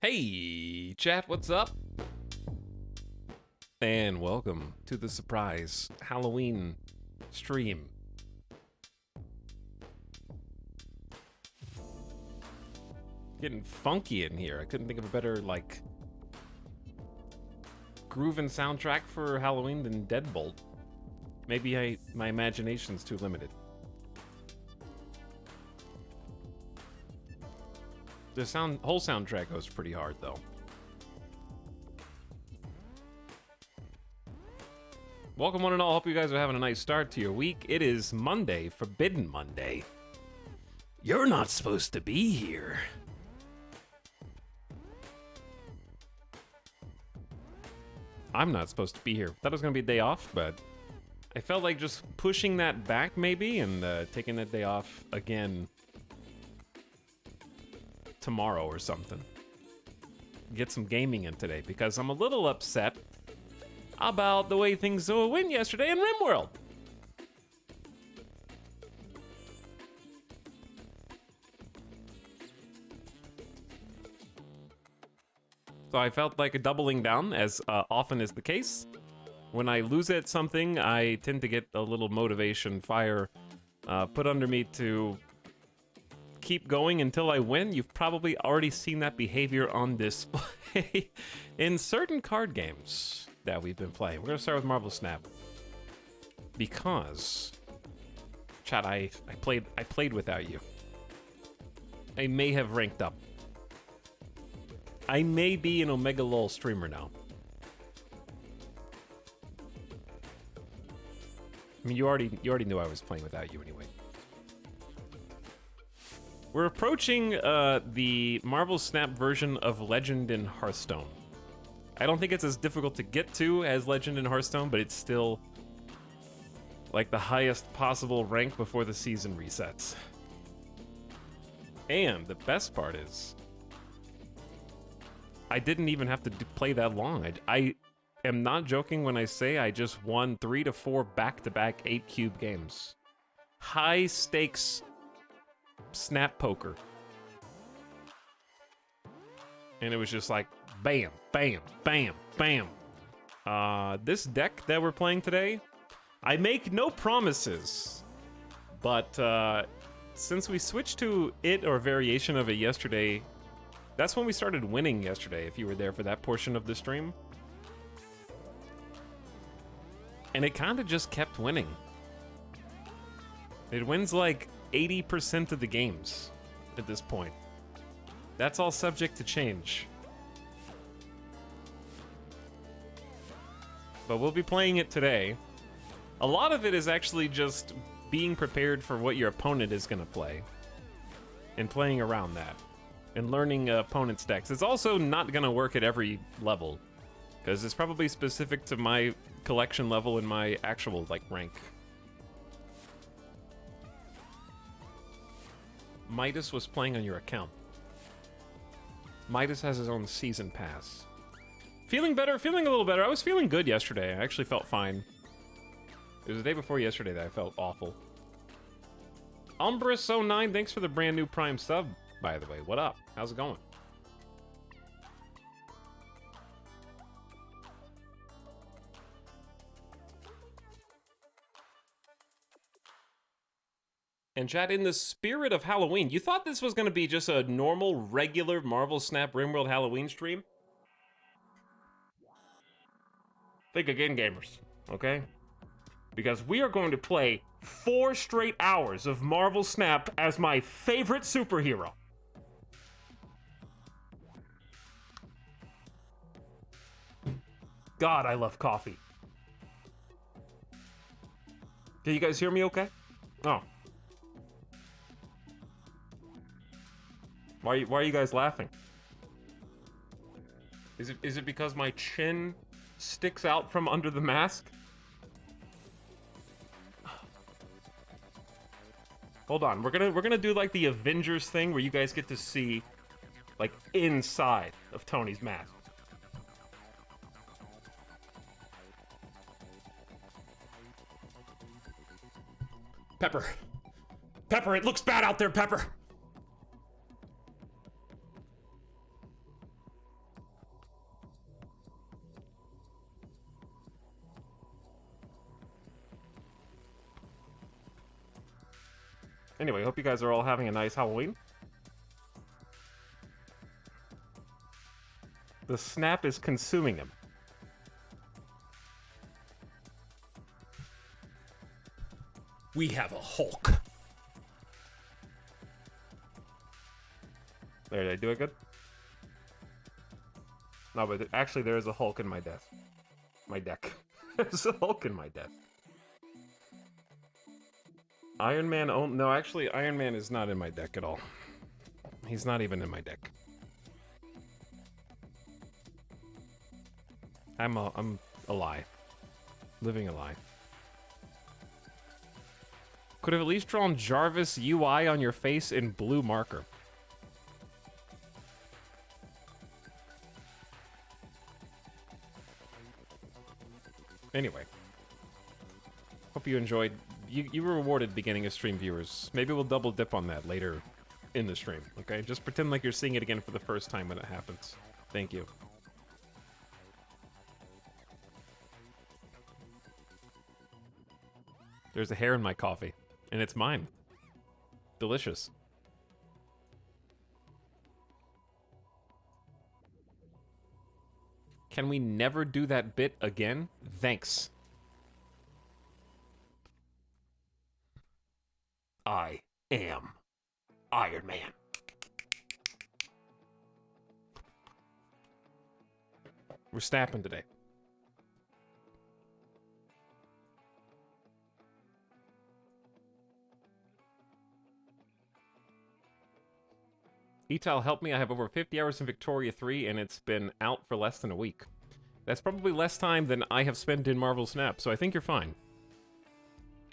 Hey, chat, what's up? And welcome to the surprise Halloween stream. Getting funky in here. I couldn't think of a better, grooving soundtrack for Halloween than Deadbolt. Maybe my imagination's too limited. The whole soundtrack goes pretty hard, though. Welcome, one and all. Hope you guys are having a nice start to your week. It is Monday, Forbidden Monday. You're not supposed to be here. I'm not supposed to be here. Thought it was gonna be a day off, but I felt like just pushing that back maybe and taking that day off again tomorrow or something. Get some gaming in today because I'm a little upset about the way things went yesterday in RimWorld. So I felt like a doubling down, as often is the case. When I lose at something, I tend to get a little motivation, fire put under me to keep going until I win. You've probably already seen that behavior on display in certain card games that we've been playing. We're gonna start with Marvel Snap because, chat, I played without you. I may have ranked up. I may be an OMEGAlul streamer now. I mean, you already knew I was playing without you anyway. We're approaching the Marvel Snap version of Legend in Hearthstone. I don't think it's as difficult to get to as Legend in Hearthstone, but it's still like the highest possible rank before the season resets. And the best part is, I didn't even have to play that long. I am not joking when I say I just won 3 to 4 back-to-back 8-cube games. High stakes snap poker. And it was just like bam, bam, bam, bam. This deck that we're playing today, I make no promises, but since we switched to it or a variation of it yesterday, that's when we started winning yesterday, if you were there for that portion of the stream. And it kind of just kept winning. It wins like 80% of the games at this point. That's all subject to change. But we'll be playing it today. A lot of it is actually just being prepared for what your opponent is going to play and playing around that and learning opponent's decks. It's also not going to work at every level because it's probably specific to my collection level and my actual rank. Midas was playing on your account. Midas has his own season pass. Feeling better, feeling a little better. I was feeling good yesterday. I actually felt fine. It was the day before yesterday that I felt awful. Umbrus09, thanks for the brand new Prime sub, by the way. What up? How's it going? And chat, in the spirit of Halloween, you thought this was going to be just a normal, regular Marvel Snap RimWorld Halloween stream? Think again, gamers, okay? Because we are going to play 4 straight hours of Marvel Snap as my favorite superhero. God, I love coffee. Can you guys hear me okay? Oh. Why are you guys laughing? Is it because my chin sticks out from under the mask? Hold on, we're gonna do like the Avengers thing where you guys get to see like inside of Tony's mask. Pepper. Pepper, it looks bad out there, Pepper. Anyway, hope you guys are all having a nice Halloween. The snap is consuming him. We have a Hulk. There, did I do it good? No, but actually there is a Hulk in my desk. My deck. There's a Hulk in my deck. Iron Man, oh, no, actually Iron Man is not in my deck at all. He's not even in my deck. I'm a lie. Living a lie. Could have at least drawn Jarvis UI on your face in blue marker. Anyway. Hope you enjoyed. You were rewarded beginning of stream viewers. Maybe we'll double dip on that later in the stream, okay? Just pretend like you're seeing it again for the first time when it happens. Thank you. There's a hair in my coffee, and it's mine. Delicious. Can we never do that bit again? Thanks. I am Iron Man. We're snapping today. Etal, help me. I have over 50 hours in Victoria 3, and it's been out for less than a week. That's probably less time than I have spent in Marvel Snap, so I think you're fine.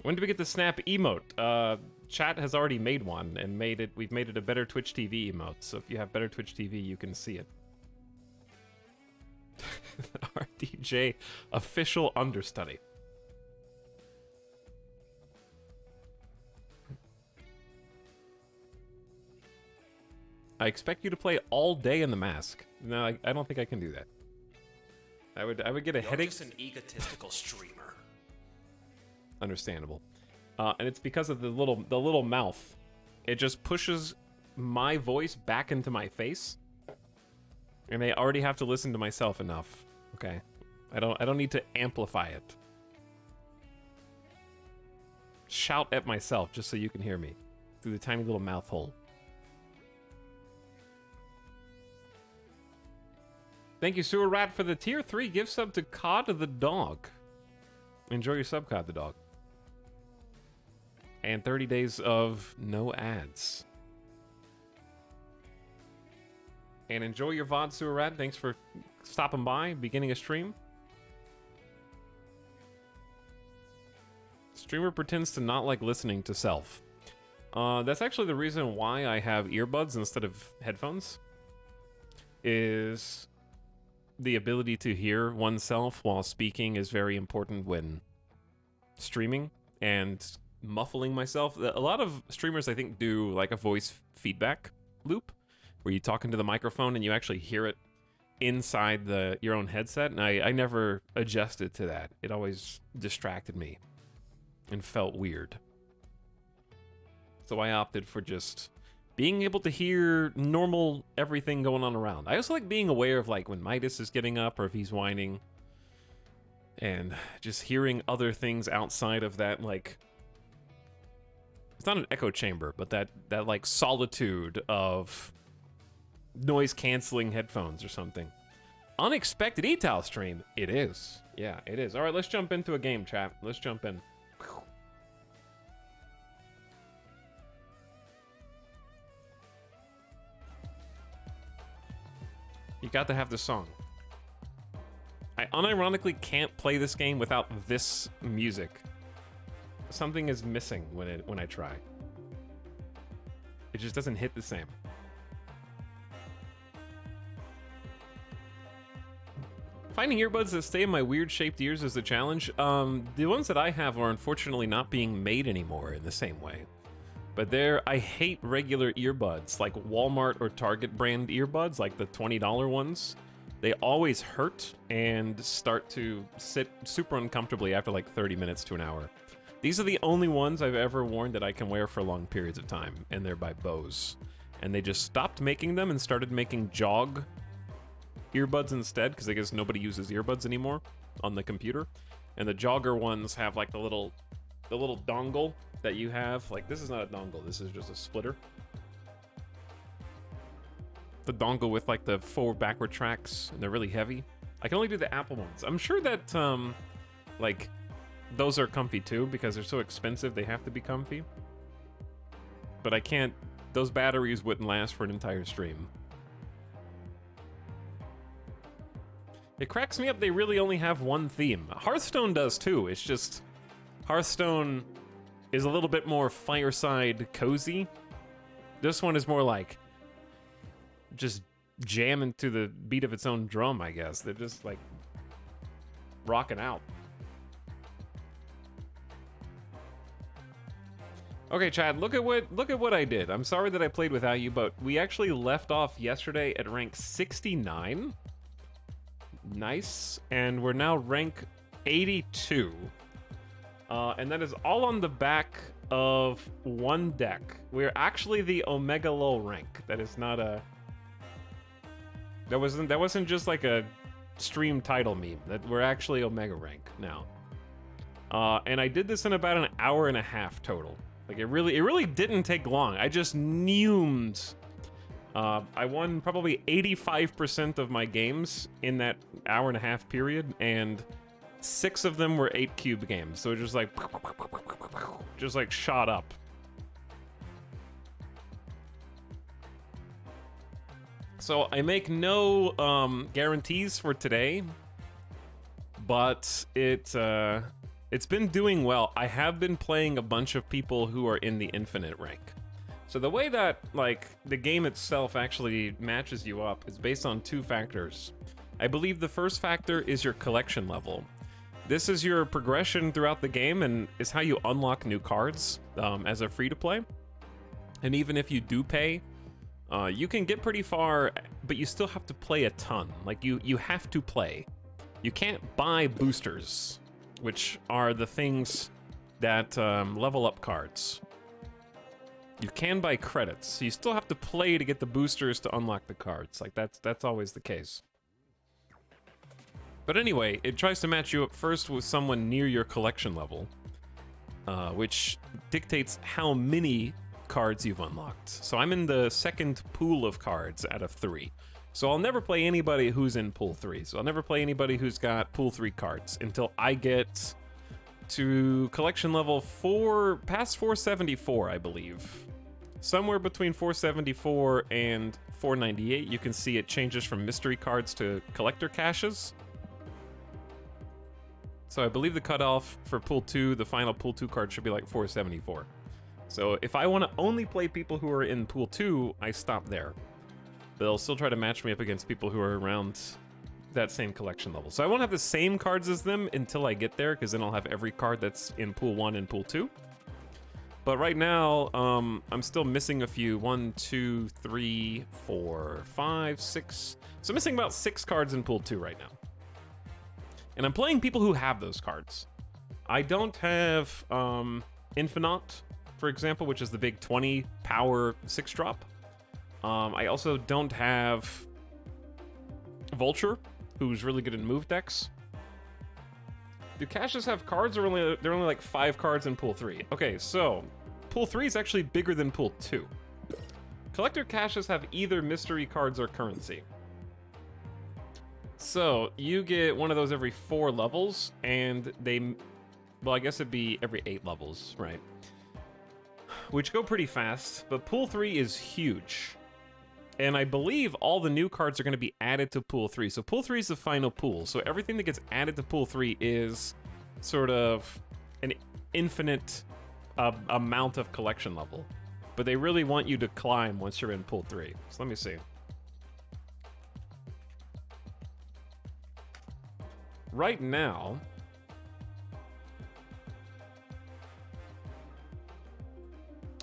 When do we get the Snap emote? Chat has already made one, and we've made it a Better Twitch TV emote, so if you have Better Twitch TV, you can see it. RDJ official understudy. I expect you to play all day in the mask. No, I don't think I can do that. I would get a headache. Just an egotistical streamer. Understandable. And it's because of the little mouth. It just pushes my voice back into my face. And I already have to listen to myself enough. Okay. I don't need to amplify it. Shout at myself just so you can hear me through the tiny little mouth hole. Thank you, Sewer Rat, for the tier 3 gift sub to Cod the Dog. Enjoy your sub, Cod the Dog. And 30 days of no ads. And enjoy your VOD, Sewer Rat. Thanks for stopping by, beginning a stream. Streamer pretends to not like listening to self. That's actually the reason why I have earbuds instead of headphones. Is the ability to hear oneself while speaking is very important when streaming, and muffling myself. A lot of streamers, I think, do like a voice feedback loop where you talk into the microphone and you actually hear it inside your own headset, and I never adjusted to that. It always distracted me and felt weird. So I opted for just being able to hear normal everything going on around. I also like being aware of like when Midas is getting up or if he's whining, and just hearing other things outside of that, like, it's not an echo chamber, but that like solitude of noise canceling headphones or something. Unexpected Etal stream. It is. Yeah, it is. All right, let's jump into a game, chat. Let's jump in. You got to have the song. I unironically can't play this game without this music. Something is missing when I try. It just doesn't hit the same. Finding earbuds that stay in my weird-shaped ears is the challenge. The ones that I have are unfortunately not being made anymore in the same way. But I hate regular earbuds, like Walmart or Target brand earbuds, like the $20 ones. They always hurt and start to sit super uncomfortably after like 30 minutes to an hour. These are the only ones I've ever worn that I can wear for long periods of time, and they're by Bose. And they just stopped making them and started making jog earbuds instead, because I guess nobody uses earbuds anymore on the computer. And the jogger ones have like the little dongle that you have. Like, this is not a dongle, this is just a splitter. The dongle with like the forward backward tracks, and they're really heavy. I can only do the Apple ones. I'm sure that like those are comfy too, because they're so expensive they have to be comfy. But I can't, those batteries wouldn't last for an entire stream. It cracks me up they really only have one theme. Hearthstone does too, it's just Hearthstone is a little bit more fireside cozy. This one is more like just jamming to the beat of its own drum, I guess. They're just like rocking out. Okay, Chad, look at what I did. I'm sorry that I played without you, but we actually left off yesterday at rank 69. Nice. And we're now rank 82. And that is all on the back of one deck. We're actually the OMEGAlul rank. That is not a... That wasn't just like a stream title meme. That we're actually Omega rank now. And I did this in about an hour and a half total. Like, it really didn't take long. I just neumed. I won probably 85% of my games in that hour and a half period, and 6 of them were 8 cube games. So it just like shot up. So I make no guarantees for today, but it's been doing well. I have been playing a bunch of people who are in the infinite rank. So the way that like the game itself actually matches you up is based on 2 factors. I believe the first factor is your collection level. This is your progression throughout the game and is how you unlock new cards as a free-to-play. And even if you do pay, you can get pretty far, but you still have to play a ton. Like, you have to play. You can't buy boosters, which are the things that level up cards. You can buy credits, so you still have to play to get the boosters to unlock the cards. Like, that's always the case. But anyway, it tries to match you up first with someone near your collection level, which dictates how many cards you've unlocked. So I'm in the second pool of cards out of 3. So I'll never play anybody who's in pool 3. So I'll never play anybody who's got pool 3 cards until I get to collection level 4, past 474, I believe. Somewhere between 474 and 498, you can see it changes from mystery cards to collector caches. So I believe the cutoff for pool 2, the final pool 2 card should be like 474. So if I want to only play people who are in pool 2, I stop there. They'll still try to match me up against people who are around that same collection level. So I won't have the same cards as them until I get there, because then I'll have every card that's in pool 1 and pool 2. But right now, I'm still missing a few. 1, 2, 3, 4, 5, 6. So I'm missing about 6 cards in pool 2 right now. And I'm playing people who have those cards. I don't have Infinite, for example, which is the big 20 power 6-drop. I also don't have Vulture, who's really good in move decks. Do caches have cards, or they're only like 5 cards in pool 3? Okay, so pool 3 is actually bigger than pool 2. Collector caches have either mystery cards or currency. So you get one of those every 4 levels, and well, I guess it'd be every 8 levels, right? Which go pretty fast, but pool 3 is huge. And I believe all the new cards are going to be added to pool 3. So pool 3 is the final pool. So everything that gets added to pool 3 is sort of an infinite amount of collection level. But they really want you to climb once you're in pool 3. So let me see. Right now,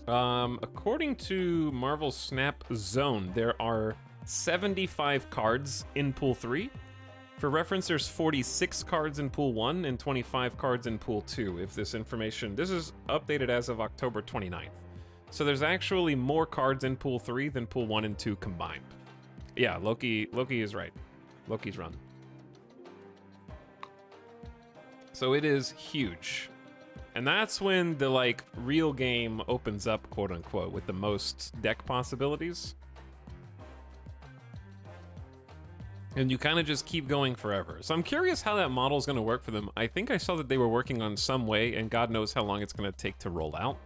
according to Marvel Snap Zone, there are 75 cards in pool 3 For reference, there's 46 cards in Pool 1 and 25 cards in Pool 2, if this information... This is updated as of October 29th. So there's actually more cards in Pool 3 than Pool 1 and 2 combined. Yeah, Loki is right. Loki's run. So it is huge. And that's when the, like, real game opens up, quote-unquote, with the most deck possibilities. And you kind of just keep going forever. So I'm curious how that model is going to work for them. I think I saw that they were working on some way, and God knows how long it's going to take to roll out.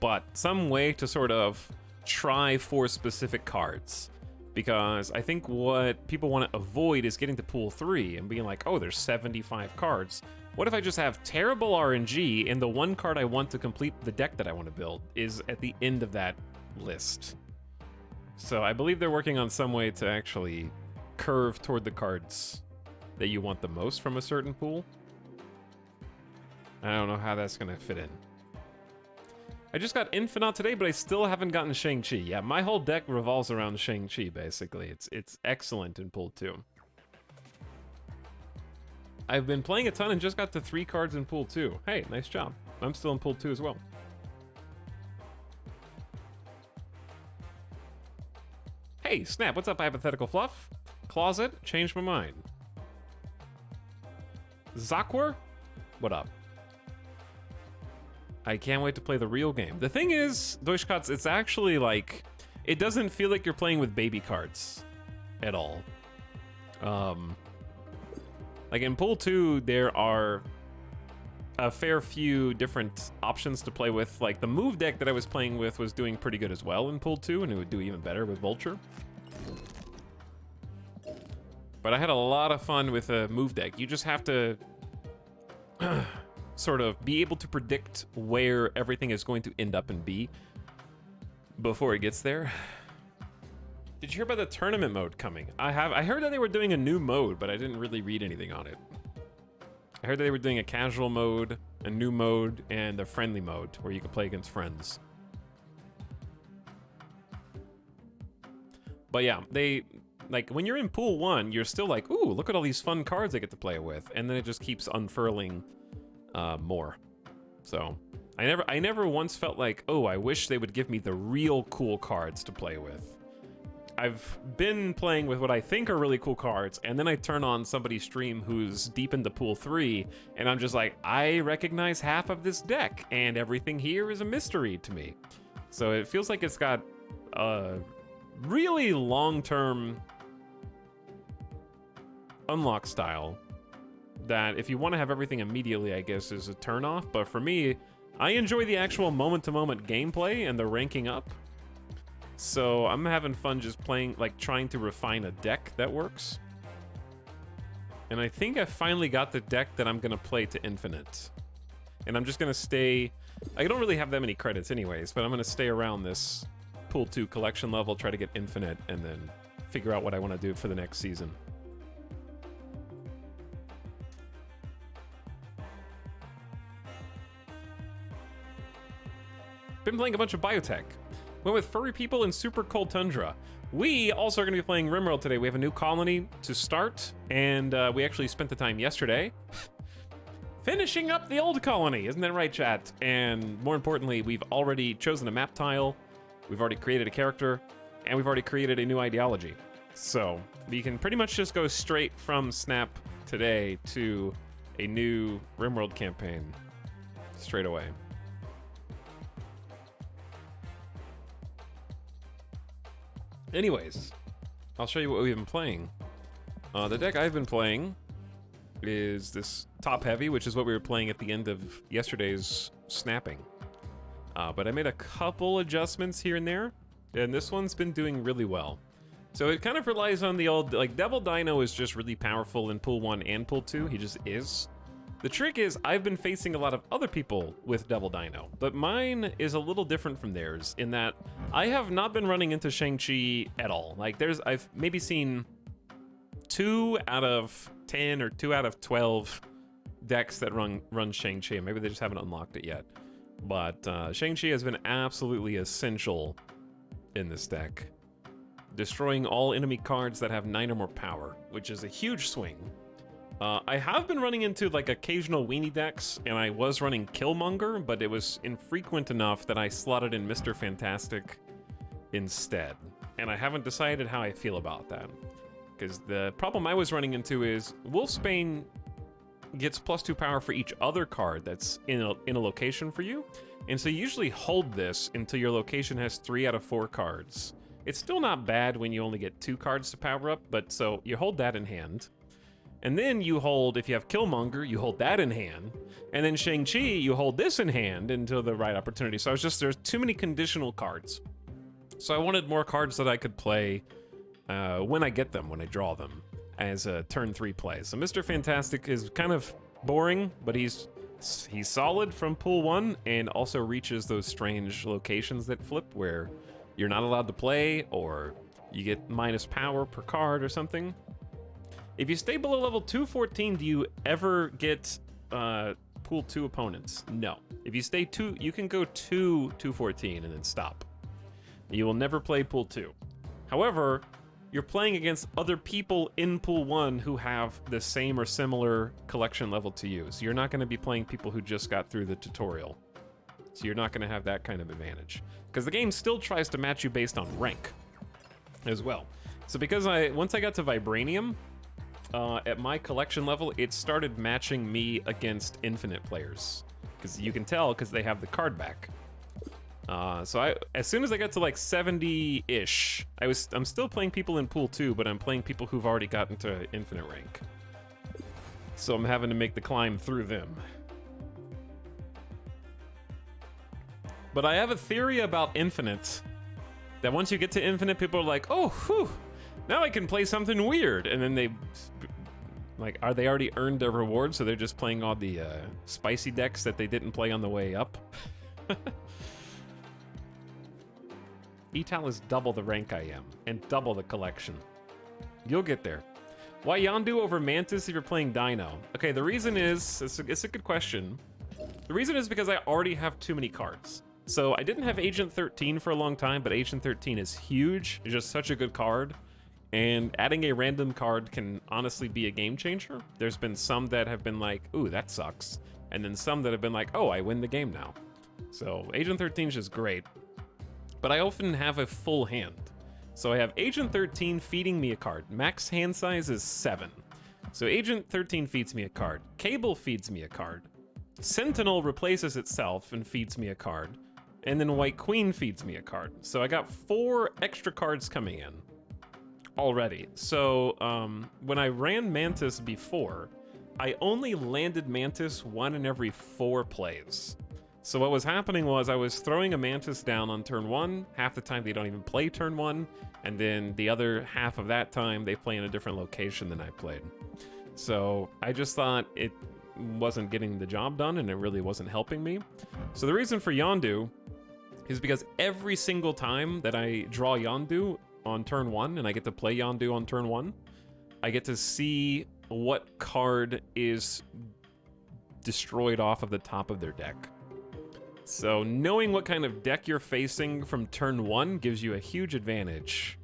But some way to sort of try for specific cards. Because I think what people want to avoid is getting to Pool 3 and being like, oh, there's 75 cards. What if I just have terrible RNG and the one card I want to complete the deck that I want to build is at the end of that list? So I believe they're working on some way to actually curve toward the cards that you want the most from a certain pool. I don't know how that's going to fit in. I just got Infinite today, but I still haven't gotten Shang-Chi. Yeah, my whole deck revolves around Shang-Chi, basically. It's excellent in Pool 2. I've been playing a ton and just got to 3 cards in Pool 2. Hey, nice job. I'm still in Pool 2 as well. Hey, Snap, what's up, Hypothetical Fluff? Closet, changed my mind. Zakwar, what up? I can't wait to play the real game. The thing is, Deutschkatz, it's actually like, it doesn't feel like you're playing with baby cards at all. Like in Pool 2, there are a fair few different options to play with. Like the move deck that I was playing with was doing pretty good as well in Pool 2, and it would do even better with Vulture. But I had a lot of fun with a move deck. You just have to sort of be able to predict where everything is going to end up and be before it gets there. Did you hear about the tournament mode coming? I heard that they were doing a new mode, but I didn't really read anything on it. I heard that they were doing a casual mode, a new mode, and a friendly mode where you could play against friends. But yeah, like when you're in Pool 1, you're still like, ooh, look at all these fun cards I get to play with, and then it just keeps unfurling more. So I never once felt like, oh, I wish they would give me the real cool cards to play with. I've been playing with what I think are really cool cards, and then I turn on somebody's stream who's deep into Pool 3, and I'm just like, I recognize half of this deck, and everything here is a mystery to me. So it feels like it's got a really long-term unlock style that if you want to have everything immediately, I guess, is a turn-off. But for me, I enjoy the actual moment-to-moment gameplay and the ranking up. So I'm having fun just playing, like trying to refine a deck that works. And I think I finally got the deck that I'm gonna play to infinite. And I'm just gonna stay, I don't really have that many credits anyways, but I'm gonna stay around this Pool 2 collection level, try to get infinite, and then figure out what I wanna do for the next season. Been playing a bunch of biotech. Went with Furry People and Super Cold Tundra. We also are going to be playing Rimworld today. We have a new colony to start, and we actually spent the time yesterday finishing up the old colony. Isn't that right, chat? And more importantly, we've already chosen a map tile, we've already created a character, and we've already created a new ideology. So we can pretty much just go straight from Snap today to a new Rimworld campaign straight away. Anyways, I'll show you what we've been playing. The deck I've been playing is this top heavy, which is what we were playing at the end of yesterday's snapping. But I made a couple adjustments here and there, and this one's been doing really well. So it kind of relies on the old, like Devil Dino is just really powerful in Pool 1 and Pool 2, he just is. The trick is, I've been facing a lot of other people with Devil Dino, but mine is a little different from theirs in that I have not been running into Shang-Chi at all. Like, I've maybe seen 2 out of 10 or 2 out of 12 decks that run Shang-Chi. Maybe they just haven't unlocked it yet. But Shang-Chi has been absolutely essential in this deck. destroying all enemy cards that have 9 or more power, which is a huge swing. I have been running into like occasional weenie decks, and I was running Killmonger, but it was infrequent enough that I slotted in Mr. Fantastic instead. And I haven't decided how I feel about that. Because the problem I was running into is Wolfsbane gets +2 power for each other card that's in a location for you. And so you usually hold this until your location has 3 out of 4 cards. It's still not bad when you only get 2 cards to power up, but so you hold that in hand. And then you hold, if you have Killmonger, you hold that in hand. And then Shang-Chi, you hold this in hand until the right opportunity. So there's too many conditional cards. So I wanted more cards that I could play when I get them, when I draw them, as a turn 3 play. So Mr. Fantastic is kind of boring, but he's solid from pool 1 and also reaches those strange locations that flip where you're not allowed to play or you get minus power per card or something. If you stay below level 214, do you ever get pool 2 opponents? No. If you stay 2, you can go to 214 and then stop. You will never play pool 2. However, you're playing against other people in pool 1 who have the same or similar collection level to you. So you're not going to be playing people who just got through the tutorial. So you're not going to have that kind of advantage. Because the game still tries to match you based on rank as well. So because once I got to Vibranium, at my collection level, it started matching me against infinite players. Because you can tell because they have the card back. So as soon as I got to like 70-ish, I'm still playing people in pool 2, but I'm playing people who've already gotten to infinite rank. So I'm having to make the climb through them. But I have a theory about infinite, that once you get to infinite, people are like, oh, whew, now I can play something weird. And then they, like, are they already earned their reward, so they're just playing all the spicy decks that they didn't play on the way up? Etal is double the rank I am, and double the collection. You'll get there. Why Yondu over Mantis if you're playing Dino? Okay, the reason is, it's a good question. The reason is because I already have too many cards. So I didn't have Agent 13 for a long time, but Agent 13 is huge. It's just such a good card. And adding a random card can honestly be a game changer. There's been some that have been like, ooh, that sucks. And then some that have been like, oh, I win the game now. So Agent 13 is just great. But I often have a full hand. So I have Agent 13 feeding me a card. Max hand size is 7. So Agent 13 feeds me a card. Cable feeds me a card. Sentinel replaces itself and feeds me a card. And then White Queen feeds me a card. So I got 4 extra cards coming in already. So when I ran Mantis before, I only landed Mantis 1 in every 4 plays. So what was happening was I was throwing a Mantis down on turn 1. Half the time they don't even play turn 1. And then the other half of that time they play in a different location than I played. So I just thought it wasn't getting the job done and it really wasn't helping me. So the reason for Yondu is because every single time that I draw Yondu on turn 1 and I get to play Yondu on turn 1, I get to see what card is destroyed off of the top of their deck. So knowing what kind of deck you're facing from turn 1 gives you a huge advantage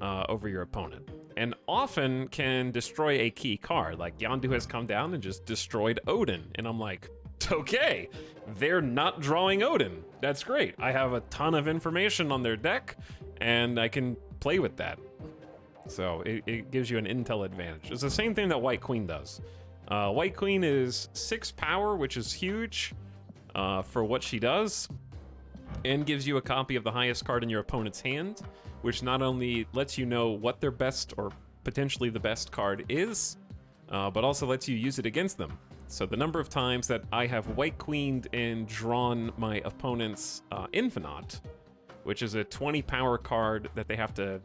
over your opponent. And often can destroy a key card. Like Yondu has come down and just destroyed Odin. And I'm like, okay, they're not drawing Odin. That's great. I have a ton of information on their deck and I can play with that. So it gives you an intel advantage. It's the same thing that White Queen does. White Queen is 6 power, which is huge for what she does, and gives you a copy of the highest card in your opponent's hand, which not only lets you know what their best or potentially the best card is, but also lets you use it against them. So the number of times that I have White Queened and drawn my opponent's Infinite, which is a 20 power card that they have to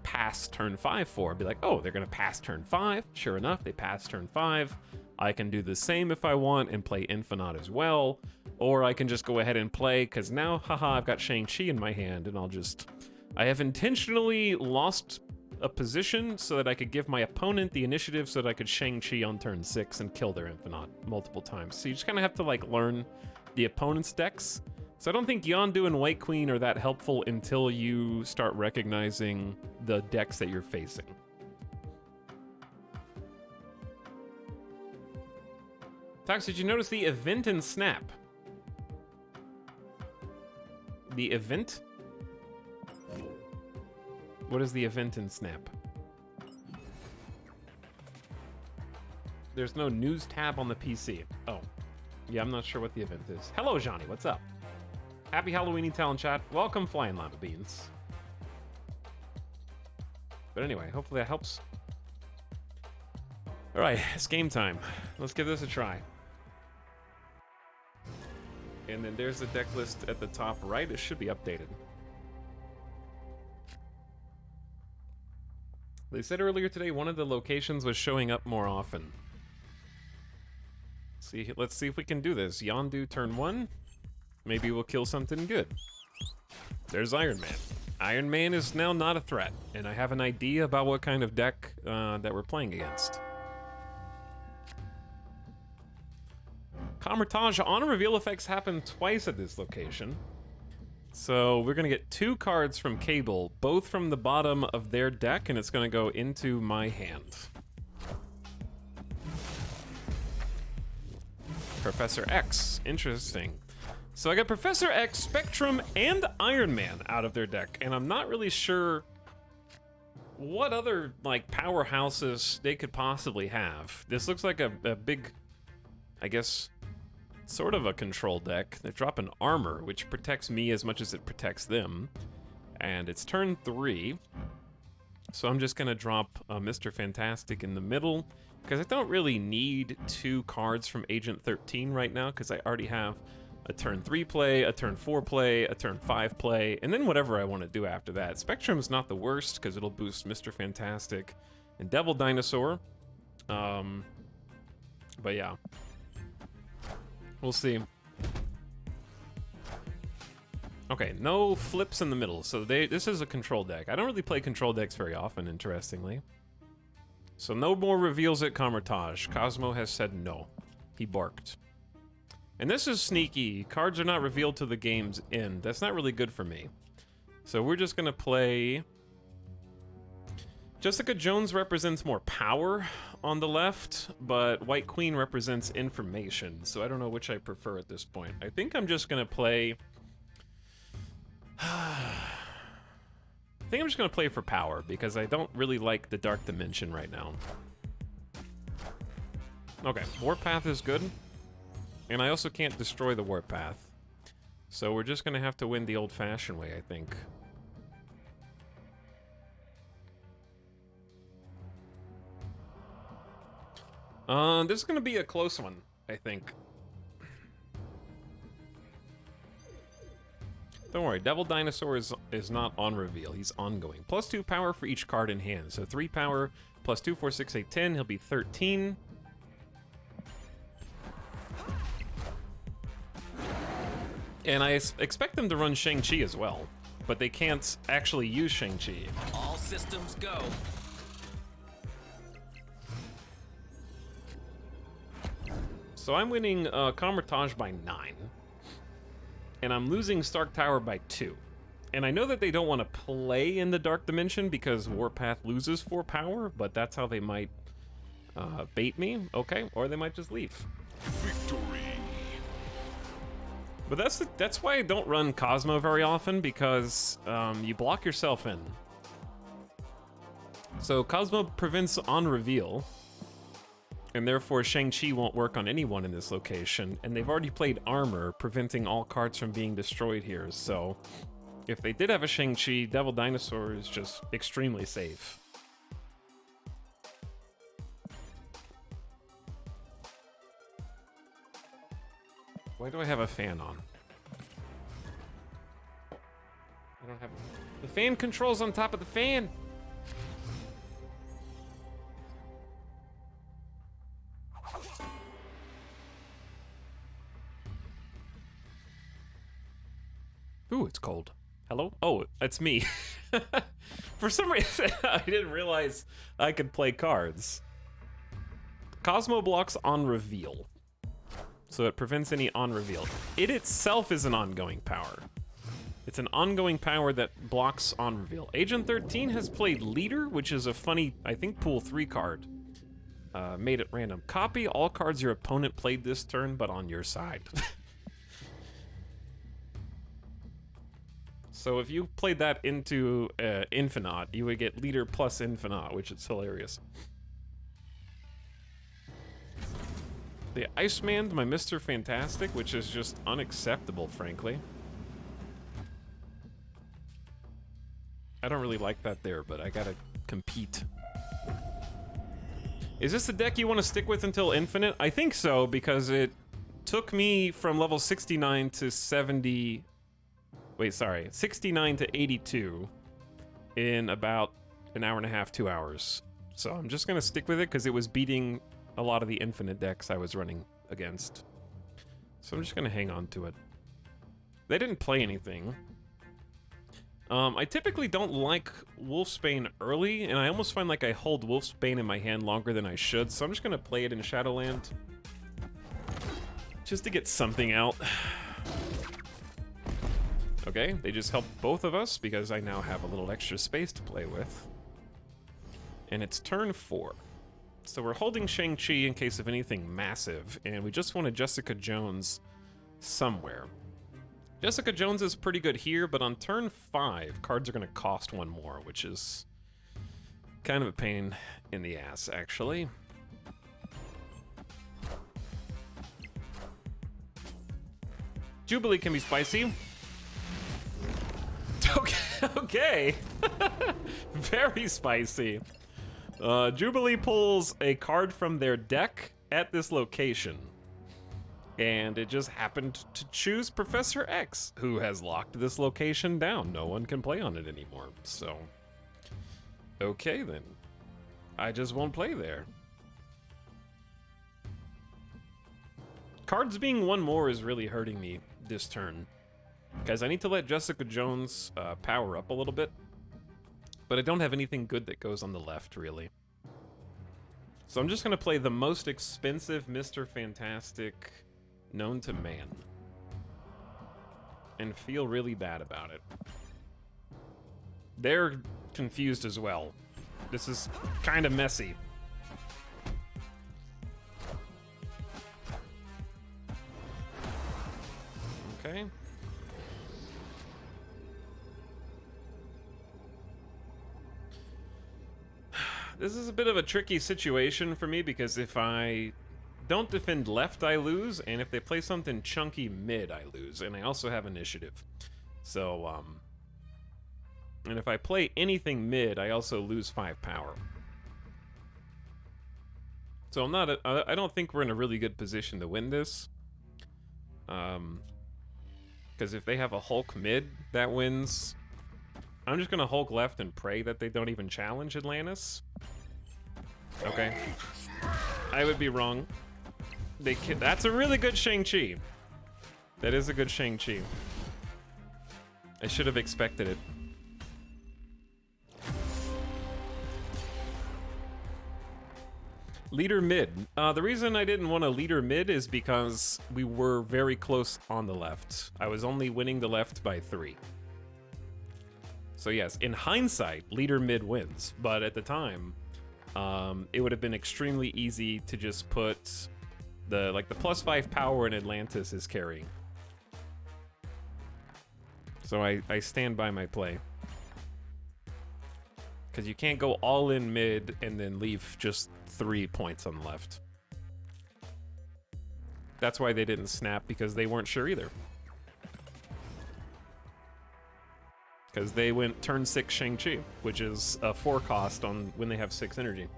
pass turn 5 for, be like, oh, they're gonna pass turn 5. Sure enough, they pass turn 5. I can do the same if I want and play Infinite as well, or I can just go ahead and play, because now, haha, I've got Shang-Chi in my hand, and I have intentionally lost a position so that I could give my opponent the initiative so that I could Shang-Chi on turn 6 and kill their Infinite multiple times. So you just kind of have to like learn the opponent's decks So I don't think Yondu and White Queen are that helpful until you start recognizing the decks that you're facing. Tox, did you notice the event in Snap? The event? What is the event in Snap? There's no news tab on the PC. Oh. Yeah, I'm not sure what the event is. Hello, Johnny. What's up? Happy Halloweeny Talon Chat. Welcome, Flying Lava Beans. But anyway, hopefully that helps. All right, it's game time. Let's give this a try. And then there's the deck list at the top right. It should be updated. They said earlier today one of the locations was showing up more often. Let's see if we can do this. Yondu turn 1. Maybe we'll kill something good. There's Iron Man. Iron Man is now not a threat, and I have an idea about what kind of deck that we're playing against. Camertage honor reveal effects happen twice at this location. So we're gonna get 2 cards from Cable, both from the bottom of their deck, and it's gonna go into my hand. Professor X, interesting. So I got Professor X, Spectrum, and Iron Man out of their deck, and I'm not really sure what other, like, powerhouses they could possibly have. This looks like a big, I guess, sort of a control deck. They're dropping armor, which protects me as much as it protects them. And it's turn 3. So I'm just gonna drop Mr. Fantastic in the middle, because I don't really need 2 cards from Agent 13 right now, because I already have a turn 3 play, a turn 4 play, a turn 5 play, and then whatever I want to do after that. Spectrum's not the worst, because it'll boost Mr. Fantastic and Devil Dinosaur. But yeah. We'll see. Okay, no flips in the middle, so this is a control deck. I don't really play control decks very often, interestingly. So no more reveals at Camertage. Cosmo has said no. He barked. And this is sneaky. Cards are not revealed to the game's end. That's not really good for me. So we're just gonna play... Jessica Jones represents more power on the left, but White Queen represents information, so I don't know which I prefer at this point. I think I'm just gonna play... I think I'm just gonna play for power, because I don't really like the Dark Dimension right now. Okay, Warpath is good, and I also can't destroy the Warpath. So we're just gonna have to win the old-fashioned way, I think. This is gonna be a close one, I think. Don't worry, Devil Dinosaur is not on reveal, he's ongoing. +2 power for each card in hand, so 3 power, +2, 4, 6, 8, 10, he'll be 13. And I expect them to run Shang-Chi as well, but they can't actually use Shang-Chi. All systems go. So I'm winning Camertage by 9. And I'm losing Stark Tower by 2. And I know that they don't want to play in the Dark Dimension because Warpath loses 4 power, but that's how they might bait me. Okay, or they might just leave. Victory. But that's why I don't run Cosmo very often, because you block yourself in. So Cosmo prevents on reveal, and therefore Shang-Chi won't work on anyone in this location, and they've already played armor, preventing all cards from being destroyed here, so if they did have a Shang-Chi, Devil Dinosaur is just extremely safe. Why do I have a fan on? I don't have... The fan controls on top of the fan! Ooh, it's cold. Hello? Oh, it's me. For some reason, I didn't realize I could play cards. Cosmo blocks on reveal. so it prevents any on-reveal. It itself is an ongoing power. It's an ongoing power that blocks on-reveal. Agent 13 has played Leader, which is a funny, I think, pool 3 card. Made it random. Copy all cards your opponent played this turn, but on your side. So if you played that into Infinite, you would get Leader plus Infinite, which is hilarious. The Iceman, my Mr. Fantastic, which is just unacceptable, frankly. I don't really like that there, but I gotta compete. Is this the deck you want to stick with until Infinite? I think so, because it took me from level 69 to 70... Wait, sorry. 69 to 82 in about an hour and a half, 2 hours. So I'm just gonna stick with it, because it was beating a lot of the Infinite decks I was running against. So I'm just gonna hang on to it. They didn't play anything. I typically don't like Wolfsbane early, and I almost find like I hold Wolfsbane in my hand longer than I should, so I'm just gonna play it in Shadowland. Just to get something out. Okay, they just helped both of us because I now have a little extra space to play with. And it's turn 4. So we're holding Shang-Chi in case of anything massive, and we just want a Jessica Jones somewhere. Jessica Jones is pretty good here, but on turn 5, cards are going to cost 1 more, which is kind of a pain in the ass, actually. Jubilee can be spicy. Okay. Very spicy. Jubilee pulls a card from their deck at this location. And it just happened to choose Professor X, who has locked this location down. No one can play on it anymore, so... Okay, then. I just won't play there. Cards being 1 more is really hurting me this turn. Guys, I need to let Jessica Jones power up a little bit. But I don't have anything good that goes on the left, really. So I'm just going to play the most expensive Mr. Fantastic known to man. And feel really bad about it. They're confused as well. This is kind of messy. Okay. This is a bit of a tricky situation for me because if I don't defend left, I lose, and if they play something chunky mid, I lose, and I also have initiative. So, and if I play anything mid, I also lose 5 power. So I don't think we're in a really good position to win this. Because if they have a Hulk mid that wins, I'm just gonna Hulk left and pray that they don't even challenge Atlantis. Okay. I would be wrong. That's a really good Shang-Chi. That is a good Shang-Chi. I should have expected it. Leader mid. The reason I didn't want a leader mid is because we were very close on the left. I was only winning the left by 3. So yes, in hindsight, leader mid wins. But at the time, it would have been extremely easy to just put the +5 power in Atlantis is carrying. So I stand by my play. Because you can't go all in mid and then leave just 3 points on the left. That's why they didn't snap, because they weren't sure either. Because they went turn 6 Shang-Chi, which is a 4 cost on when they have 6 energy.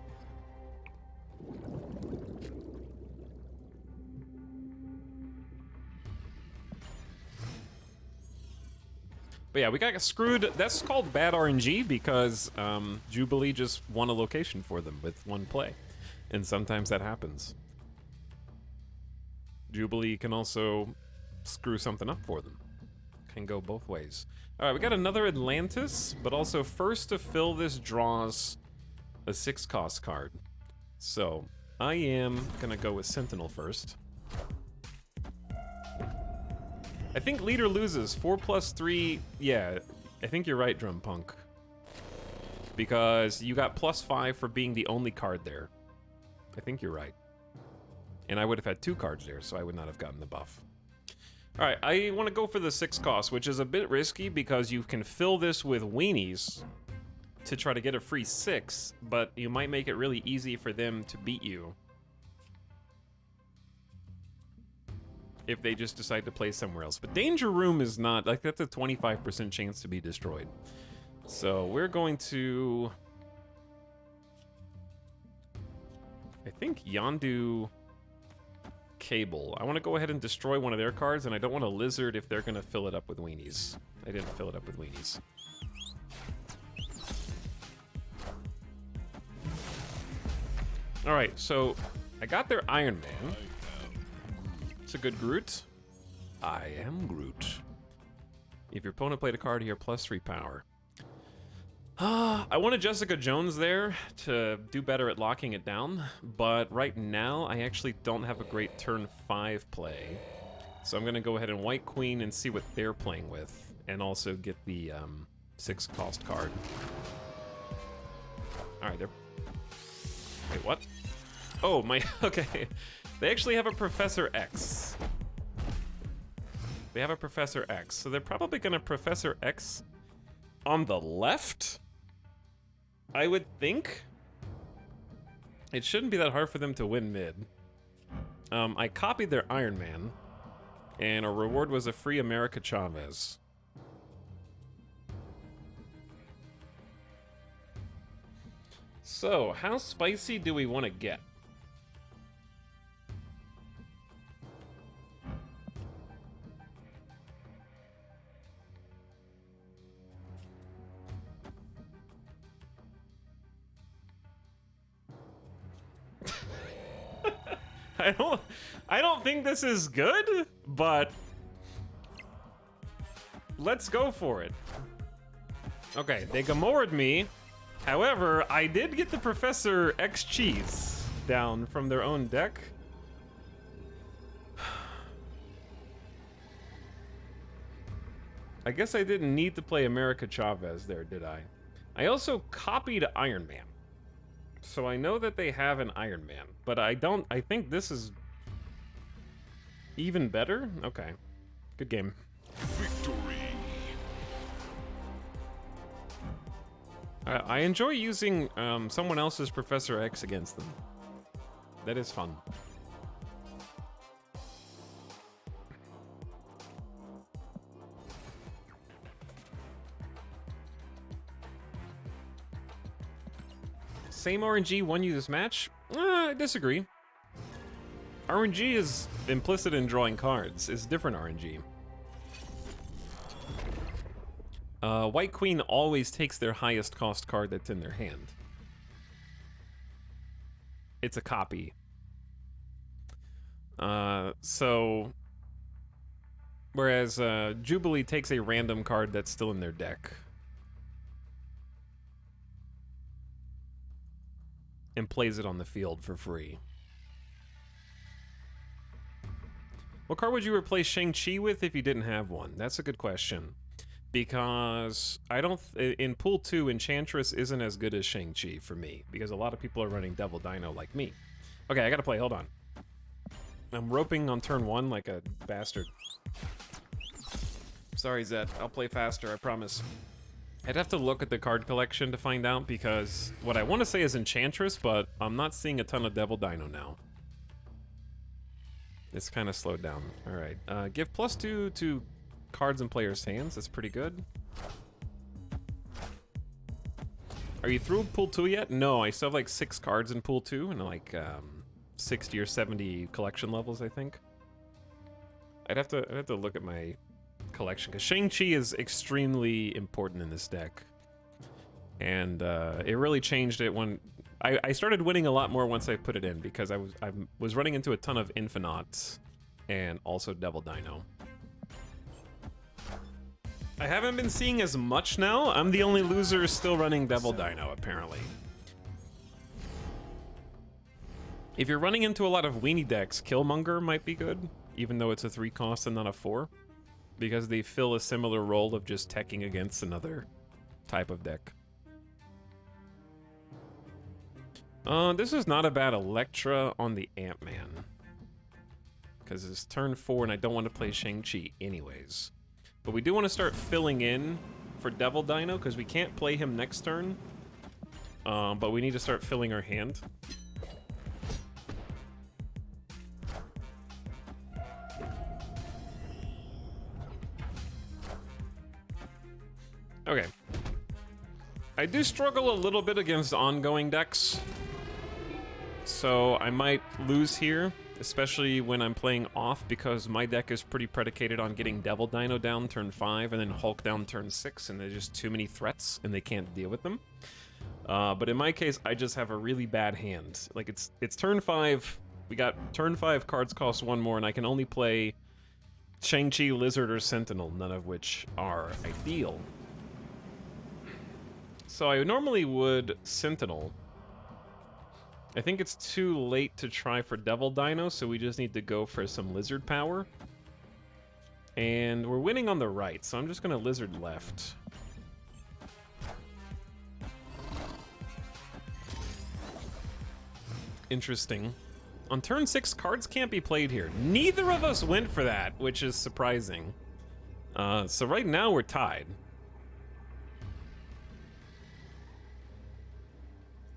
But yeah, we got screwed. That's called bad RNG because Jubilee just won a location for them with 1 play. And sometimes that happens. Jubilee can also screw something up for them. Can go both ways. All right, we got another Atlantis, but also first to fill this draws a 6 cost card. So I am gonna go with Sentinel first. I think leader loses 4+3. Yeah, I think you're right, Drum Punk. Because you got +5 for being the only card there. I think you're right. And I would have had 2 cards there, so I would not have gotten the buff. Alright, I want to go for the 6 cost, which is a bit risky because you can fill this with weenies to try to get a free 6, but you might make it really easy for them to beat you if they just decide to play somewhere else. But Danger Room is not, like, that's a 25% chance to be destroyed. So we're going to... I think Yondu Cable. I want to go ahead and destroy one of their cards, and I don't want a Lizard if they're going to fill it up with weenies. I didn't fill it up with weenies. Alright, so I got their Iron Man. It's a good Groot. I am Groot. If your opponent played a card here, +3 power. I wanted Jessica Jones there to do better at locking it down, but right now I actually don't have a great turn 5 play. So I'm gonna go ahead and White Queen and see what they're playing with, and also get the 6 cost card. Alright, they're... Wait, what? Oh, my... Okay. They actually have a Professor X. They have a Professor X, so they're probably gonna Professor X on the left? I would think. It shouldn't be that hard for them to win mid. I copied their Iron Man, and our reward was a free America Chavez. So, how spicy do we want to get? I don't think this is good, but let's go for it. Okay, they Gamored me. However, I did get the Professor X Cheese down from their own deck. I guess I didn't need to play America Chavez there, did I? I also copied Iron Man. So I know that they have an Iron Man, but I think this is even better? Okay. Good game. Victory. I enjoy using someone else's Professor X against them. That is fun. Same RNG won you this match? I disagree. RNG is implicit in drawing cards. It's different RNG. White Queen always takes their highest cost card that's in their hand. It's a copy. So... Whereas Jubilee takes a random card that's still in their deck. And plays it on the field for free. What card would you replace Shang-Chi with if you didn't have one? That's a good question. Because I don't... in Pool 2, Enchantress isn't as good as Shang-Chi for me. Because a lot of people are running Devil Dino like me. Okay, I gotta play. Hold on. I'm roping on turn 1 like a bastard. Sorry, Zed. I'll play faster, I promise. I'd have to look at the card collection to find out, because what I want to say is Enchantress, but I'm not seeing a ton of Devil Dino now. It's kind of slowed down. Alright, give +2 to cards in players' hands. That's pretty good. Are you through Pool 2 yet? No, I still have like 6 cards in Pool 2 and like 60 or 70 collection levels, I think. I'd have to look at my collection, because Shang-Chi is extremely important in this deck. And it really changed it when... I started winning a lot more once I put it in, because I was running into a ton of Infinauts and also Devil Dino. I haven't been seeing as much now. I'm the only loser still running Devil Dino, apparently. If you're running into a lot of weenie decks, Killmonger might be good, even though it's a 3 cost and not a 4. because they fill a similar role of just teching against another type of deck. This is not a bad Electra on the Ant-Man. Because it's turn 4 and I don't want to play Shang-Chi anyways. But we do want to start filling in for Devil Dino because we can't play him next turn. But we need to start filling our hand. Okay. I do struggle a little bit against ongoing decks. So I might lose here, especially when I'm playing off, because my deck is pretty predicated on getting Devil Dino down turn 5 and then Hulk down turn 6, and there's just too many threats and they can't deal with them. But in my case, I just have a really bad hand. Like, it's turn 5, we got turn 5 cards cost 1 more, and I can only play Shang-Chi, Lizard, or Sentinel, none of which are ideal. So I normally would Sentinel. I think it's too late to try for Devil Dino, so we just need to go for some Lizard power. And we're winning on the right, so I'm just gonna Lizard left. Interesting. On turn 6, cards can't be played here. Neither of us went for that, which is surprising. So right now we're tied.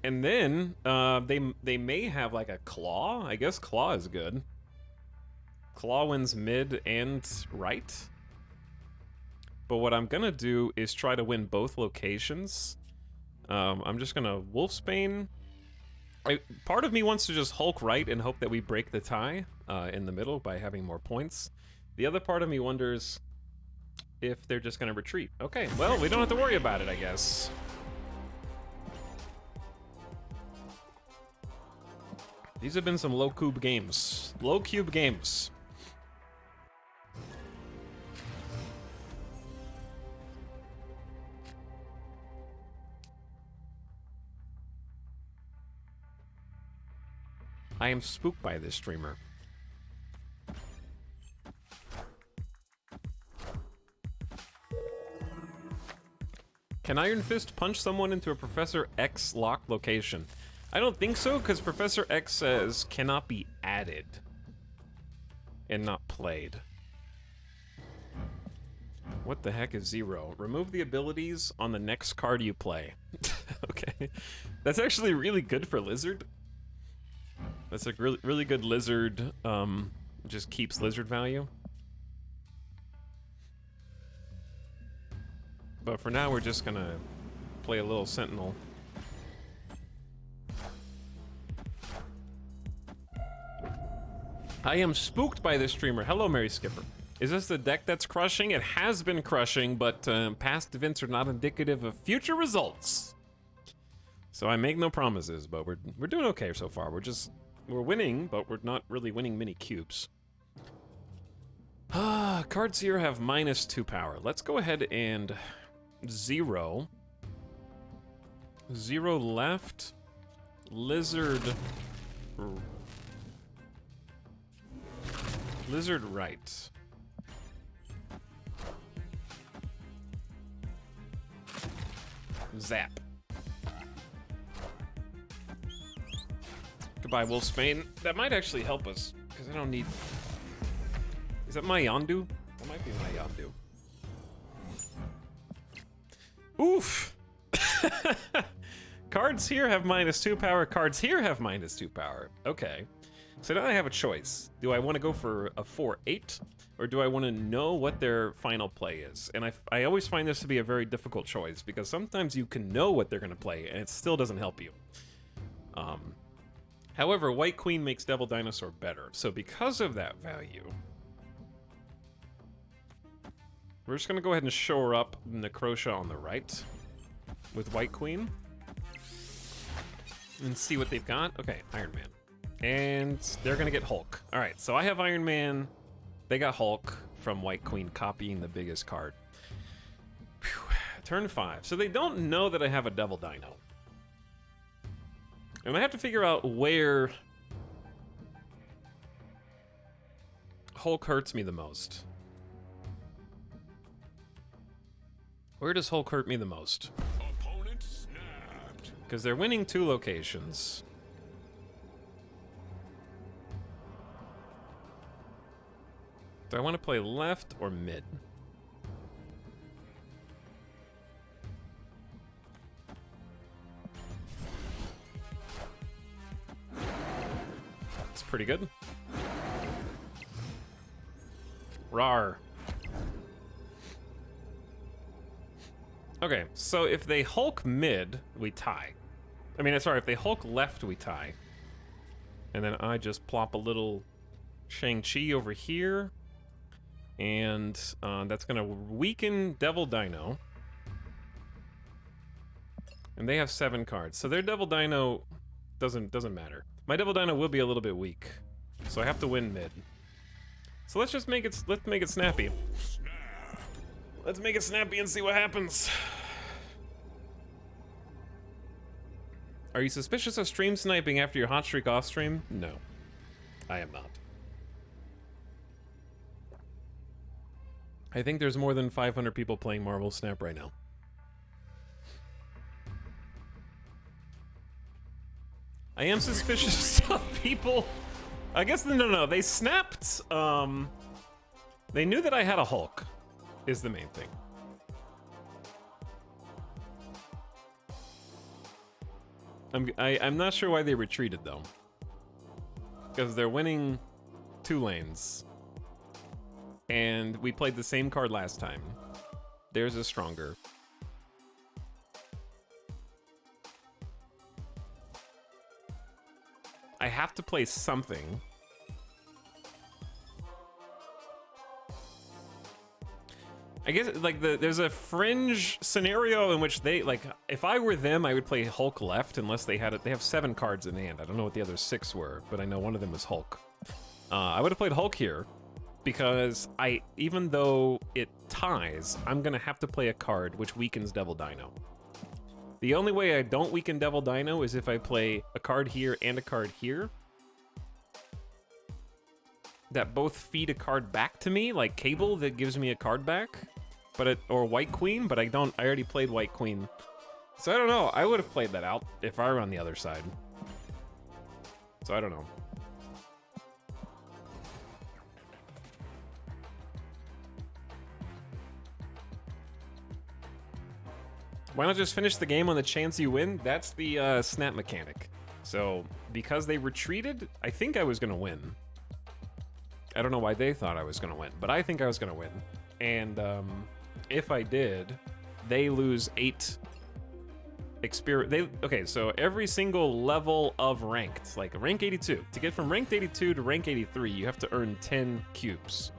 And then, they may have like a Claw. I guess Claw is good. Claw wins mid and right. But what I'm gonna do is try to win both locations. I'm just gonna Wolfsbane. Part of me wants to just Hulk right and hope that we break the tie in the middle by having more points. The other part of me wonders if they're just gonna retreat. Okay, well, we don't have to worry about it, I guess. These have been some low cube games. Low cube games. I am spooked by this streamer. Can Iron Fist punch someone into a Professor X lock location? I don't think so, because Professor X says cannot be added and not played. What the heck is 0? Remove the abilities on the next card you play. Okay. That's actually really good for Lizard. That's a really good Lizard, just keeps Lizard value. But for now, we're just gonna play a little Sentinel. I am spooked by this streamer. Hello, Mary Skipper. Is this the deck that's crushing? It has been crushing, but past events are not indicative of future results. So I make no promises, but we're doing okay so far. We're winning, but we're not really winning many cubes. Cards here have -2 power. Let's go ahead and 0. 0 left. Lizard. Lizard right. Zap. Goodbye, Wolfsbane. That might actually help us, because I don't need... Is that my Yondu? That might be my Yondu. Oof! Cards here have -2 power, cards here have -2 power. Okay. So now I have a choice. Do I want to go for a 4-8, or do I want to know what their final play is? And I always find this to be a very difficult choice, because sometimes you can know what they're going to play, and it still doesn't help you. However, White Queen makes Devil Dinosaur better, so because of that value, we're just going to go ahead and shore up Necrosha on the right with White Queen and see what they've got. Okay, Iron Man. And they're gonna get Hulk. All right, so I have Iron Man. They got Hulk from White Queen, copying the biggest card. Whew. Turn 5. So they don't know that I have a Devil Dino. And I have to figure out where Hulk hurts me the most. Where does Hulk hurt me the most? Opponent snapped. Because they're winning 2 locations. Do I want to play left or mid? It's pretty good. Rawr. Okay, so if they Hulk mid, we tie. I mean, sorry, if they Hulk left, we tie. And then I just plop a little Shang-Chi over here. And that's gonna weaken Devil Dino. And they have 7 cards. So their Devil Dino doesn't matter. My Devil Dino will be a little bit weak. So I have to win mid. So let's just make it snappy. Let's make it snappy and see what happens. Are you suspicious of stream sniping after your hot streak off stream? No, I am not. I think there's more than 500 people playing Marvel Snap right now. I am suspicious of people. I guess no. They snapped. They knew that I had a Hulk. Is the main thing. I'm not sure why they retreated though. Because they're winning 2 lanes. And we played the same card last time. Theirs is stronger. I have to play something. I guess like there's a fringe scenario in which they like if I were them I would play Hulk left unless they had it. They have 7 cards in hand. I don't know what the other 6 were, but I know one of them was Hulk. I would have played Hulk here because even though it ties, I'm gonna have to play a card which weakens Devil Dino. The only way I don't weaken Devil Dino is if I play a card here and a card here that both feed a card back to me, like Cable that gives me a card back, or White Queen, but I already played White Queen. So I don't know, I would have played that out if I were on the other side. So I don't know. Why not just finish the game on the chance you win? That's the snap mechanic. So because they retreated, I think I was gonna win. I don't know why they thought I was gonna win, but I think I was gonna win. And if I did, they lose 8 experience. Okay, so every single level of ranked, like rank 82, to get from ranked 82 to rank 83, you have to earn 10 cubes.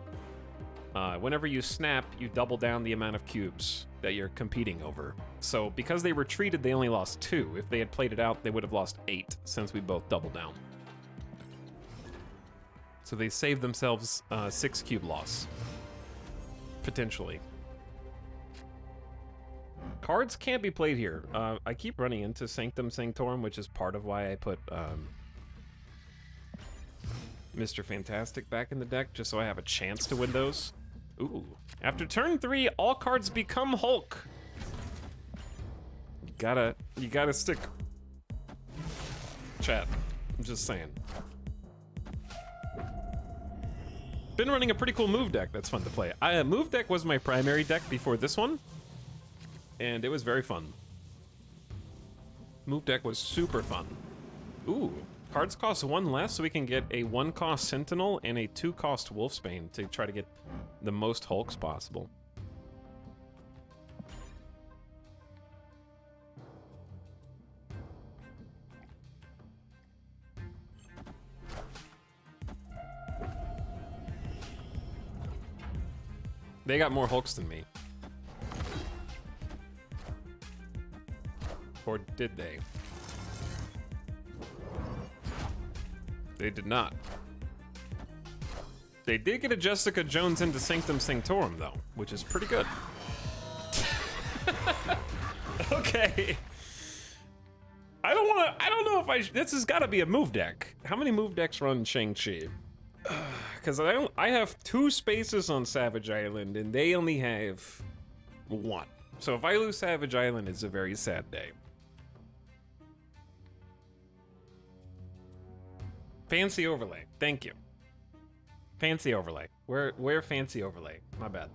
Whenever you snap, you double down the amount of cubes that you're competing over. So because they retreated, they only lost 2. If they had played it out, they would have lost 8 since we both doubled down. So they saved themselves 6 cube loss. Potentially. Cards can't be played here. I keep running into Sanctum Sanctorum, which is part of why I put Mr. Fantastic back in the deck, just so I have a chance to win those. Ooh. After turn 3, all cards become Hulk. You gotta stick. Chat. I'm just saying. Been running a pretty cool move deck that's fun to play. Move deck was my primary deck before this one, and it was very fun. Move deck was super fun. Ooh. Cards cost 1 less, so we can get a 1-cost Sentinel and a 2-cost Wolfsbane to try to get the most Hulks possible. They got more Hulks than me. Or did they? They did not. They did get a Jessica Jones into Sanctum Sanctorum, though, which is pretty good. Okay. I don't know if this has got to be a move deck. How many move decks run Shang-Chi? Because I have 2 spaces on Savage Island, and they only have 1. So if I lose Savage Island, it's a very sad day. Fancy overlay. Thank you. Fancy overlay. Where fancy overlay? My bad.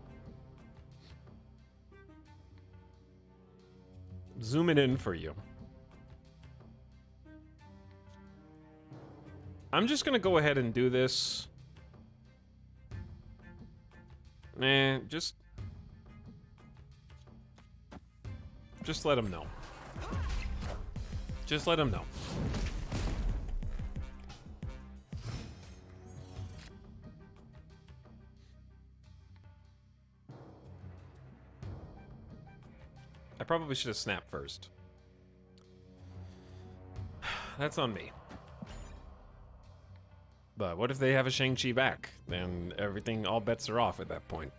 Zoom it in for you. I'm just gonna go ahead and do this. Nah, just let him know. Just let him know. I probably should have snapped first. That's on me. But what if they have a Shang-Chi back? Then everything, all bets are off at that point.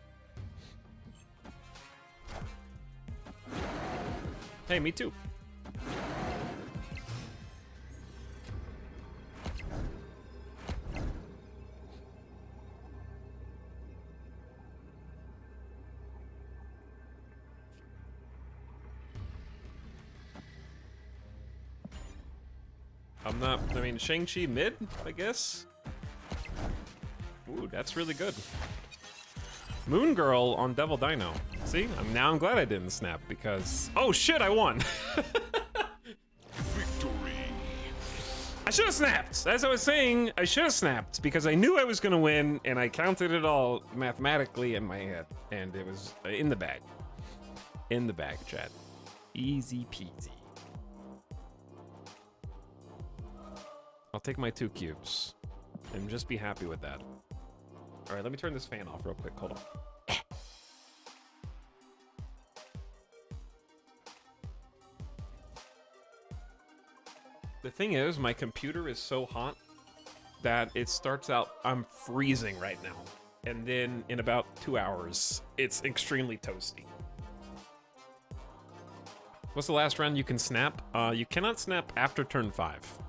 Hey, me too. I mean, Shang-Chi mid, I guess? Ooh, that's really good. Moon Girl on Devil Dino. See, I'm glad I didn't snap because... Oh shit, I won! Victory. I should have snapped! As I was saying, I should have snapped because I knew I was gonna win and I counted it all mathematically in my head. And it was in the bag. In the bag, chat. Easy peasy. I'll take my 2 cubes and just be happy with that. All right, let me turn this fan off real quick. Hold on. The thing is, my computer is so hot that it starts out, I'm freezing right now. And then in about 2 hours, it's extremely toasty. What's the last round you can snap? You cannot snap after turn 5.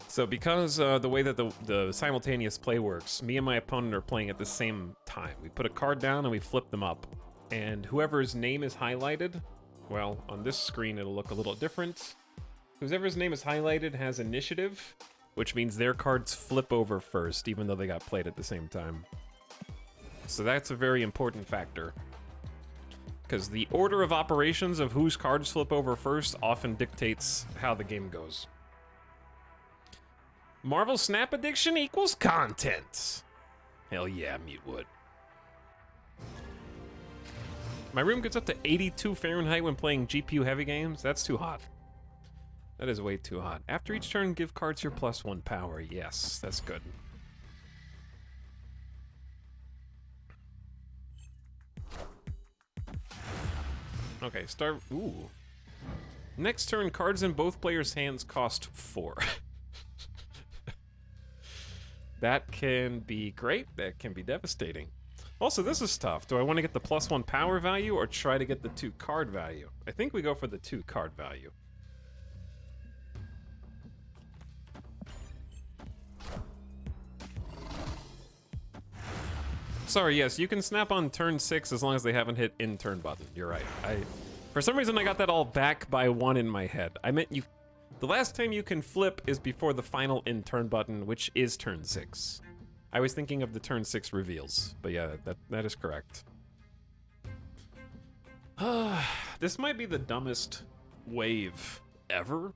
So because the way that the simultaneous play works, me and my opponent are playing at the same time. We put a card down and we flip them up. And whoever's name is highlighted, well, on this screen it'll look a little different. Whoever's name is highlighted has initiative, which means their cards flip over first, even though they got played at the same time. So that's a very important factor. Because the order of operations of whose cards flip over first often dictates how the game goes. Marvel Snap Addiction equals content. Hell yeah, Mutewood. My room gets up to 82 Fahrenheit when playing GPU heavy games. That's too hot. That is way too hot. After each turn, give cards your +1 power. Yes, that's good. Okay, start. Ooh. Next turn, cards in both players' hands cost 4. That can be great, that can be devastating. Also, this is tough. Do I want to get the +1 power value or try to get the 2 card value? I think we go for the 2 card value. Sorry, yes, you can snap on turn 6 as long as they haven't hit in turn button. You're right. For some reason, I got that all back by 1 in my head. I meant you... The last time you can flip is before the final in turn button, which is turn 6. I was thinking of the turn 6 reveals, but yeah, that is correct. This might be the dumbest wave ever.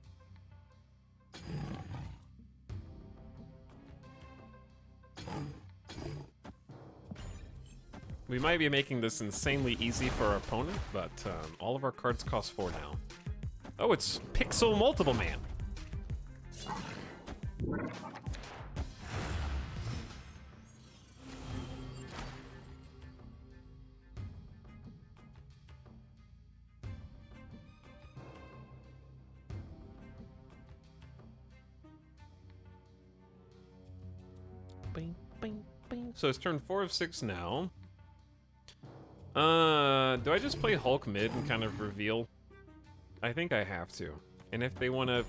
We might be making this insanely easy for our opponent, but all of our cards cost 4 now. Oh, it's Pixel Multiple Man. Bing, bing, bing. So it's turn 4 of 6 now. Do I just play Hulk mid and kind of reveal? I think I have to. And if they want to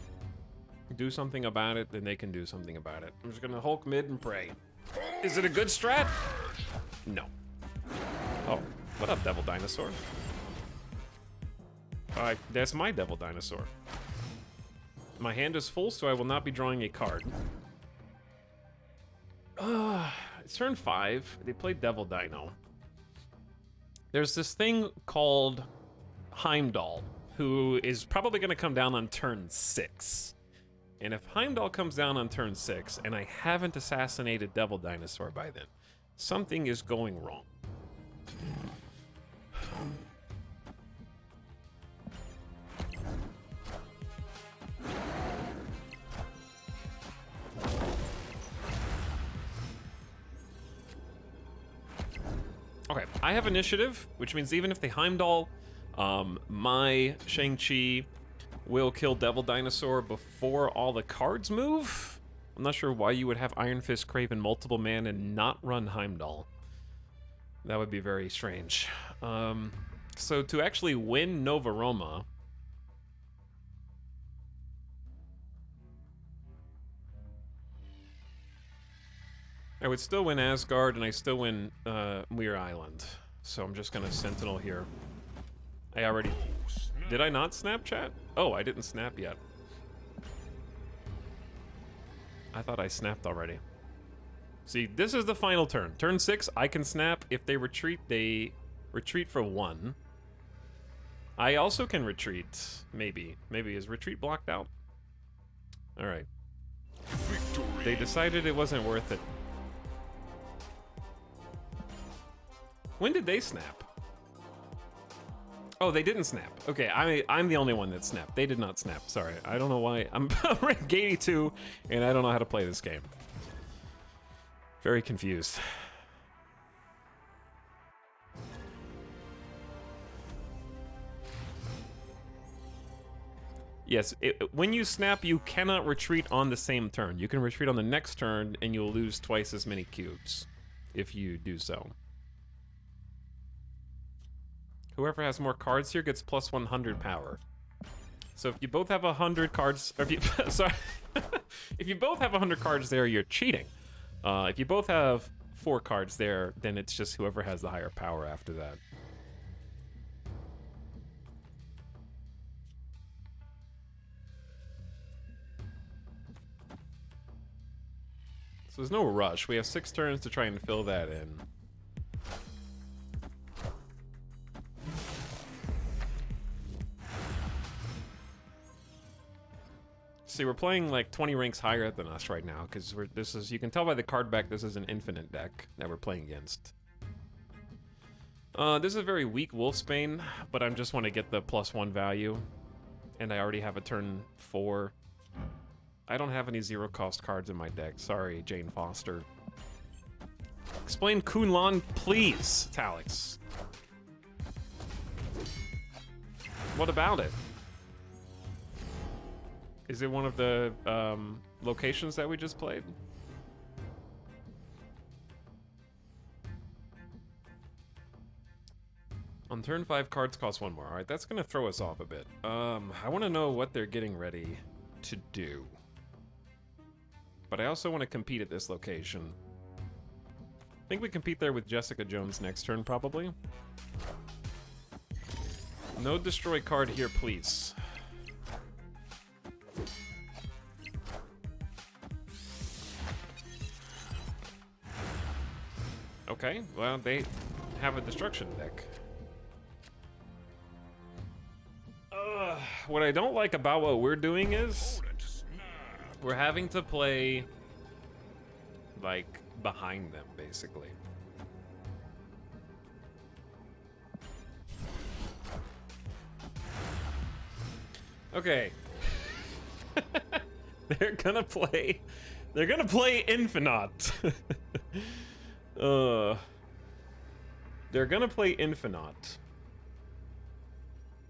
do something about it, then they can do something about it. I'm just gonna Hulk mid and pray. Is it a good strat? No. Oh, What up, Devil Dinosaur? Alright, that's my Devil Dinosaur. My hand is full, so I will not be drawing a card. It's turn 5. They played Devil Dino. There's this thing called Heimdall, who is probably going to come down on turn 6. And if Heimdall comes down on turn 6, and I haven't assassinated Devil Dinosaur by then, something is going wrong. Okay, I have initiative, which means even if they Heimdall, my Shang-Chi will kill Devil Dinosaur before all the cards move. I'm not sure why you would have Iron Fist Craven multiple man and not run Heimdall. That would be very strange. So to actually win Nova Roma, I would still win Asgard, and I still win Muir Island. So I'm just gonna Sentinel here. I already... Did I not Snapchat? Oh, I didn't snap yet. I thought I snapped already. See, this is the final turn. Turn 6, I can snap. If they retreat for 1. I also can retreat, maybe. Maybe, is retreat blocked out? Alright. They decided it wasn't worth it. When did they snap? Oh, they didn't snap. Okay, I'm the only one that snapped. They did not snap. Sorry, I don't know why. I'm rank 82, and I don't know how to play this game. Very confused. Yes, when you snap, you cannot retreat on the same turn. You can retreat on the next turn, and you'll lose twice as many cubes if you do so. Whoever has more cards here gets plus 100 power. So if you both have 100 cards, or if you, sorry, if you both have 100 cards there, you're cheating. If you both have 4 cards there, then it's just whoever has the higher power after that. So there's no rush. We have 6 turns to try and fill that in. See, we're playing like 20 ranks higher than us right now, because this is, you can tell by the card back, this is an infinite deck that we're playing against. This is a very weak Wolfsbane, but I just want to get the +1 value, and I already have a turn 4. I don't have any 0-cost cards in my deck. Sorry, Jane Foster. Explain Kunlun, please, Talix. What about it? Is it one of the locations that we just played? On turn 5, cards cost 1 more. All right, that's gonna throw us off a bit. I want to know what they're getting ready to do. But I also want to compete at this location. I think we compete there with Jessica Jones next turn, probably. No destroy card here, please. Okay, well, they have a destruction deck. What I don't like about what we're doing is we're having to play like behind them, basically. Okay. They're gonna play Infinite. They're gonna play Infinite.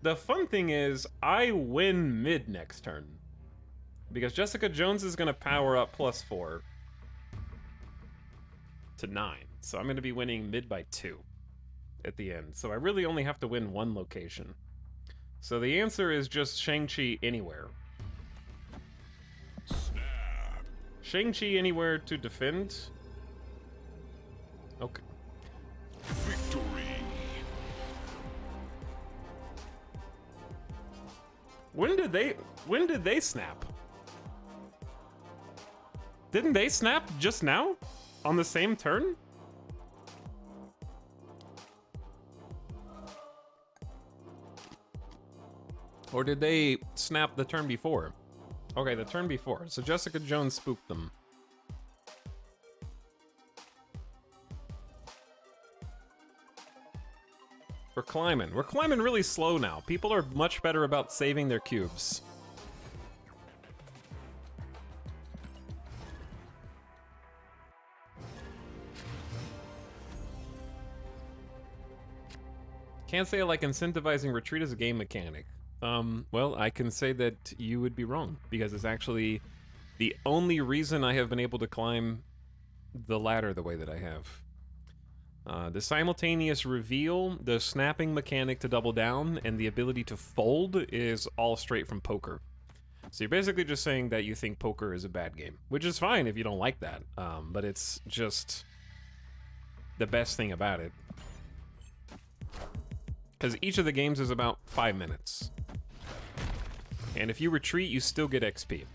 The fun thing is, I win mid next turn. Because Jessica Jones is gonna power up +4 to 9. So I'm gonna be winning mid by 2 at the end. So I really only have to win 1 location. So the answer is just Shang-Chi anywhere. Snap. Shang-Chi anywhere to defend. Okay. Victory. When did they snap? Didn't they snap just now? On the same turn? Or did they snap the turn before? Okay, the turn before. So Jessica Jones spooked them. We're climbing. We're climbing really slow now. People are much better about saving their cubes. Can't say I like incentivizing retreat as a game mechanic. Well, I can say that you would be wrong, because it's actually the only reason I have been able to climb the ladder the way that I have. The simultaneous reveal, the snapping mechanic to double down, and the ability to fold is all straight from poker. So you're basically just saying that you think poker is a bad game, which is fine if you don't like that, but it's just the best thing about it. Because each of the games is about 5 minutes. And if you retreat, you still get XP.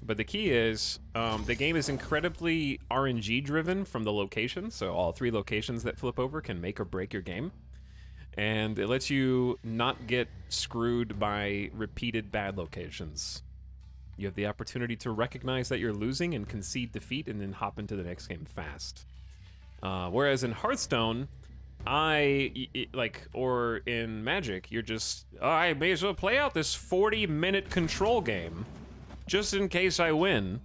But the key is, the game is incredibly RNG driven from the location, so all 3 locations that flip over can make or break your game. And it lets you not get screwed by repeated bad locations. You have the opportunity to recognize that you're losing and concede defeat and then hop into the next game fast. Whereas in Hearthstone, or in Magic, you're just, I may as well play out this 40-minute control game just in case I win.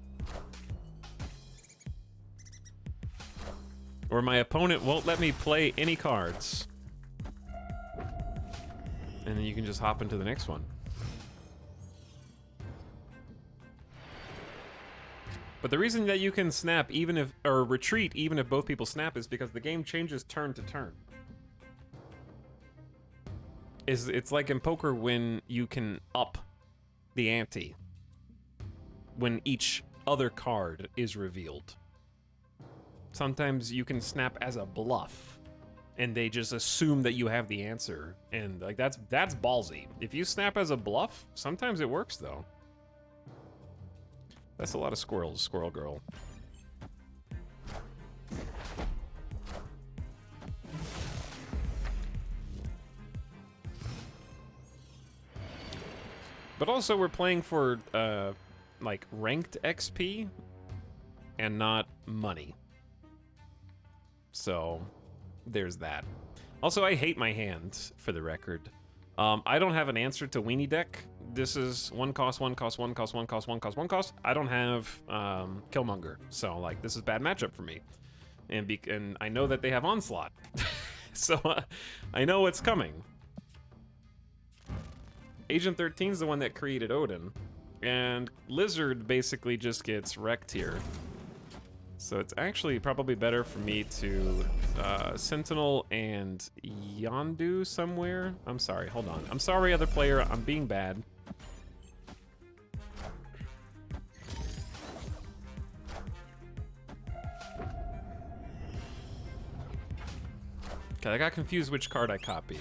Or my opponent won't let me play any cards. And then you can just hop into the next one. But the reason that you can snap or retreat even if both people snap is because the game changes turn to turn. It's like in poker when you can up the ante when each other card is revealed. Sometimes you can snap as a bluff and they just assume that you have the answer, and like that's ballsy. If you snap as a bluff, sometimes it works though. That's a lot of squirrels, squirrel girl. But also we're playing for, like, ranked XP and not money. So, there's that. Also, I hate my hand, for the record. I don't have an answer to Weenie Deck. This is 1 cost, 1 cost, 1 cost, 1 cost, 1 cost, 1 cost. I don't have Killmonger, so like this is a bad matchup for me. And I know that they have Onslaught, so I know what's coming. Agent 13 is the one that created Odin, and Lizard basically just gets wrecked here. So it's actually probably better for me to Sentinel and Yondu somewhere. I'm sorry, hold on. I'm sorry, other player, I'm being bad. Okay, I got confused which card I copied.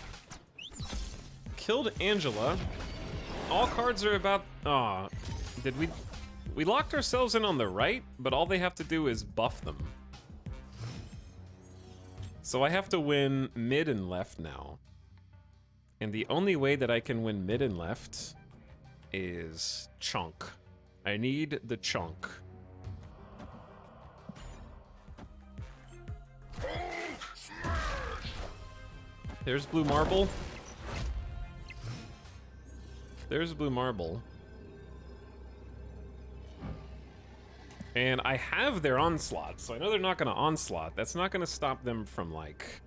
Killed Angela. All cards are about... Aw, did we locked ourselves in on the right, but all they have to do is buff them. So I have to win mid and left now. And the only way that I can win mid and left is chunk. I need the chunk. There's blue marble. There's blue marble. And I have their onslaught, so I know they're not gonna onslaught. That's not gonna stop them from, like,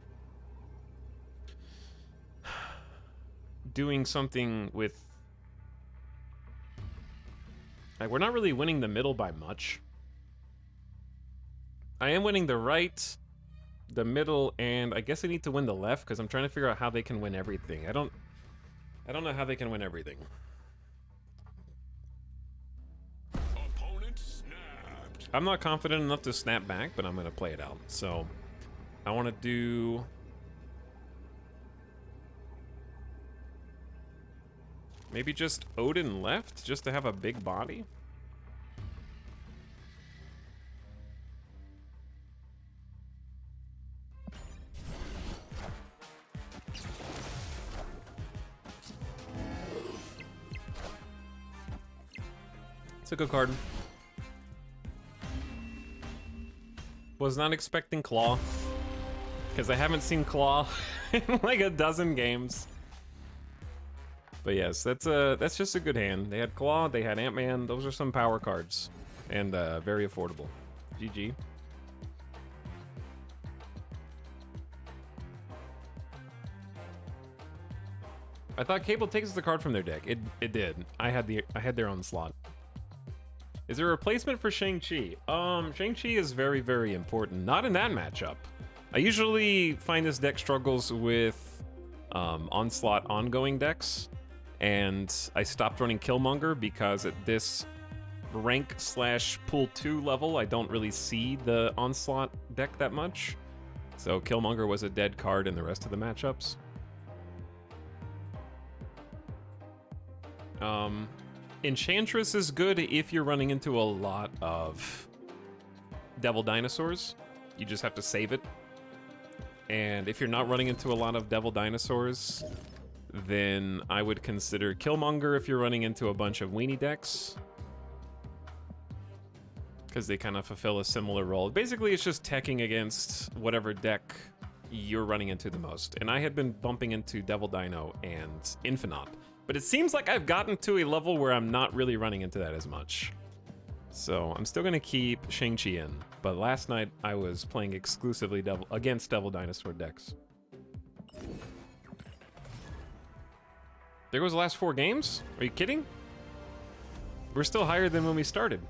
doing something with... Like, we're not really winning the middle by much. I am winning the right, the middle, and I guess I need to win the left, because I'm trying to figure out how they can win everything. I don't know how they can win everything. I'm not confident enough to snap back, but I'm gonna play it out. So, I want to do... Maybe just Odin left just to have a big body? It's a good card. Was not expecting Claw, because I haven't seen Claw in like a dozen games. But yes, that's just a good hand. They had Claw, they had Ant-Man. Those are some power cards, and very affordable. GG. I thought Cable takes the card from their deck. It did. I had their own slot. Is there a replacement for Shang-Chi? Shang-Chi is very, very important. Not in that matchup. I usually find this deck struggles with Onslaught ongoing decks, and I stopped running Killmonger because at this rank / pool 2 level, I don't really see the Onslaught deck that much. So Killmonger was a dead card in the rest of the matchups. Enchantress is good if you're running into a lot of Devil Dinosaurs. You just have to save it. And if you're not running into a lot of Devil Dinosaurs, then I would consider Killmonger if you're running into a bunch of weenie decks, because they kind of fulfill a similar role. Basically, it's just teching against whatever deck you're running into the most. And I had been bumping into Devil Dino and Infinite, but it seems like I've gotten to a level where I'm not really running into that as much. So I'm still gonna keep Shang-Chi in, but last night I was playing exclusively against Devil Dinosaur decks. There goes the last 4 games? Are you kidding? We're still higher than when we started.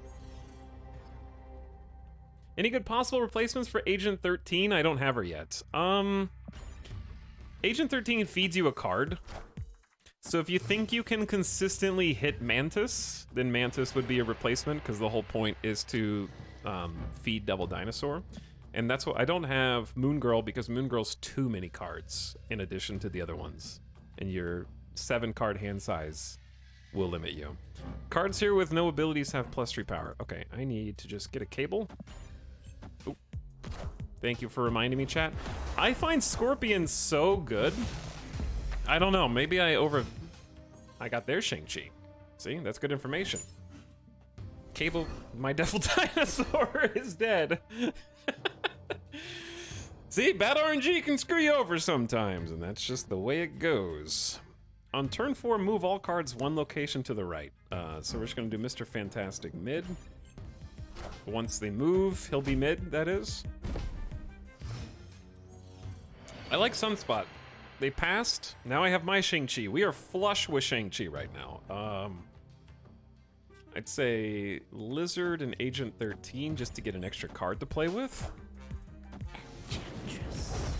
Any good possible replacements for Agent 13? I don't have her yet. Agent 13 feeds you a card. So if you think you can consistently hit Mantis, then Mantis would be a replacement, because the whole point is to feed Devil Dinosaur. And that's what I don't have Moon Girl, because Moon Girl's too many cards in addition to the other ones. And your 7-card hand size will limit you. Cards here with no abilities have +3 power. Okay, I need to just get a Cable. Oop. Thank you for reminding me, chat. I find Scorpion so good. I don't know, maybe I got their Shang-Chi. See, that's good information. Cable, my Devil Dinosaur is dead. See, bad RNG can screw you over sometimes, and that's just the way it goes. On turn 4, move all cards 1 location to the right. So we're just gonna do Mr. Fantastic mid. Once they move, he'll be mid, that is. I like Sunspot. They passed. Now I have my Shang-Chi. We are flush with Shang-Chi right now. I'd say Lizard and Agent 13 just to get an extra card to play with.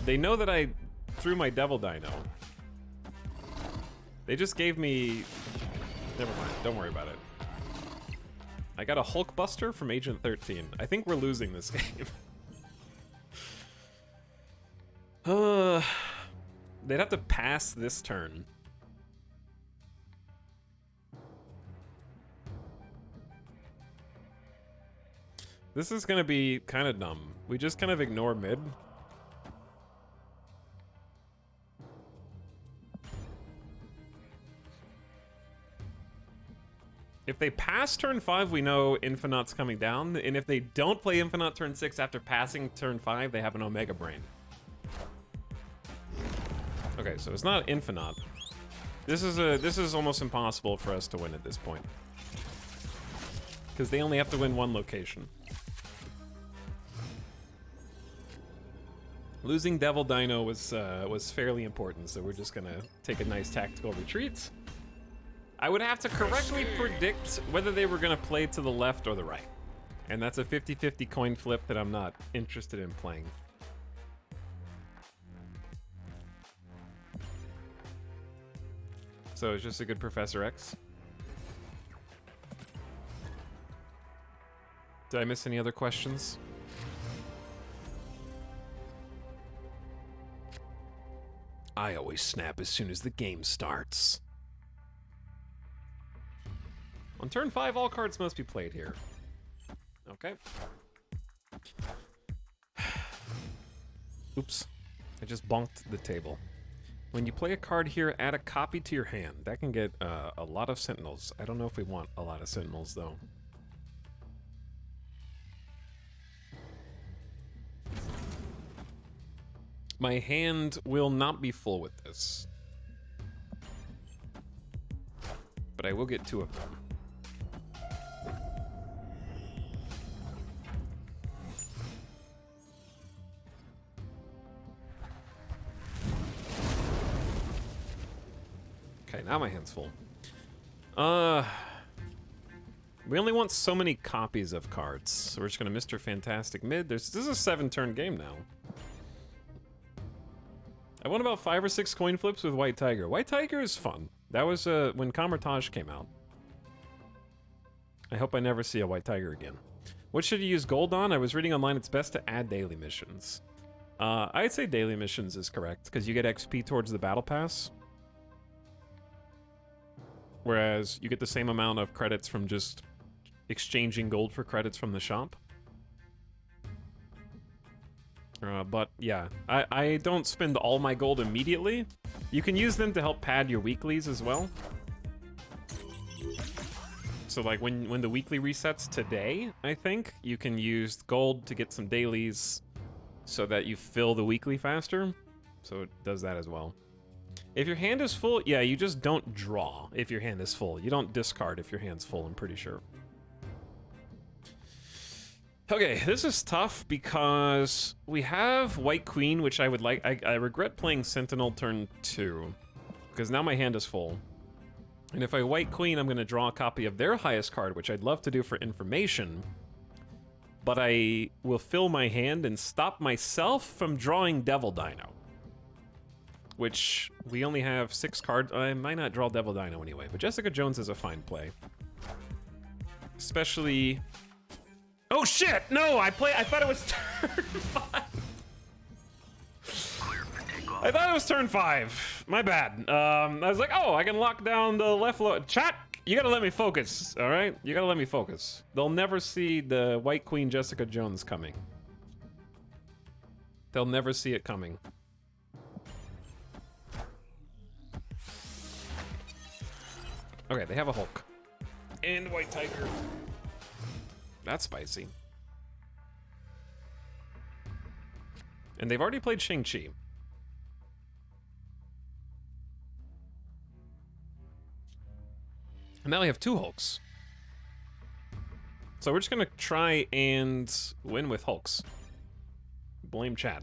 They know that I threw my Devil Dino. They just gave me... Never mind. Don't worry about it. I got a Hulk Buster from Agent 13. I think we're losing this game. They'd have to pass this turn. This is gonna be kind of dumb. We just kind of ignore mid. If they pass turn 5, we know Infinite's coming down, and if they don't play Infinite turn 6 after passing turn 5, they have an Omega Brain. Okay, so it's not Infinite. This is almost impossible for us to win at this point, because they only have to win 1 location. Losing Devil Dino was fairly important, so we're just gonna take a nice tactical retreat. I would have to correctly predict whether they were gonna play to the left or the right, and that's a 50-50 coin flip that I'm not interested in playing. So it's just a good Professor X. Did I miss any other questions? I always snap as soon as the game starts. On turn 5, all cards must be played here. Okay. Oops. I just bonked the table. When you play a card here, add a copy to your hand. That can get a lot of sentinels. I don't know if we want a lot of sentinels, though. My hand will not be full with this. But I will get 2 of them. Okay, now my hand's full. We only want so many copies of cards, so we're just gonna Mr. Fantastic mid. This is a 7-turn game now. I won about 5 or 6 coin flips with White Tiger. White Tiger is fun. That was when Kamertage came out. I hope I never see a White Tiger again. What should you use gold on? I was reading online it's best to add daily missions. I'd say daily missions is correct, because you get XP towards the battle pass. Whereas you get the same amount of credits from just exchanging gold for credits from the shop. But yeah, I don't spend all my gold immediately. You can use them to help pad your weeklies as well. So like when the weekly resets today, I think, you can use gold to get some dailies so that you fill the weekly faster. So it does that as well. If your hand is full, yeah, you just don't draw if your hand is full. You don't discard if your hand's full, I'm pretty sure. Okay, this is tough because we have White Queen, which I would like. I regret playing Sentinel turn 2 because now my hand is full. And if I White Queen, I'm going to draw a copy of their highest card, which I'd love to do for information. But I will fill my hand and stop myself from drawing Devil Dino. Which, we only have 6 cards. I might not draw Devil Dino anyway, but Jessica Jones is a fine play. Especially... Oh shit! No, I thought it was turn 5. I thought it was turn 5. My bad. I was like, oh, I can lock down the left low. Chat, you gotta let me focus, all right? You gotta let me focus. They'll never see the White Queen Jessica Jones coming. They'll never see it coming. Okay, they have a Hulk. And White Tiger. That's spicy. And they've already played Shang-Chi. And now we have 2 Hulks. So we're just gonna try and win with Hulks. Blame chat.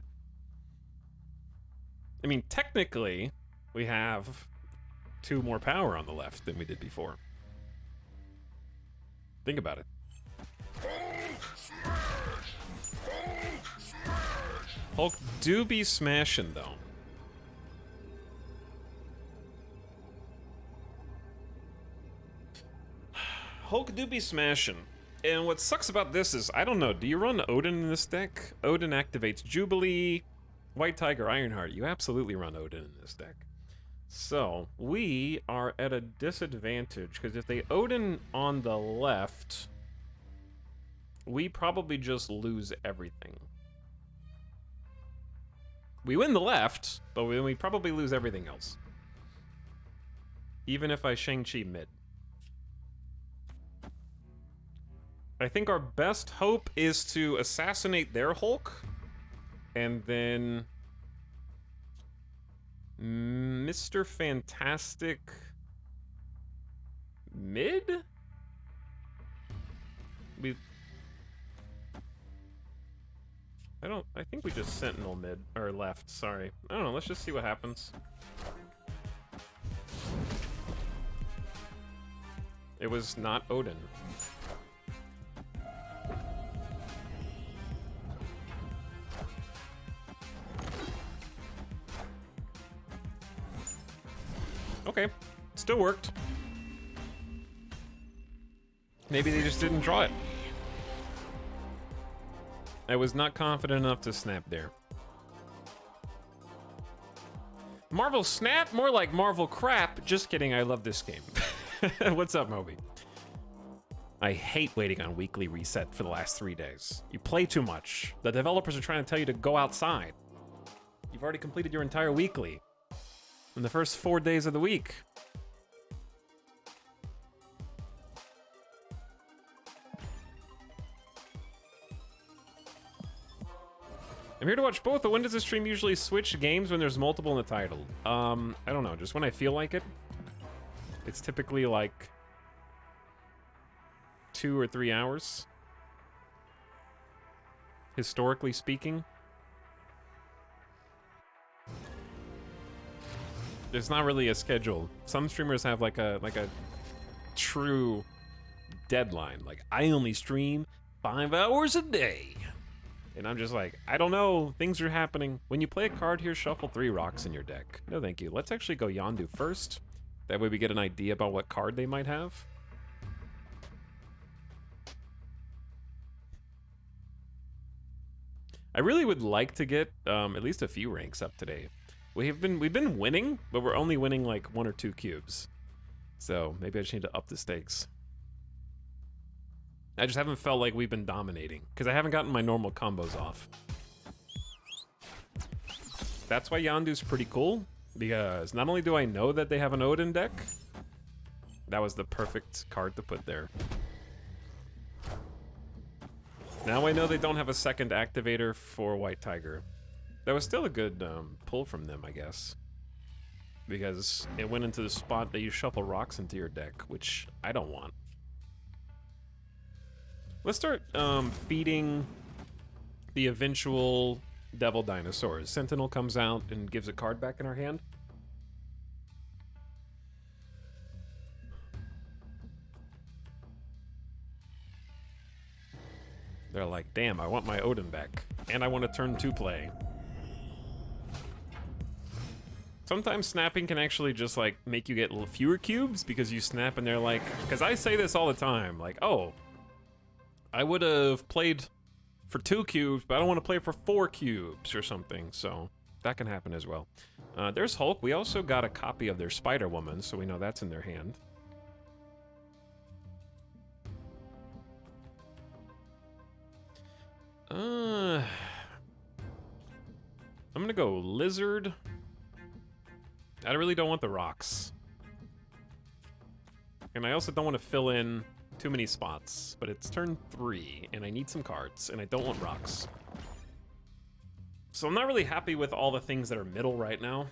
I mean, technically, we have 2 more power on the left than we did before. Think about it. Hulk do be smashing, though. Hulk do be smashing. And what sucks about this is, I don't know, do you run Odin in this deck? Odin activates Jubilee, White Tiger, Ironheart. You absolutely run Odin in this deck. So, we are at a disadvantage, because if they Odin on the left, we probably just lose everything. We win the left, but we probably lose everything else. Even if I Shang-Chi mid. I think our best hope is to assassinate their Hulk, and then Mr. Fantastic mid? I think we just Sentinel mid, or left, sorry. I don't know, let's just see what happens. It was not Odin. Okay, still worked. Maybe they just didn't draw it. I was not confident enough to snap there. Marvel Snap? More like Marvel Crap. Just kidding, I love this game. What's up, Moby? I hate waiting on weekly reset for the last 3 days. You play too much. The developers are trying to tell you to go outside. You've already completed your entire weekly in the first 4 days of the week. I'm here to watch both, but when does the stream usually switch games when there's multiple in the title? I don't know, just when I feel like it. It's typically like 2 or 3 hours. Historically speaking. There's not really a schedule. Some streamers have like a true deadline. Like, I only stream 5 hours a day. And I'm just like, I don't know. Things are happening. When you play a card here, shuffle 3 rocks in your deck. No, thank you. Let's actually go Yondu first. That way we get an idea about what card they might have. I really would like to get at least a few ranks up today. We've been winning, but we're only winning like 1 or 2 cubes. So maybe I just need to up the stakes. I just haven't felt like we've been dominating because I haven't gotten my normal combos off. That's why Yondu's pretty cool, because not only do I know that they have an Odin deck, that was the perfect card to put there. Now I know they don't have a second activator for White Tiger. That was still a good pull from them, I guess. Because it went into the spot that you shuffle rocks into your deck, which I don't want. Let's start feeding the eventual Devil Dinosaurs. Sentinel comes out and gives a card back in our hand. They're like, damn, I want my Odin back. And I want a turn 2 play. Sometimes snapping can actually just like make you get a little fewer cubes because you snap and they're like, because I say this all the time, like, oh, I would have played for 2 cubes, but I don't want to play for 4 cubes or something, so that can happen as well. There's Hulk. We also got a copy of their Spider-Woman, so we know that's in their hand. I'm gonna go Lizard. I really don't want the rocks. And I also don't want to fill in too many spots, but it's turn 3, and I need some cards, and I don't want rocks. So I'm not really happy with all the things that are middle right now.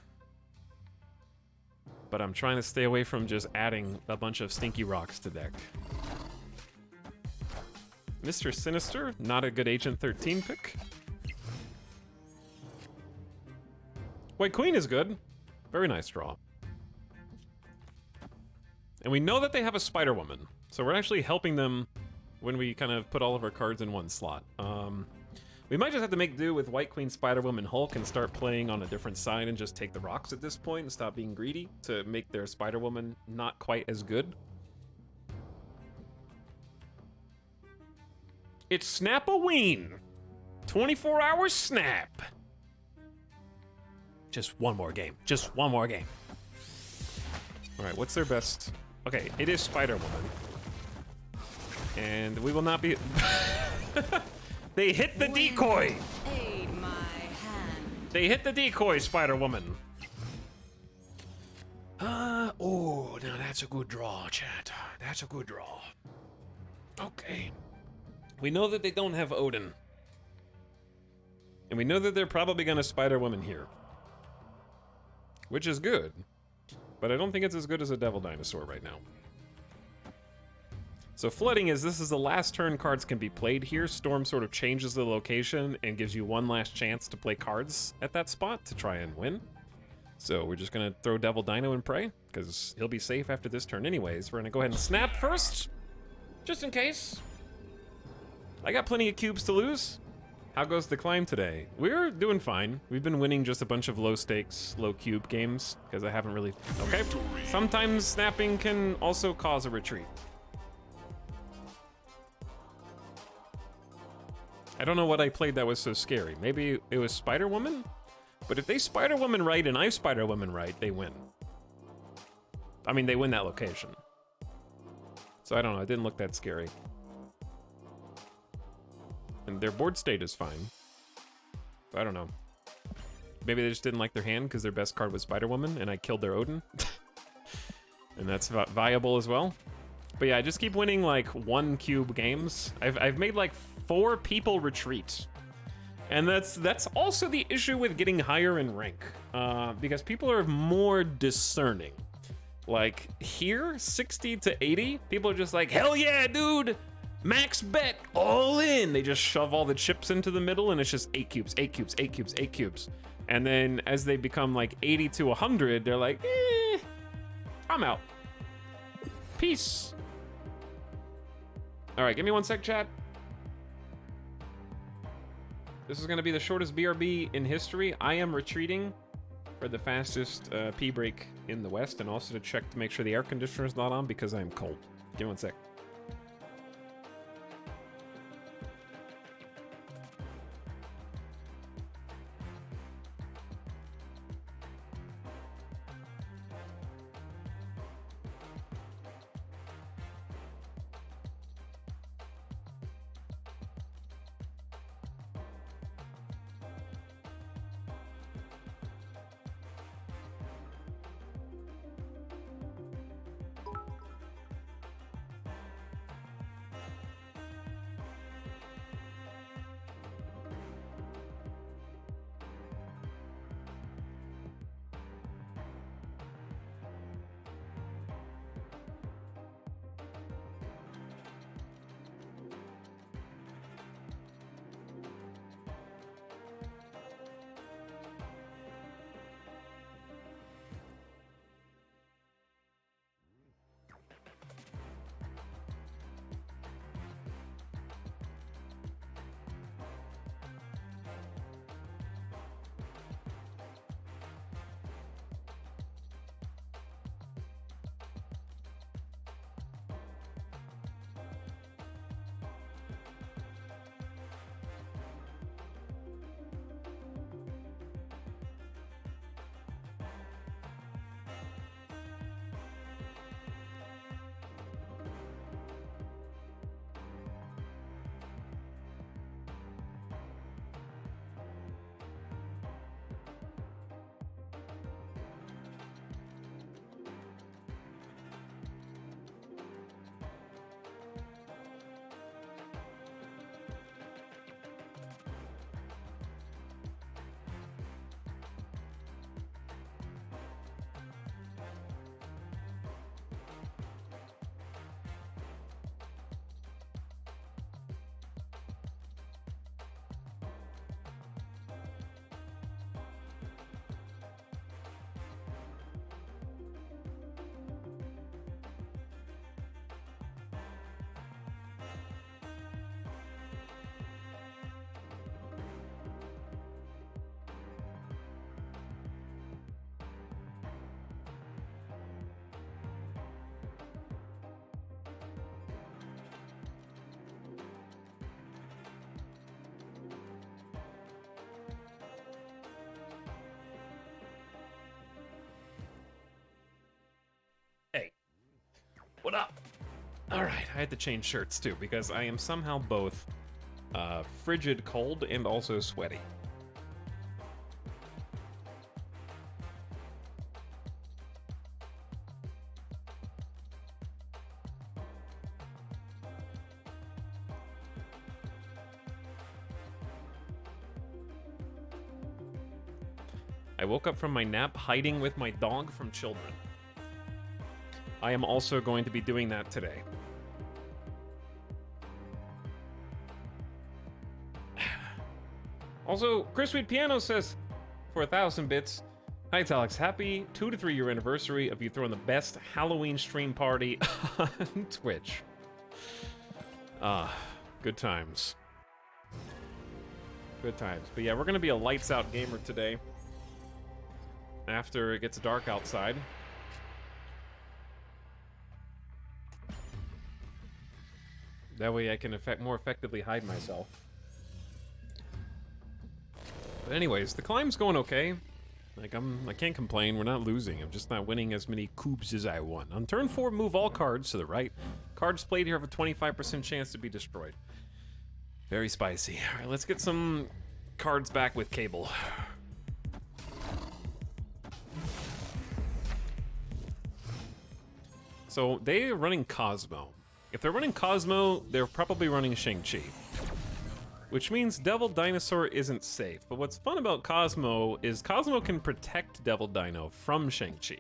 But I'm trying to stay away from just adding a bunch of stinky rocks to deck. Mr. Sinister, not a good Agent 13 pick. White Queen is good. Very nice draw. And we know that they have a Spider-Woman, so we're actually helping them when we kind of put all of our cards in one slot. We might just have to make do with White Queen, Spider-Woman, Hulk and start playing on a different side and just take the rocks at this point and stop being greedy to make their Spider-Woman not quite as good. It's Snap-a-Ween! 24 hours snap! Just one more game. Just one more game. Alright, what's their best? Okay, it is Spider-Woman. And we will not be... They hit the decoy! Aid my hand. They hit the decoy, Spider-Woman. Oh, now that's a good draw, chat. That's a good draw. Okay. We know that they don't have Odin. And we know that they're probably gonna Spider-Woman here. Which is good. But I don't think it's as good as a Devil Dinosaur right now. So flooding is, this is the last turn cards can be played here. Storm sort of changes the location and gives you one last chance to play cards at that spot to try and win. So we're just gonna throw Devil Dino and pray, because he'll be safe after this turn anyways. We're gonna go ahead and snap first, just in case. I got plenty of cubes to lose. How goes the climb today? We're doing fine. We've been winning just a bunch of low stakes, low cube games, because I haven't really... Okay, sometimes snapping can also cause a retreat. I don't know what I played that was so scary. Maybe it was Spider-Woman? But if they Spider-Woman right and I Spider-Woman right, they win. I mean, they win that location. So I don't know, it didn't look that scary. And their board state is fine. I don't know. Maybe they just didn't like their hand because their best card was Spider-Woman and I killed their Odin. And that's viable as well. But yeah, I just keep winning like 1 cube games. I've made like 4 people retreat. And that's also the issue with getting higher in rank. Because people are more discerning. Like here, 60 to 80, people are just like, hell yeah, dude! Max bet, all in! They just shove all the chips into the middle and it's just 8 cubes, 8 cubes, 8 cubes, 8 cubes. And then as they become like 80 to 100, they're like, I'm out. Peace. All right, give me 1 sec, chat. This is gonna be the shortest BRB in history. I am retreating for the fastest pee break in the West, and also to check to make sure the air conditioner is not on because I am cold. Give me 1 sec. Hey, what up? All right, I had to change shirts too because I am somehow both frigid cold and also sweaty. I woke up from my nap hiding with my dog from children. I am also going to be doing that today. Also, Chris Sweet Piano says, for 1,000 bits, hi Alex, happy 2 to 3 year anniversary of you throwing the best Halloween stream party on Twitch. Good times. Good times. But yeah, we're gonna be a lights out gamer today. After it gets dark outside. That way I can more effectively hide myself. But anyways, the climb's going okay. Like, I can't complain, we're not losing. I'm just not winning as many cubes as I want. On turn 4, move all cards to the right. Cards played here have a 25% chance to be destroyed. Very spicy. All right, let's get some cards back with Cable. So they are running Cosmo. If they're running Cosmo, they're probably running Shang-Chi. Which means Devil Dinosaur isn't safe. But what's fun about Cosmo is Cosmo can protect Devil Dino from Shang-Chi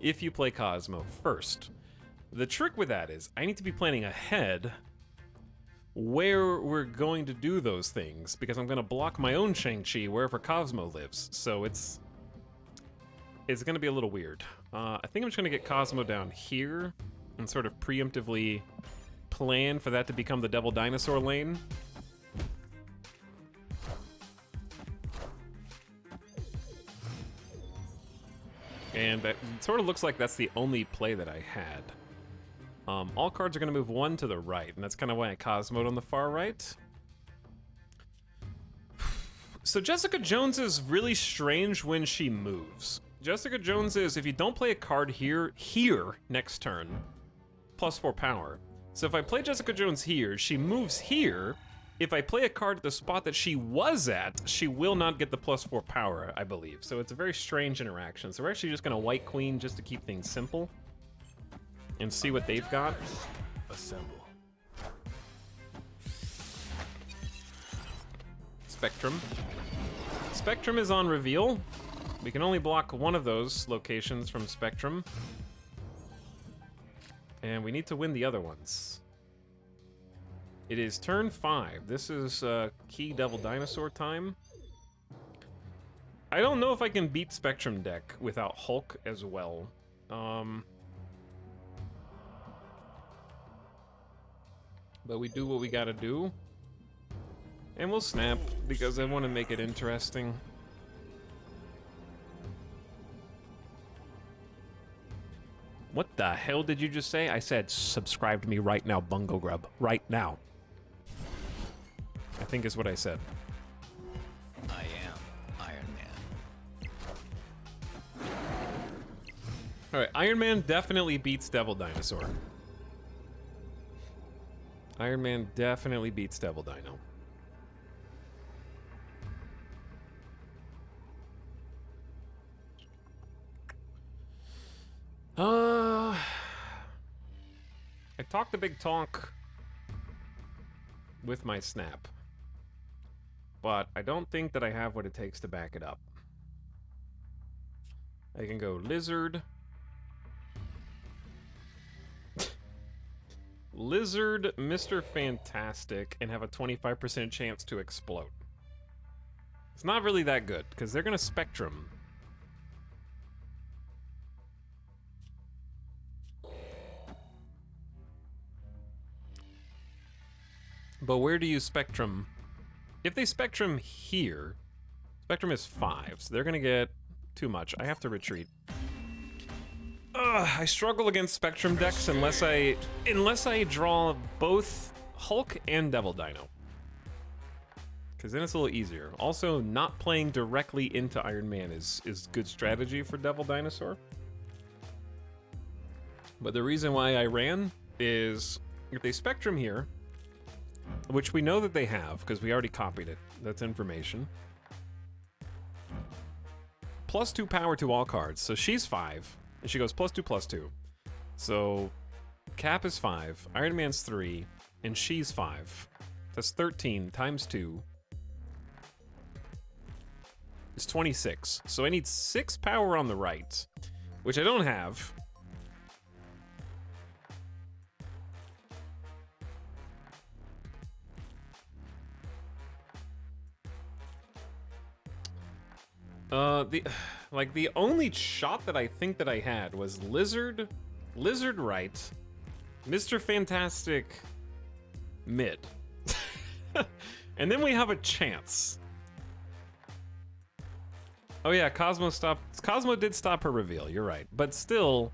if you play Cosmo first. The trick with that is I need to be planning ahead where we're going to do those things, because I'm going to block my own Shang-Chi wherever Cosmo lives. So it's going to be a little weird. I think I'm just going to get Cosmo down here and sort of preemptively plan for that to become the Devil Dinosaur lane. And that sort of looks like that's the only play that I had. All cards are going to move one to the right, and that's kind of why I Cosmo'd on the far right. So Jessica Jones is really strange when she moves. Jessica Jones is, if you don't play a card here next turn, +4 power. So if I play Jessica Jones here, she moves here. If I play a card at the spot that she was at, she will not get the +4 power, I believe. So it's a very strange interaction. So we're actually just gonna White Queen just to keep things simple and see what they've got. Assemble. Spectrum. Spectrum is on reveal. We can only block one of those locations from Spectrum. And we need to win the other ones. It is turn 5. This is key Devil Dinosaur time. I don't know if I can beat Spectrum deck without Hulk as well. But we do what we gotta do. And we'll snap, because I want to make it interesting. What the hell did you just say? I said, subscribe to me right now, Bungo Grub. Right now. I think is what I said. I am Iron Man. Alright, Iron Man definitely beats Devil Dinosaur. Iron Man definitely beats Devil Dino. I talked a big talk with my snap, but I don't think that I have what it takes to back it up. I can go Lizard. Lizard, Mr. Fantastic, and have a 25% chance to explode. It's not really that good, because they're gonna Spectrum. But where do you Spectrum? If they Spectrum here, Spectrum is 5, so they're gonna get too much. I have to retreat. I struggle against Spectrum decks unless I draw both Hulk and Devil Dino. Because then it's a little easier. Also, not playing directly into Iron Man is good strategy for Devil Dinosaur. But the reason why I ran is if they Spectrum here, which we know that they have, because we already copied it. That's information. +2 power to all cards. So she's 5, and she goes +2/+2. So Cap is 5, Iron Man's 3, and she's 5. That's 13 times 2. It's 26. So I need 6 power on the right, which I don't have. The only shot that I think that I had was Lizard right, Mr. Fantastic mid. And then we have a chance. Oh yeah, Cosmo did stop her reveal, you're right. But still,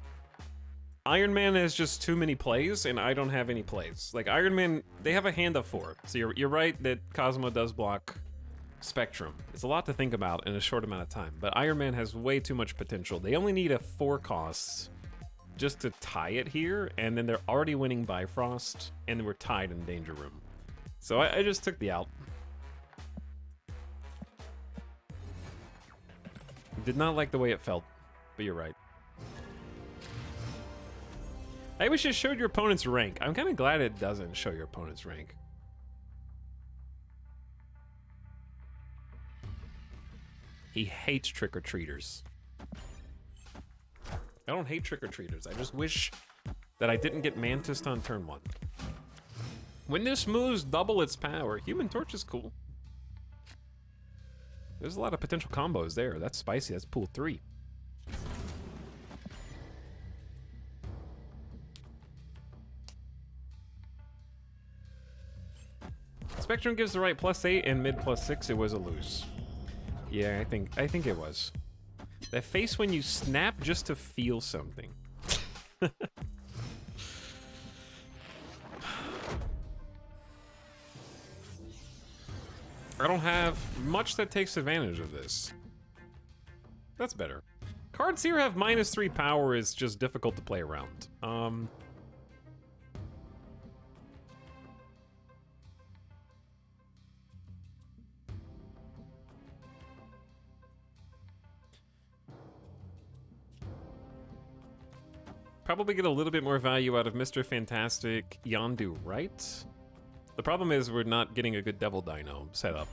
Iron Man has just too many plays, and I don't have any plays. Like Iron Man, they have a hand of 4. So you're right that Cosmo does block Spectrum. It's a lot to think about in a short amount of time, but Iron Man has way too much potential. They only need a 4 cost just to tie it here, and then they're already winning Bifrost, and we're tied in Danger Room. So I just took the out. Did not like the way it felt, but you're right. I wish it showed your opponent's rank. I'm kind of glad it doesn't show your opponent's rank. He hates trick-or-treaters. I don't hate trick-or-treaters. I just wish that I didn't get Mantised on turn 1. When this moves double its power, Human Torch is cool. There's a lot of potential combos there. That's spicy. That's pool 3. Spectrum gives the right +8 and mid +6. It was a lose. Yeah, I think it was. That face when you snap just to feel something. I don't have much that takes advantage of this. That's better. Cards here have -3 power is just difficult to play around. Probably get a little bit more value out of Mr. Fantastic Yondu, right? The problem is we're not getting a good Devil Dino set up.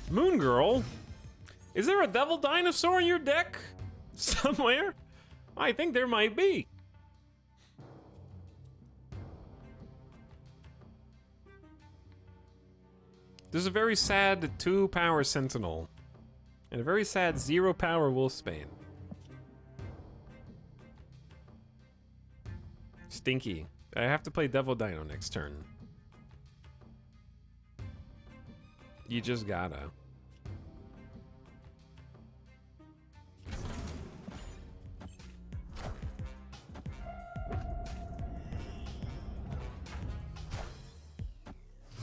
Moon Girl? Is there a Devil Dinosaur in your deck? Somewhere? I think there might be. There's a very sad 2-power Sentinel and a very sad 0-power Wolfsbane. Stinky. I have to play Devil Dino next turn. You just gotta.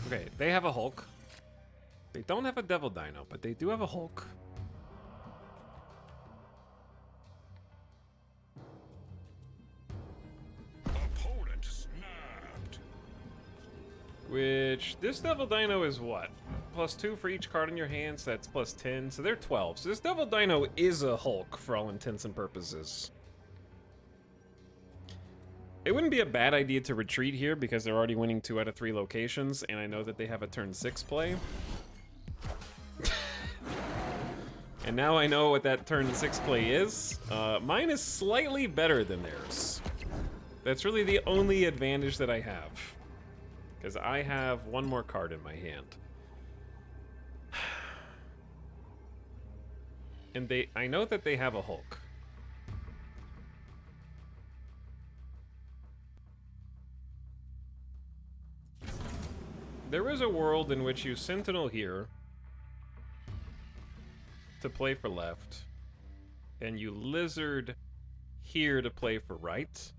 Okay, they have a Hulk. They don't have a Devil Dino, but they do have a Hulk. Opponent snapped. Which, this Devil Dino is what? +2 for each card in your hand, so that's +10, so they're 12. So this Devil Dino is a Hulk for all intents and purposes. It wouldn't be a bad idea to retreat here because they're already winning 2 out of 3 locations, and I know that they have a turn 6 play. And now I know what that turn 6 play is. Mine is slightly better than theirs. That's really the only advantage that I have. Because I have 1 more card in my hand. And I know that they have a Hulk. There is a world in which you Sentinel here to play for left, and you Lizard here to play for right.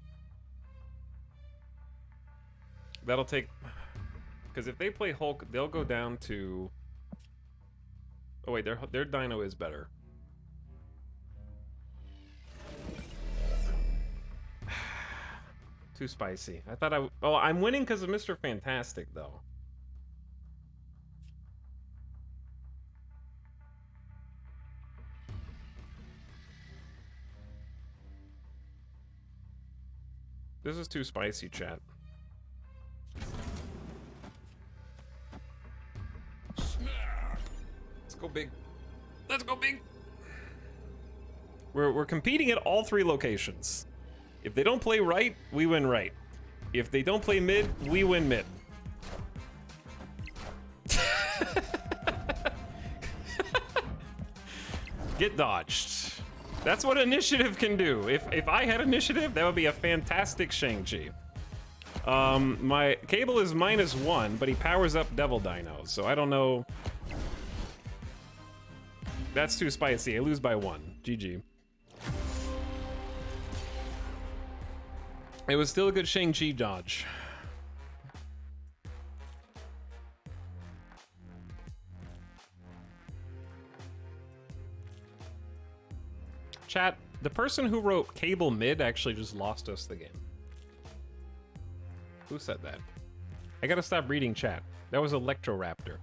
That'll take... Because if they play Hulk, they'll go down to... Oh wait, their Dino is better. Too spicy. I thought Oh, I'm winning because of Mr. Fantastic, though. This is too spicy, chat. Let's go big. Let's go big. We're competing at all 3 locations. If they don't play right, we win right. If they don't play mid, we win mid. Get dodged. That's what initiative can do. If I had initiative, that would be a fantastic Shang-Chi. My Cable is -1, but he powers up Devil Dino, so I don't know. That's too spicy. I lose by 1. GG. It was still a good Shang-Chi dodge. Chat, the person who wrote cable mid actually just lost us the game. Who said that? I gotta stop reading chat. That was Electroraptor.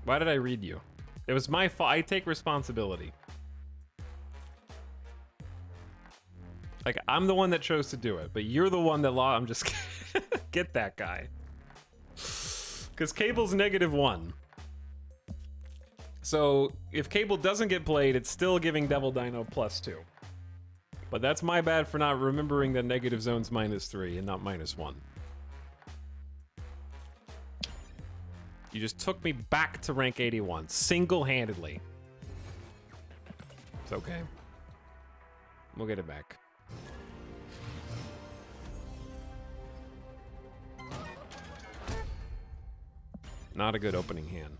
Why did I read you? It was my fault. I take responsibility. Like, I'm the one that chose to do it, but you're the one that lost. I'm just get that guy. Because Cable's -1. So if Cable doesn't get played, it's still giving Devil Dino +2. But that's my bad for not remembering that negative zone's -3 and not -1. You just took me back to rank 81, single-handedly. It's okay. We'll get it back. Not a good opening hand.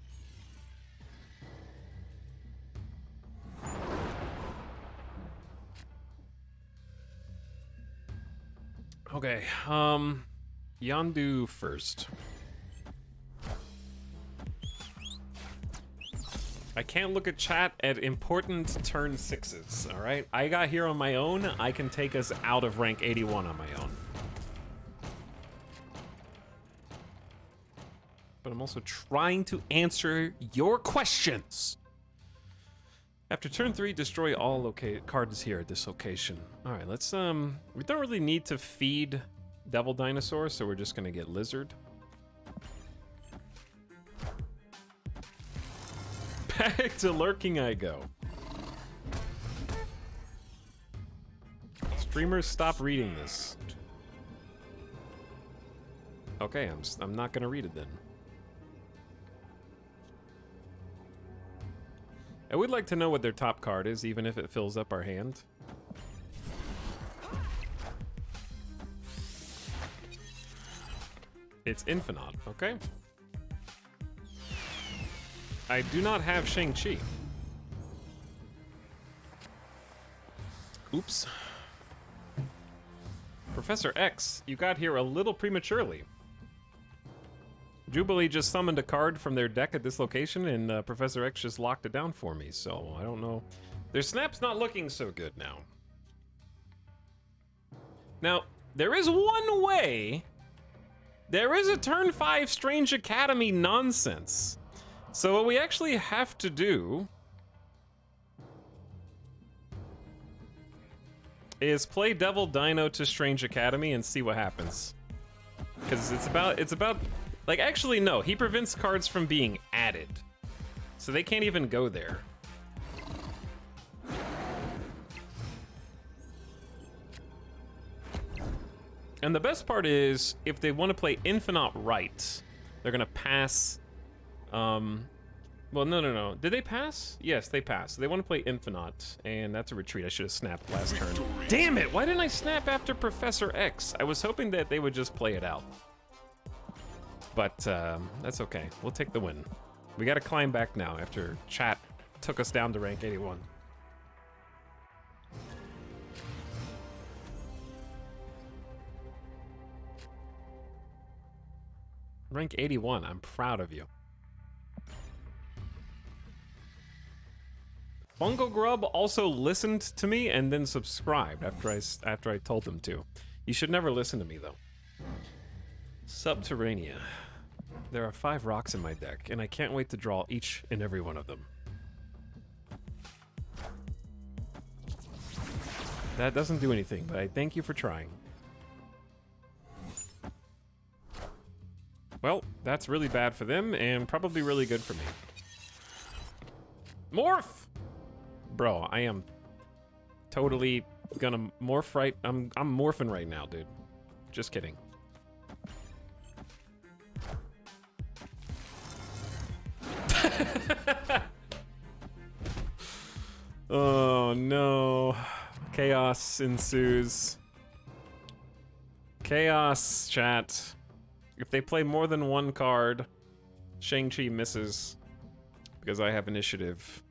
Okay, Yondu first. I can't look at chat at important turn 6s, all right? I got here on my own. I can take us out of rank 81 on my own. But I'm also trying to answer your questions. After turn 3, destroy all cards here at this location. All right, let's, we don't really need to feed Devil Dinosaur, so we're just gonna get Lizard. Back to lurking I go. Streamers, stop reading this. Okay, I'm not gonna read it then. I would like to know what their top card is, even if it fills up our hand. It's Infinite, okay? I do not have Shang-Chi. Oops. Professor X, you got here a little prematurely. Jubilee just summoned a card from their deck at this location, and Professor X just locked it down for me, so I don't know. Their snap's not looking so good now. Now, there is one way. There is a turn 5 Strange Academy nonsense. So what we actually have to do is play Devil Dino to Strange Academy and see what happens. Because it's about, like, actually no, he prevents cards from being added. So they can't even go there. And the best part is, if they want to play Infinite Right, they're gonna pass, well, no. Did they pass? Yes, they passed. So they want to play Infinite, and that's a retreat. I should have snapped last turn. Damn it! Why didn't I snap after Professor X? I was hoping that they would just play it out. But that's okay. We'll take the win. We gotta climb back now after chat took us down to rank 81. Rank 81, I'm proud of you. Bungo Grub also listened to me and then subscribed after I told them to. You should never listen to me though. Subterranea. There are 5 rocks in my deck, and I can't wait to draw each and every one of them. That doesn't do anything, but I thank you for trying. Well, that's really bad for them, and probably really good for me. Morph! Bro, I am totally gonna morph right. I'm morphing right now, dude. Just kidding. Oh no. Chaos ensues. Chaos, chat. If they play more than one card, Shang-Chi misses because I have initiative.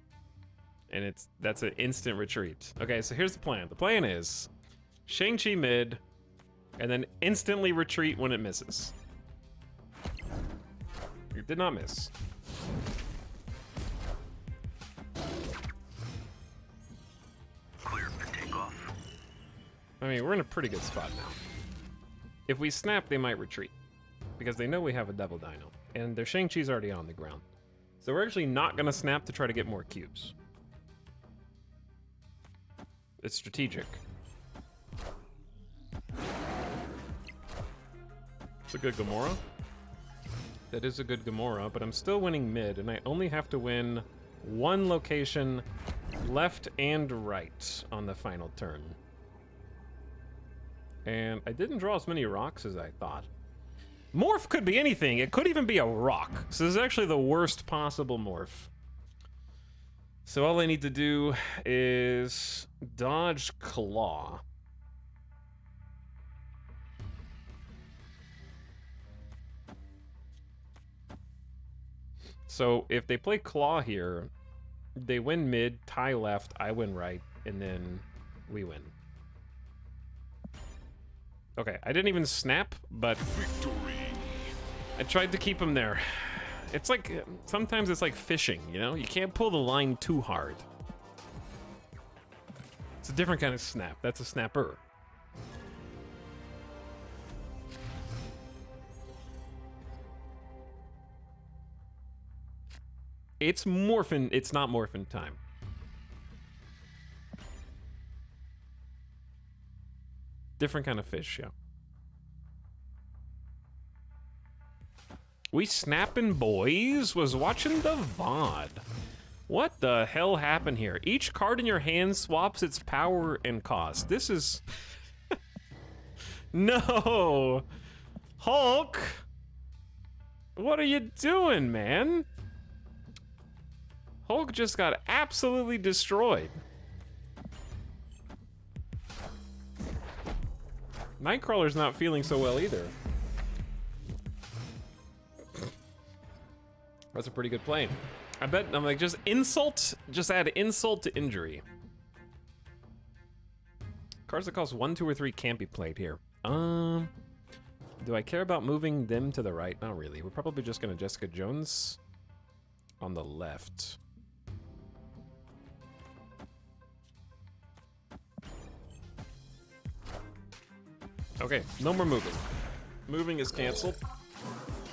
And that's an instant retreat. Okay, so here's the plan. The plan is Shang-Chi mid, And then instantly retreat when it misses. It did not miss. Clear for takeoff. I mean, we're in a pretty good spot now. If we snap, they might retreat. Because they know we have a double dino. And their Shang-Chi's already on the ground. So we're actually not going to snap to try to get more cubes. It's strategic. It's a good Gamora. That is a good Gamora, but I'm still winning mid, and I only have to win one location left and right on the final turn. And I didn't draw as many rocks as I thought. Morph could be anything. It could even be a rock. So this is actually the worst possible morph. So all I need to do is dodge Claw. So if they play Claw here, they win mid, tie left, I win right, and then we win. Okay, I didn't even snap, but Victory. I tried to keep him there. It's like, sometimes it's like fishing, you know? You can't pull the line too hard. It's a different kind of snap. That's a snapper. It's morphin', it's not morphin' time. Different kind of fish, yeah. We snappin' boys, was watching the VOD. What the hell happened here? Each card in your hand swaps its power and cost. This is... No! Hulk! What are you doing, man? Hulk just got absolutely destroyed. Nightcrawler's not feeling so well either. That's a pretty good play. I bet, I'm like, just insult, just add insult to injury. Cards that cost 1, 2, or 3 can't be played here. Do I care about moving them to the right? Not really. We're probably just gonna Jessica Jones on the left. Okay, no more moving. Moving is canceled.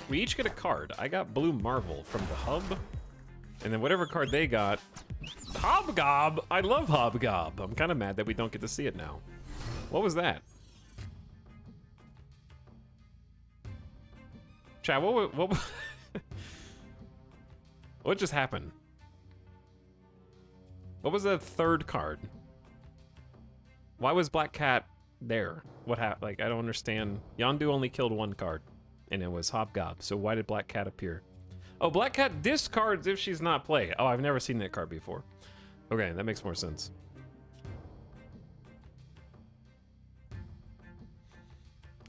We each get a card. I got Blue Marvel from the hub. And then whatever card they got... Hobgob! I love Hobgob. I'm kind of mad that we don't get to see it now. What was that? Chat, what what just happened? What was the third card? Why was Black Cat there? What happened? Like, I don't understand. Yondu only killed one card, and it was Hobgob. So why did Black Cat appear? Oh, Black Cat discards if she's not played. Oh, I've never seen that card before. Okay, that makes more sense.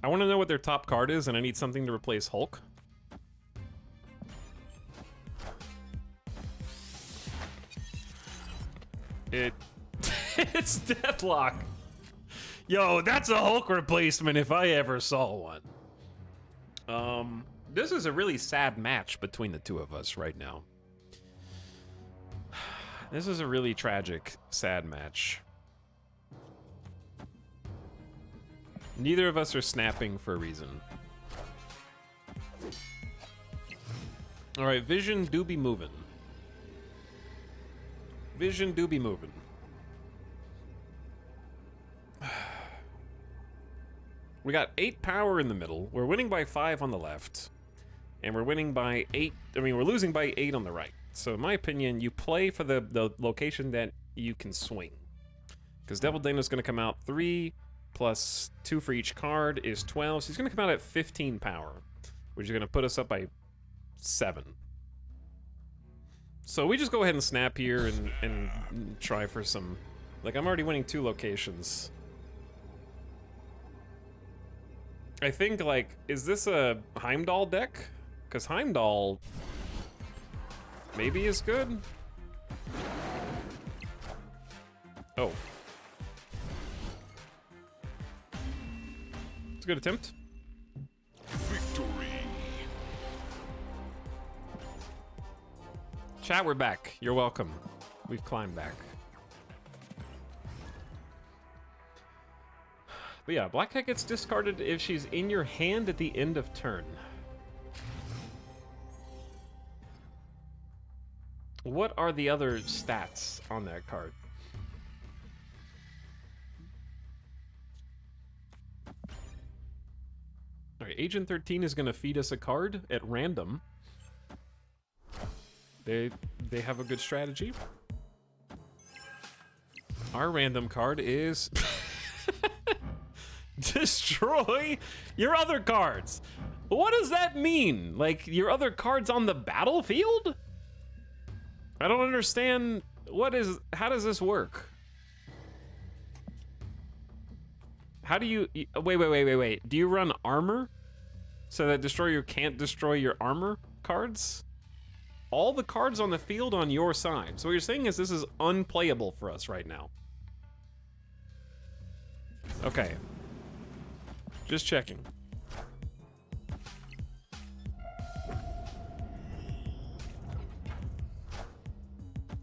I want to know what their top card is, and I need something to replace Hulk. It's Deathlock. Yo, that's a Hulk replacement if I ever saw one. This is a really sad match between the two of us right now. This is a really tragic, sad match. Neither of us are snapping for a reason. All right, Vision do be moving. Vision do be moving. We got 8 power in the middle. We're winning by 5 on the left. And we're winning by 8. I mean, we're losing by 8 on the right. So in my opinion, you play for the location that you can swing. Because Devil Dano's going to come out 3 plus 2 for each card is 12. So he's going to come out at 15 power, which is going to put us up by 7. So we just go ahead and snap here and try for some... Like, I'm already winning 2 locations. I think, like, is this a Heimdall deck? Because Heimdall maybe is good? Oh. It's a good attempt. Victory. Chat, we're back. You're welcome. We've climbed back. But yeah, Black Cat gets discarded if she's in your hand at the end of turn. What are the other stats on that card? Alright, Agent 13 is going to feed us a card at random. They have a good strategy. Our random card is... Destroy your other cards. What does that mean? Like, your other cards on the battlefield? I don't understand. How does this work? How do you, wait. Do you run armor? So that Destroyer can't destroy your armor cards? All the cards on the field on your side. So what you're saying is this is unplayable for us right now. Okay. Just checking.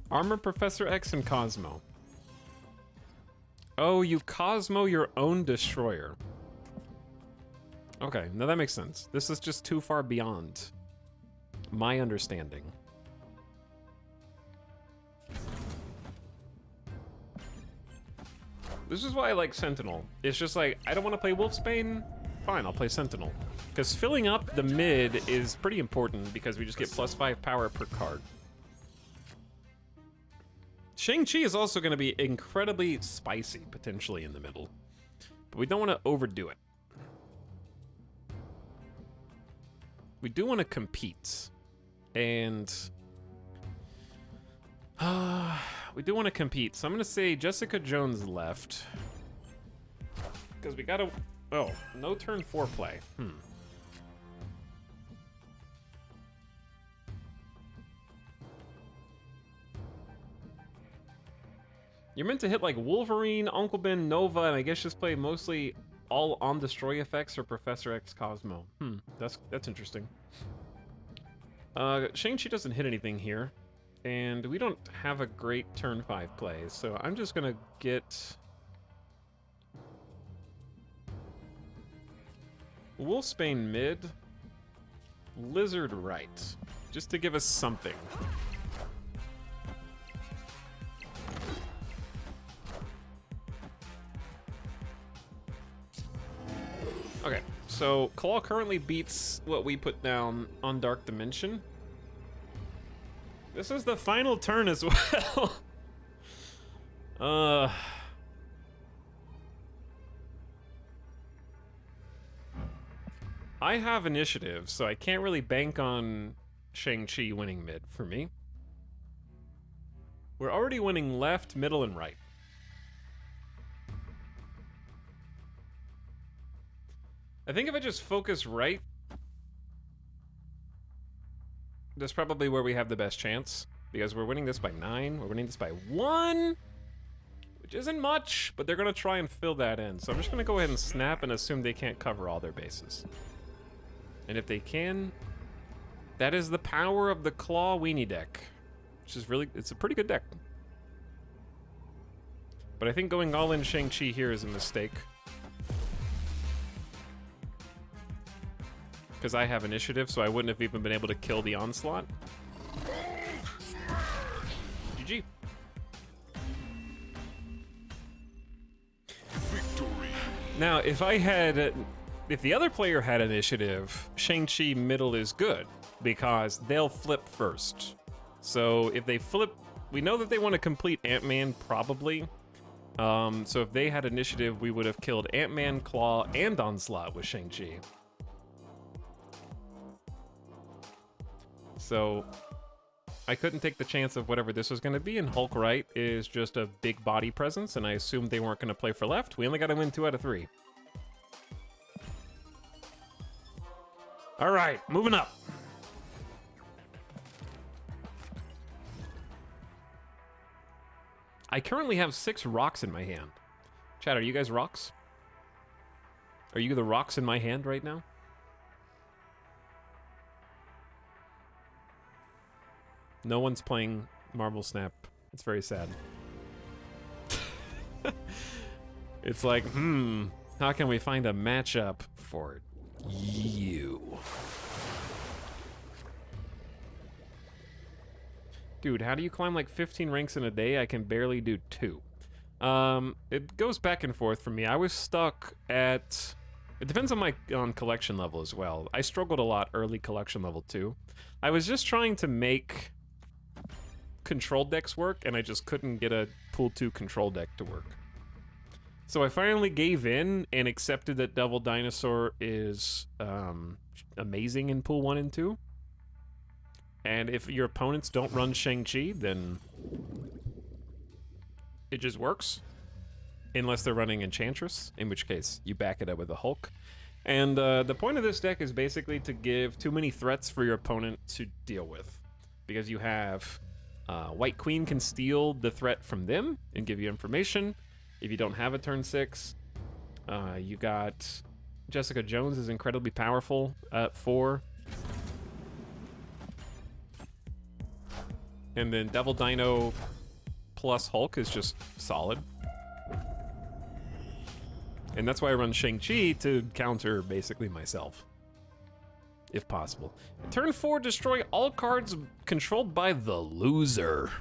Armor, Professor X, and Cosmo. Oh, you Cosmo your own Destroyer. Okay, now that makes sense. This is just too far beyond my understanding. This is why I like Sentinel. It's just like, I don't want to play Wolfsbane. Fine, I'll play Sentinel. Because filling up the mid is pretty important because we just get +5 power per card. Shang-Chi is also going to be incredibly spicy, potentially, in the middle. But we don't want to overdo it. We do want to compete. And... we do want to compete, so I'm going to say Jessica Jones left. Because we got to... Oh, no turn 4 play. You're meant to hit like Wolverine, Uncle Ben, Nova, and I guess just play mostly all on destroy effects or Professor X Cosmo. That's interesting. Shang-Chi doesn't hit anything here, and we don't have a great turn 5 play, so I'm just gonna get Wolfsbane mid, Lizard right, just to give us something. Okay, so Claw currently beats what we put down on Dark Dimension. This is the final turn as well. I have initiative, so I can't really bank on Shang-Chi winning mid for me. We're already winning left, middle, and right. I think if I just focus right, that's probably where we have the best chance. Because we're winning this by 9, we're winning this by 1, which isn't much, but they're going to try and fill that in. So I'm just going to go ahead and snap and assume they can't cover all their bases. And if they can, that is the power of the Claw Weenie deck. Which is really, it's a pretty good deck. But I think going all in Shang-Chi here is a mistake. Because I have initiative, so I wouldn't have even been able to kill the onslaught. GG. Victory. Now, if the other player had initiative, Shang-Chi middle is good, because they'll flip first. So if they flip, we know that they want to complete Ant-Man, probably. So if they had initiative, we would have killed Ant-Man, Claw, and Onslaught with Shang-Chi. So I couldn't take the chance of whatever this was going to be, and Hulk right is just a big body presence, and I assumed they weren't going to play for left. We only got to win 2 out of 3. All right, moving up. I currently have 6 rocks in my hand. Chat, are you guys rocks? Are you the rocks in my hand right now? No one's playing Marvel Snap. It's very sad. It's like, how can we find a matchup for you? Dude, how do you climb like 15 ranks in a day? I can barely do 2. It goes back and forth for me. I was stuck at... It depends on collection level as well. I struggled a lot early collection level 2. I was just trying to make control decks work, and I just couldn't get a pool 2 control deck to work. So I finally gave in and accepted that Devil Dinosaur is amazing in pool 1 and 2. And if your opponents don't run Shang-Chi, then it just works. Unless they're running Enchantress, in which case you back it up with a Hulk. And the point of this deck is basically to give too many threats for your opponent to deal with. Because you have White Queen can steal the threat from them and give you information. If you don't have a turn 6, you got Jessica Jones is incredibly powerful at 4. And then Devil Dino plus Hulk is just solid. And that's why I run Shang-Chi to counter basically myself, if possible. Turn 4, destroy all cards controlled by the loser.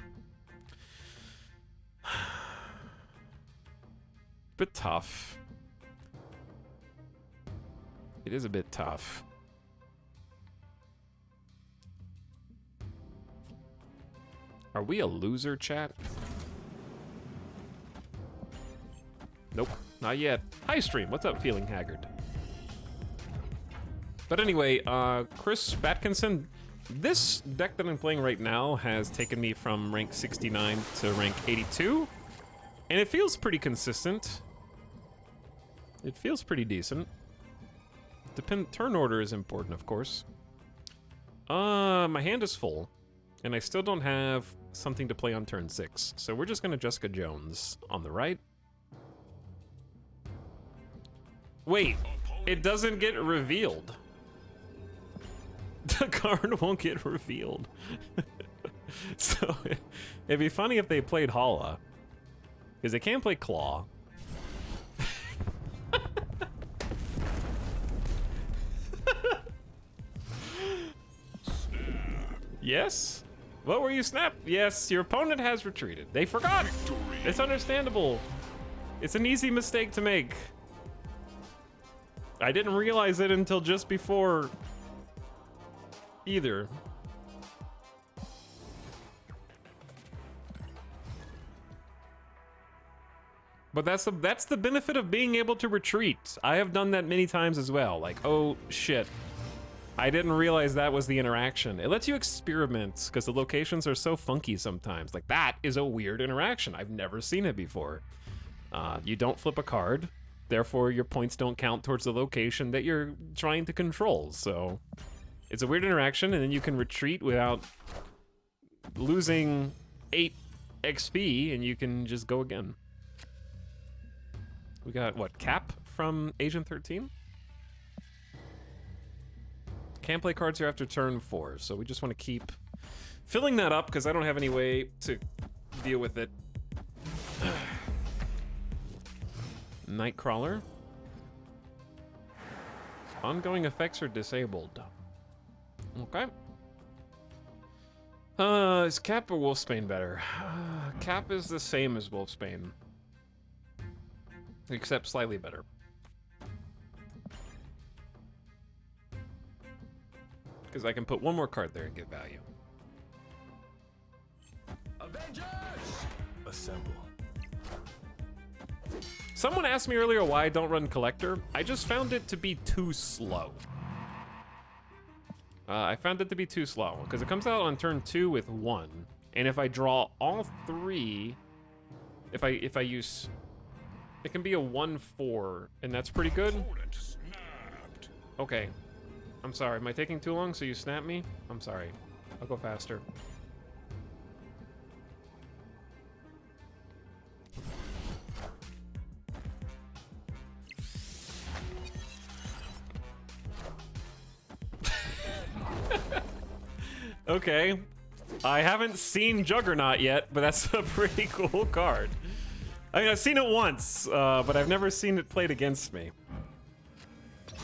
Bit tough. It is a bit tough. Are we a loser, chat? Nope, not yet. Hi, stream. What's up, Feeling Haggard? But anyway, Chris Batkinson, this deck that I'm playing right now has taken me from rank 69 to rank 82, and it feels pretty consistent. It feels pretty decent. Turn order is important, of course. My hand is full, and I still don't have something to play on turn 6, so we're just gonna Jessica Jones on the right. Wait, it doesn't get revealed. The card won't get revealed. So, it'd be funny if they played Hala. Because they can play Claw. Yes? What were you snapped? Yes, your opponent has retreated. They forgot. It's understandable. It's an easy mistake to make. I didn't realize it until just before either. But that's the benefit of being able to retreat. I have done that many times as well. Like, oh shit, I didn't realize that was the interaction. It lets you experiment because the locations are so funky sometimes. Like, that is a weird interaction. I've never seen it before. You don't flip a card. Therefore, your points don't count towards the location that you're trying to control. So it's a weird interaction, and then you can retreat without losing 8 XP, and you can just go again. We got, what, Cap from Agent 13? Can't play cards here after turn 4, so we just want to keep filling that up because I don't have any way to deal with it. Nightcrawler. Ongoing effects are disabled. Okay. Is Cap or Wolfsbane better? Cap is the same as Wolfsbane, except slightly better. Because I can put one more card there and get value. Avengers! Assemble. Someone asked me earlier why I don't run Collector. I just found it to be too slow. I found it to be too slow because it comes out on turn 2 with 1, and if I draw all 3, if I use, it can be a 1/4, and that's pretty good. Okay, I'm sorry. Am I taking too long? So you snap me? I'm sorry. I'll go faster. Okay. I haven't seen Juggernaut yet, but that's a pretty cool card. I mean, I've seen it once, but I've never seen it played against me.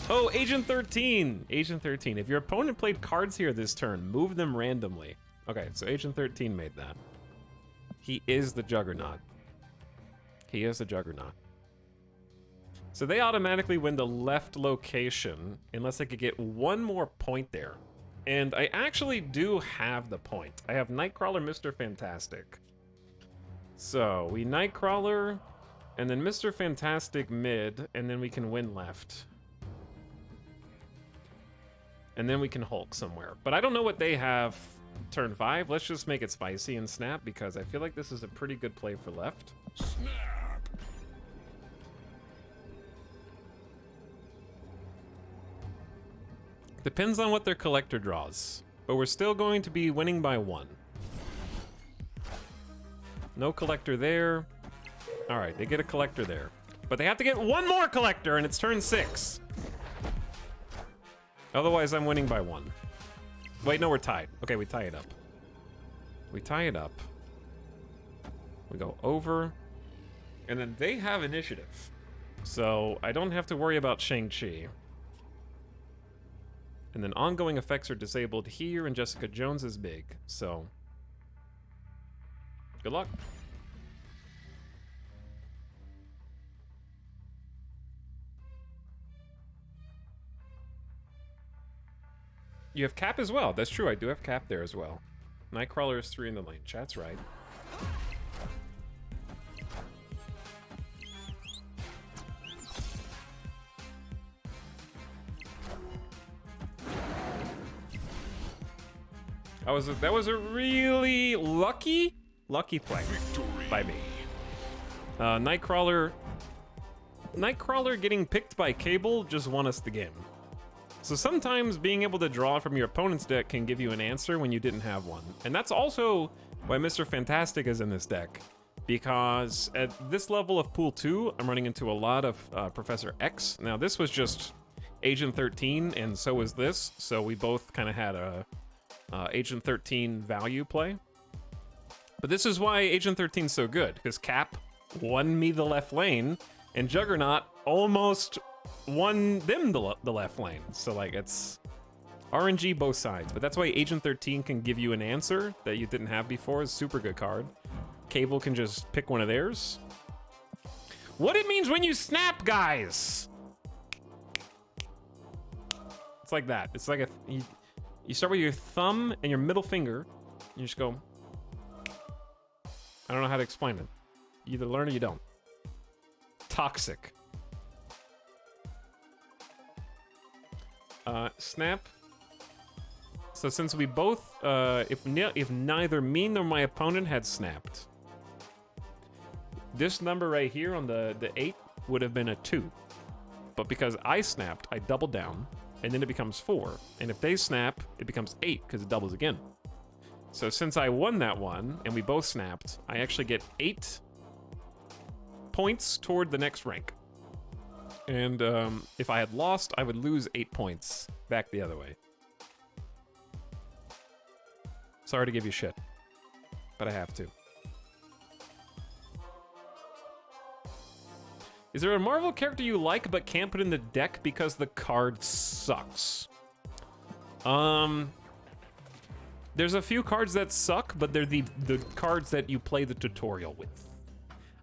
Oh, Agent 13. Agent 13. If your opponent played cards here this turn, move them randomly. Okay, so Agent 13 made that. He is the Juggernaut. He is the Juggernaut. So they automatically win the left location unless I could get one more point there. And I actually do have the point. I have Nightcrawler, Mr. Fantastic. So we Nightcrawler, and then Mr. Fantastic mid, and then we can win left. And then we can Hulk somewhere. But I don't know what they have turn 5. Let's just make it spicy and snap, because I feel like this is a pretty good play for left. Snap. Depends on what their collector draws. But we're still going to be winning by 1. No collector there. All right, they get a collector there. But they have to get one more collector, and it's turn 6. Otherwise, I'm winning by 1. Wait, no, we're tied. Okay, we tie it up. We tie it up. We go over. And then they have initiative. So I don't have to worry about Shang-Chi. And then ongoing effects are disabled here, and Jessica Jones is big. So good luck. You have Cap as well. That's true. I do have Cap there as well. Nightcrawler is 3 in the lane. Chat's right. That was a really lucky play by me. Nightcrawler getting picked by Cable just won us the game. So sometimes being able to draw from your opponent's deck can give you an answer when you didn't have one. And that's also why Mr. Fantastic is in this deck. Because at this level of Pool 2, I'm running into a lot of Professor X. Now this was just Agent 13, and so was this. So we both kind of had a Agent 13 value play. But this is why Agent 13 is so good, because Cap won me the left lane, and Juggernaut almost won them the left lane. So like, it's RNG both sides, but that's why Agent 13 can give you an answer that you didn't have before. It's a super good card. Cable can just pick one of theirs. What it means when you snap, guys! It's like that. It's like you start with your thumb and your middle finger, and you just go. I don't know how to explain it. You either learn or you don't. Toxic. Snap. So since we both, if neither me nor my opponent had snapped, this number right here on the 8 would have been a 2. But because I snapped, I doubled down, and then it becomes 4. And if they snap, it becomes 8 because it doubles again. So since I won that one, and we both snapped, I actually get 8 points toward the next rank. And if I had lost, I would lose 8 points back the other way. Sorry to give you shit, but I have to. Is there a Marvel character you like but can't put in the deck because the card sucks? There's a few cards that suck, but they're the cards that you play the tutorial with.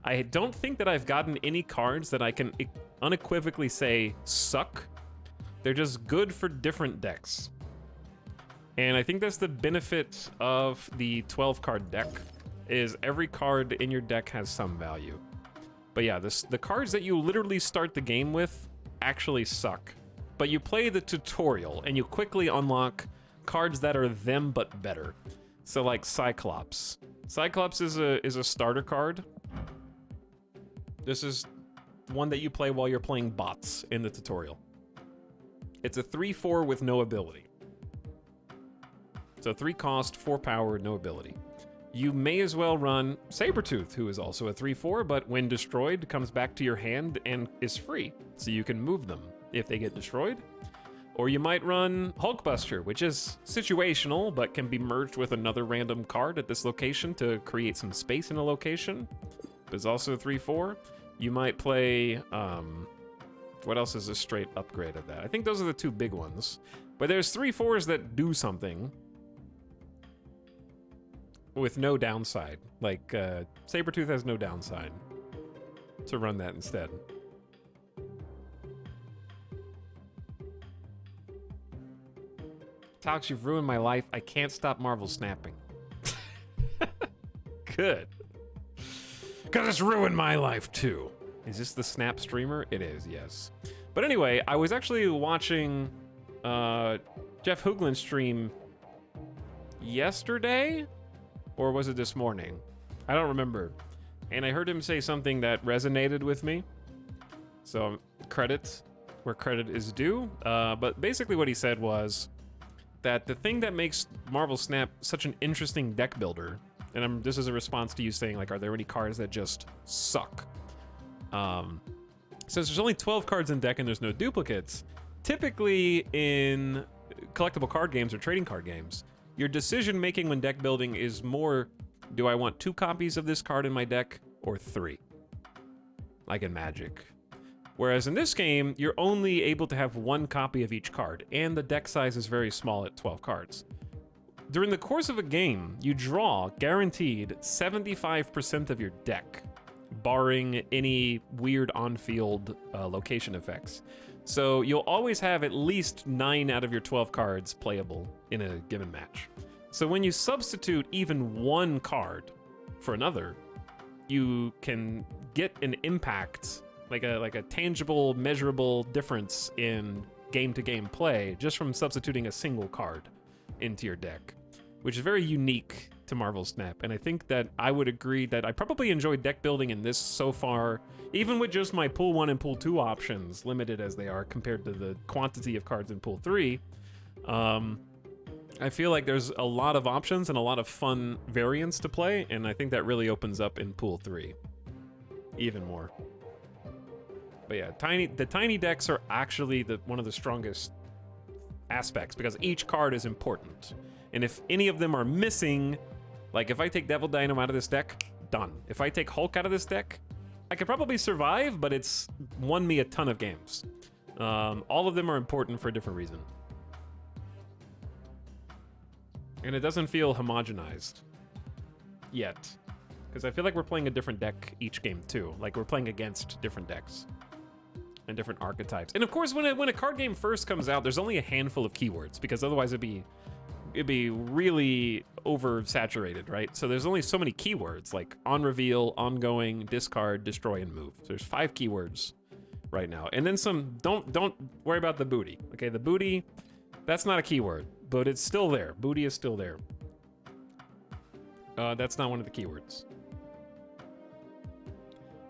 I don't think that I've gotten any cards that I can unequivocally say suck. They're just good for different decks. And I think that's the benefit of the 12 card deck, is every card in your deck has some value. But yeah, the cards that you literally start the game with actually suck. But you play the tutorial and you quickly unlock cards that are them but better. So like Cyclops. Cyclops is a starter card. This is one that you play while you're playing bots in the tutorial. It's a 3/4 with no ability. So 3 cost, 4 power, no ability. You may as well run Sabretooth, who is also a 3/4, but when destroyed, comes back to your hand and is free. So you can move them if they get destroyed. Or you might run Hulkbuster, which is situational, but can be merged with another random card at this location to create some space in a location. There's also 3/4. You might play, what else is a straight upgrade of that? I think those are the two big ones. But there's 3/4s that do something with no downside. Like, Sabretooth has no downside to run that instead. Tox, you've ruined my life. I can't stop Marvel snapping. Good. Because it's ruined my life too. Is this the Snap streamer? It is, yes. But anyway, I was actually watching Jeff Hoogland's stream yesterday? Or was it this morning? I don't remember. And I heard him say something that resonated with me. So credit where credit is due. But basically what he said was that the thing that makes Marvel Snap such an interesting deck builder, and this is a response to you saying, like, are there any cards that just suck? Since there's only 12 cards in deck and there's no duplicates, typically in collectible card games or trading card games, your decision making when deck building is more, do I want 2 copies of this card in my deck or 3? Like in Magic. Whereas in this game, you're only able to have 1 copy of each card, and the deck size is very small at 12 cards. During the course of a game, you draw, guaranteed, 75% of your deck, barring any weird on-field location effects. So you'll always have at least 9 out of your 12 cards playable in a given match. So when you substitute even 1 card for another, you can get an impact, like a tangible, measurable difference in game-to-game play just from substituting a single card into your deck, which is very unique to Marvel Snap. And I think that I would agree that I probably enjoyed deck building in this so far, even with just my pool 1 and pool 2 options, limited as they are compared to the quantity of cards in pool 3. I feel like there's a lot of options and a lot of fun variants to play, and I think that really opens up in pool 3 even more. But yeah, the tiny decks are actually one of the strongest aspects because each card is important. And if any of them are missing, like if I take Devil Dynamo out of this deck, done. If I take Hulk out of this deck, I could probably survive, but it's won me a ton of games. All of them are important for a different reason. And it doesn't feel homogenized yet. Because I feel like we're playing a different deck each game too. Like we're playing against different decks and different archetypes. And of course, when a card game first comes out, there's only a handful of keywords because otherwise it'd be really oversaturated, right? So there's only so many keywords like on reveal, ongoing, discard, destroy, and move. So there's 5 keywords right now. And then some, don't worry about the booty. Okay, the booty, that's not a keyword, but it's still there. Booty is still there. That's not one of the keywords.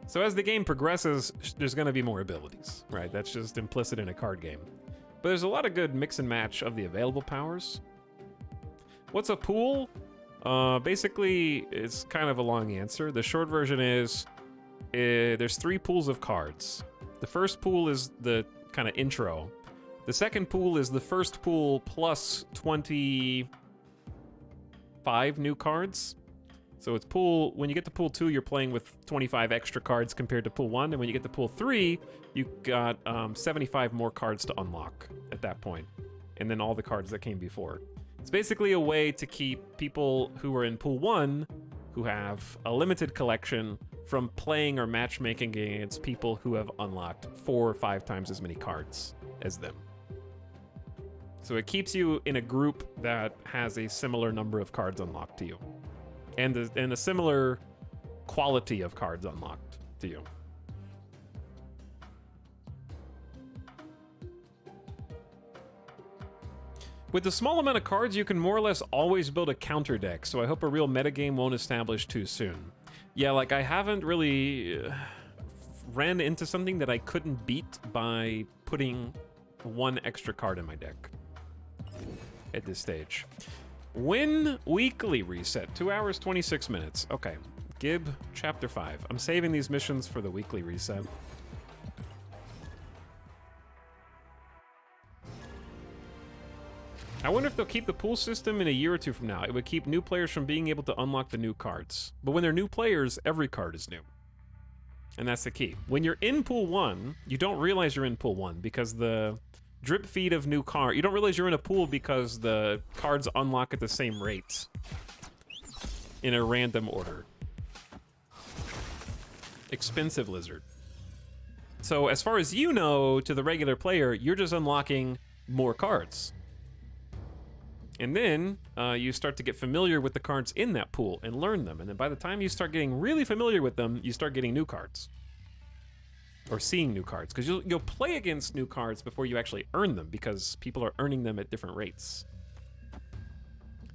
So as the game progresses, there's gonna be more abilities, right? That's just implicit in a card game. But there's a lot of good mix and match of the available powers. What's a pool? Basically, it's kind of a long answer. The short version is, there's 3 pools of cards. The first pool is the kind of intro. The second pool is the first pool plus 25 new cards. So it's when you get to pool 2, you're playing with 25 extra cards compared to pool 1. And when you get to pool 3, you got 75 more cards to unlock at that point. And then all the cards that came before. It's basically a way to keep people who are in pool 1, who have a limited collection, from playing or matchmaking against people who have unlocked 4 or 5 times as many cards as them. So it keeps you in a group that has a similar number of cards unlocked to you. And a similar quality of cards unlocked to you. With the small amount of cards, you can more or less always build a counter deck, so I hope a real metagame won't establish too soon. Yeah, like I haven't really ran into something that I couldn't beat by putting 1 extra card in my deck at this stage. Win weekly reset, 2 hours, 26 minutes. Okay, Gib, chapter 5. I'm saving these missions for the weekly reset. I wonder if they'll keep the pool system in a year or two from now. It would keep new players from being able to unlock the new cards. But when they're new players, every card is new. And that's the key. When you're in pool 1, you don't realize you're in pool 1 because the drip feed of new card. You don't realize you're in a pool because the cards unlock at the same rates in a random order. Expensive lizard. So as far as you know, to the regular player, you're just unlocking more cards. And then you start to get familiar with the cards in that pool and learn them. And then by the time you start getting really familiar with them, you start getting new cards. Or seeing new cards. Because you'll play against new cards before you actually earn them, because people are earning them at different rates.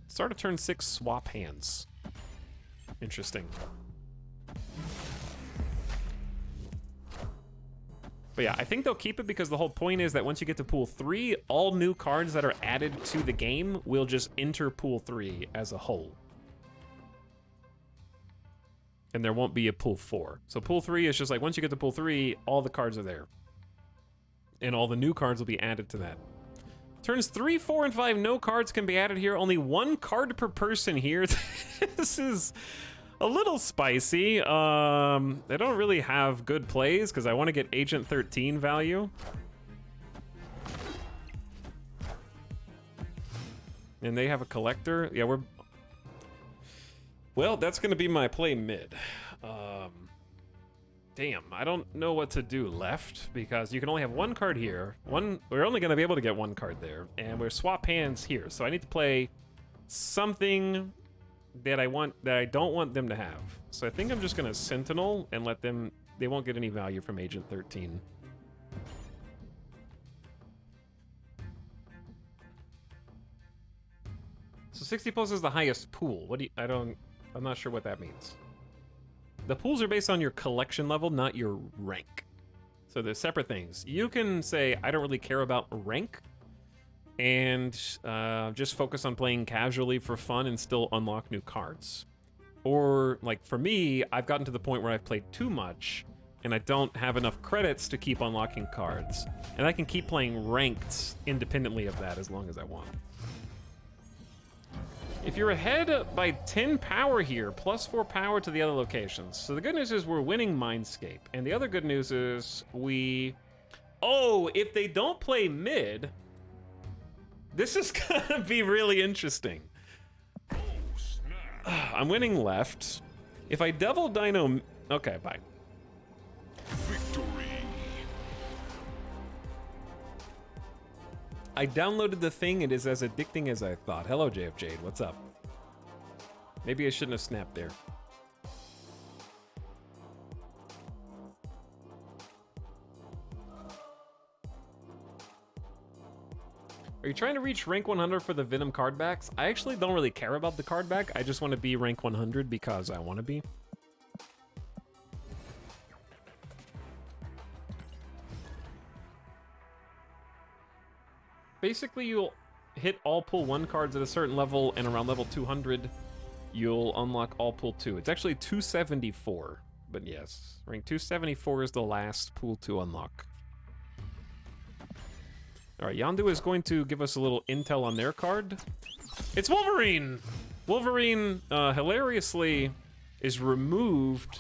Start of turn 6, swap hands. Interesting. But yeah, I think they'll keep it because the whole point is that once you get to pool 3, all new cards that are added to the game will just enter pool 3 as a whole. And there won't be a pool 4. So pool 3 is just like, once you get to pool 3, all the cards are there. And all the new cards will be added to that. Turns 3, 4, and 5, no cards can be added here. Only 1 card per person here. This is a little spicy. They don't really have good plays because I want to get Agent 13 value. And they have a collector. Yeah, we're... Well, that's going to be my play mid. Damn, I don't know what to do left because you can only have 1 card here. We're only going to be able to get 1 card there. And we're swap hands here. So I need to play something that I don't want them to have. So I think I'm just gonna Sentinel and let them, they won't get any value from Agent 13. So 60 plus is the highest pool. What do you, I'm not sure what that means. The pools are based on your collection level, not your rank. So they're separate things. You can say, I don't really care about rank, and just focus on playing casually for fun and still unlock new cards. Or, like, for me, I've gotten to the point where I've played too much, and I don't have enough credits to keep unlocking cards. And I can keep playing ranked independently of that as long as I want. If you're ahead by 10 power here, plus 4 power to the other locations. So the good news is we're winning Mindscape. And the other good news is we... Oh, if they don't play mid... This is gonna be really interesting. I'm winning left. If I double Dino... Okay, bye. Victory. I downloaded the thing. It is as addicting as I thought. Hello, JF Jade. What's up? Maybe I shouldn't have snapped there. Are you trying to reach rank 100 for the Venom card backs? I actually don't really care about the card back. I just want to be rank 100 because I want to be. Basically, you'll hit all pool 1 cards at a certain level, and around level 200, you'll unlock all pool 2. It's actually 274, but yes. Rank 274 is the last pool 2 unlock. All right, Yondu is going to give us a little intel on their card. It's Wolverine! Wolverine, hilariously, is removed.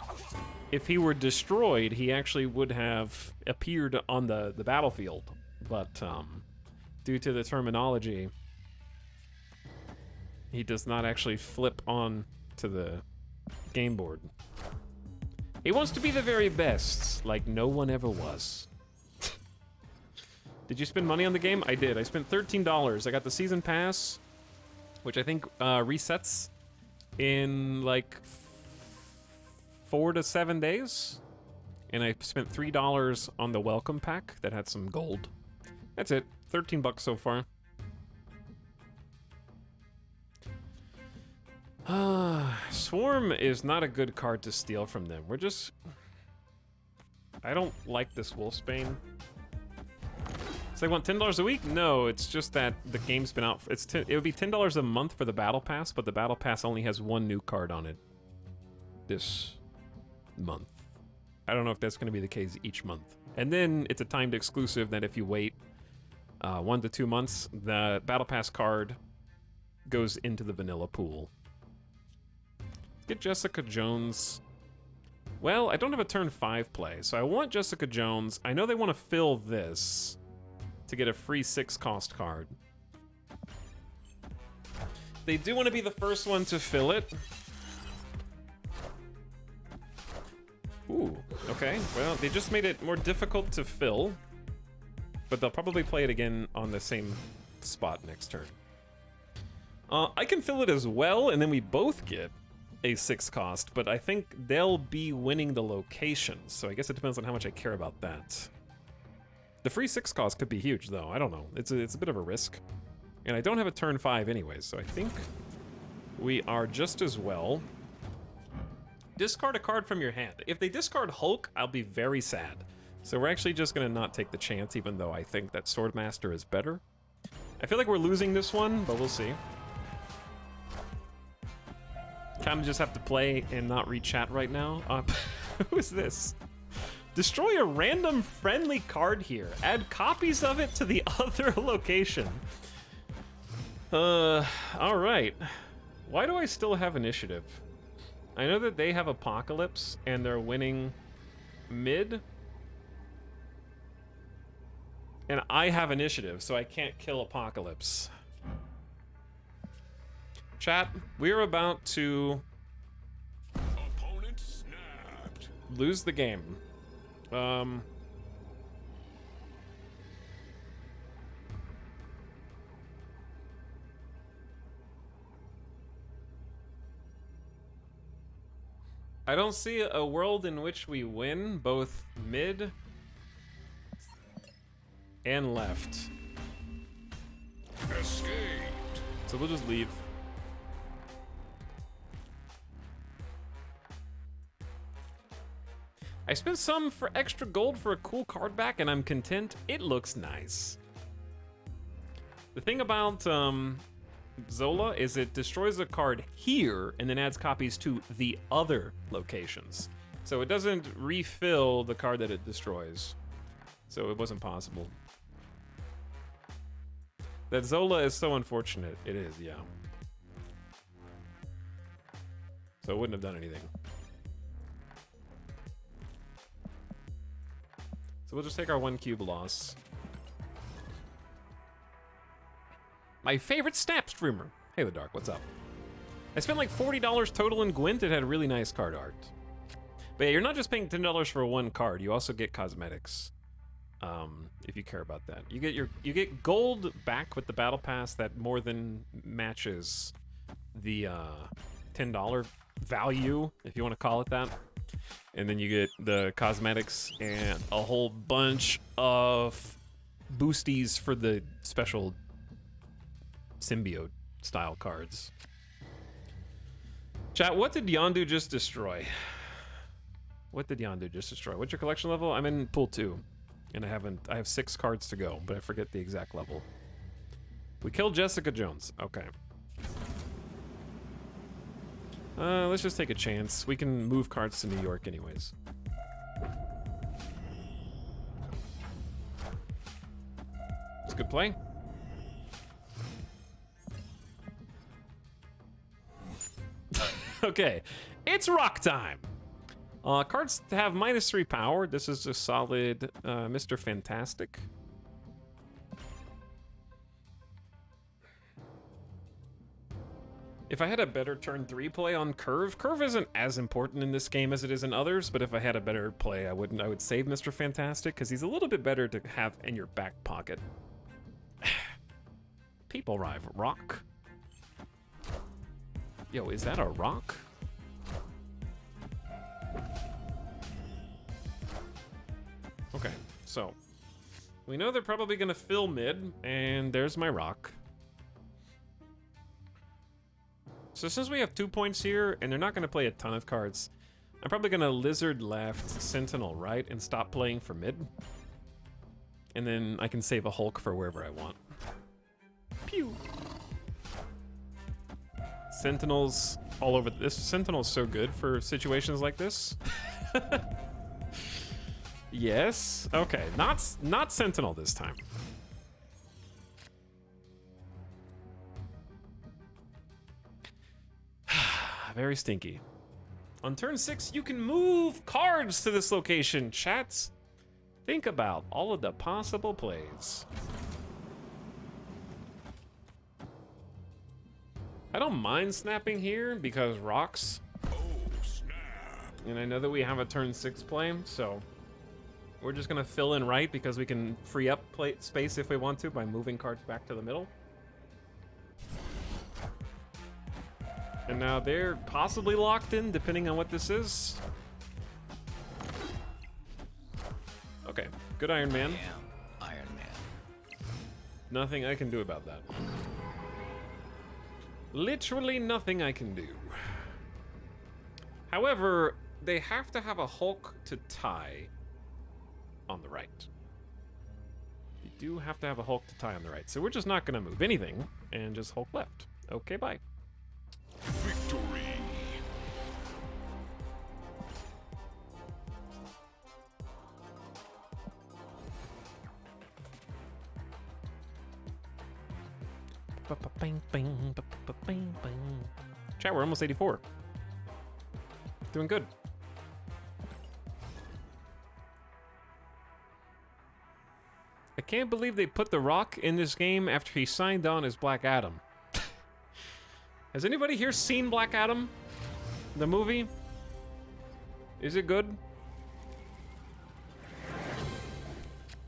If he were destroyed, he actually would have appeared on the battlefield. But, due to the terminology, he does not actually flip on to the game board. He wants to be the very best, like no one ever was. Did you spend money on the game? I did. I spent $13. I got the season pass, which I think resets in like 4 to 7 days. And I spent $3 on the welcome pack that had some gold. That's it. 13 bucks so far. Swarm is not a good card to steal from them. We're just... I don't like this Wolfsbane. So they want $10 a week? No, it's just that the game's been out. It would be $10 a month for the Battle Pass, but the Battle Pass only has 1 new card on it this month. I don't know if that's going to be the case each month. And then it's a timed exclusive that if you wait 1 to 2 months, the Battle Pass card goes into the vanilla pool. Let's get Jessica Jones. Well, I don't have a turn 5 play, so I want Jessica Jones. I know they want to fill this to get a free 6 cost card. They do want to be the first one to fill it. Ooh, okay. Well, they just made it more difficult to fill, but they'll probably play it again on the same spot next turn. I can fill it as well, and then we both get a 6 cost, but I think they'll be winning the locations, so I guess it depends on how much I care about that. The free 6 cost could be huge, though. I don't know. It's a bit of a risk. And I don't have a turn 5 anyways, so I think we are just as well. Discard a card from your hand. If they discard Hulk, I'll be very sad. So we're actually just going to not take the chance, even though I think that Swordmaster is better. I feel like we're losing this one, but we'll see. Kind of just have to play and not read chat right now. Who is this? Destroy a random friendly card here. Add copies of it to the other location. Alright. Why do I still have initiative? I know that they have Apocalypse and they're winning mid. And I have initiative, so I can't kill Apocalypse. Chat, we're about to Opponent snapped. lose the game. I don't see a world in which we win both mid and left. Escaped. So we'll just leave. I spent some for extra gold for a cool card back, and I'm content. It looks nice. The thing about Zola is it destroys a card here and then adds copies to the other locations. So it doesn't refill the card that it destroys. So it wasn't possible. That Zola is so unfortunate. It is, yeah. So it wouldn't have done anything. So we'll just take our 1 cube loss. My favorite Snap streamer. Hey, The Dark, what's up? I spent like $40 total in Gwent. It had really nice card art. But yeah, you're not just paying $10 for one card. You also get cosmetics. If you care about that. You get gold back with the battle pass that more than matches the $10 value, if you want to call it that. And then you get the cosmetics and a whole bunch of boosties for the special symbiote style cards. Chat, what did Yondu just destroy? What did Yondu just destroy? What's your collection level? I'm in pool 2. And I have 6 cards to go, but I forget the exact level. We killed Jessica Jones. Okay. Let's just take a chance. We can move cards to New York anyways. It's a good play. Okay, it's rock time. Cards have -3 power. This is just solid Mr. Fantastic. If I had a better turn 3 play on Curve isn't as important in this game as it is in others, but if I had a better play, I would save Mr. Fantastic, because he's a little bit better to have in your back pocket. People arrive. Rock? Yo, is that a rock? Okay, so we know they're probably gonna fill mid, and there's my rock. So since we have 2 points here, and they're not gonna play a ton of cards, I'm probably gonna Lizard left, Sentinel right, and stop playing for mid. And then I can save a Hulk for wherever I want. Pew! Sentinels all over. This Sentinel's so good for situations like this. Yes. Okay. Not Sentinel this time. very stinky. On turn 6, you can move cards to this location, chats. Think about all of the possible plays. I don't mind snapping here because rocks. Oh, snap. And I know that we have a turn 6 play, so we're just gonna fill in right because we can free up space if we want to by moving cards back to the middle. And now they're possibly locked in depending on what this is. Okay, good Iron Man. Iron Man. Nothing I can do about that. Literally nothing I can do. However, they have to have a Hulk to tie on the right. You do have to have a Hulk to tie on the right. So we're just not gonna move anything and just Hulk left. Okay, bye. Victory. Chat, we're almost 84. Doing good. I can't believe they put The Rock in this game after he signed on as Black Adam. Has anybody here seen Black Adam? The movie? Is it good?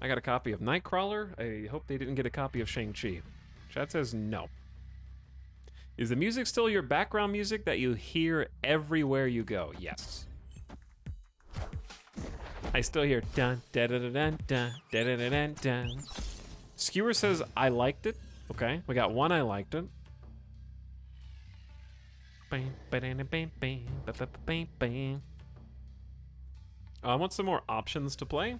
I got a copy of Nightcrawler. I hope they didn't get a copy of Shang-Chi. Chat says no. Is the music still your background music that you hear everywhere you go? Yes. I still hear dun da da da dun dun da da da dun dun. Skewer says I liked it. Okay, we got one I liked it. I want some more options to play.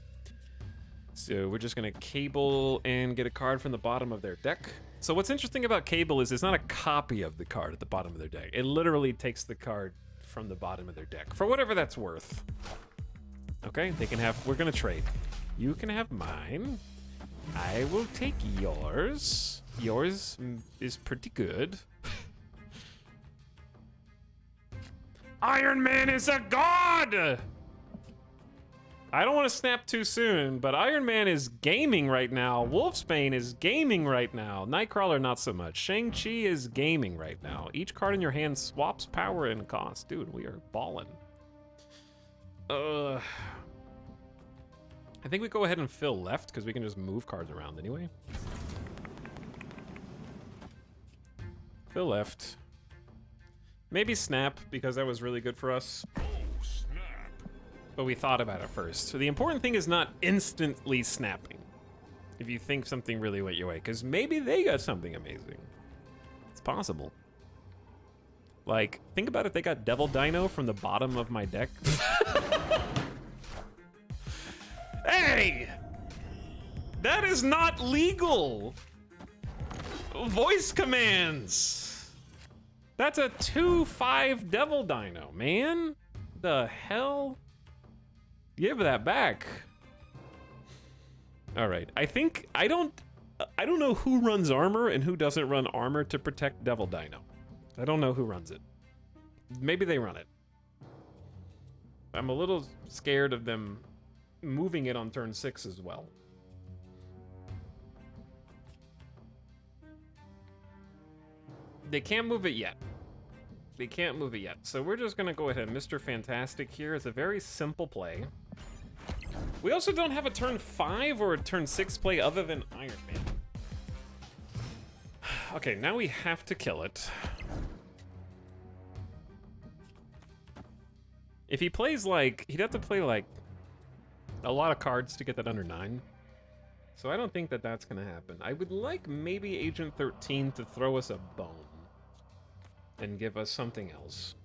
So we're just gonna cable and get a card from the bottom of their deck. So what's interesting about cable is it's not a copy of the card at the bottom of their deck. It literally takes the card from the bottom of their deck for whatever that's worth. Okay, they can have, we're gonna trade. You can have mine. I will take yours. Yours is pretty good. Iron Man is a god! I don't want to snap too soon, but Iron Man is gaming right now. Wolfsbane is gaming right now. Nightcrawler, not so much. Shang-Chi is gaming right now. Each card in your hand swaps power and cost. Dude, we are ballin'. I think we go ahead and fill left, because we can just move cards around anyway. Fill left. Maybe snap, because that was really good for us. Oh, snap. But we thought about it first. So the important thing is not instantly snapping. If you think something really went your way, because maybe they got something amazing. It's possible. Like, think about if they got Devil Dino from the bottom of my deck. Hey! That is not legal! Voice commands! That's a 2/5 Devil Dino, man. The hell? Give that back. All right, I think I don't know who runs armor and who doesn't run armor to protect Devil Dino. I don't know who runs it. Maybe they run it. I'm a little scared of them moving it on turn 6 as well. They can't move it yet. They can't move it yet. So we're just gonna go ahead. Mr. Fantastic here is a very simple play. We also don't have a turn 5 or a turn 6 play other than Iron Man. Okay, now we have to kill it. If he plays like, he'd have to play like a lot of cards to get that under 9. So I don't think that that's gonna happen. I would like maybe Agent 13 to throw us a bone and give us something else.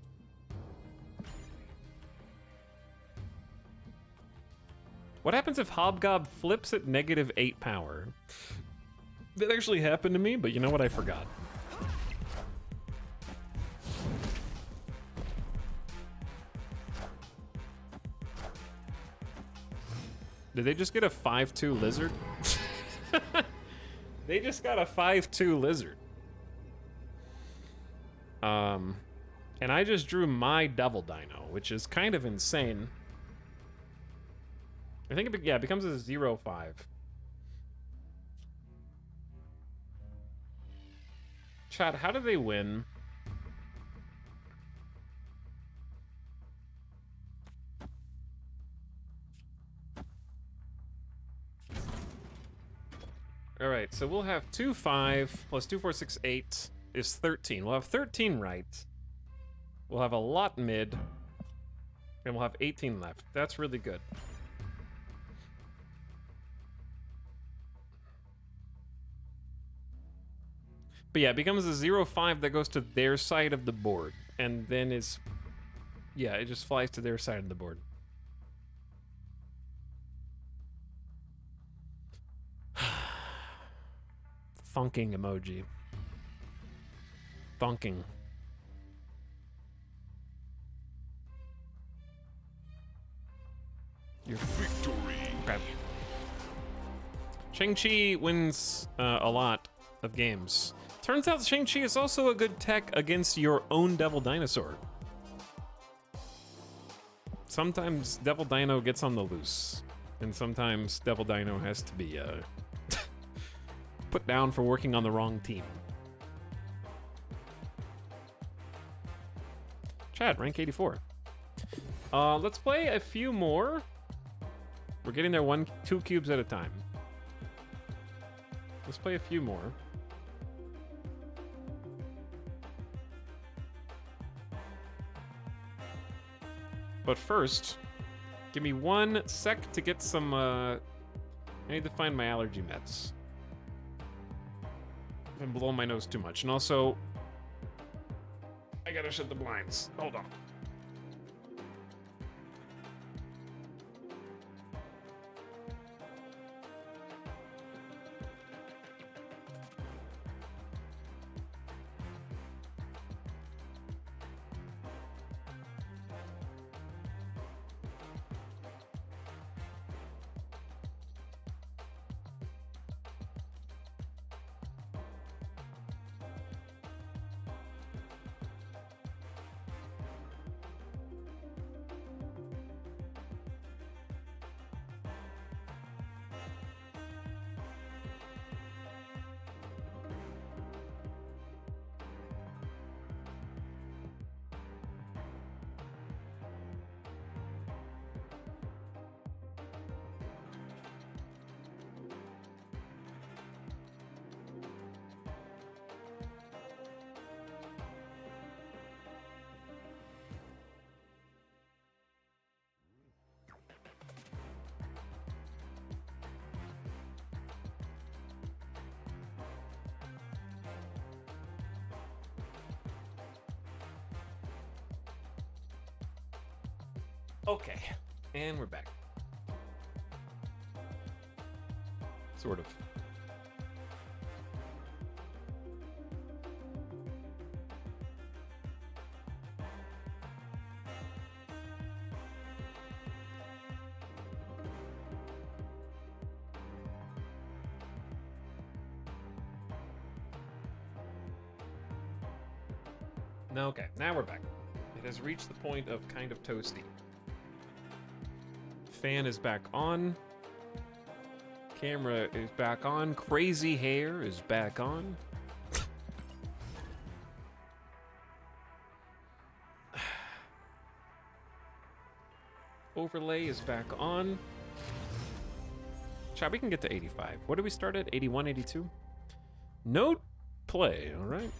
What happens if Hobgob flips at -8 power? That actually happened to me, but you know what? I forgot. Did they just get a 5/2 lizard? They just got a 5/2 lizard. And I just drew my double dino, which is kind of insane. I think it becomes a 0-5. Chat, how do they win? All right, so we'll have 2, 5 plus 2, 4, 6, 8 is 13. We'll have 13 right. We'll have a lot mid, and we'll have 18 left. That's really good. But yeah, it becomes a 0-5 that goes to their side of the board, and then is, yeah, it just flies to their side of the board. Thunking emoji. Thunking. Your Victory. crap. Shang-Chi wins a lot of games. Turns out Shang-Chi is also a good tech against your own Devil Dinosaur. Sometimes Devil Dino gets on the loose, and sometimes Devil Dino has to be put down for working on the wrong team. Chat, rank 84. Let's play a few more. We're getting there 2 cubes at a time. Let's play a few more. But first, give me 1 sec to get some, I need to find my allergy meds. I've been blowing my nose too much. And also, I gotta shut the blinds. Hold on. Okay, and we're back. Sort of. No, okay, now we're back. It has reached the point of kind of toasty. Fan is back on. Camera is back on. Crazy hair is back on. Overlay is back on. Chat, we can get to 85. What did we start at? 81, 82? No play, all right.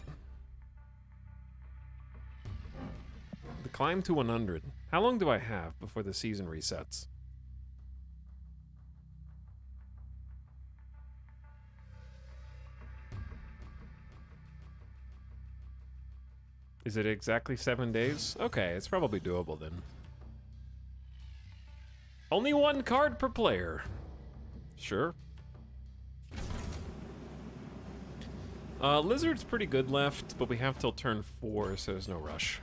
The climb to 100. How long do I have before the season resets? Is it exactly 7 days? Okay, it's probably doable then. Only 1 card per player. Sure. Lizard's pretty good left, but we have till turn 4, so there's no rush.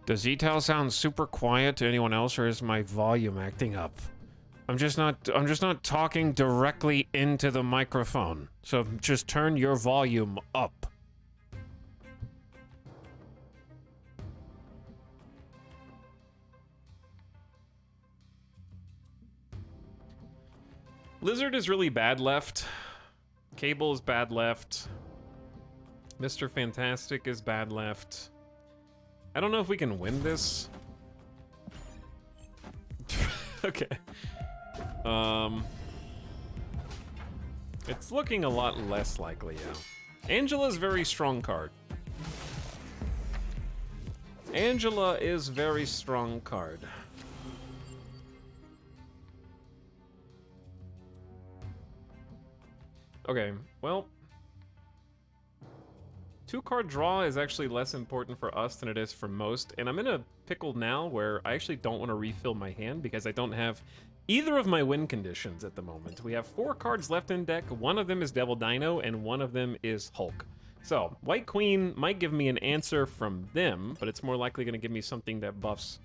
Does Etal sound super quiet to anyone else, or is my volume acting up? I'm just not talking directly into the microphone. So just turn your volume up. Lizard is really bad left. Cable is bad left. Mr. Fantastic is bad left. I don't know if we can win this. Okay. It's looking a lot less likely, yeah. Angela's very strong card. Angela is very strong card. Okay, well, 2-card draw is actually less important for us than it is for most, and I'm in a pickle now where I actually don't want to refill my hand because I don't have either of my win conditions at the moment. We have 4 cards left in deck, one of them is Devil Dino, and one of them is Hulk. So, White Queen might give me an answer from them, but it's more likely going to give me something that buffs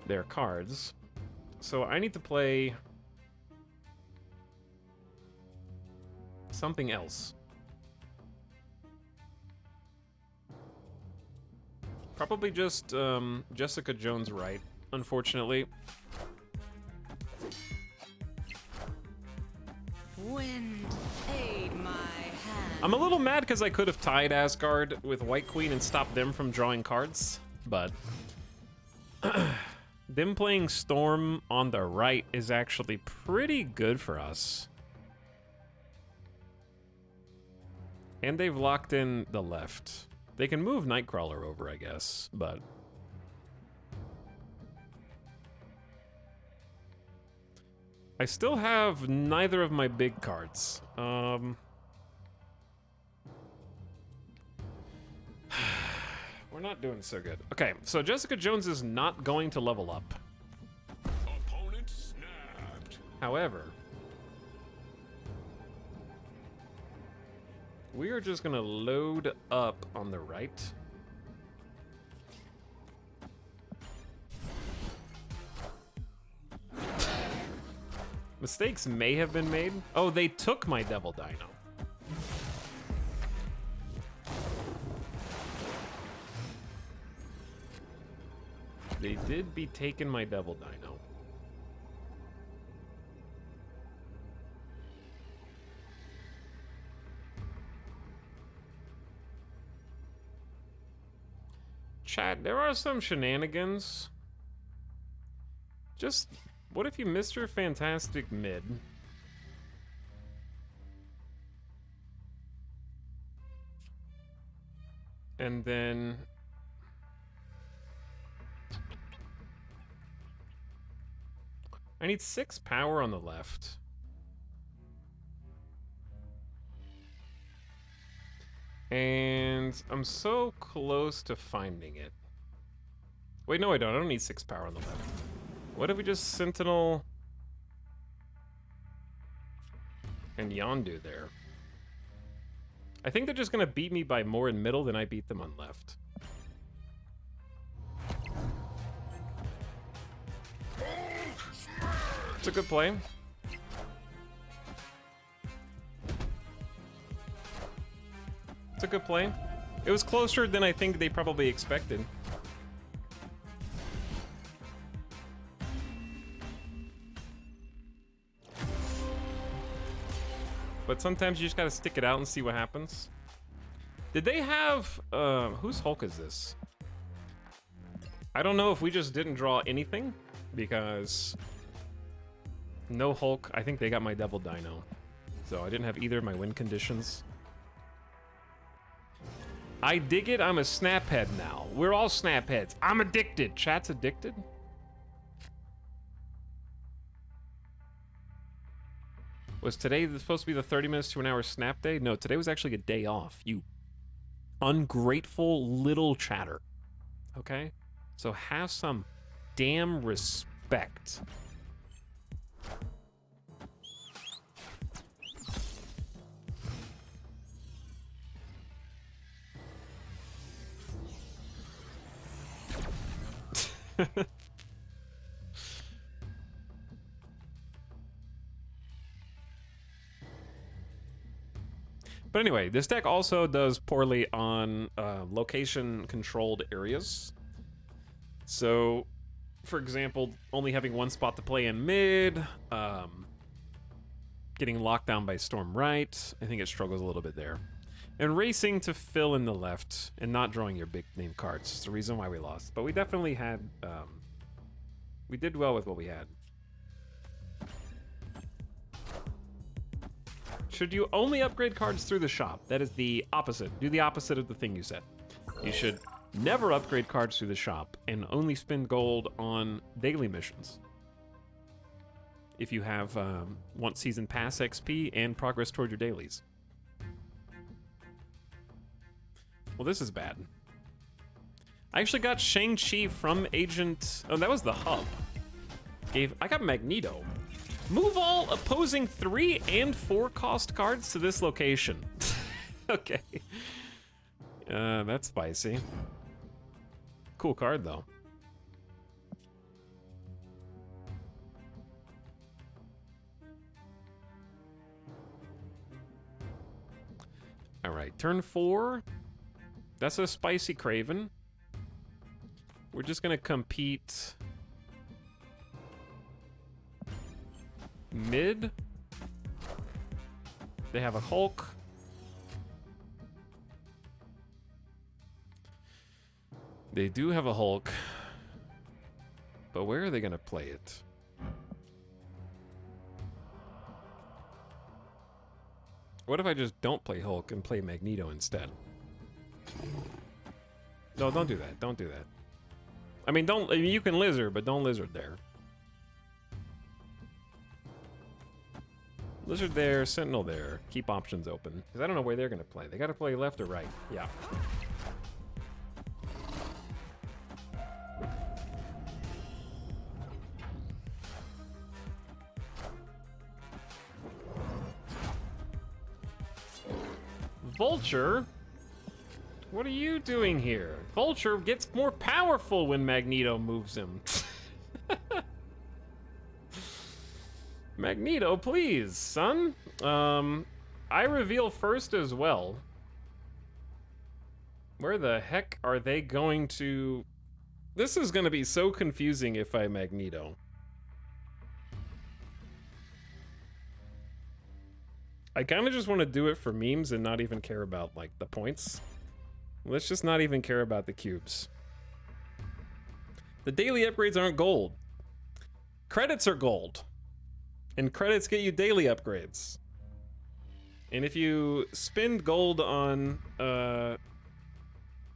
their cards. So I need to play something else. Probably just Jessica Jones right, unfortunately. Wind, aid my hand. I'm a little mad because I could have tied Asgard with White Queen and stopped them from drawing cards, but them playing Storm on the right is actually pretty good for us. And they've locked in the left. They can move Nightcrawler over, I guess, but... I still have neither of my big cards. We're not doing so good. Okay, so Jessica Jones is not going to level up. Opponent snapped. However, we are just gonna load up on the right. Mistakes may have been made. Oh, they took my Devil Dino. They did be taking my Devil Dino. Chat, there are some shenanigans. Just, what if you Mr. Fantastic mid? And then... I need 6 power on the left. And I'm so close to finding it. Wait, no, I don't. I don't need 6 power on the left. What if we just Sentinel and Yondu there? I think they're just gonna beat me by more in middle than I beat them on left. It's a good play. It's a good play. It was closer than I think they probably expected. But sometimes you just gotta stick it out and see what happens. Did they have, whose Hulk is this? I don't know if we just didn't draw anything, because no Hulk. I think they got my Devil Dino. So I didn't have either of my win conditions. I dig it, I'm a snaphead now. We're all snapheads. I'm addicted. Chat's addicted? Was today supposed to be the 30 minutes to an hour snap day? No, today was actually a day off. You ungrateful little chatter. Okay? So have some damn respect. But anyway, this deck also does poorly on location-controlled areas. So, for example, only having one spot to play in mid, getting locked down by Storm right. I think it struggles a little bit there. And racing to fill in the left and not drawing your big name cards. It's the reason why we lost. But we definitely had, we did well with what we had. Should you only upgrade cards through the shop? That is the opposite. Do the opposite of the thing you said. You should never upgrade cards through the shop and only spend gold on daily missions. If you have want season pass XP and progress toward your dailies. Well, this is bad. I actually got Shang-Chi from Agent... Oh, that was the hub. I got Magneto. Move all opposing 3 and 4 cost cards to this location. Okay. That's spicy. Cool card, though. All right, turn 4. That's a spicy Craven. We're just gonna compete mid. They have a Hulk. They do have a Hulk. But where are they gonna play it? What if I just don't play Hulk and play Magneto instead? No, don't do that. Don't do that. I mean, you can Lizard, but don't Lizard there. Lizard there, Sentinel there. Keep options open. Because I don't know where they're going to play. They got to play left or right. Yeah. Vulture? What are you doing here? Vulture gets more powerful when Magneto moves him. Magneto, please, son. I reveal first as well. Where the heck are they going to... This is going to be so confusing if I Magneto. I kind of just want to do it for memes and not even care about, like, the points. Let's just not even care about the cubes. The daily upgrades aren't gold. Credits are gold. And credits get you daily upgrades. And if you spend gold on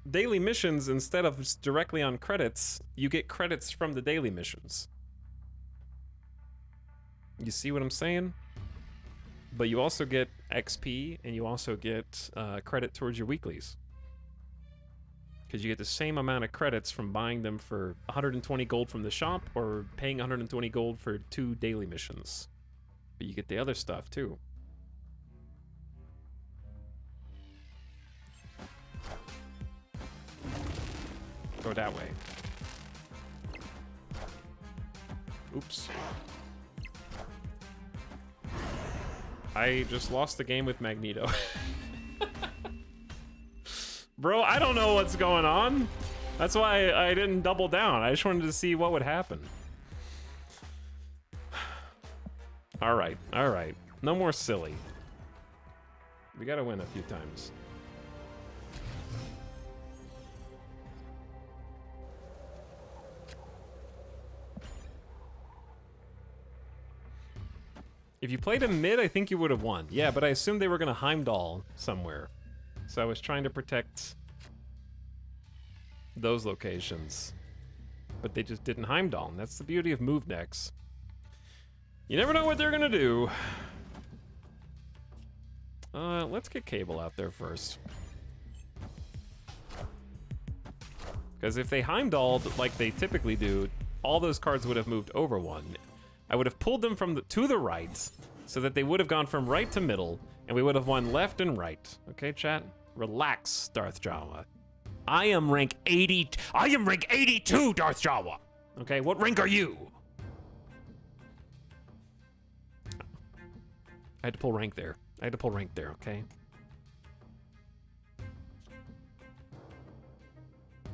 daily missions instead of just directly on credits, you get credits from the daily missions. You see what I'm saying? But you also get XP and you also get credit towards your weeklies. Because you get the same amount of credits from buying them for 120 gold from the shop or paying 120 gold for 2 daily missions. But you get the other stuff too. Go that way. Oops. I just lost the game with Magneto. Bro, I don't know what's going on. That's why I didn't double down. I just wanted to see what would happen. All right, all right. No more silly. We gotta win a few times. If you played him mid, I think you would have won. Yeah, but I assumed they were gonna Heimdall somewhere. So I was trying to protect those locations. But they just didn't Heimdall, and that's the beauty of move decks. You never know what they're gonna do. Let's get Cable out there first. Because if they Heimdalled like they typically do, all those cards would have moved over one. I would have pulled them from to the right, so that they would have gone from right to middle, and we would have won left and right. Okay, chat? Relax, Darth Jawa. I am rank 80. I am rank 82, Darth Jawa. Okay, what rank are you? I had to pull rank there. Okay?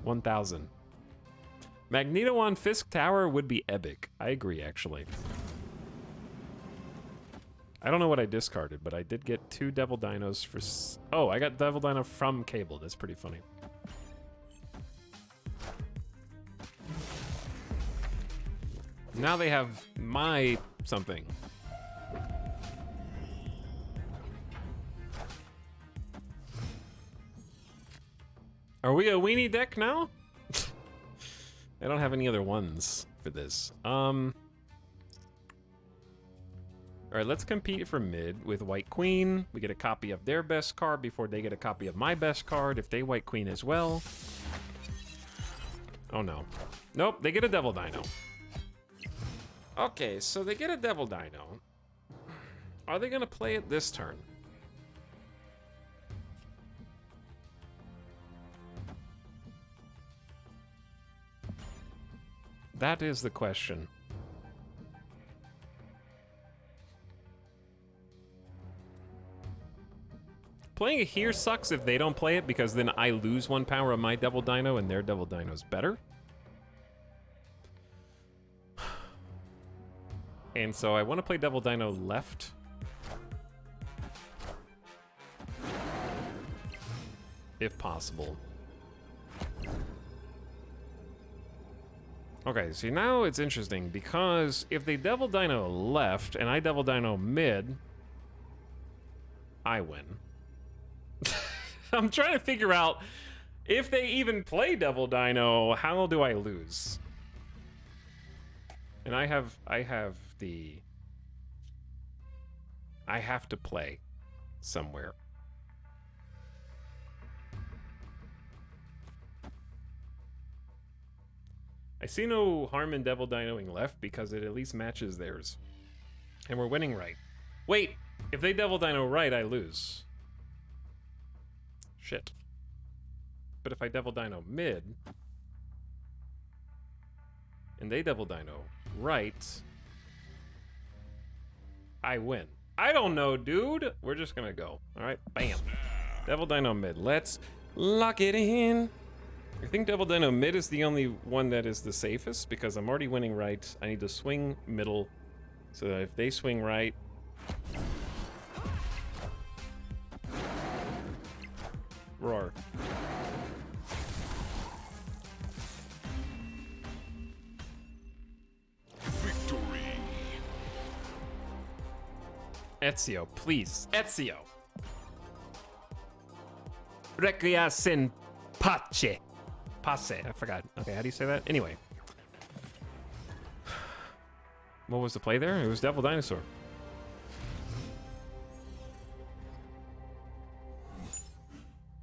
1,000. Magneto on Fisk Tower would be epic. I agree, actually. I don't know what I discarded, but I did get 2 Devil Dinos for... Oh, I got Devil Dino from Cable. That's pretty funny. Now they have my something. Are we a weenie deck now? I don't have any other ones for this. All right, let's compete for mid with White Queen. We get a copy of their best card before they get a copy of my best card if they White Queen as well. Oh no. Nope, they get a Devil Dino. Okay, so they get a Devil Dino. Are they gonna play it this turn? That is the question. Playing it here sucks if they don't play it, because then I lose 1 power of my Devil Dino and their Devil Dino's better. And so I want to play Devil Dino left. If possible. Okay, see now it's interesting, because if they Devil Dino left and I Devil Dino mid, I win. I'm trying to figure out if they even play Devil Dino, how do I lose? And I have to play somewhere. I see no harm in Devil Dinoing left because it at least matches theirs. And we're winning right. Wait, if they Devil Dino right, I lose. Shit. But if I Devil Dino mid, and they Devil Dino right, I win. I don't know, dude. We're just gonna go. All right, bam. Devil Dino mid. Let's lock it in. I think Devil Dino mid is the only one that is the safest, because I'm already winning right. I need to swing middle, so that if they swing right... Roar. Victory. Ezio, please. Ezio. Requiesce in pace. Pace. I forgot. Okay, how do you say that? Anyway. What was the play there? It was Devil Dinosaur.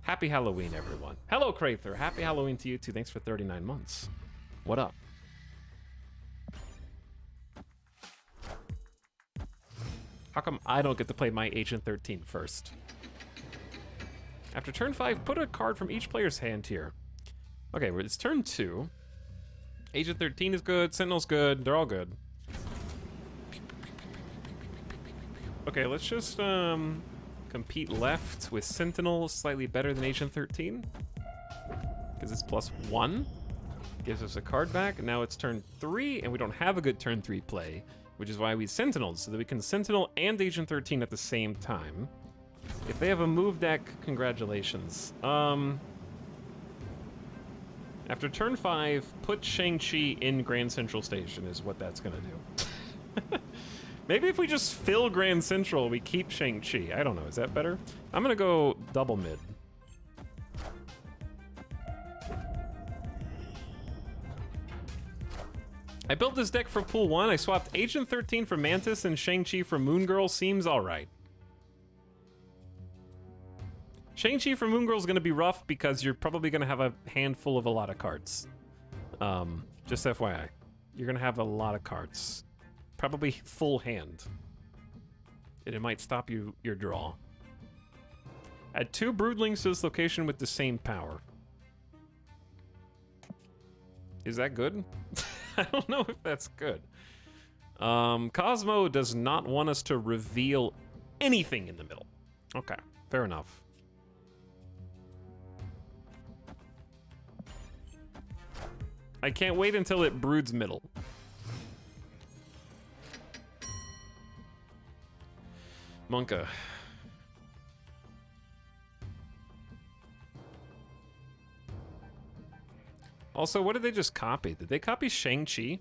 Happy Halloween, everyone. Hello, Crather. Happy Halloween to you, too. Thanks for 39 months. What up? How come I don't get to play my Agent 13 first? After turn 5, put a card from each player's hand here. Okay, well, it's turn 2. Agent 13 is good, Sentinel's good, they're all good. Okay, let's just compete left with Sentinel, slightly better than Agent 13. Because it's +1. Gives us a card back, and now it's turn 3, and we don't have a good turn 3 play, which is why we Sentineled, so that we can Sentinel and Agent 13 at the same time. If they have a move deck, congratulations. After turn 5, put Shang-Chi in Grand Central Station is what that's gonna do. Maybe if we just fill Grand Central, we keep Shang-Chi. I don't know, is that better? I'm gonna go double mid. I built this deck for pool 1. I swapped Agent 13 for Mantis and Shang-Chi for Moon Girl. Seems alright. Shang-Chi for Moon Girl is going to be rough because you're probably going to have a handful of a lot of cards. Just FYI. You're going to have a lot of cards. Probably full hand. And it might stop your draw. Add 2 Broodlings to this location with the same power. Is that good? I don't know if that's good. Cosmo does not want us to reveal anything in the middle. Okay, fair enough. I can't wait until it broods middle. Monka. Also, what did they just copy? Did they copy Shang-Chi?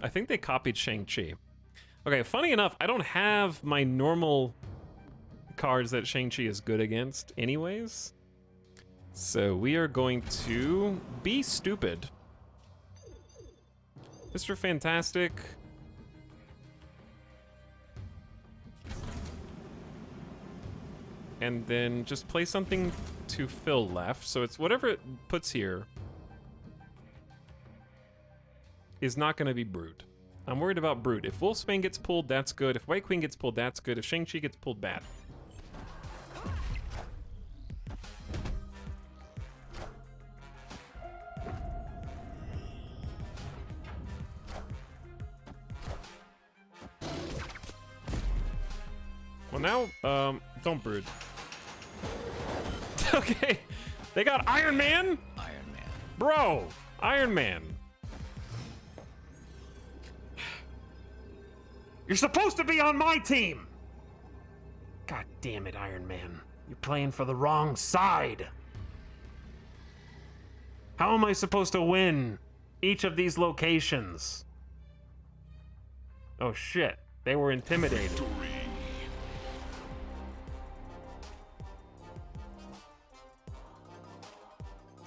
I think they copied Shang-Chi. Okay, funny enough, I don't have my normal cards that Shang-Chi is good against anyways. So we are going to be stupid. Mr. Fantastic. And then just play something to fill left. So it's whatever it puts here is not going to be Brood. I'm worried about Brood. If Wolfsbane gets pulled, that's good. If White Queen gets pulled, that's good. If Shang-Chi gets pulled, bad. Well, now, don't Brood. Okay, they got Iron Man? Iron Man. Bro, Iron Man. You're supposed to be on my team! God damn it, Iron Man. You're playing for the wrong side. How am I supposed to win each of these locations? Oh shit, they were intimidated.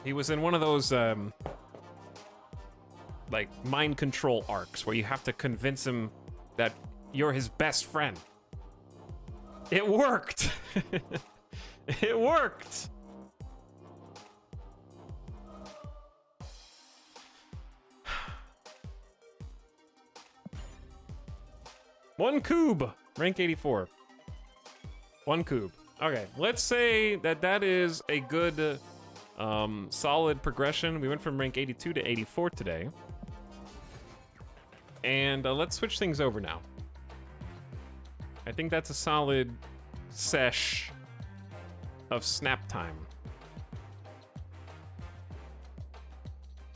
He was in one of those, like, mind control arcs where you have to convince him that you're his best friend. It worked! It worked! One cube! Rank 84. One cube. Okay, let's say that that is a good... solid progression. We went from rank 82 to 84 today. And let's switch things over now. I think that's a solid sesh of snap time.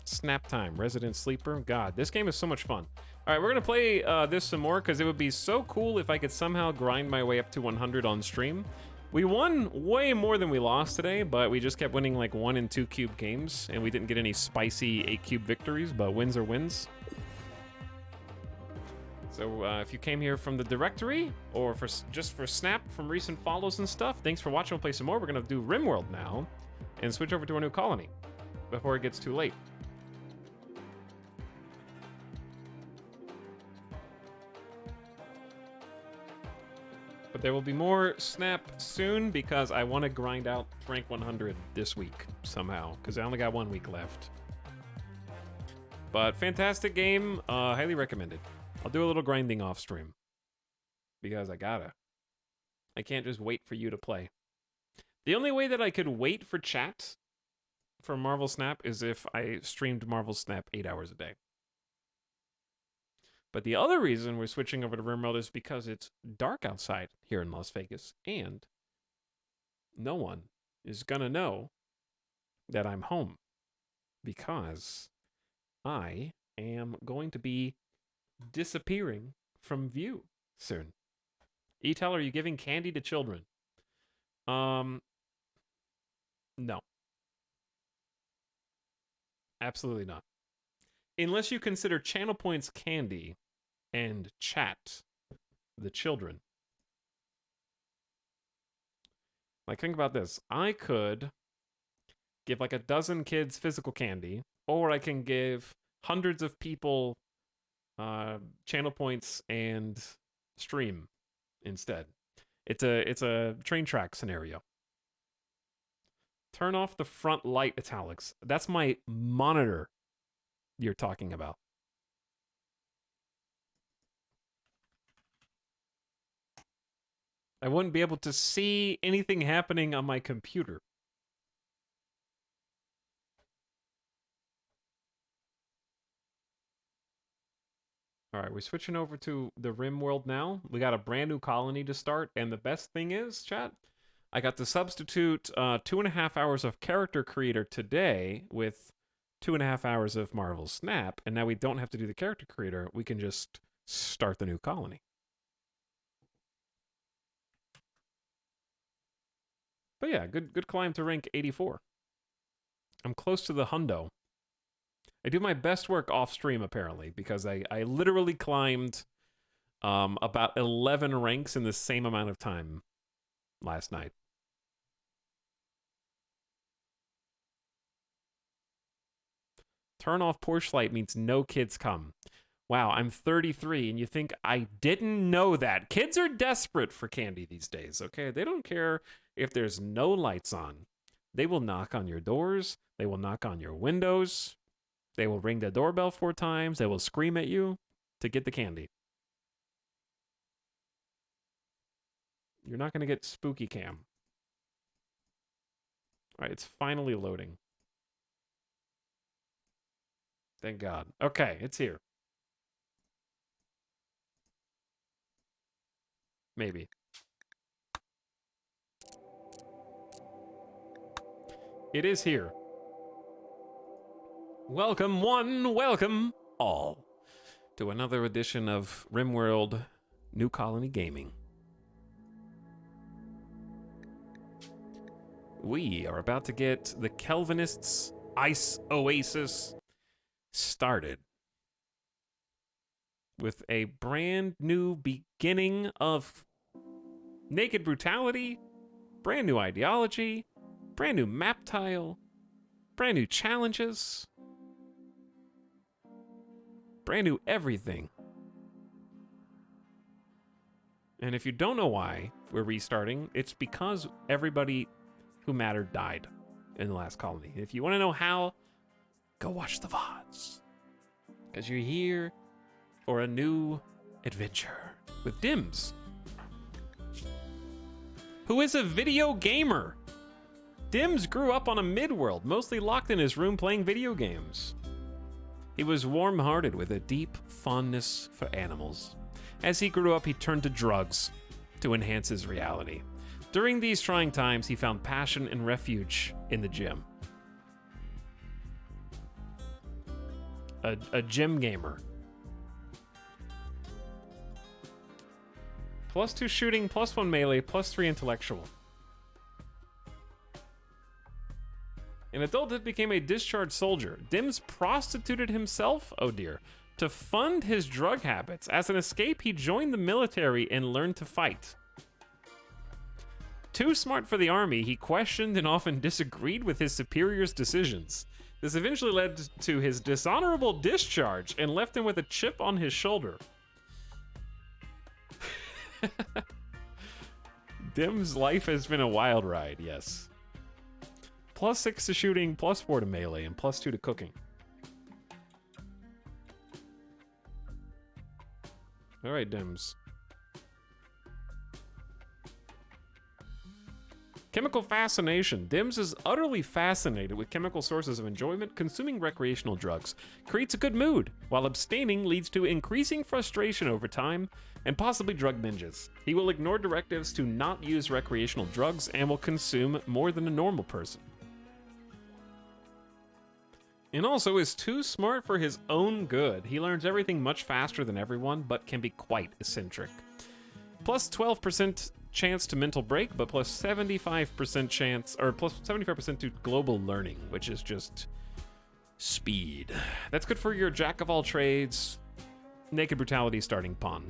Snap time, Resident Sleeper. God, this game is so much fun. All right, we're gonna play this some more because it would be so cool if I could somehow grind my way up to 100 on stream. We won way more than we lost today, but we just kept winning like 1 and 2 cube games, and we didn't get any spicy 8 cube victories, but wins are wins. So if you came here from the directory, or just for Snap from recent follows and stuff, thanks for watching. We'll play some more. We're gonna do Rimworld now, and switch over to a new colony before it gets too late. But there will be more Snap soon because I want to grind out rank 100 this week somehow because I only got 1 week left. But fantastic game, highly recommended. I'll do a little grinding off stream because I gotta. I can't just wait for you to play. The only way that I could wait for chat for Marvel Snap is if I streamed Marvel Snap 8 hours a day. But the other reason we're switching over to Rimworld is because it's dark outside here in Las Vegas, and no one is gonna know that I'm home because I am going to be disappearing from view soon. E-Tel, are you giving candy to children? No. Absolutely not. Unless you consider channel points candy and chat the children. Like, think about this. I could give like a dozen kids physical candy, or I can give hundreds of people channel points and stream instead. It's a train track scenario. Turn off the front light, Italics. That's my monitor you're talking about. I wouldn't be able to see anything happening on my computer. All right, we're switching over to the Rimworld now. We got a brand new colony to start, and the best thing is, chat, I got to substitute 2.5 hours of character creator today with 2.5 hours of Marvel Snap, and now we don't have to do the character creator. We can just start the new colony. But yeah, good climb to rank 84. I'm close to the hundo. I do my best work off stream apparently, because I literally climbed about 11 ranks in the same amount of time last night. Turn off porch light means no kids come. Wow, I'm 33 and you think I didn't know that. Kids are desperate for candy these days, okay? They don't care if there's no lights on. They will knock on your doors. They will knock on your windows. They will ring the doorbell 4 times. They will scream at you to get the candy. You're not going to get spooky cam. All right, it's finally loading. Thank God. Okay, it's here. Maybe. It is here. Welcome one, welcome all to another edition of RimWorld New Colony Gaming. We are about to get the Kelvinists' Ice Oasis started with a brand new beginning of naked brutality, brand new ideology, brand new map tile, brand new challenges, brand new everything. And if you don't know why we're restarting, it's because everybody who mattered died in the last colony. If you want to know how, go watch the VODs. Because you're here for a new adventure with Dims, who is a video gamer. Dims grew up on a mid-world, mostly locked in his room playing video games. He was warm-hearted with a deep fondness for animals. As he grew up, he turned to drugs to enhance his reality. During these trying times, he found passion and refuge in the gym. A gym gamer. +2 shooting, +1 melee, +3 intellectual. In adulthood, became a discharged soldier. Dims prostituted himself, oh dear, to fund his drug habits. As an escape, he joined the military and learned to fight. Too smart for the army, he questioned and often disagreed with his superiors' decisions. This eventually led to his dishonorable discharge and left him with a chip on his shoulder. Dim's life has been a wild ride, yes. +6 to shooting, +4 to melee, and +2 to cooking. All right, Dims. Chemical fascination. Dims is utterly fascinated with chemical sources of enjoyment. Consuming recreational drugs creates a good mood, while abstaining leads to increasing frustration over time and possibly drug binges. He will ignore directives to not use recreational drugs and will consume more than a normal person. And also is too smart for his own good. He learns everything much faster than everyone, but can be quite eccentric. +12% chance to mental break, but +75% chance, or +75% to global learning, which is just speed. That's good for your jack of all trades, naked brutality starting pawn.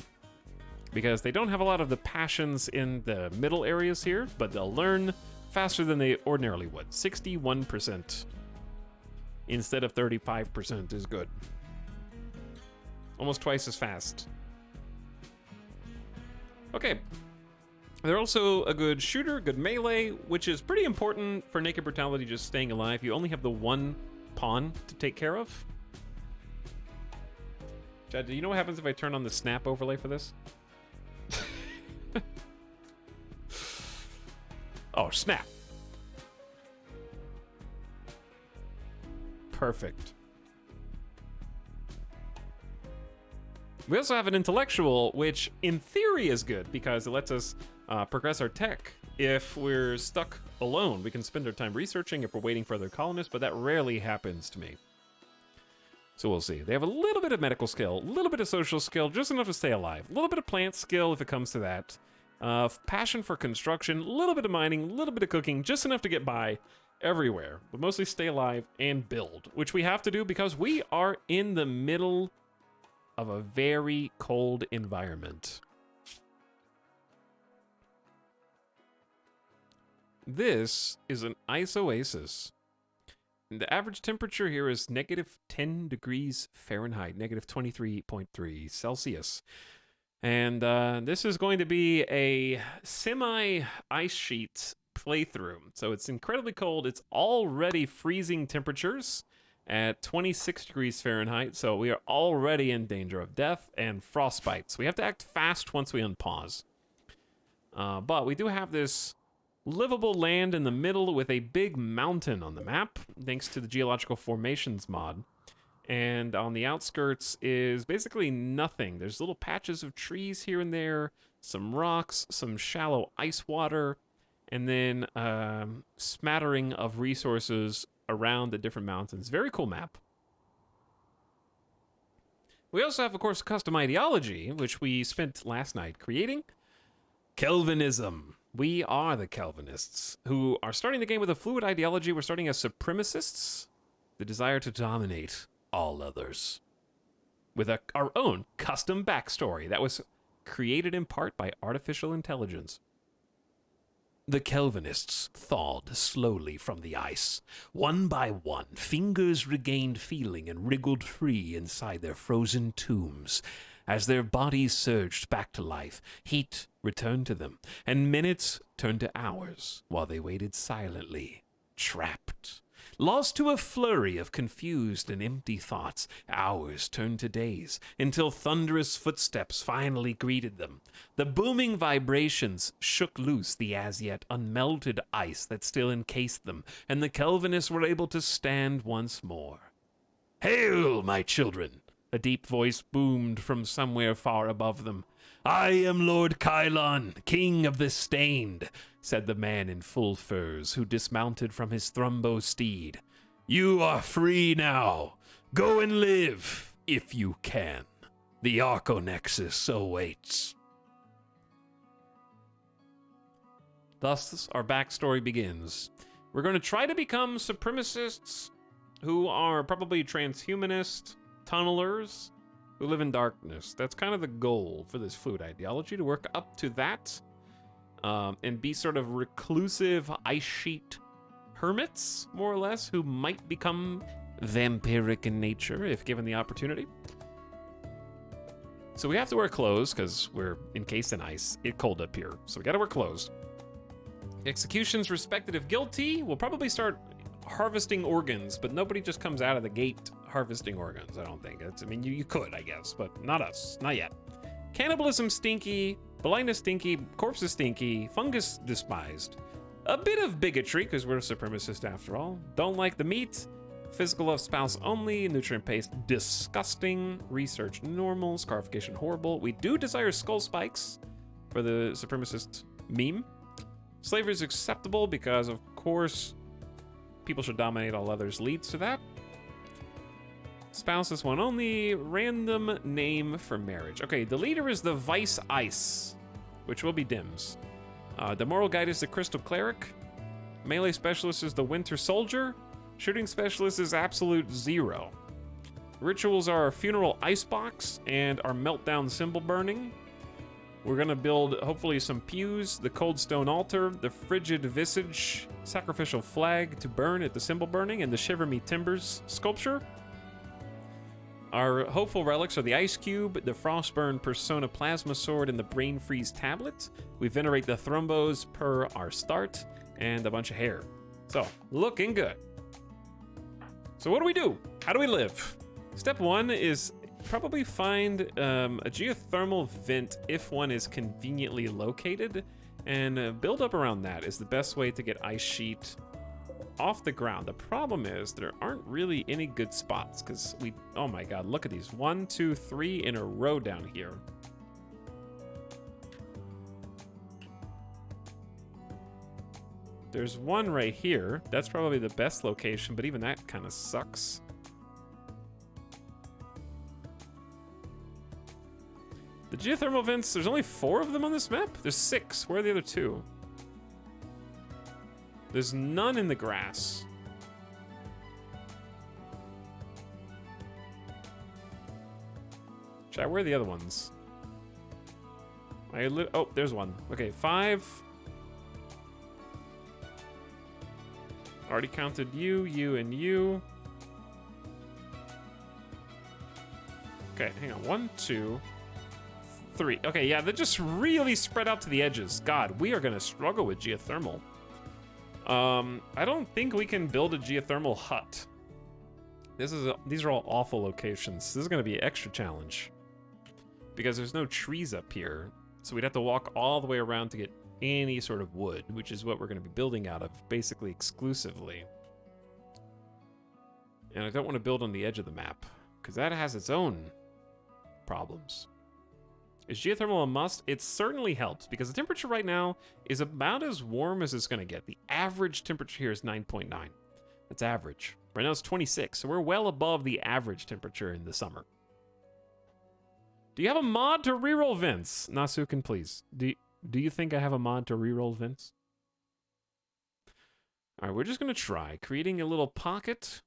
Because they don't have a lot of the passions in the middle areas here, but they'll learn faster than they ordinarily would. 61% instead of 35% is good. Almost twice as fast. Okay. They're also a good shooter, good melee, which is pretty important for naked brutality just staying alive. You only have the one pawn to take care of. Chad, do you know what happens if I turn on the snap overlay for this? Oh, snap. Perfect. We also have an intellectual, which in theory is good because it lets us progress our tech. If we're stuck alone, we can spend our time researching if we're waiting for other colonists, but that rarely happens to me. So we'll see. They have a little bit of medical skill, a little bit of social skill, just enough to stay alive. A little bit of plant skill if it comes to that. Passion for construction, a little bit of mining, a little bit of cooking, just enough to get by everywhere. But mostly stay alive and build, which we have to do because we are in the middle of a very cold environment. This is an ice oasis. And the average temperature here is negative 10 degrees Fahrenheit, negative 23.3 Celsius. And this is going to be a semi-ice sheet playthrough. So it's incredibly cold. It's already freezing temperatures at 26 degrees Fahrenheit. So we are already in danger of death and frostbite. So we have to act fast once we unpause. But we do have this livable land in the middle with a big mountain on the map, thanks to the geological formations mod. And on the outskirts is basically nothing. There's little patches of trees here and there, some rocks, some shallow ice water, and then smattering of resources around the different mountains. Very cool map. We also have, of course, custom ideology, which we spent last night creating. Kelvinism. We are the Calvinists, who are starting the game with a fluid ideology. We're starting as supremacists, the desire to dominate all others, with our own custom backstory that was created in part by artificial intelligence. The Kelvinists thawed slowly from the ice. One by one, fingers regained feeling and wriggled free inside their frozen tombs. As their bodies surged back to life, heat returned to them, and minutes turned to hours while they waited silently, trapped. Lost to a flurry of confused and empty thoughts, hours turned to days, until thunderous footsteps finally greeted them. The booming vibrations shook loose the as-yet unmelted ice that still encased them, and the Kelvinists were able to stand once more. "Hail, my children!" A deep voice boomed from somewhere far above them. "I am Lord Kylon, King of the Stained," said the man in full furs who dismounted from his Thrumbo steed. "You are free now. Go and live, if you can. The Arconexus awaits." Thus, our backstory begins. We're going to try to become supremacists who are probably transhumanist tunnelers who live in darkness. That's kind of the goal for this fluid ideology, to work up to that and be sort of reclusive ice sheet hermits, more or less, who might become vampiric in nature if given the opportunity. So we have to wear clothes because we're encased in ice. It's cold up here, so we gotta wear clothes. Executions respected if guilty. We'll probably start harvesting organs, but nobody just comes out of the gate harvesting organs, I don't think. I mean, you could, I guess, but not us. Not yet. Cannibalism stinky, blindness stinky, corpses stinky, fungus despised. A bit of bigotry, because we're a supremacist after all. Don't like the meat. Physical love spouse only. Nutrient paste disgusting. Research normal. Scarification horrible. We do desire skull spikes for the supremacist meme. Slavery is acceptable because, of course, people should dominate all others leads to that. Spouse is one only. Random name for marriage. Okay, the leader is the Vice Ice, which will be Dims. The moral guide is the Crystal Cleric. Melee specialist is the Winter Soldier. Shooting specialist is Absolute Zero. Rituals are our Funeral Icebox and our Meltdown Symbol Burning. We're gonna build, hopefully, some pews, the Cold Stone Altar, the Frigid Visage Sacrificial Flag to burn at the Symbol Burning, and the Shiver Me Timbers sculpture. Our hopeful relics are the Ice Cube, the Frostburn Persona Plasma Sword, and the Brain Freeze Tablet. We venerate the Thrumbos per our start, and a bunch of hair. So, looking good. So what do? How do we live? Step one is probably find a geothermal vent if one is conveniently located, and build up around that is the best way to get ice sheet off the ground. The problem is there aren't really any good spots because oh my god, look at these. 1, 2, 3 in a row down here. There's one right here. That's probably the best location, but even that kind of sucks. geothermal vents, there's only 4 of them on this map? There's 6. Where are the other 2? There's none in the grass. Chat, where are the other ones? Oh, there's one. Okay, 5. Already counted you, you, and you. Okay, hang on. 1, 2, 3. Okay, yeah, they're just really spread out to the edges. God, we are gonna struggle with geothermal. I don't think we can build a geothermal hut. These are all awful locations. This is gonna be an extra challenge. Because there's no trees up here. So we'd have to walk all the way around to get any sort of wood, which is what we're gonna be building out of, basically exclusively. And I don't want to build on the edge of the map, because that has its own problems. Is geothermal a must? It certainly helps, because the temperature right now is about as warm as it's going to get. The average temperature here is 9.9. That's average. Right now it's 26, so we're well above the average temperature in the summer. Do you have a mod to reroll vents? Nasukin, please. Do you think I have a mod to reroll vents? All right, we're just going to try creating a little pocket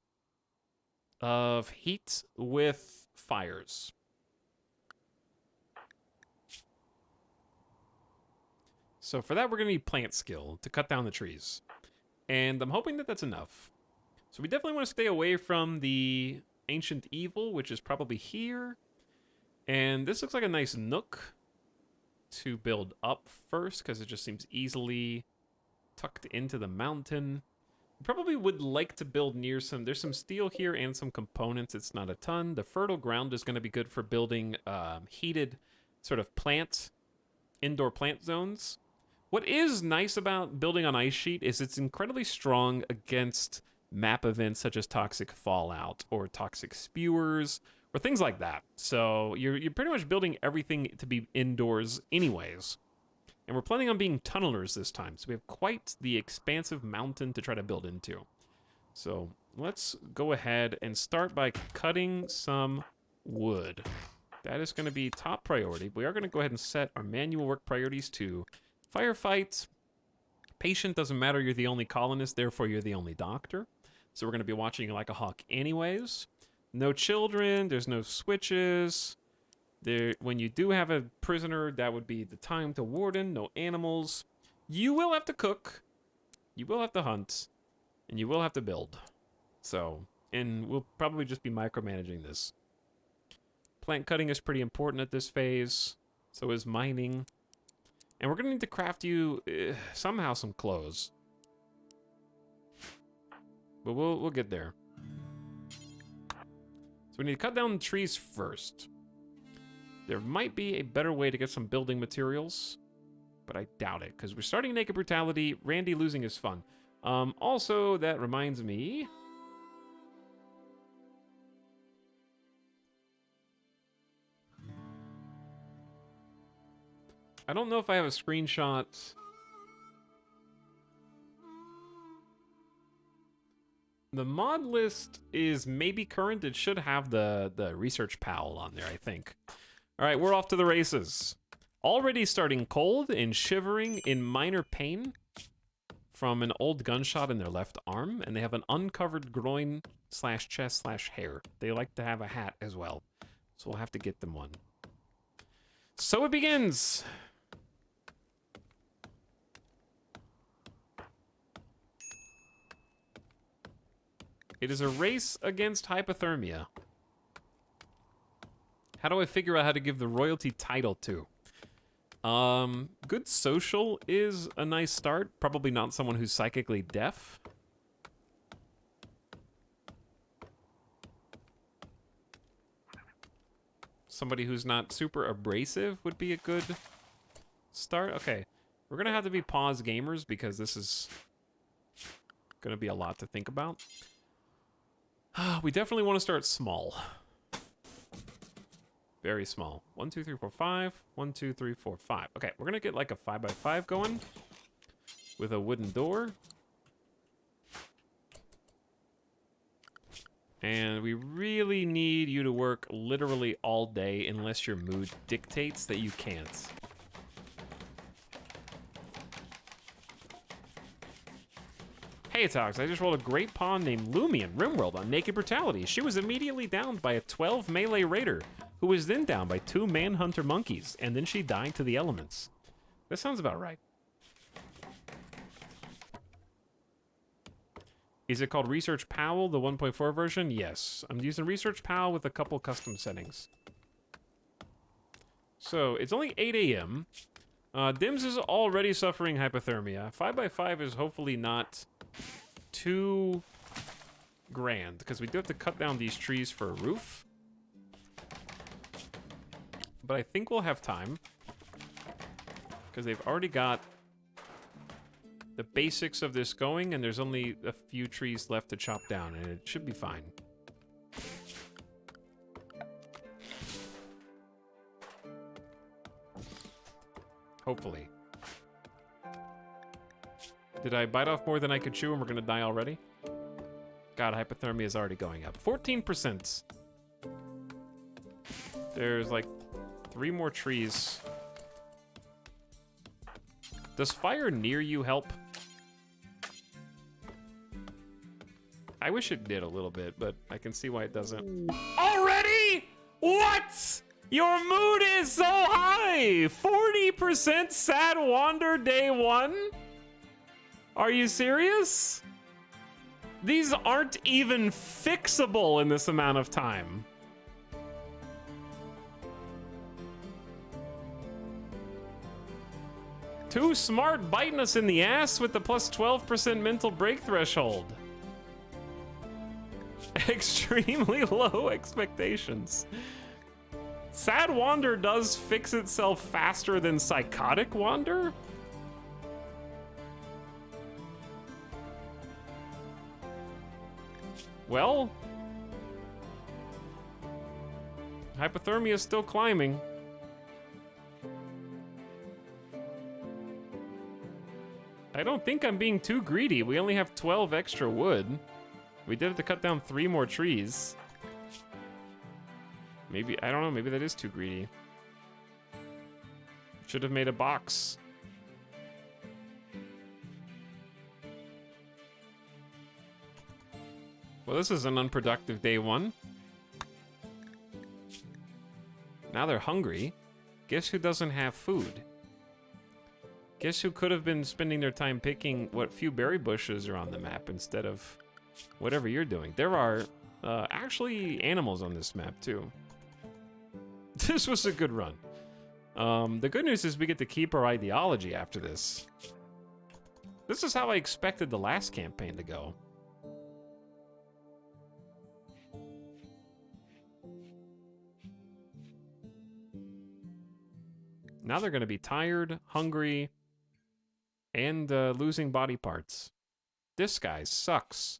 of heat with fires. So for that, we're going to need plant skill to cut down the trees. And I'm hoping that that's enough. So we definitely want to stay away from the ancient evil, which is probably here. And this looks like a nice nook to build up first, because it just seems easily tucked into the mountain. We probably would like to build near there's some steel here and some components. It's not a ton. The fertile ground is going to be good for building heated sort of indoor plant zones. What is nice about building on ice sheet is it's incredibly strong against map events such as toxic fallout or toxic spewers or things like that. So you're pretty much building everything to be indoors anyways. And we're planning on being tunnelers this time, so we have quite the expansive mountain to try to build into. So let's go ahead and start by cutting some wood. That is going to be top priority. We are going to go ahead and set our manual work priorities to firefight. Patient doesn't matter, you're the only colonist, therefore you're the only doctor. So we're going to be watching you like a hawk anyways. No children, there's no switches. When you do have a prisoner, that would be the time to warden. No animals. You will have to cook. You will have to hunt. And you will have to build. So, and we'll probably just be micromanaging this. Plant cutting is pretty important at this phase. So is mining. And we're going to need to craft you somehow some clothes. But we'll get there. So we need to cut down the trees first. There might be a better way to get some building materials, but I doubt it, because we're starting Naked Brutality. Randy losing is fun. Also, that reminds me... I don't know if I have a screenshot. The mod list is maybe current. It should have the research pal on there, I think. All right, we're off to the races. Already starting cold and shivering in minor pain from an old gunshot in their left arm, and they have an uncovered groin / chest / hair. They like to have a hat as well, so we'll have to get them one. So it begins. It is a race against hypothermia. How do I figure out how to give the royalty title to? Good social is a nice start. Probably not someone who's psychically deaf. Somebody who's not super abrasive would be a good start. Okay, we're gonna have to be pause gamers because this is gonna be a lot to think about. We definitely want to start small. Very small. 1, 2, 3, 4, 5. 1, 2, 3, 4, 5. Okay, we're gonna get like a 5x5 going with a wooden door. And we really need you to work literally all day unless your mood dictates that you can't. Hey, Tox, I just rolled a great pawn named Lumion Rimworld on Naked Brutality. She was immediately downed by a 12 melee raider, who was then downed by 2 manhunter monkeys, and then she died to the elements. That sounds about right. Is it called Research Powell, the 1.4 version? Yes. I'm using Research Powell with a couple custom settings. So, it's only 8 a.m. Dims is already suffering hypothermia. 5x5 is hopefully not too grand, because we do have to cut down these trees for a roof. But I think we'll have time, because they've already got the basics of this going, and there's only a few trees left to chop down, and it should be fine. Hopefully. Did I bite off more than I could chew and we're gonna die already? God, hypothermia is already going up. 14%. There's like 3 more trees. Does fire near you help? I wish it did a little bit, but I can see why it doesn't. Already? What? Your mood is so high! 40% sad wander day 1? Are you serious? These aren't even fixable in this amount of time. Too smart biting us in the ass with the plus 12% mental break threshold. Extremely low expectations. Sad wander does fix itself faster than psychotic wander? Well, hypothermia is still climbing. I don't think I'm being too greedy. We only have 12 extra wood. We did have to cut down 3 more trees. Maybe, I don't know, maybe that is too greedy. Should have made a box. Well, this is an unproductive day 1. Now they're hungry. Guess who doesn't have food? Guess who could have been spending their time picking what few berry bushes are on the map instead of whatever you're doing? There are actually animals on this map too. This was a good run. The good news is we get to keep our ideology after this. This is how I expected the last campaign to go. Now they're going to be tired, hungry, and losing body parts. This guy sucks.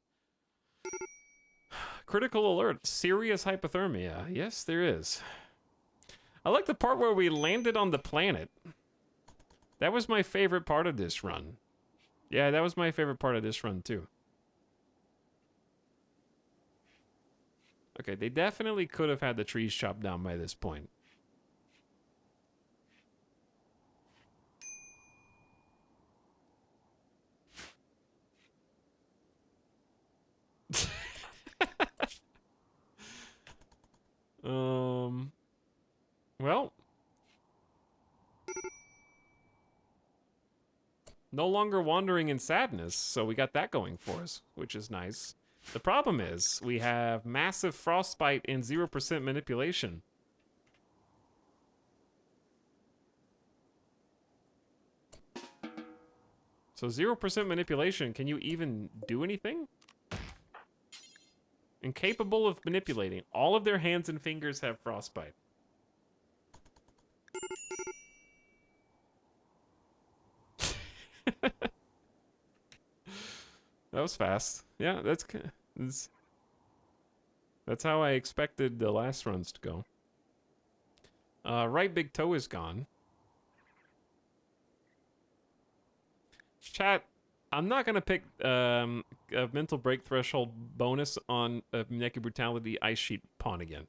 Critical alert, serious hypothermia. Yes, there is. I like the part where we landed on the planet. That was my favorite part of this run. Yeah, that was my favorite part of this run too. Okay, they definitely could have had the trees chopped down by this point. Well, no longer wandering in sadness, so we got that going for us, which is nice. The problem is we have massive frostbite and 0% manipulation. So 0% manipulation, can you even do anything? Incapable of manipulating. All of their hands and fingers have frostbite. That was fast. Yeah, that's how I expected the last runs to go. Right big toe is gone. Chat, I'm not gonna pick a mental break threshold bonus on a Naked Brutality ice sheet pawn again.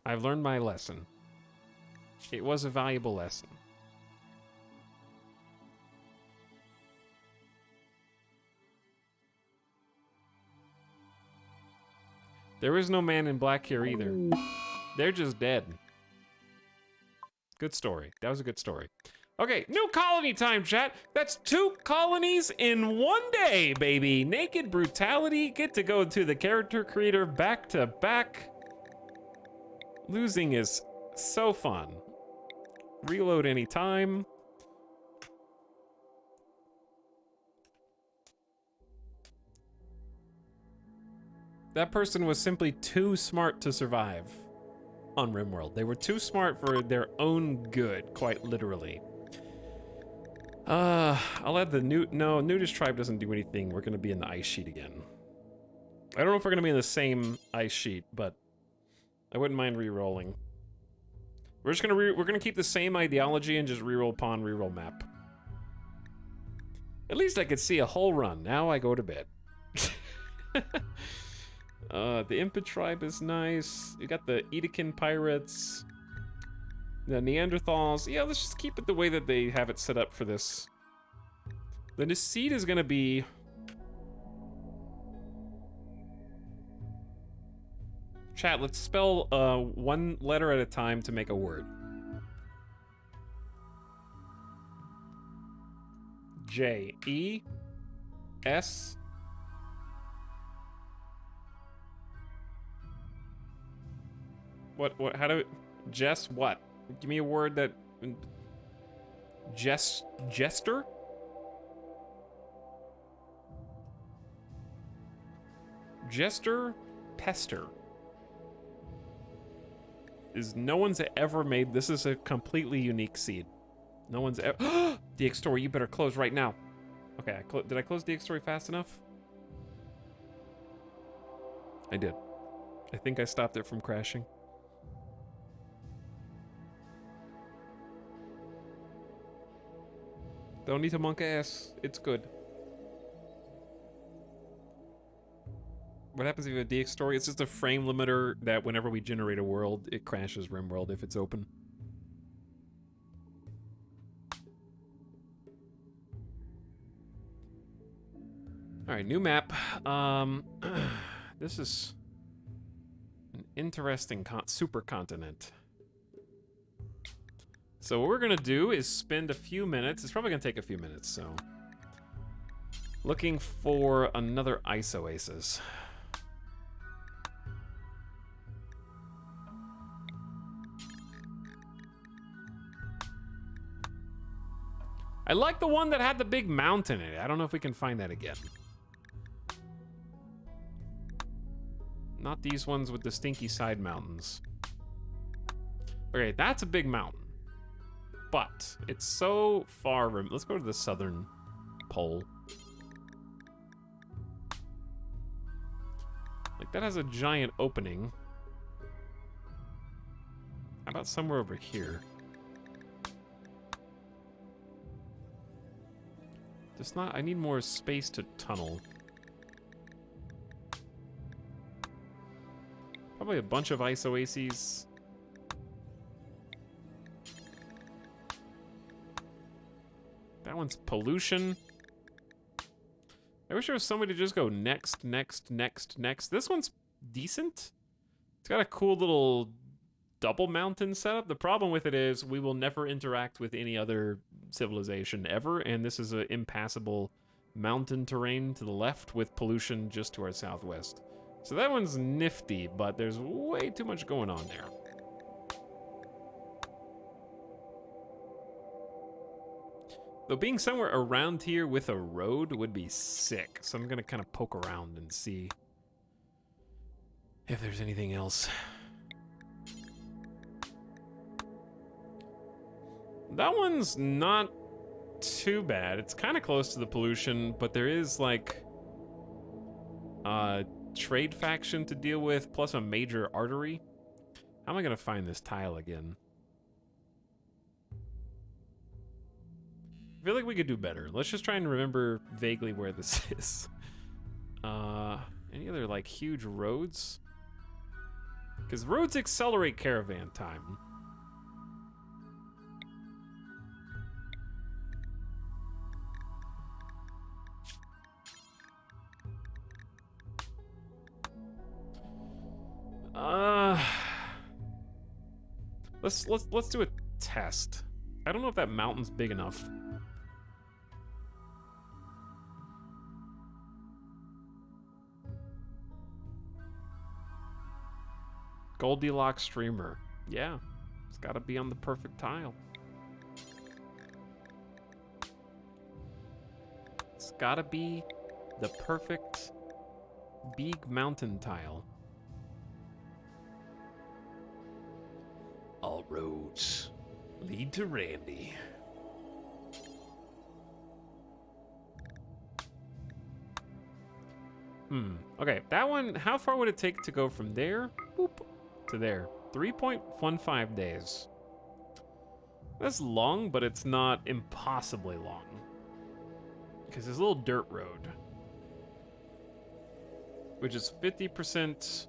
I've learned my lesson. It was a valuable lesson. There is no man in black here either. They're just dead. Good story. That was a good story. Okay, new colony time, chat. That's 2 colonies in 1 day, baby. Naked Brutality. Get to go to the character creator back to back. Losing is so fun. Reload anytime. That person was simply too smart to survive on RimWorld. They were too smart for their own good, quite literally. I'll add the Nudist Tribe doesn't do anything. We're gonna be in the ice sheet again. I don't know if we're gonna be in the same ice sheet, but I wouldn't mind re-rolling. We're just we're gonna keep the same ideology and just re-roll pawn, re-roll map. At least I could see a whole run. Now I go to bed. The Impa tribe is nice. You got the Edekin pirates. The Neanderthals. Yeah, let's just keep it the way that they have it set up for this. The Naseed is gonna be... Chat, let's spell 1 letter at a time to make a word. J-E-S... What, how do... Jess what? Give me a word that... Jester? Jester Pester. No one's ever made... This is a completely unique seed. No one's ever... DX Story, you better close right now. Okay, did I close DX Story fast enough? I did. I think I stopped it from crashing. Don't need to monk ass. It's good. What happens if you have a DX Story? It's just a frame limiter that whenever we generate a world, it crashes RimWorld if it's open. Alright, new map. This is an interesting supercontinent. So what we're gonna do is spend a few minutes. It's probably gonna take a few minutes, so... Looking for another ice oasis. I like the one that had the big mountain in it. I don't know if we can find that again. Not these ones with the stinky side mountains. Okay, that's a big mountain. But it's so far. Let's go to the southern pole. Like, that has a giant opening. How about somewhere over here? Just not... I need more space to tunnel. Probably a bunch of ice oases. That one's pollution. I wish there was somebody to just go next, next, next, next. This one's decent. It's got a cool little double mountain setup. The problem with it is we will never interact with any other civilization ever, and this is an impassable mountain terrain to the left with pollution just to our southwest. So that one's nifty, but there's way too much going on there. Though being somewhere around here with a road would be sick. So I'm gonna kind of poke around and see if there's anything else. That one's not too bad. It's kind of close to the pollution, but there is like a trade faction to deal with, plus a major artery. How am I gonna find this tile again? feel like we could do better. Let's just try and remember vaguely where this is. Any other, like, huge roads? Because roads accelerate caravan time. Let's do a test. I don't know if that mountain's big enough. Goldilocks streamer. Yeah, it's got to be on the perfect tile. It's got to be the perfect big mountain tile. All roads lead to Randy. Okay, that one, how far would it take to go from there, boop, to there? 3.15 days. That's long, but it's not impossibly long. Because there's a little dirt road. Which is 50%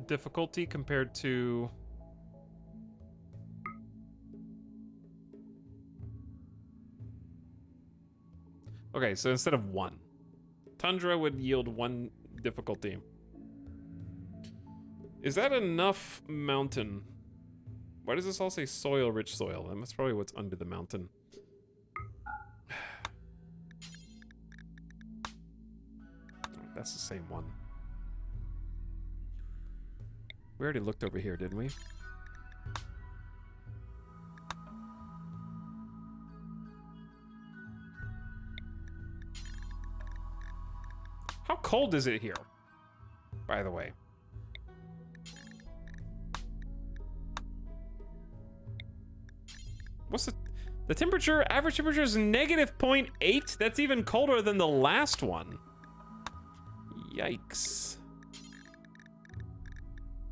difficulty compared to... Okay, so instead of 1. Tundra would yield 1 difficulty. Is that enough mountain? Why does this all say soil-rich soil? That's probably what's under the mountain. That's the same one. We already looked over here, didn't we? How cold is it here, by the way? What's the temperature? Average temperature is -0.8? That's even colder than the last one. Yikes.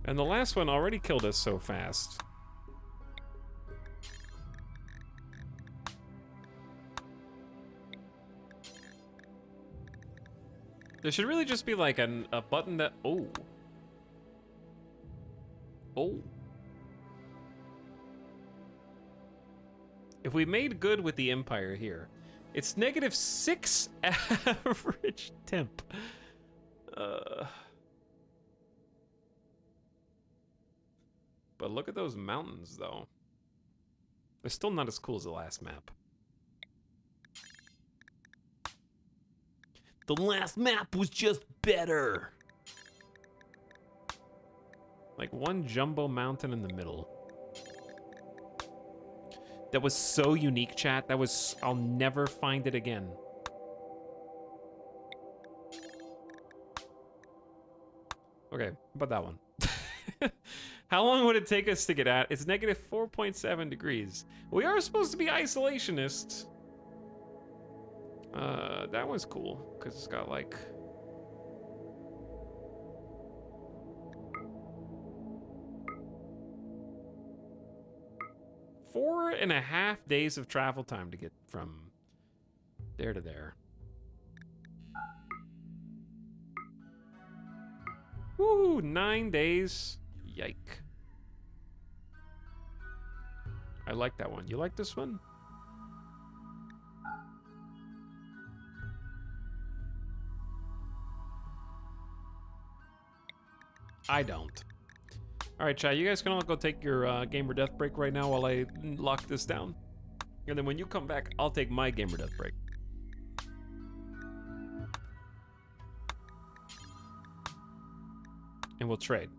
And the last one already killed us so fast. There should really just be like a button that... Oh. Oh. If we made good with the Empire here, it's -6 average temp. But look at those mountains, though. They're still not as cool as the last map. The last map was just better. Like one jumbo mountain in the middle. That was so unique, chat. That was... I'll never find it again. Okay, how about that one? How long would it take us to get at? It's -4.7 degrees. We are supposed to be isolationists. That one's cool, because it's got like... Four and a half days of travel time to get from there to there. Woo, 9 days. Yike. I like that one. You like this one? I don't. All right, chat, you guys can all go take your gamer death break right now while I lock this down. And then when you come back, I'll take my gamer death break. And we'll trade.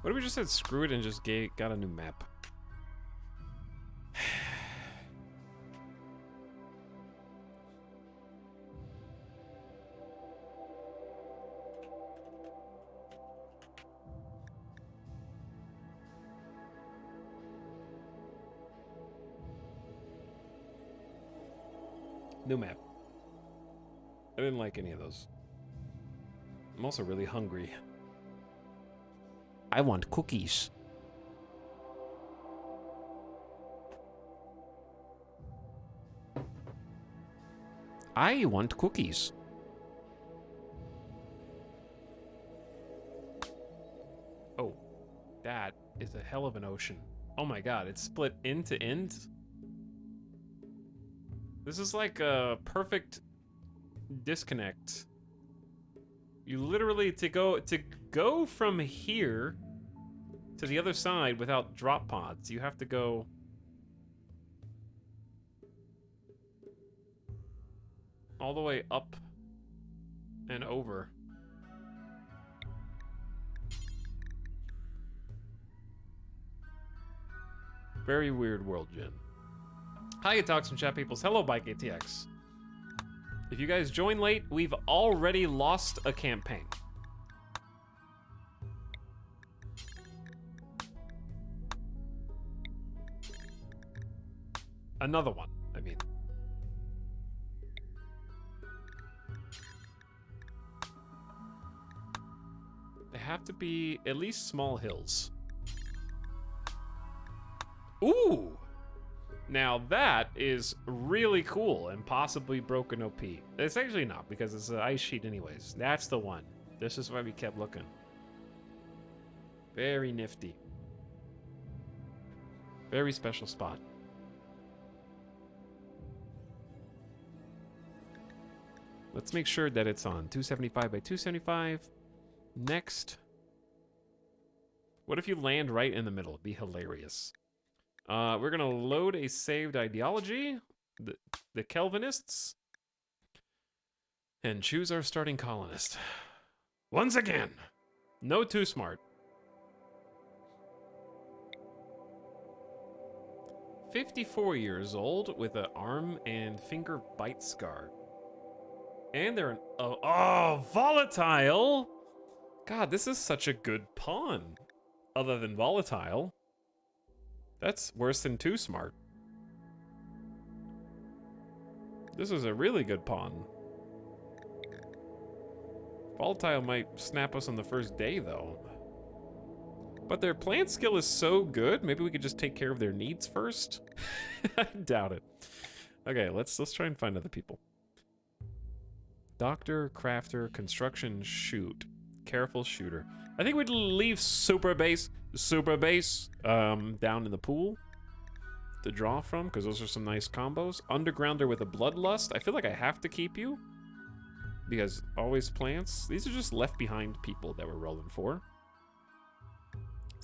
What if we just said screw it and just got a new map? New map. I didn't like any of those. I'm also really hungry. I want cookies. I want cookies. Oh, that is a hell of an ocean. Oh my god, it's split end to end. This is like a perfect disconnect. You literally to go from here to the other side without drop pods, you have to go all the way up and over. Very weird world, Jen. Hi, Toxin Chat Peoples. Hello, Bike ATX. If you guys join late, we've already lost a campaign. Another one, I mean. They have to be at least small hills. Ooh! Now that is really cool and possibly broken OP. It's actually not, because it's an ice sheet anyways. That's the one. This is why we kept looking. Very nifty. Very special spot. Let's make sure that it's on 275 by 275. Next. What if you land right in the middle? It'd be hilarious. We're gonna load a saved ideology, the Kelvinists, and choose our starting colonist. Once again, no too smart. 54 years old with an arm and finger bite scar. And they're volatile. God, this is such a good pawn. Other than volatile. That's worse than too smart. This is a really good pawn. Volatile might snap us on the first day, though. But their plant skill is so good, maybe we could just take care of their needs first? I doubt it. Okay, let's try and find other people. Doctor, crafter, construction, shoot. Careful shooter. I think we'd leave super base down in the pool to draw from, because those are some nice combos. Undergrounder with a bloodlust. I feel like I have to keep you because always plants. These are just left behind people that we're rolling for.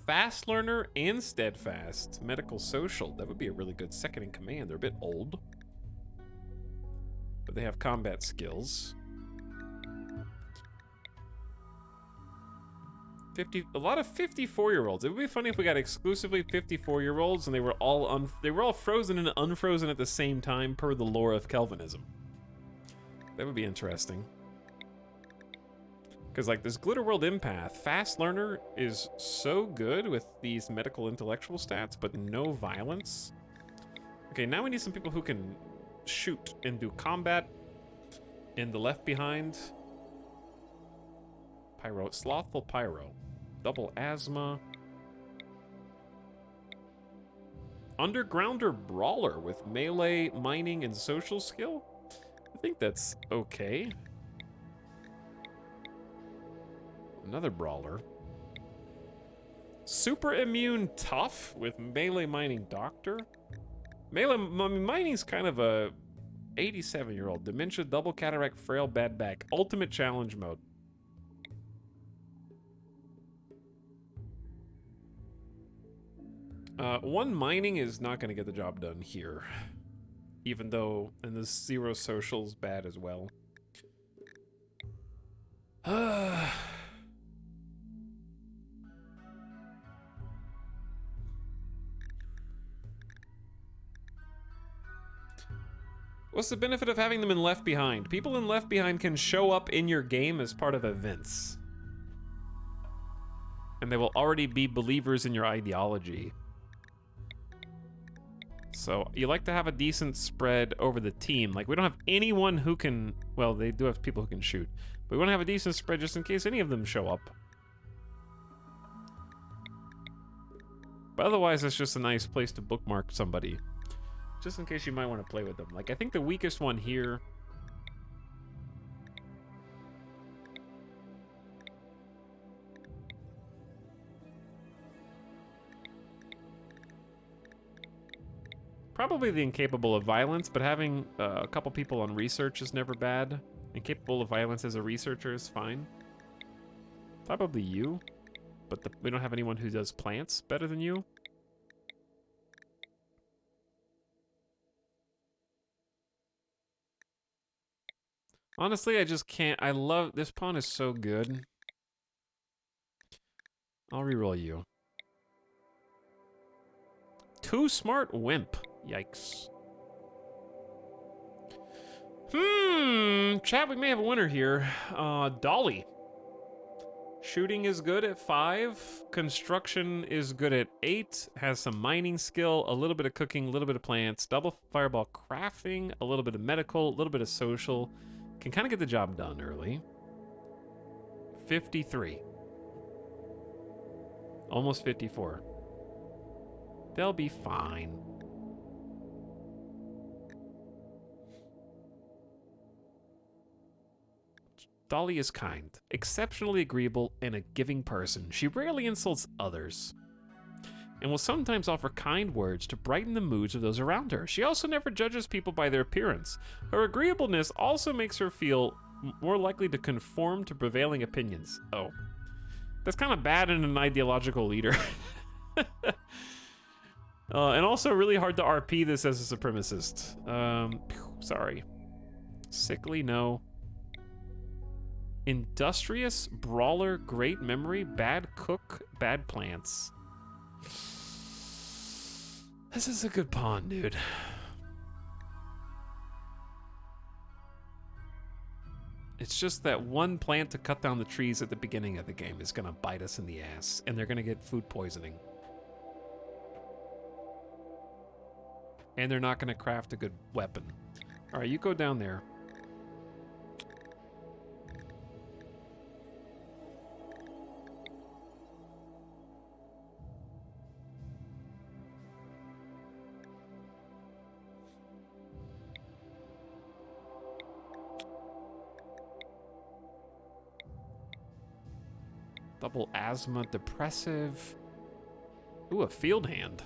Fast learner and steadfast. Medical social. That would be a really good second in command. They're a bit old, but they have combat skills. A lot of 54-year-olds. It would be funny if we got exclusively 54-year-olds and they were all frozen and unfrozen at the same time per the lore of Kelvinism. That would be interesting. Because like this Glitter World Empath, Fast Learner is so good with these medical intellectual stats, but no violence. Okay, now we need some people who can shoot and do combat in the left behind. Pyro, Slothful Pyro. Double Asthma. Undergrounder Brawler with melee, mining, and social skill? I think that's okay. Another Brawler. Super Immune Tough with melee, mining, doctor. Melee mining's kind of a 87-year-old. Dementia, double cataract, frail, bad back. Ultimate challenge mode. One mining is not going to get the job done here. Even though, and the zero social's bad as well. What's the benefit of having them in Left Behind? People in Left Behind can show up in your game as part of events. And they will already be believers in your ideology. So, you like to have a decent spread over the team. Like, we don't have anyone who can... Well, they do have people who can shoot. But we want to have a decent spread just in case any of them show up. But otherwise, it's just a nice place to bookmark somebody. Just in case you might want to play with them. Like, I think the weakest one here Probably the incapable of violence, but having a couple people on research is never bad. Incapable of violence as a researcher is fine. Probably you, but we don't have anyone who does plants better than you. Honestly, I just can't. I love this pawn is so good. I'll reroll you. Too smart wimp. Yikes. Chat, we may have a winner here. Dolly. Shooting is good at 5. Construction is good at 8. Has some mining skill, a little bit of cooking, a little bit of plants, double fireball crafting, a little bit of medical, a little bit of social. Can kind of get the job done early. 53. Almost 54. They'll be fine. Dolly is kind, exceptionally agreeable, and a giving person. She rarely insults others, and will sometimes offer kind words to brighten the moods of those around her. She also never judges people by their appearance. Her agreeableness also makes her feel more likely to conform to prevailing opinions. Oh, that's kind of bad in an ideological leader. And also really hard to RP this as a supremacist. Sorry. Sickly, no. Industrious, brawler, great memory, bad cook, bad plants. This is a good pawn, dude. It's just that one plant to cut down the trees at the beginning of the game is gonna bite us in the ass, and they're gonna get food poisoning. And they're not gonna craft a good weapon. All right, you go down there. Double asthma, depressive. Ooh, a field hand.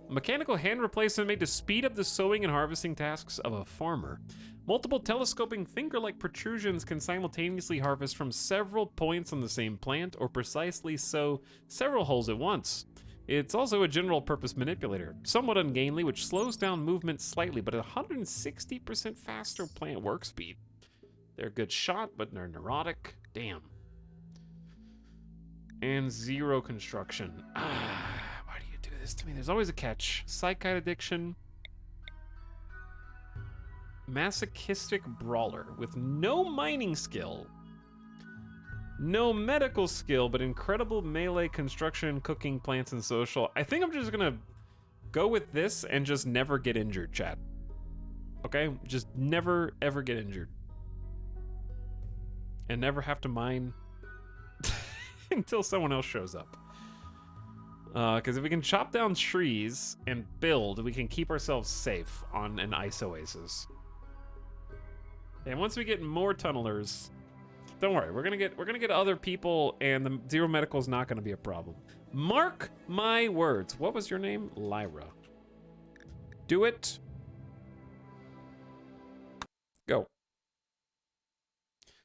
A mechanical hand replacement made to speed up the sowing and harvesting tasks of a farmer. Multiple telescoping finger-like protrusions can simultaneously harvest from several points on the same plant or precisely sow several holes at once. It's also a general-purpose manipulator, somewhat ungainly, which slows down movement slightly, but 160% faster plant work speed. They're a good shot, but they're neurotic. Damn. And 0 construction. Why do you do this to me? There's always a catch. Psychite addiction. Masochistic brawler with no mining skill. No medical skill, but incredible melee, construction, cooking, plants, and social. I think I'm just gonna go with this and just never get injured, chat. Okay? Just never, ever get injured. And never have to mine until someone else shows up. Because if we can chop down trees and build, we can keep ourselves safe on an ice oasis. And once we get more tunnelers, don't worry, we're gonna get other people, and the 0 medical is not gonna be a problem. Mark my words. What was your name? Lyra. Do it. Go.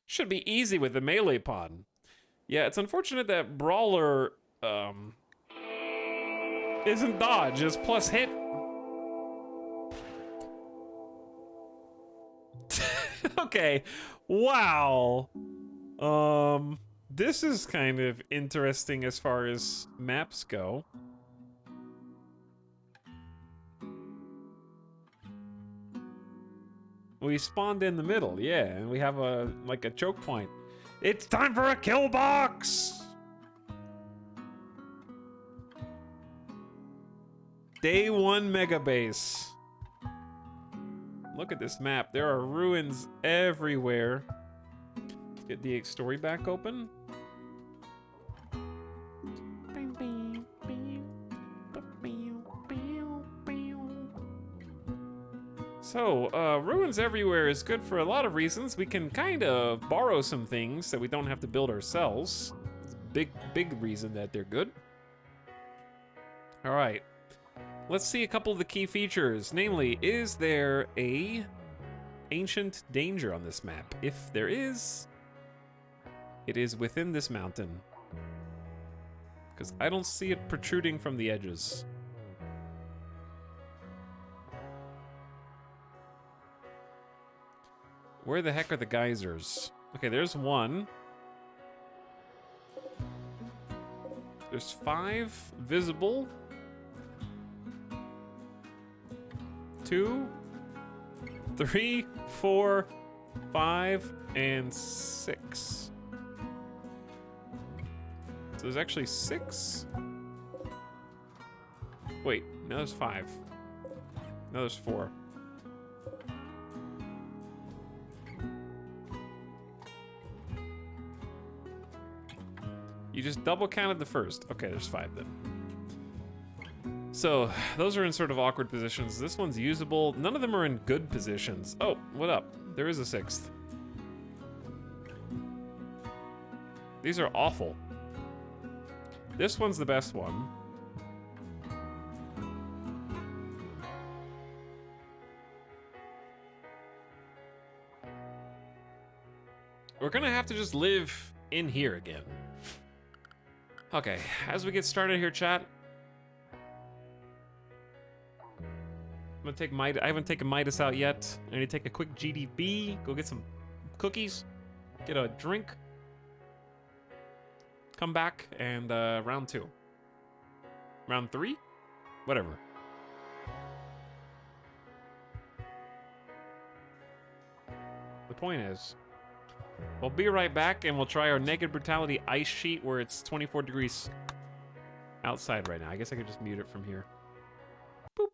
Should be easy with the melee pawn. Yeah, it's unfortunate that brawler isn't dodge, it's plus hit. Okay, wow. This is kind of interesting as far as maps go. We spawned in the middle, yeah, and we have a choke point. It's time for a kill box! Day 1 mega base. Look at this map. There are ruins everywhere. Let's get the story back open. So, ruins everywhere is good for a lot of reasons. We can kind of borrow some things so we don't have to build ourselves. It's a big reason that they're good. All right. Let's see a couple of the key features. Namely, is there a ancient danger on this map? If there is, it is within this mountain. Because I don't see it protruding from the edges. Where the heck are the geysers? Okay, there's one. There's 5 visible. 2, 3, 4, 5, and 6. So there's actually 6. Wait, no, there's 5. No, there's 4. You just double counted the first. Okay, there's 5 then. So, those are in sort of awkward positions. This one's usable. None of them are in good positions. Oh, what up? There is a 6th. These are awful. This one's the best one. We're gonna have to just live in here again. Okay, as we get started here, chat, I'm gonna take Midas. I haven't taken Midas out yet. I need to take a quick GDB, go get some cookies, get a drink, come back, and round 2. Round 3? Whatever. The point is, we'll be right back and we'll try our Naked Brutality ice sheet where it's 24 degrees outside right now. I guess I could just mute it from here. Boop.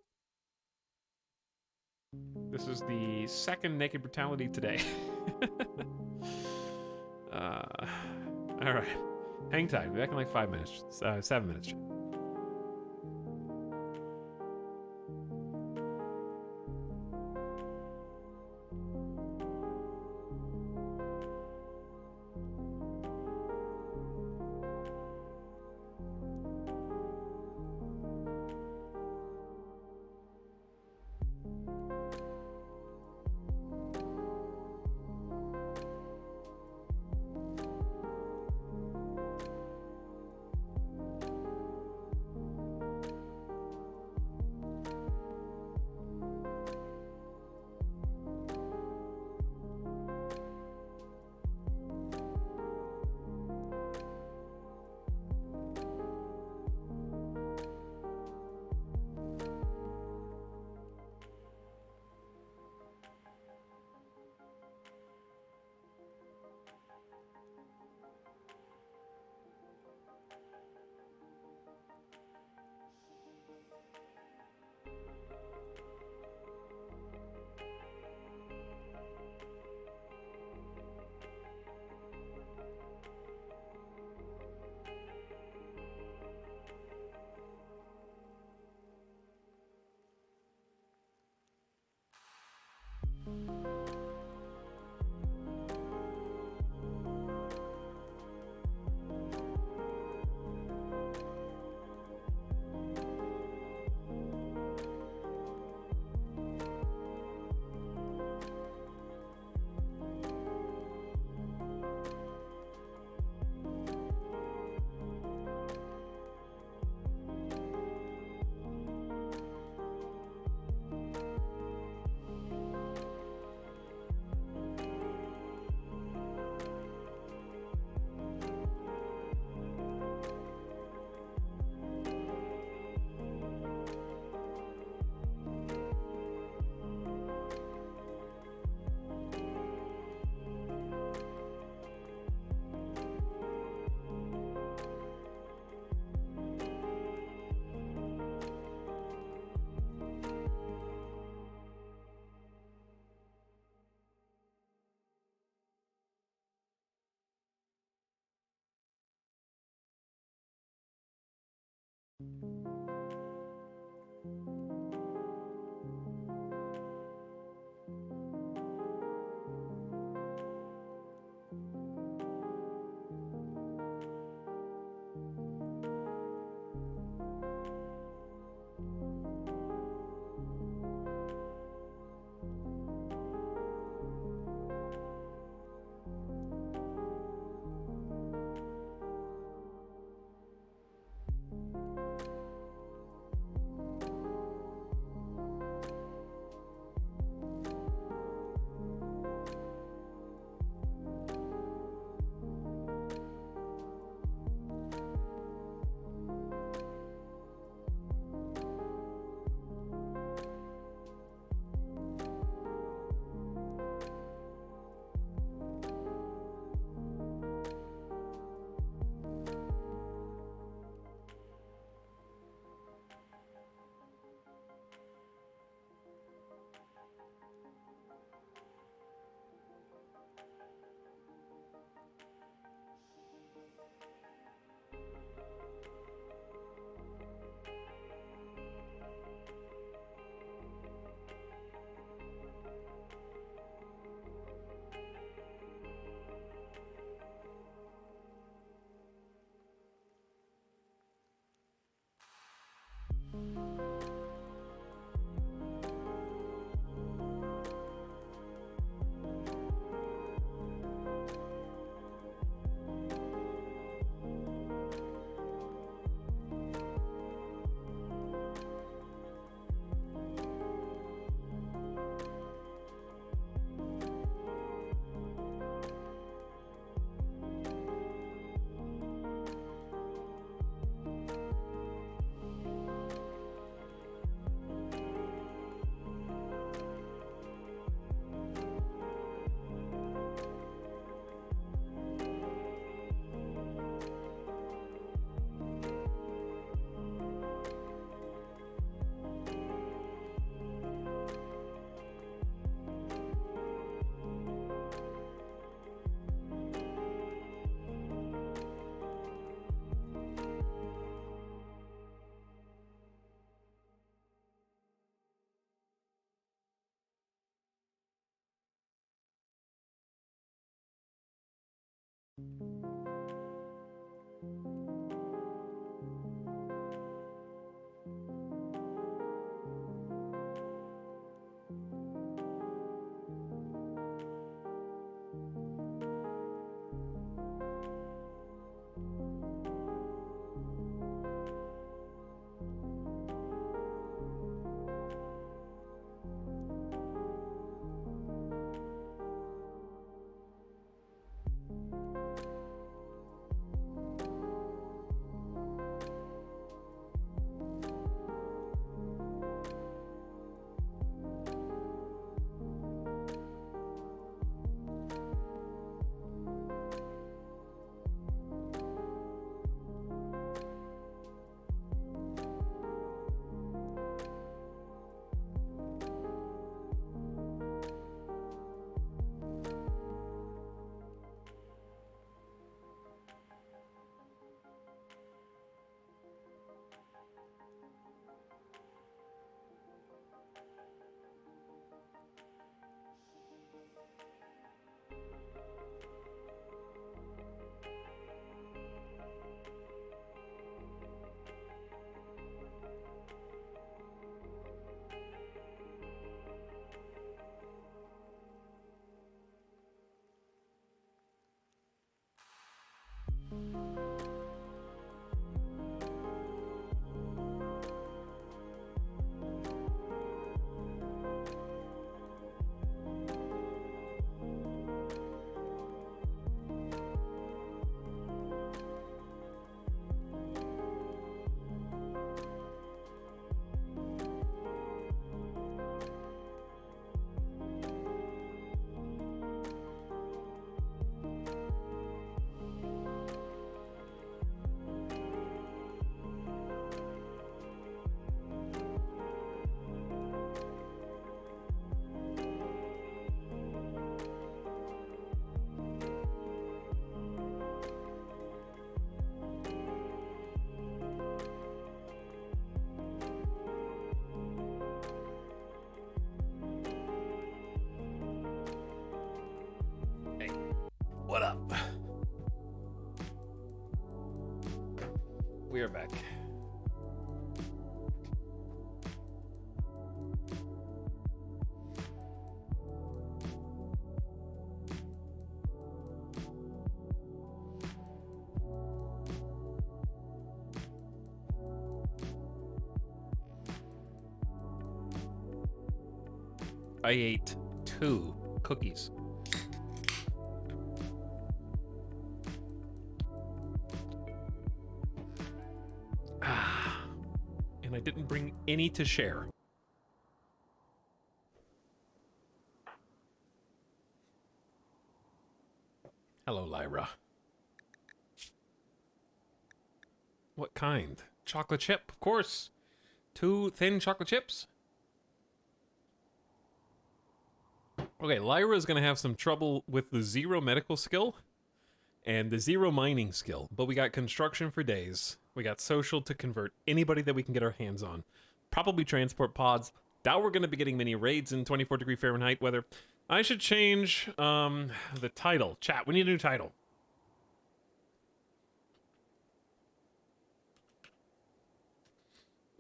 This is the 2nd Naked Brutality today. All right. Hang tight. Be back in like 5 minutes. 7 minutes. What up? We are back. I ate 2 cookies. And I didn't bring any to share. Hello, Lyra. What kind? Chocolate chip, of course. 2 thin chocolate chips. Okay, Lyra is going to have some trouble with the 0 medical skill and the 0 mining skill, but we got construction for days. We got social to convert anybody that we can get our hands on. Probably transport pods. Doubt we're going to be getting many raids in 24-degree Fahrenheit weather. I should change the title. Chat, we need a new title.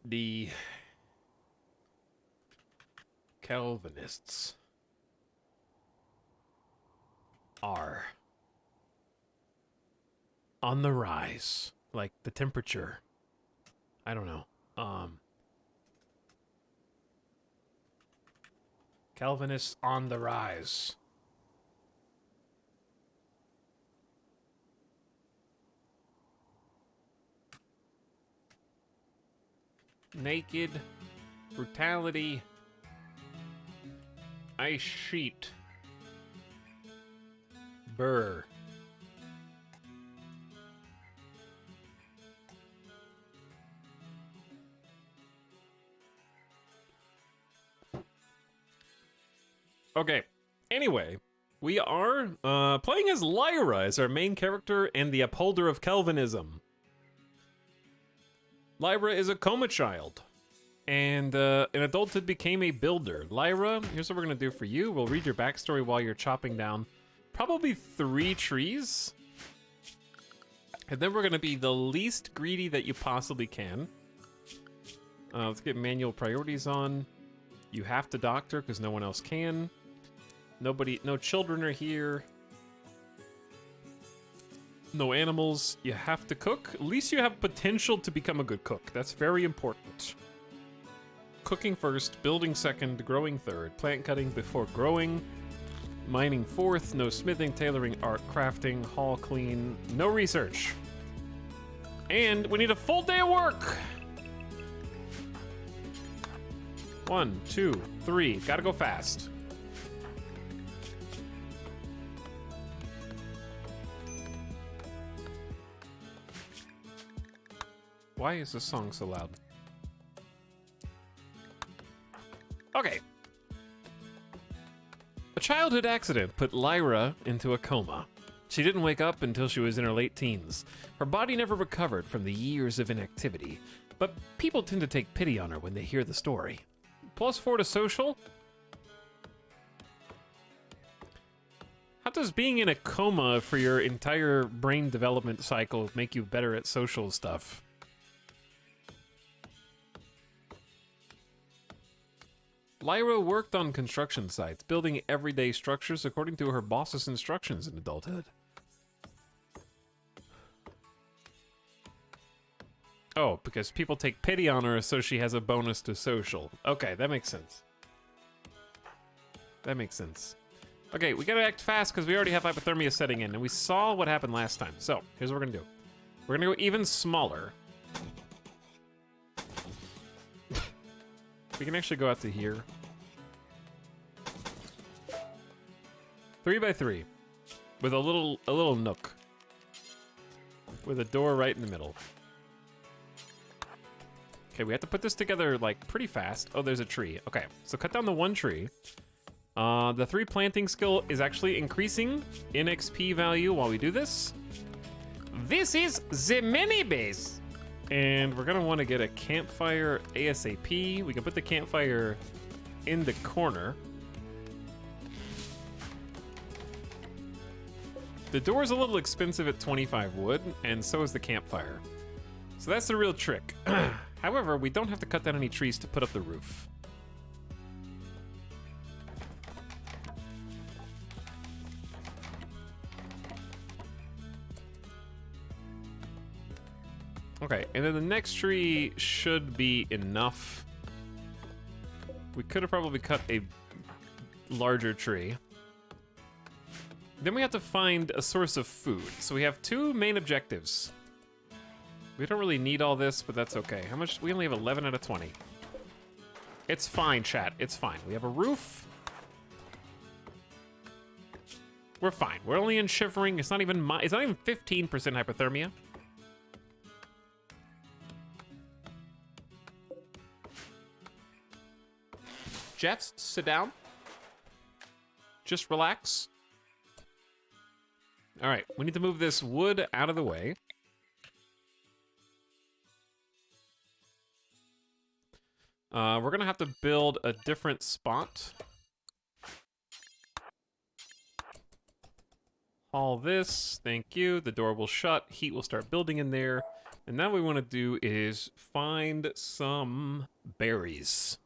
The Calvinists are on the rise, like the temperature. I don't know. Calvinists on the rise. Naked brutality. Ice sheet. Burr. Okay. Anyway, we are playing as Lyra as our main character and the upholder of Calvinism. Lyra is a coma child, and in adulthood became a builder. Lyra, here's what we're gonna do for you. We'll read your backstory while you're chopping down probably 3 trees. And then we're gonna be the least greedy that you possibly can. Let's get manual priorities on. You have to doctor because no one else can. No children are here. No animals. You have to cook. At least you have potential to become a good cook. That's very important. Cooking first, building second, growing third, plant cutting before growing, mining fourth, no smithing, tailoring, art, crafting, hall clean, no research. And we need a full day of work. 1, 2, 3. Gotta go fast. Why is this song so loud? Okay. A childhood accident put Lyra into a coma. She didn't wake up until she was in her late teens. Her body never recovered from the years of inactivity, but people tend to take pity on her when they hear the story. +4 to social? How does being in a coma for your entire brain development cycle make you better at social stuff? Lyra worked on construction sites, building everyday structures according to her boss's instructions in adulthood. Oh, because people take pity on her, so she has a bonus to social. Okay, that makes sense. That makes sense. Okay, we gotta act fast because we already have hypothermia setting in, and we saw what happened last time. So, here's what we're gonna do. We're gonna go even smaller. We can actually go out to here. 3 by 3, with a little nook, with a door right in the middle. Okay, we have to put this together like pretty fast. Oh, there's a tree. Okay, so cut down the 1 tree. The 3 planting skill is actually increasing in XP value while we do this. This is the mini base. And we're gonna wanna get a campfire ASAP. We can put the campfire in the corner. The door's a little expensive at 25 wood, and so is the campfire. So that's the real trick. However, we don't have to cut down any trees to put up the roof. Okay, and then the next tree should be enough. We could have probably cut a larger tree. Then we have to find a source of food. So we have two main objectives. We don't really need all this, but that's okay. How much? We only have 11 out of 20. It's fine, chat. It's fine. We have a roof. We're fine. We're only in shivering. It's not even 15% hypothermia. Jeffs, sit down. Just relax. All right, we need to move this wood out of the way. We're gonna have to build a different spot. Haul this, thank you. The door will shut, heat will start building in there. And now what we wanna do is find some berries.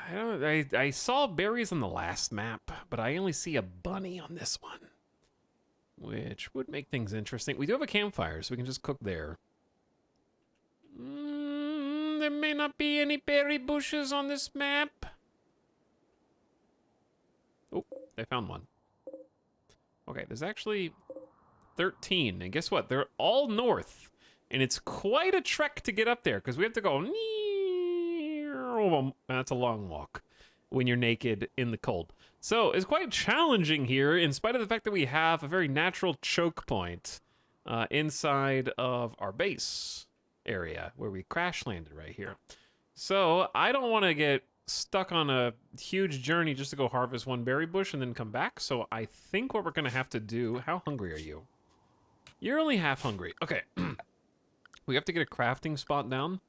I saw berries on the last map, but I only see a bunny on this one, which would make things interesting. We do have a campfire, so we can just cook there. There may not be any berry bushes on this map. Oh, I found one. Okay, there's actually 13, and guess what? They're all north, and it's quite a trek to get up there, because we have to go... That's a long walk when you're naked in the cold. So it's quite challenging here, in spite of the fact that we have a very natural choke point inside of our base area where we crash landed right here. So I don't want to get stuck on a huge journey just to go harvest one berry bush and then come back. So I think what we're going to have to do... How hungry are you? You're only half hungry. Okay. We have to get a crafting spot down.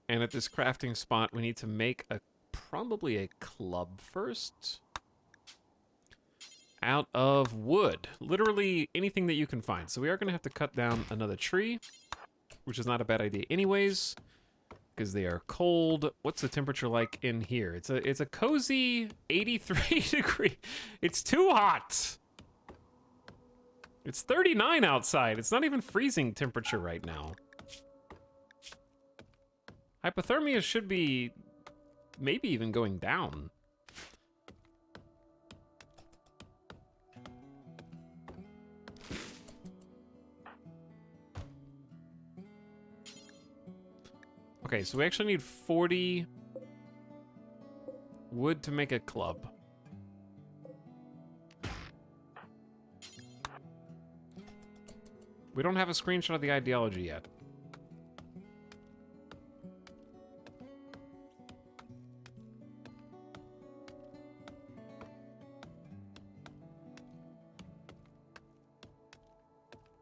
And at this crafting spot, we need to make probably a club first. Out of wood. Literally anything that you can find. So we are going to have to cut down another tree, which is not a bad idea anyways, because they are cold. What's the temperature like in here? It's a cozy 83 degree. It's too hot. It's 39 outside. It's not even freezing temperature right now. Hypothermia should be maybe even going down. Okay, so we actually need 40 wood to make a club. We don't have a screenshot of the ideology yet.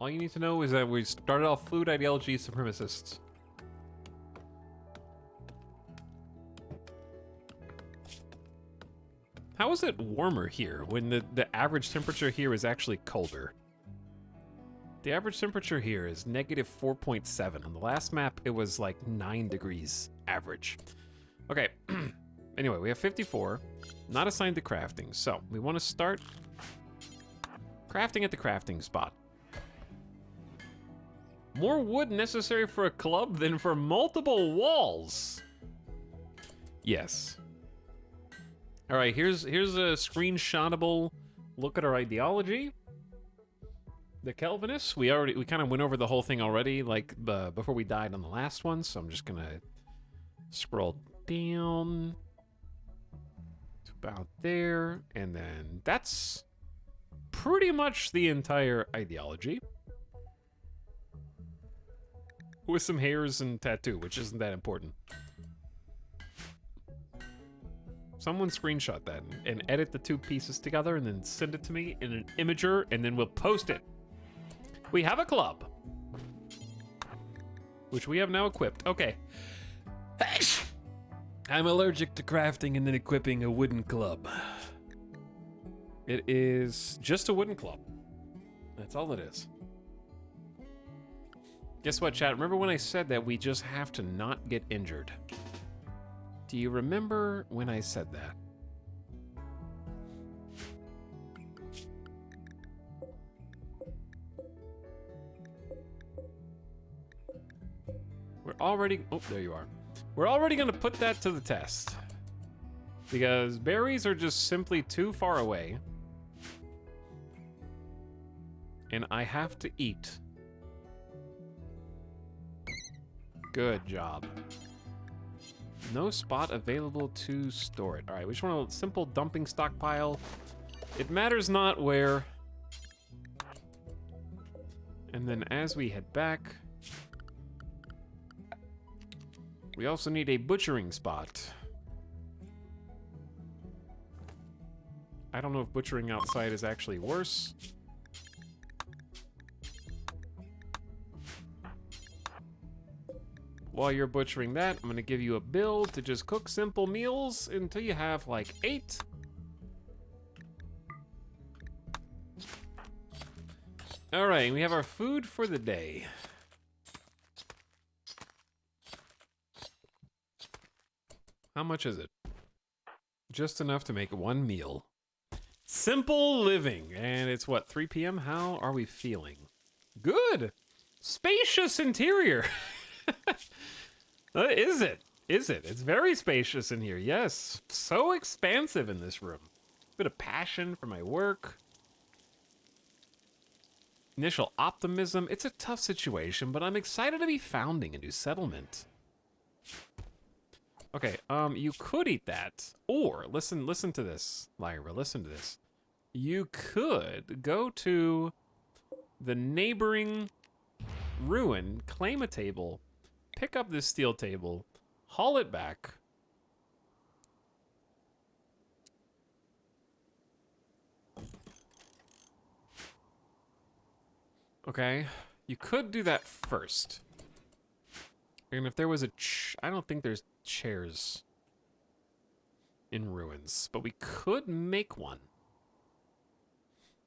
All you need to know is that we started off food ideology supremacists. How is it warmer here when the average temperature here is actually colder? The average temperature here is negative 4.7. On the last map, it was like 9 degrees average. Okay, anyway, we have 54, not assigned to crafting. So we want to start crafting at the crafting spot. More wood necessary for a club than for multiple walls. Yes. All right, here's a screenshotable look at our ideology. The Calvinists, we kind of went over the whole thing already, like before we died on the last one. So I'm just gonna scroll down to about there, and then that's pretty much the entire ideology. With some hairs and tattoo, which isn't that important. Someone screenshot that and edit the two pieces together and then send it to me in an imager, and then we'll post it. We have a club. which we have now equipped. Okay. I'm allergic to crafting and then equipping a wooden club. It is just a wooden club. That's all it is. Guess what, chat? Remember when I said that we just have to not get injured? Do you remember when I said that? We're already... Oh, there you are. We're already going to put that to the test. Because berries are just simply too far away. And I have to eat. Good job. No spot available to store it. All right, we just want a simple dumping stockpile. It matters not where. And then as we head back, we also need a butchering spot. I don't know if butchering outside is actually worse. While you're butchering that, I'm gonna give you a build to just cook simple meals until you have like 8. All right, we have our food for the day. How much is it? Just enough to make one meal. Simple living, and it's what, 3 p.m.? How are we feeling? Good. Spacious interior. Is it? Is it? It's very spacious in here. Yes. So expansive in this room. Bit of passion for my work. Initial optimism. It's a tough situation, but I'm excited to be founding a new settlement. Okay, you could eat that. Or, listen to this, Lyra, listen to this. You could go to the neighboring ruin, claim a table, pick up this steel table, haul it back. Okay, you could do that first. And if there was I don't think there's chairs in ruins, but we could make one.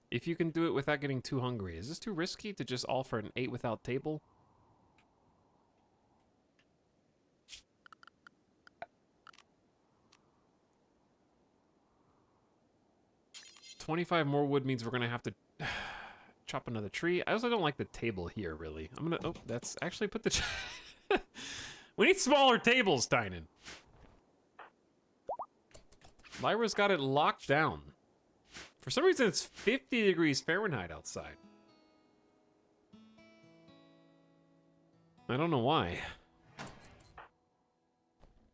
If you can do it without getting too hungry. Is this too risky to just offer an 8 without table? $25 more wood means we're gonna have to chop another tree. I also don't like the table here, really. I'm gonna, oh, that's actually put the, we need smaller tables, Tynan. Lyra's got it locked down. For some reason, it's 50 degrees Fahrenheit outside. I don't know why.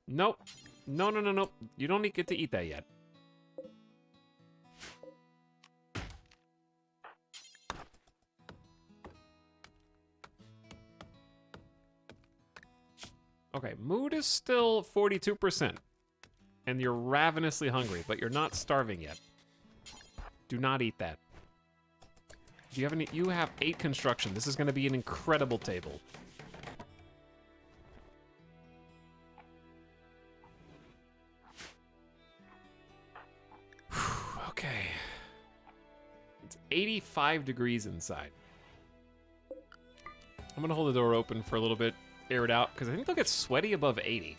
Nope. No. You don't get to eat that yet. Okay, mood is still 42%. And you're ravenously hungry, but you're not starving yet. Do not eat that. Do you have any? You have 8 construction. This is going to be an incredible table. Okay. It's 85 degrees inside. I'm going to hold the door open for a little bit, air it out, because I think they'll get sweaty above 80.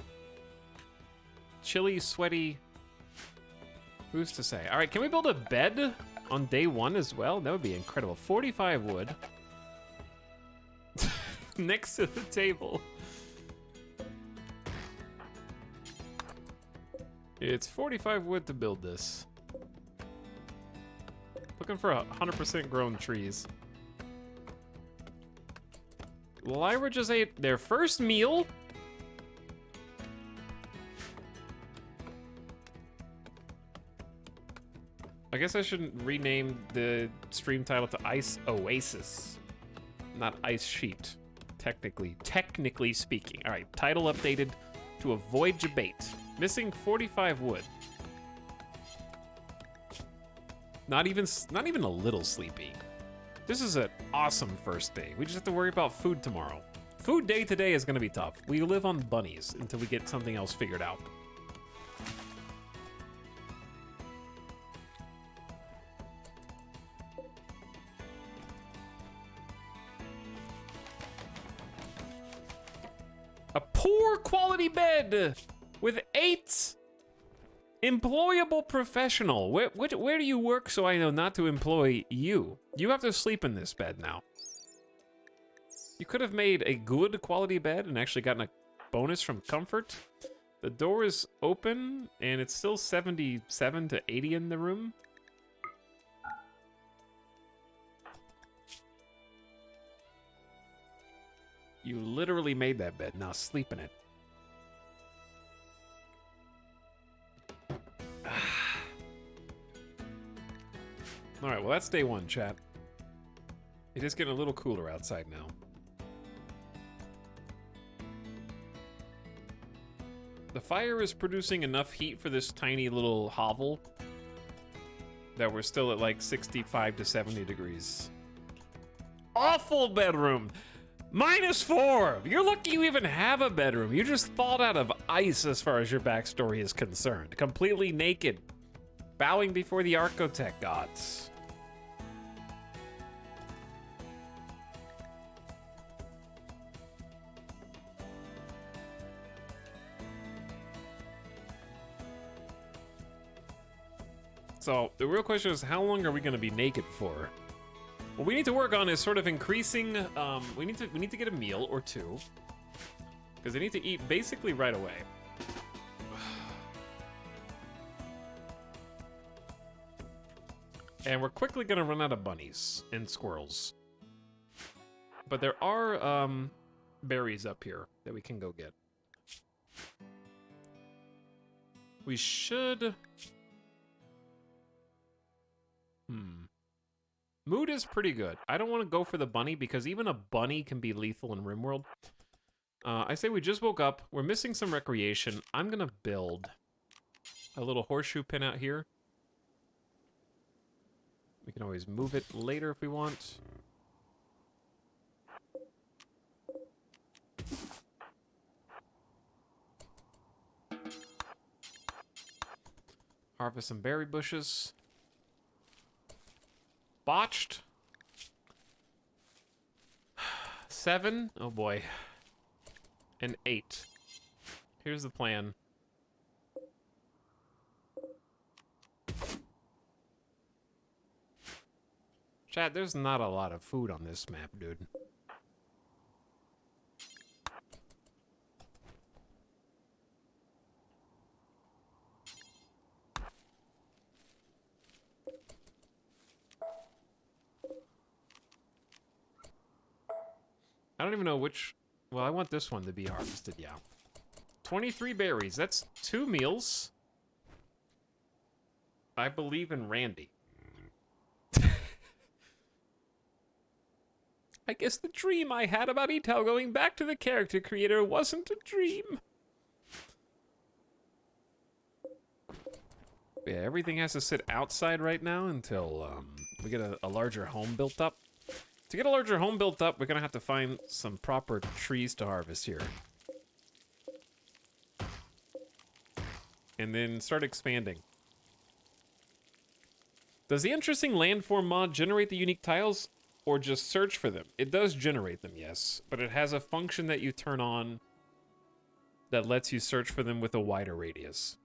Chilly, sweaty. Who's to say? All right, can we build a bed on day 1 as well? That would be incredible. 45 wood. Next to the table. It's 45 wood to build this. Looking for 100% grown trees. Lyra just ate their first meal. I guess I should rename the stream title to Ice Oasis, not Ice Sheet, technically speaking. All right, title updated to avoid debate. Missing 45 wood. Not even a little sleepy. This is an awesome first day. We just have to worry about food tomorrow. Food day today is gonna be tough. We live on bunnies until we get something else figured out. A poor quality bed with 8 employable professional. Where do you work so I know not to employ you? You have to sleep in this bed now. You could have made a good quality bed and actually gotten a bonus from comfort. The door is open and it's still 77 to 80 in the room. You literally made that bed. Now sleep in it. All right, well, that's day 1, chat. It is getting a little cooler outside now. The fire is producing enough heat for this tiny little hovel that we're still at like 65 to 70 degrees. Awful bedroom. -4. You're lucky you even have a bedroom. You just thawed out of ice as far as your backstory is concerned. Completely naked. Bowing before the Archotech gods. So the real question is, how long are we going to be naked for? What we need to work on is sort of increasing. We need to get a meal or 2, because they need to eat basically right away. And we're quickly going to run out of bunnies and squirrels. But there are berries up here that we can go get. We should. Mood is pretty good. I don't want to go for the bunny because even a bunny can be lethal in RimWorld. I say we just woke up. We're missing some recreation. I'm going to build a little horseshoe pin out here. We can always move it later if we want. Harvest some berry bushes. Botched. 7. Oh boy. And 8. Here's the plan. Chad, there's not a lot of food on this map, dude. I don't even know which. Well, I want this one to be harvested, yeah. 23 berries. That's 2 meals. I believe in Randy. I guess the dream I had about Etal going back to the character creator wasn't a dream. Yeah, everything has to sit outside right now until we get a larger home built up. To get a larger home built up, we're going to have to find some proper trees to harvest here. And then start expanding. Does the interesting landform mod generate the unique tiles or just search for them? It does generate them, yes. But it has a function that you turn on that lets you search for them with a wider radius.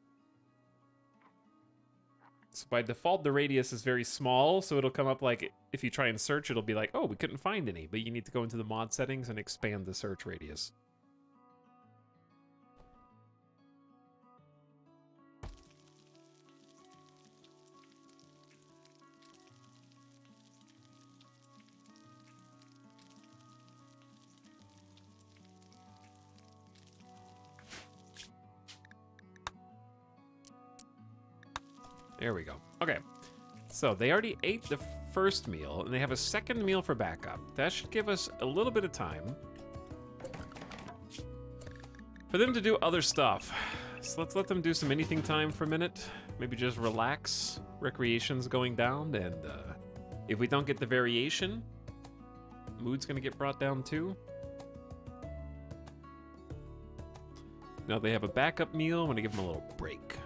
So by default, the radius is very small, so it'll come up like, if you try and search, it'll be like, oh, we couldn't find any, but you need to go into the mod settings and expand the search radius. There we go. Okay. So they already ate the first meal, and they have a second meal for backup. That should give us a little bit of time for them to do other stuff. So let's let them do some anything time for a minute. Maybe just relax. Recreation's going down, and if we don't get the variation, mood's gonna get brought down too. Now they have a backup meal. I'm gonna give them a little break.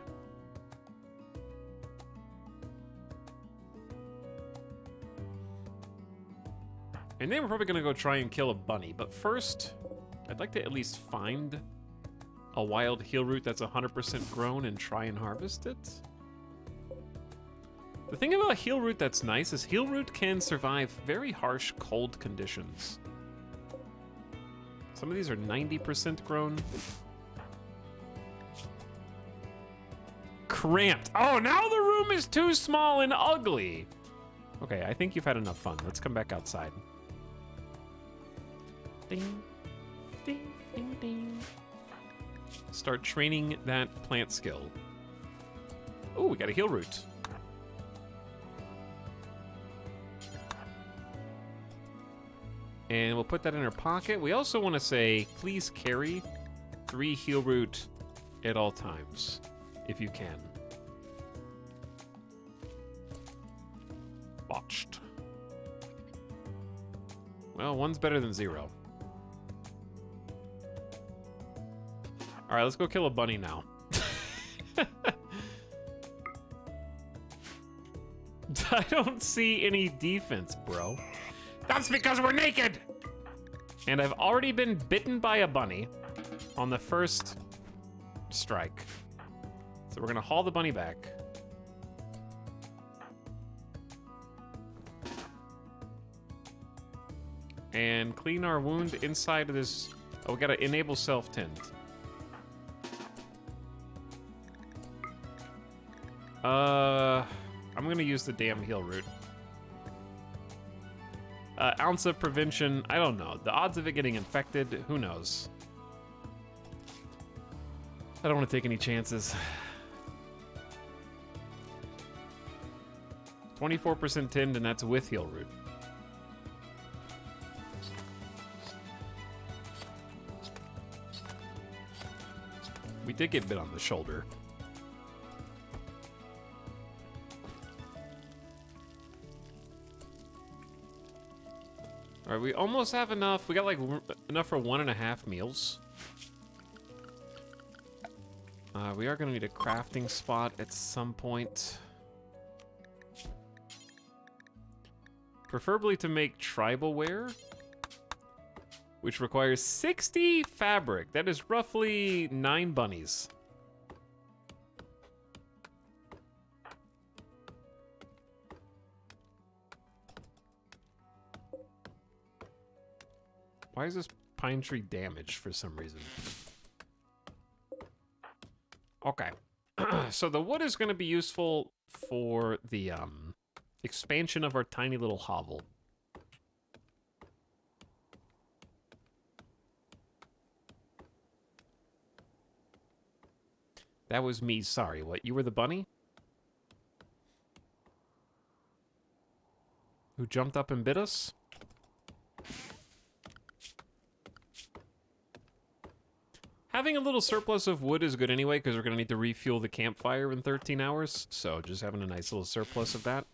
And then we're probably gonna go try and kill a bunny. But first, I'd like to at least find a wild heal root that's 100% grown and try and harvest it. The thing about heal root that's nice is heal root can survive very harsh cold conditions. Some of these are 90% grown. Cramped. Oh, now the room is too small and ugly. Okay, I think you've had enough fun. Let's come back outside. Ding, ding, ding, ding. Start training that plant skill. Oh, we got a heal root. And we'll put that in our pocket. We also want to say, please carry 3 heal root at all times, if you can. Botched. Well, one's better than 0. All right, let's go kill a bunny now. I don't see any defense, bro. That's because we're naked! And I've already been bitten by a bunny on the first strike. So we're gonna haul the bunny back. And clean our wound inside of this. Oh, we gotta enable self-tend. I'm gonna use the damn heal root. Ounce of prevention, I don't know. The odds of it getting infected, who knows? I don't want to take any chances. 24% tinned, and that's with heal root. We did get bit on the shoulder. All right, we almost have enough. We got like enough for 1.5 meals. We are gonna need a crafting spot at some point. Preferably to make tribal wear, which requires 60 fabric. That is roughly 9 bunnies. Why is this pine tree damaged for some reason? Okay. So the wood is going to be useful for the expansion of our tiny little hovel. That was me, sorry. What, you were the bunny? Who jumped up and bit us? Having a little surplus of wood is good anyway, because we're going to need to refuel the campfire in 13 hours. So just having a nice little surplus of that.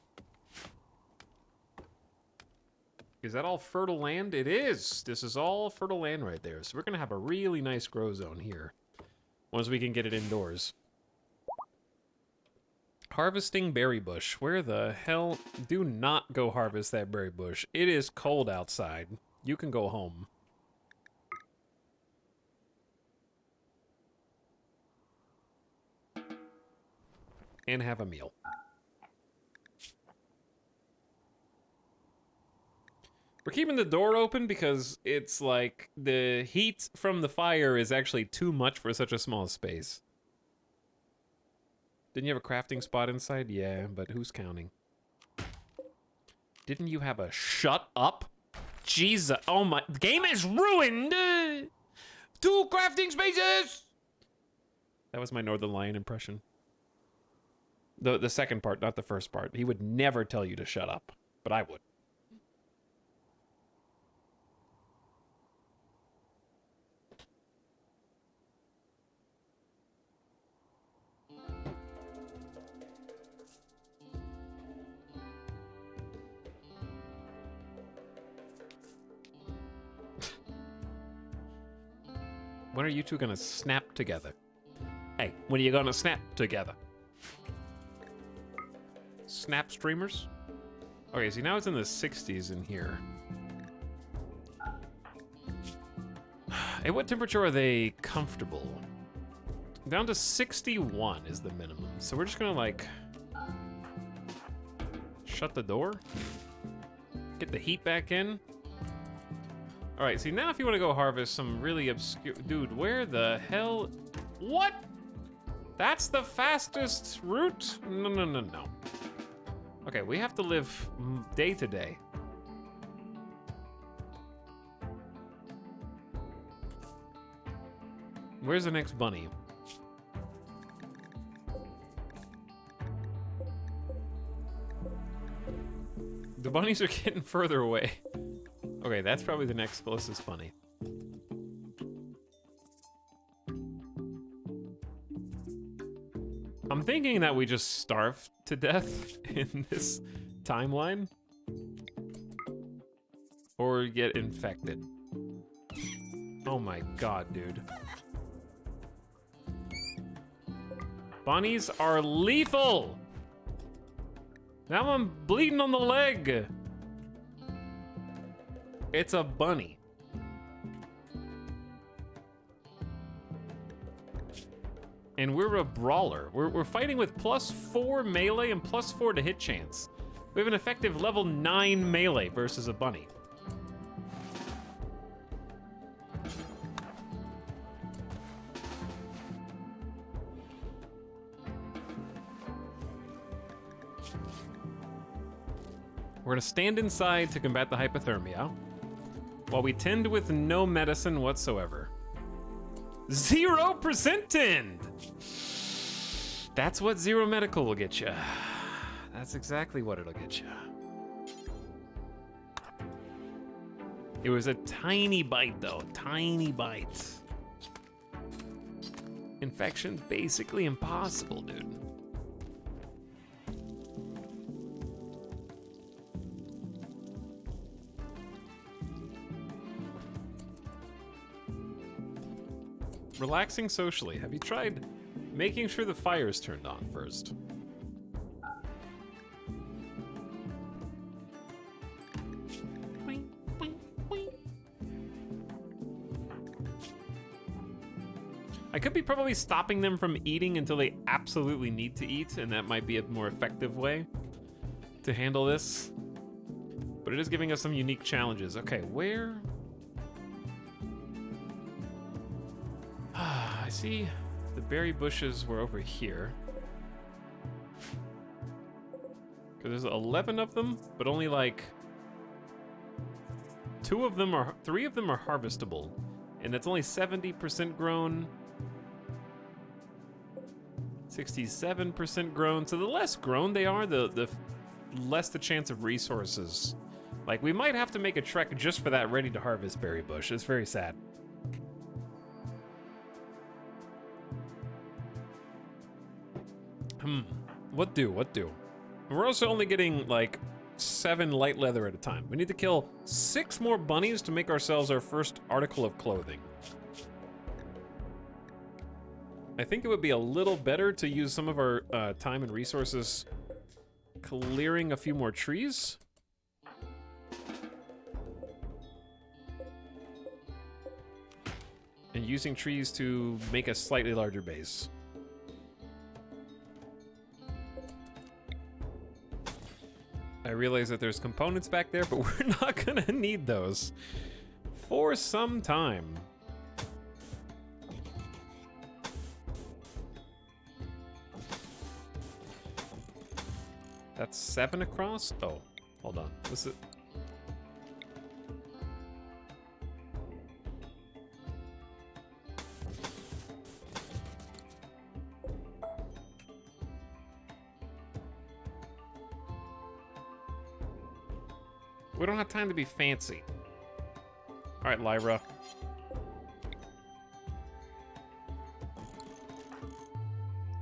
Is that all fertile land? It is. This is all fertile land right there. So we're going to have a really nice grow zone here once we can get it indoors. Harvesting berry bush. Where the hell? Do not go harvest that berry bush. It is cold outside. You can go home. And have a meal. We're keeping the door open because it's like the heat from the fire is actually too much for such a small space. Didn't you have a crafting spot inside? Yeah, but who's counting? Didn't you have a shut up? Jesus, oh my, the game is ruined! 2 crafting spaces! That was my Northern Lion impression. The second part, not the first part. He would never tell you to shut up, but I would. When are you two gonna snap together? Hey, when are you gonna snap together? Snap streamers? Okay, see, now it's in the 60s in here. At what temperature are they comfortable? Down to 61 is the minimum. So we're just gonna, like, shut the door. Get the heat back in. All right, see, now if you want to go harvest some really obscure... Dude, where the hell... What? That's the fastest route? No, no, no, no. Okay, we have to live day to day. Where's the next bunny? The bunnies are getting further away. Okay, that's probably the next closest bunny. I'm thinking that we just starve to death in this timeline. Or get infected. Oh my god, dude. Bunnies are lethal! Now I'm bleeding on the leg! It's a bunny. And we're a brawler. We're fighting with +4 melee and +4 to hit chance. We have an effective level 9 melee versus a bunny. We're gonna stand inside to combat the hypothermia, while we tend with no medicine whatsoever. 0% tend! That's what 0 medical will get you. That's exactly what it'll get you. It was a tiny bite though, tiny bite. Infection basically impossible, dude. Relaxing socially. Have you tried making sure the fire's turned on first? I could be probably stopping them from eating until they absolutely need to eat, and that might be a more effective way to handle this. But it is giving us some unique challenges. Okay, where? I see the berry bushes were over here. Because there's 11 of them, but only like 3 of them are harvestable. And that's only 70% grown. 67% grown. So the less grown they are, the less the chance of resources. Like, we might have to make a trek just for that ready to harvest berry bush. It's very sad. What do? We're also only getting like 7 light leather at a time. We need to kill 6 more bunnies to make ourselves our first article of clothing. I think it would be a little better to use some of our time and resources clearing a few more trees. And using trees to make a slightly larger base. I realize that there's components back there, but we're not gonna need those for some time. That's 7 across? Oh, hold on. This is... We don't have time to be fancy. All right, Lyra.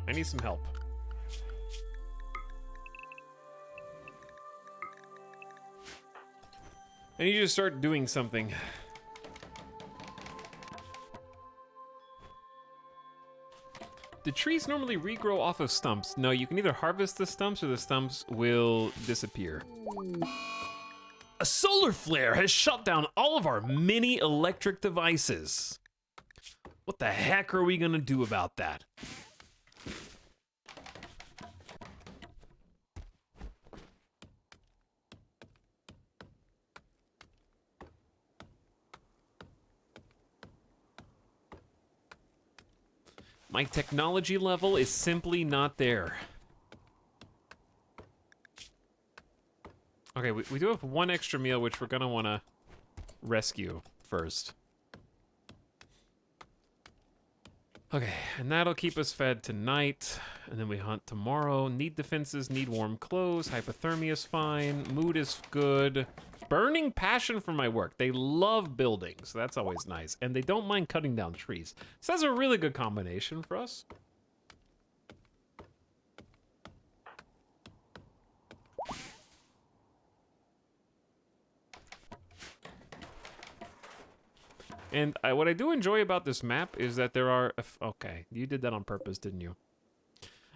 I need some help. I need you to start doing something. The trees normally regrow off of stumps. No, you can either harvest the stumps or the stumps will disappear. A solar flare has shut down all of our mini electric devices. What the heck are we gonna do about that? My technology level is simply not there. Okay, we do have one extra meal, which we're gonna wanna rescue first. Okay, and that'll keep us fed tonight, and then we hunt tomorrow. Need defenses, need warm clothes, hypothermia is fine, mood is good. Burning passion for my work. They love building, so that's always nice. And they don't mind cutting down trees. So that's a really good combination for us. And what I do enjoy about this map is that there are... Okay, you did that on purpose, didn't you?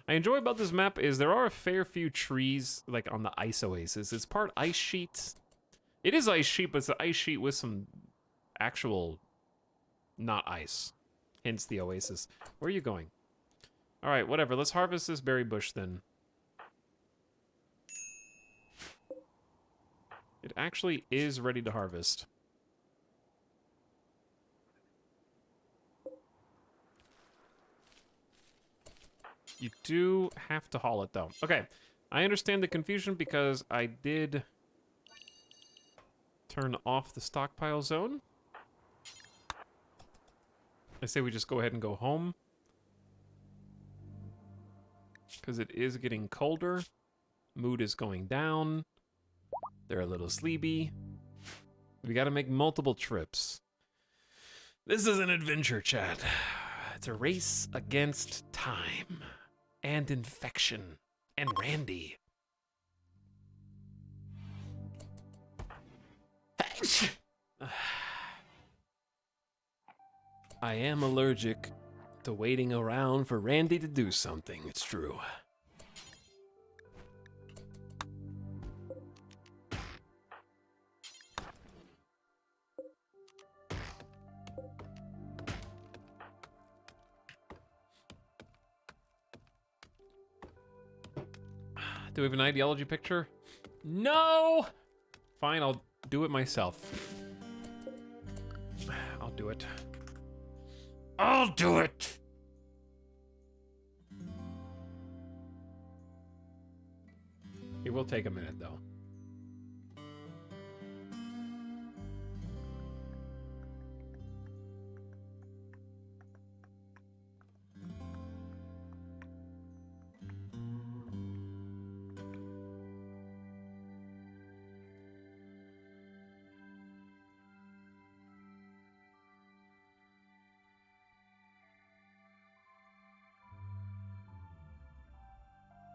I enjoy about this map is there are a fair few trees, like on the ice oasis. It's part ice sheet. It is ice sheet, but it's an ice sheet with some actual not ice. Hence the oasis. Where are you going? All right, whatever. Let's harvest this berry bush then. It actually is ready to harvest. You do have to haul it, though. Okay, I understand the confusion because I did turn off the stockpile zone. I say we just go ahead and go home. Because it is getting colder. Mood is going down. They're a little sleepy. We gotta make multiple trips. This is an adventure, chat. It's a race against time. And infection. And Randy. I am allergic to waiting around for Randy to do something, it's true. Do we have an ideology picture? No! Fine, I'll do it myself. I'll do it. I'll do it! It will take a minute, though.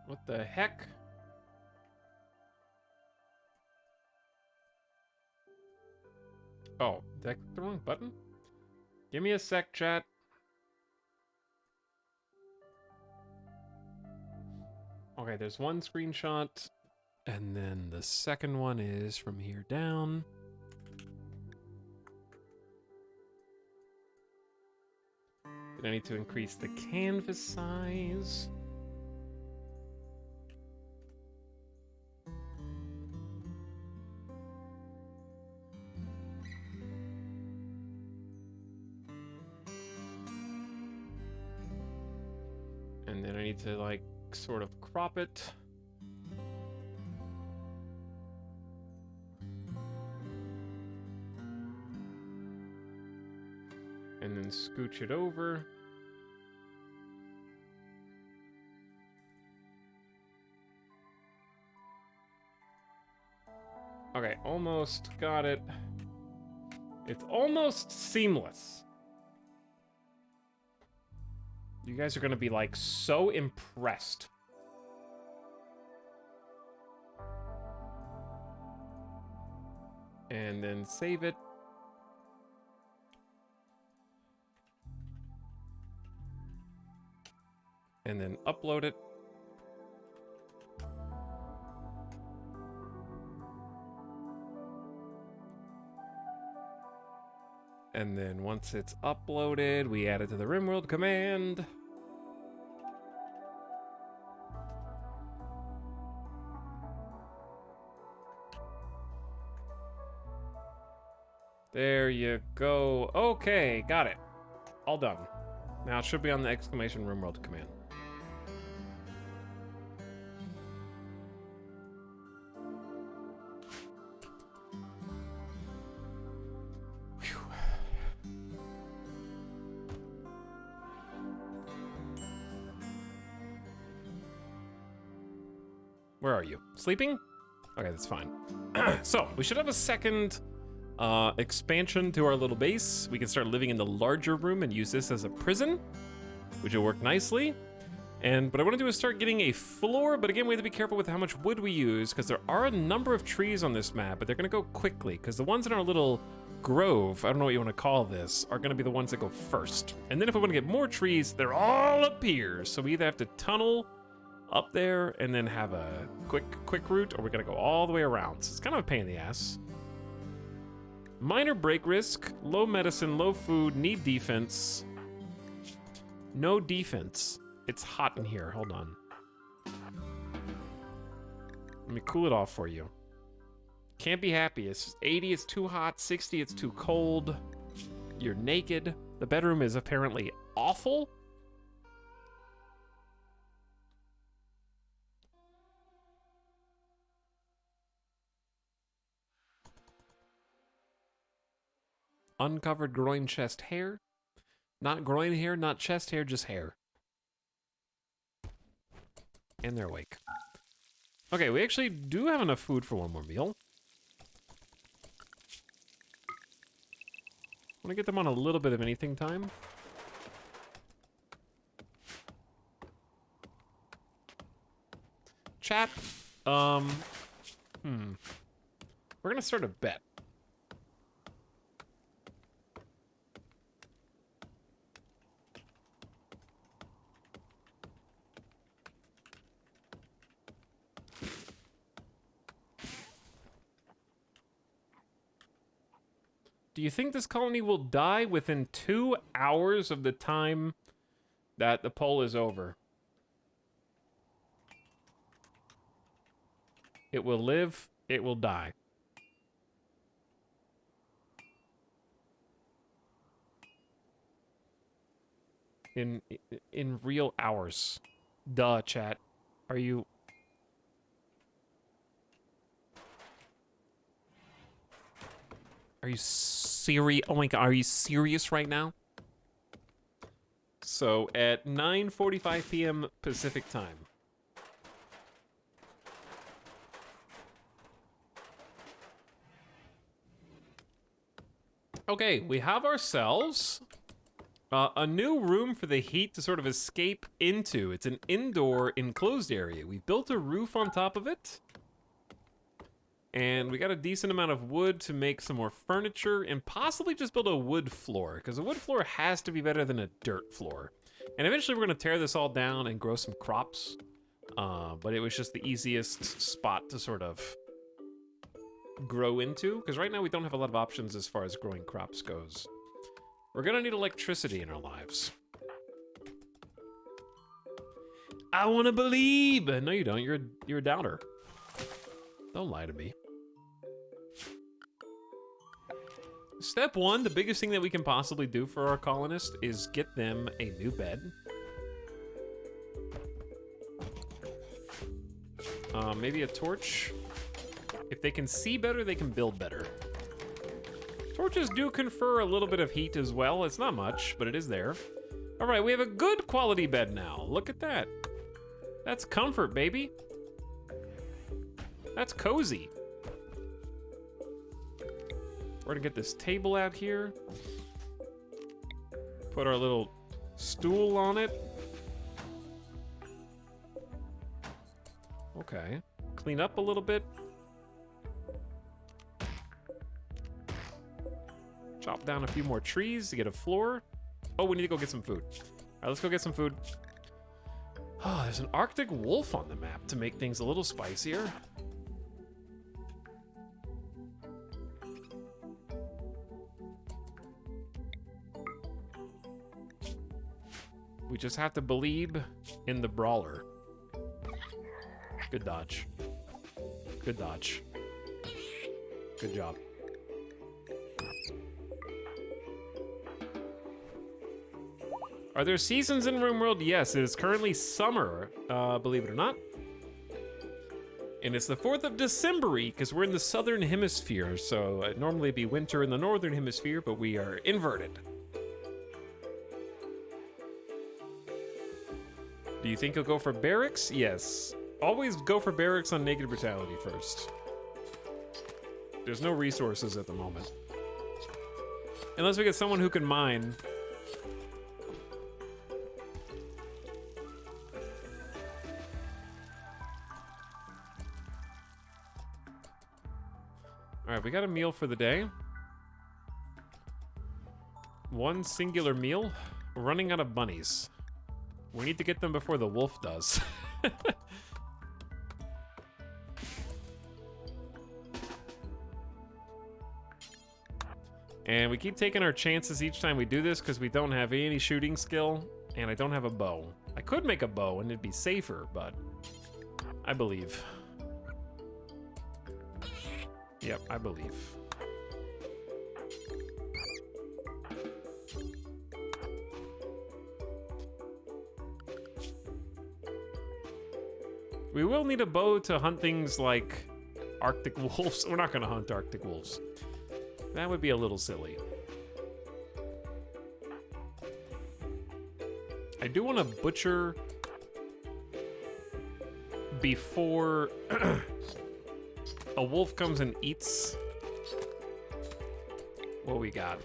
What the heck? Oh, did I click the wrong button? Give me a sec, chat. Okay, there's one screenshot, and then the second one is from here down. Did I need to increase the canvas size? And then I need to, like, sort of crop it. And then scooch it over. Okay, almost got it. It's almost seamless. You guys are gonna be, like, so impressed. And then save it. and then upload it. And then once it's uploaded, we add it to the rimworld command. There you go. Okay, got it. All done. Now it should be on the exclamation rimworld command. Phew. Where are you? Sleeping? Okay, that's fine. So, we should have a second expansion to our little base. We can start living in the larger room and use this as a prison, which will work nicely. And what I want to do is start getting a floor, but again, we have to be careful with how much wood we use, because there are a number of trees on this map, but they're going to go quickly, because the ones in our little grove, I don't know what you want to call this, are going to be the ones that go first. And then if we want to get more trees, they're all up here, so we either have to tunnel up there and then have a quick route, or we're going to go all the way around. So it's kind of a pain in the ass. Minor break risk, low medicine, low food, need defense. No defense. It's hot in here, hold on. Let me cool it off for you. Can't be happy, it's 80, it's too hot, 60, it's too cold. You're naked. The bedroom is apparently awful. Uncovered groin chest hair. Not groin hair, not chest hair, just hair. And they're awake. Okay, we actually do have enough food for one more meal. Want to get them on a little bit of anything time. Chat. We're gonna start a bet. Do you think this colony will die within 2 hours of the time that the poll is over? It will live, it will die. In real hours. Duh, chat. Are you... Are you serious? Oh my god, are you serious right now? So, at 9:45 p.m. Pacific time. Okay, we have ourselves a new room for the heat to sort of escape into. It's an indoor enclosed area. We've built a roof on top of it. And we got a decent amount of wood to make some more furniture and possibly just build a wood floor, because a wood floor has to be better than a dirt floor. And eventually we're going to tear this all down and grow some crops. But it was just the easiest spot to sort of grow into, because right now we don't have a lot of options as far as growing crops goes. We're going to need electricity in our lives. I want to believe! No, you don't. You're a doubter. Don't lie to me. Step one, the biggest thing that we can possibly do for our colonists is get them a new bed. Maybe a torch. If they can see better, they can build better. Torches do confer a little bit of heat as well. It's not much, but it is there. All right, we have a good quality bed now. Look at that. That's comfort, baby. That's cozy. We're gonna get this table out here. Put our little stool on it. Okay. Clean up a little bit. Chop down a few more trees to get a floor. Oh, we need to go get some food. All right, let's go get some food. Oh, there's an Arctic wolf on the map to make things a little spicier. We just have to believe in the brawler. Good dodge. Good dodge. Good job. Are there seasons in RimWorld? Yes, it is currently summer, believe it or not. And it's the 4th of December-y, because we're in the southern hemisphere, so normally it'd be winter in the northern hemisphere, but we are inverted. Do you think he'll go for barracks? Yes. Always go for barracks on negative brutality first. There's no resources at the moment. Unless we get someone who can mine. Alright, we got a meal for the day. One singular meal. We're running out of bunnies. We need to get them before the wolf does. And we keep taking our chances each time we do this because we don't have any shooting skill, and I don't have a bow. I could make a bow and it'd be safer, but I believe. Yep, I believe. We will need a bow to hunt things like Arctic wolves. We're not gonna hunt Arctic wolves. That would be a little silly. I do want to butcher before a wolf comes and eats what we got.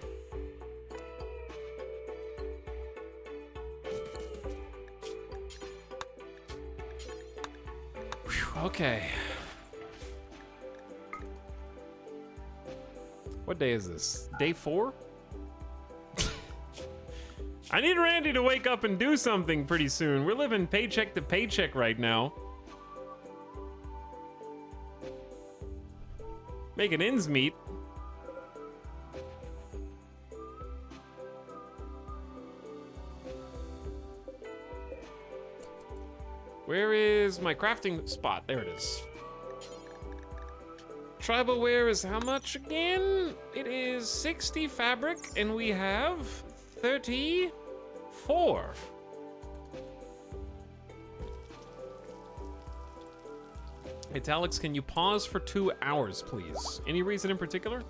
Whew, okay. What day is this? Day 4? I need Randy to wake up and do something pretty soon. We're living paycheck to paycheck right now. Making ends meet. Where is my crafting spot? There it is. Tribal wear is how much again? It is 60 fabric, and we have 34. Italics, can you pause for 2 hours, please? Any reason in particular?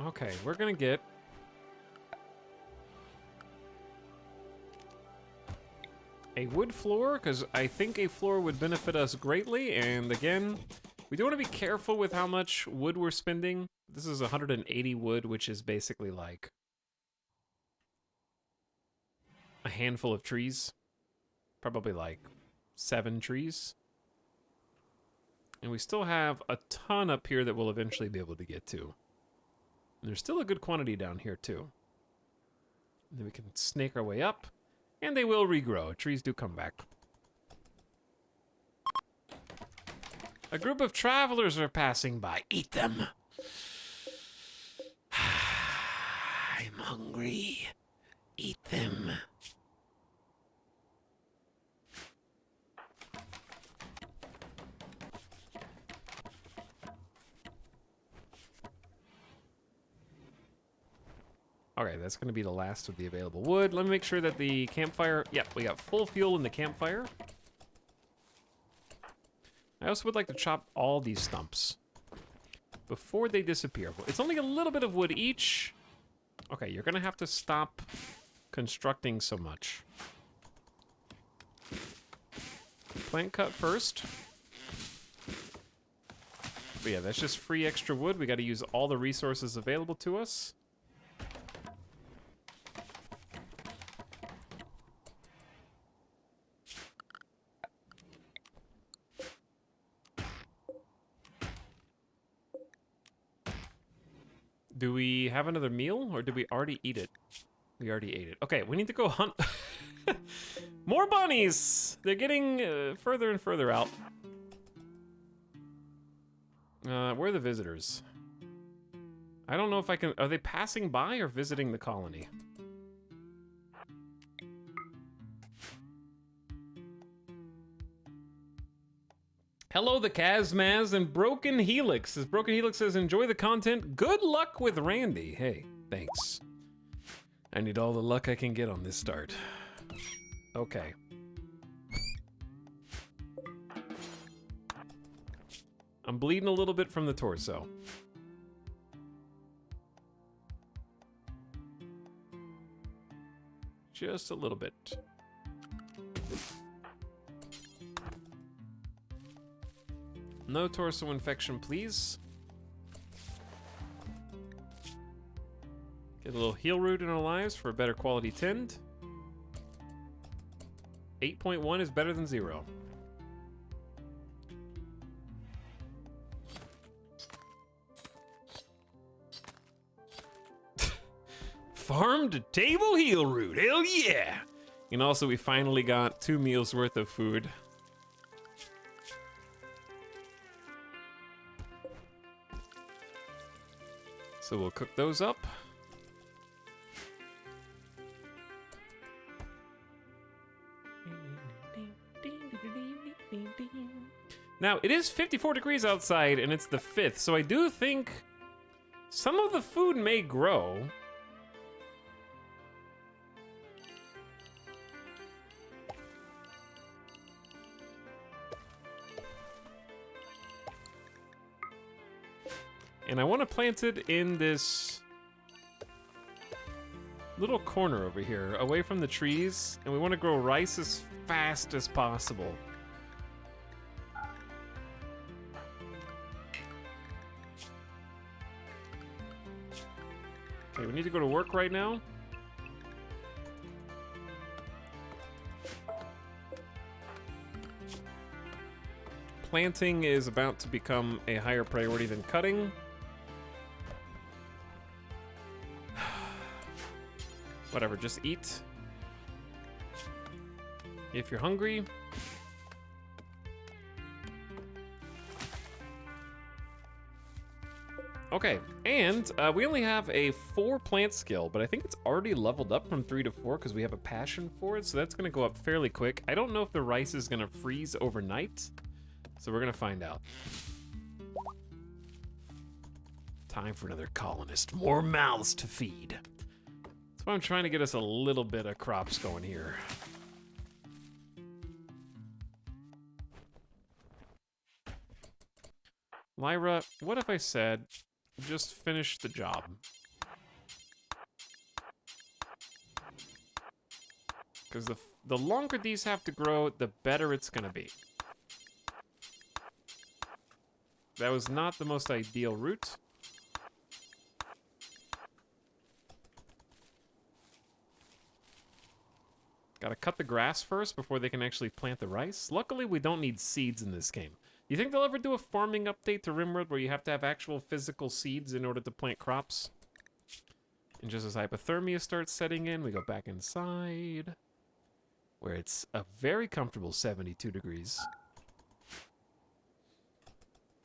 Okay, we're gonna get a wood floor, because I think a floor would benefit us greatly, and again, we do want to be careful with how much wood we're spending. This is 180 wood, which is basically like a handful of trees. Probably like 7 trees. And we still have a ton up here that we'll eventually be able to get to. And there's still a good quantity down here, too. And then we can snake our way up, and they will regrow. Trees do come back. A group of travelers are passing by. Eat them. I'm hungry. Eat them. Okay, that's going to be the last of the available wood. Let me make sure that the campfire... Yep, we got full fuel in the campfire. I also would like to chop all these stumps before they disappear. It's only a little bit of wood each. Okay, you're going to have to stop constructing so much. Plant cut first. But yeah, that's just free extra wood. We got to use all the resources available to us. Do we have another meal, or did we already eat it? We already ate it. Okay, we need to go hunt more bunnies. They're getting further and further out. Where are the visitors? I don't know if I can... Are they passing by or visiting the colony? Hello, the Kazmaz and Broken Helix. As Broken Helix says, enjoy the content. Good luck with Randy. Hey, thanks. I need all the luck I can get on this start. Okay. I'm bleeding a little bit from the torso. Just a little bit. No torso infection, please. Get a little heal root in our lives for a better quality tend. 8.1 is better than 0. Farm to table heal root, hell yeah! And also we finally got 2 meals worth of food. So we'll cook those up. Now, it is 54 degrees outside and it's the 5th, so I do think some of the food may grow. And I want to plant it in this little corner over here, away from the trees. And we want to grow rice as fast as possible. Okay, we need to go to work right now. Planting is about to become a higher priority than cutting. Whatever, just eat. If you're hungry. Okay, and we only have a 4 plant skill, but I think it's already leveled up from 3 to 4 because we have a passion for it, so that's gonna go up fairly quick. I don't know if the rice is gonna freeze overnight, so we're gonna find out. Time for another colonist, more mouths to feed. That's why I'm trying to get us a little bit of crops going here. Lyra, what if I said, just finish the job? Because the longer these have to grow, the better it's gonna be. That was not the most ideal route. Gotta cut the grass first before they can actually plant the rice. Luckily, we don't need seeds in this game. You think they'll ever do a farming update to Rimworld where you have to have actual physical seeds in order to plant crops? And just as hypothermia starts setting in, we go back inside, where it's a very comfortable 72 degrees.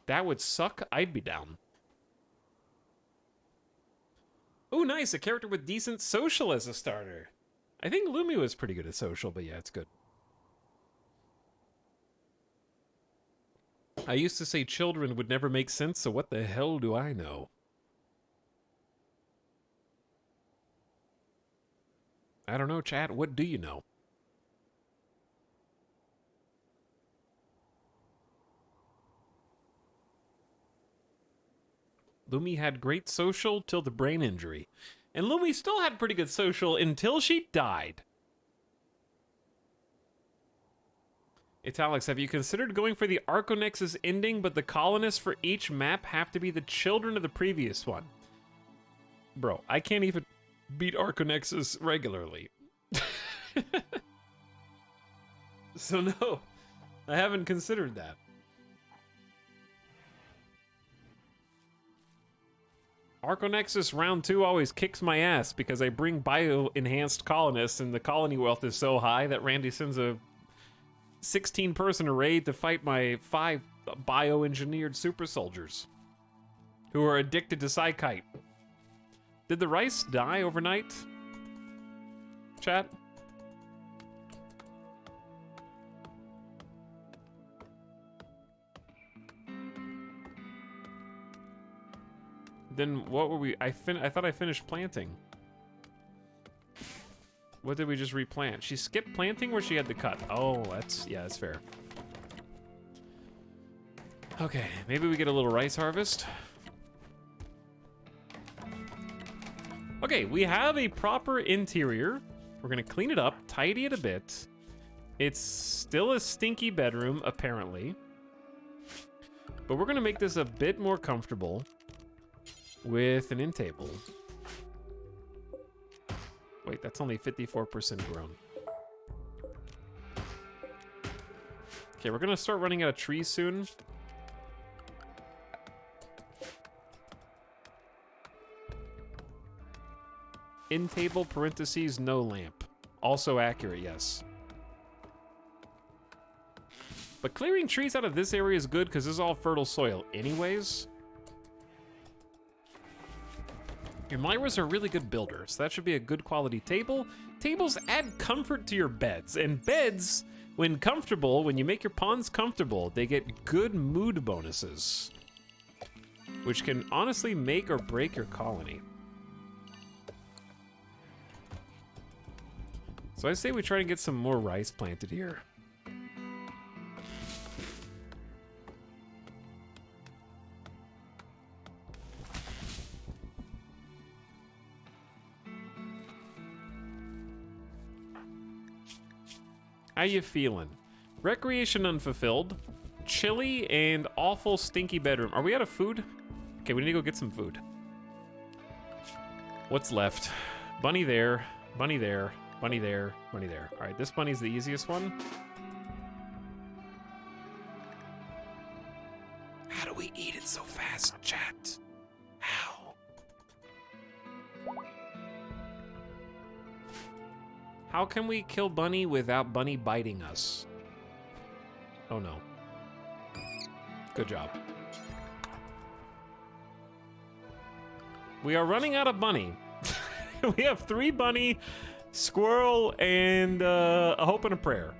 That would suck. I'd be down. Oh, nice. A character with decent social as a starter. I think Lumi was pretty good at social, but yeah, it's good. I used to say children would never make sense, so what the hell do I know? I don't know, chat. What do you know? Lumi had great social till the brain injury. And Lumi still had pretty good social until she died. Italics, have you considered going for the Arconex's ending, but the colonists for each map have to be the children of the previous one? Bro, I can't even beat Arconex's regularly. So no, I haven't considered that. Arconexus round 2 always kicks my ass because I bring bio-enhanced colonists and the colony wealth is so high that Randy sends a 16-person raid to fight my 5 bio-engineered super soldiers who are addicted to Psykite. Did the rice die overnight? Chat? Then what were we? I thought I finished planting. What did we just replant? She skipped planting where she had to cut. Oh, that's fair. Okay, maybe we get a little rice harvest. Okay, we have a proper interior. We're gonna clean it up, tidy it a bit. It's still a stinky bedroom, apparently. But we're gonna make this a bit more comfortable with an end table. Wait, that's only 54% grown. Okay, we're gonna start running out of trees soon. In table, parentheses, no lamp. Also accurate, yes. But clearing trees out of this area is good because this is all fertile soil anyways. Your Myras are really good builders. That should be a good quality table. Tables add comfort to your beds. And beds, when comfortable, when you make your pawns comfortable, they get good mood bonuses, which can honestly make or break your colony. So I say we try to get some more rice planted here. How you feeling? Recreation unfulfilled, chilly, and awful stinky bedroom. Are we out of food? Okay, we need to go get some food. What's left? Bunny there, bunny there, bunny there, bunny there. All right, this bunny's the easiest one. How do we eat it so fast, chat? How? How can we kill Bunny without Bunny biting us? Oh no. Good job. We are running out of Bunny. We have 3 Bunny, Squirrel, and a hope and a prayer.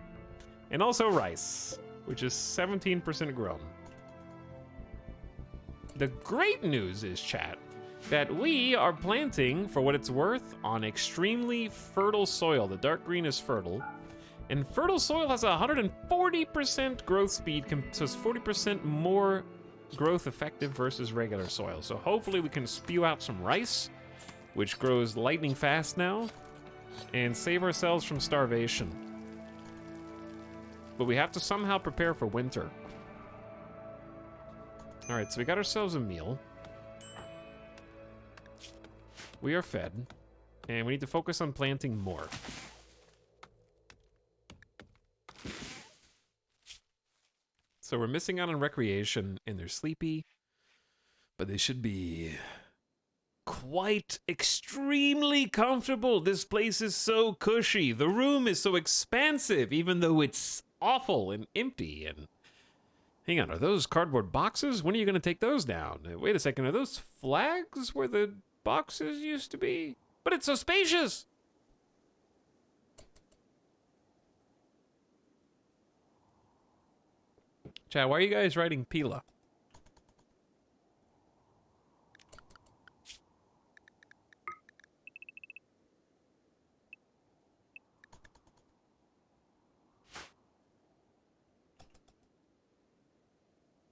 And also rice, which is 17% grown. The great news is, chat, that we are planting, for what it's worth, on extremely fertile soil. The dark green is fertile. And fertile soil has a 140% growth speed, so it's 40% more growth effective versus regular soil. So hopefully we can spew out some rice, which grows lightning fast now, and save ourselves from starvation. But we have to somehow prepare for winter. All right, so we got ourselves a meal. We are fed, and we need to focus on planting more. So we're missing out on recreation, and they're sleepy, but they should be quite extremely comfortable. This place is so cushy. The room is so expansive, even though it's awful and empty. And hang on, are those cardboard boxes? When are you going to take those down? Wait a second, are those flags where the boxes used to be? But it's so spacious. Chat, why are you guys writing Pila?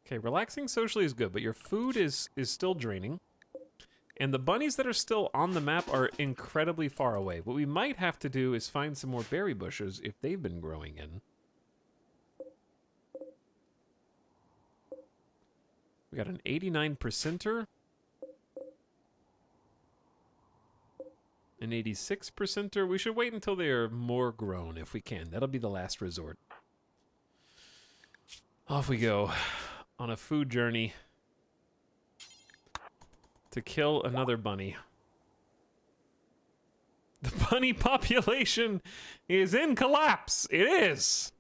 Okay, relaxing socially is good, but your food is still draining. And the bunnies that are still on the map are incredibly far away. What we might have to do is find some more berry bushes if they've been growing in. We got an 89%er. An 86%er. We should wait until they are more grown if we can. That'll be the last resort. Off we go on a food journey to kill another bunny. The bunny population is in collapse. It is.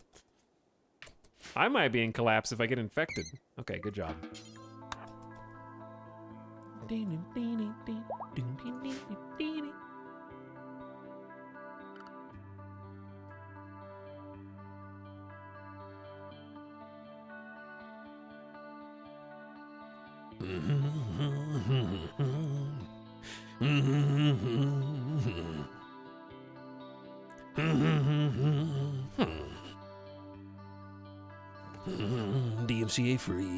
I might be in collapse if I get infected. Okay, good job. DMCA free.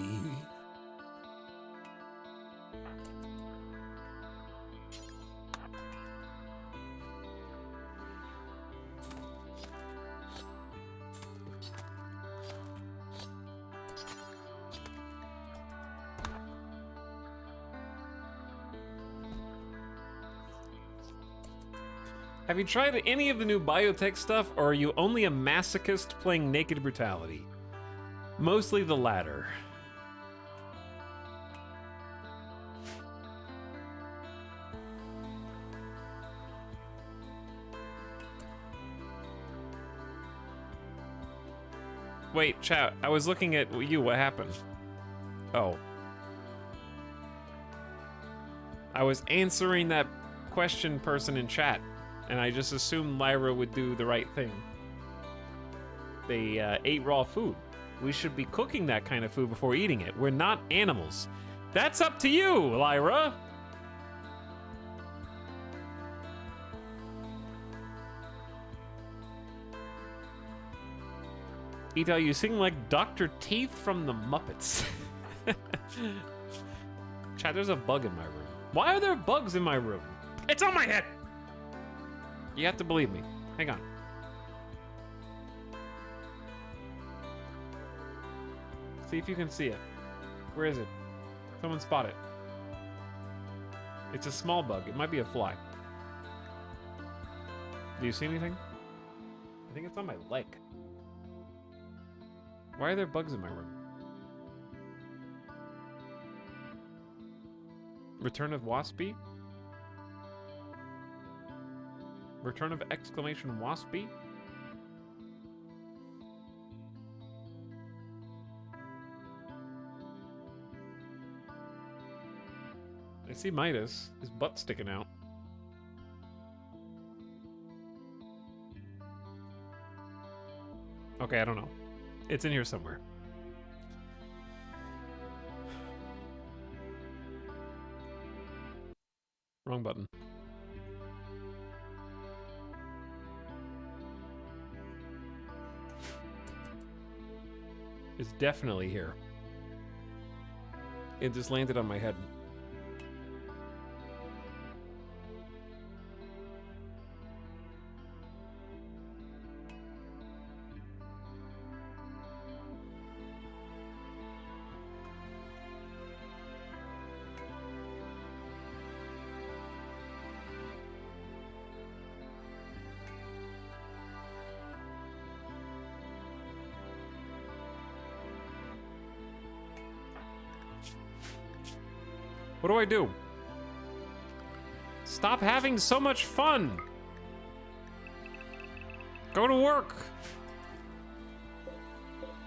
Have you tried any of the new biotech stuff, or are you only a masochist playing Naked Brutality? Mostly the latter. Wait, chat, I was looking at you, what happened? Oh. I was answering that question person in chat, and I just assumed Lyra would do the right thing. They ate raw food. We should be cooking that kind of food before eating it. We're not animals. That's up to you, Lyra! Ita, you sing like Dr. Teeth from the Muppets. Chat, there's a bug in my room. Why are there bugs in my room? It's on my head! You have to believe me. Hang on. See if you can see it. Where is it? Someone spot it. It's a small bug. It might be a fly. Do you see anything? I think it's on my leg. Why are there bugs in my room? Return of Waspy? Return of exclamation Waspy? I see Midas. His butt sticking out. Okay, I don't know. It's in here somewhere. Wrong button. It's definitely here. It just landed on my head. What do I do? Stop having so much fun! Go to work!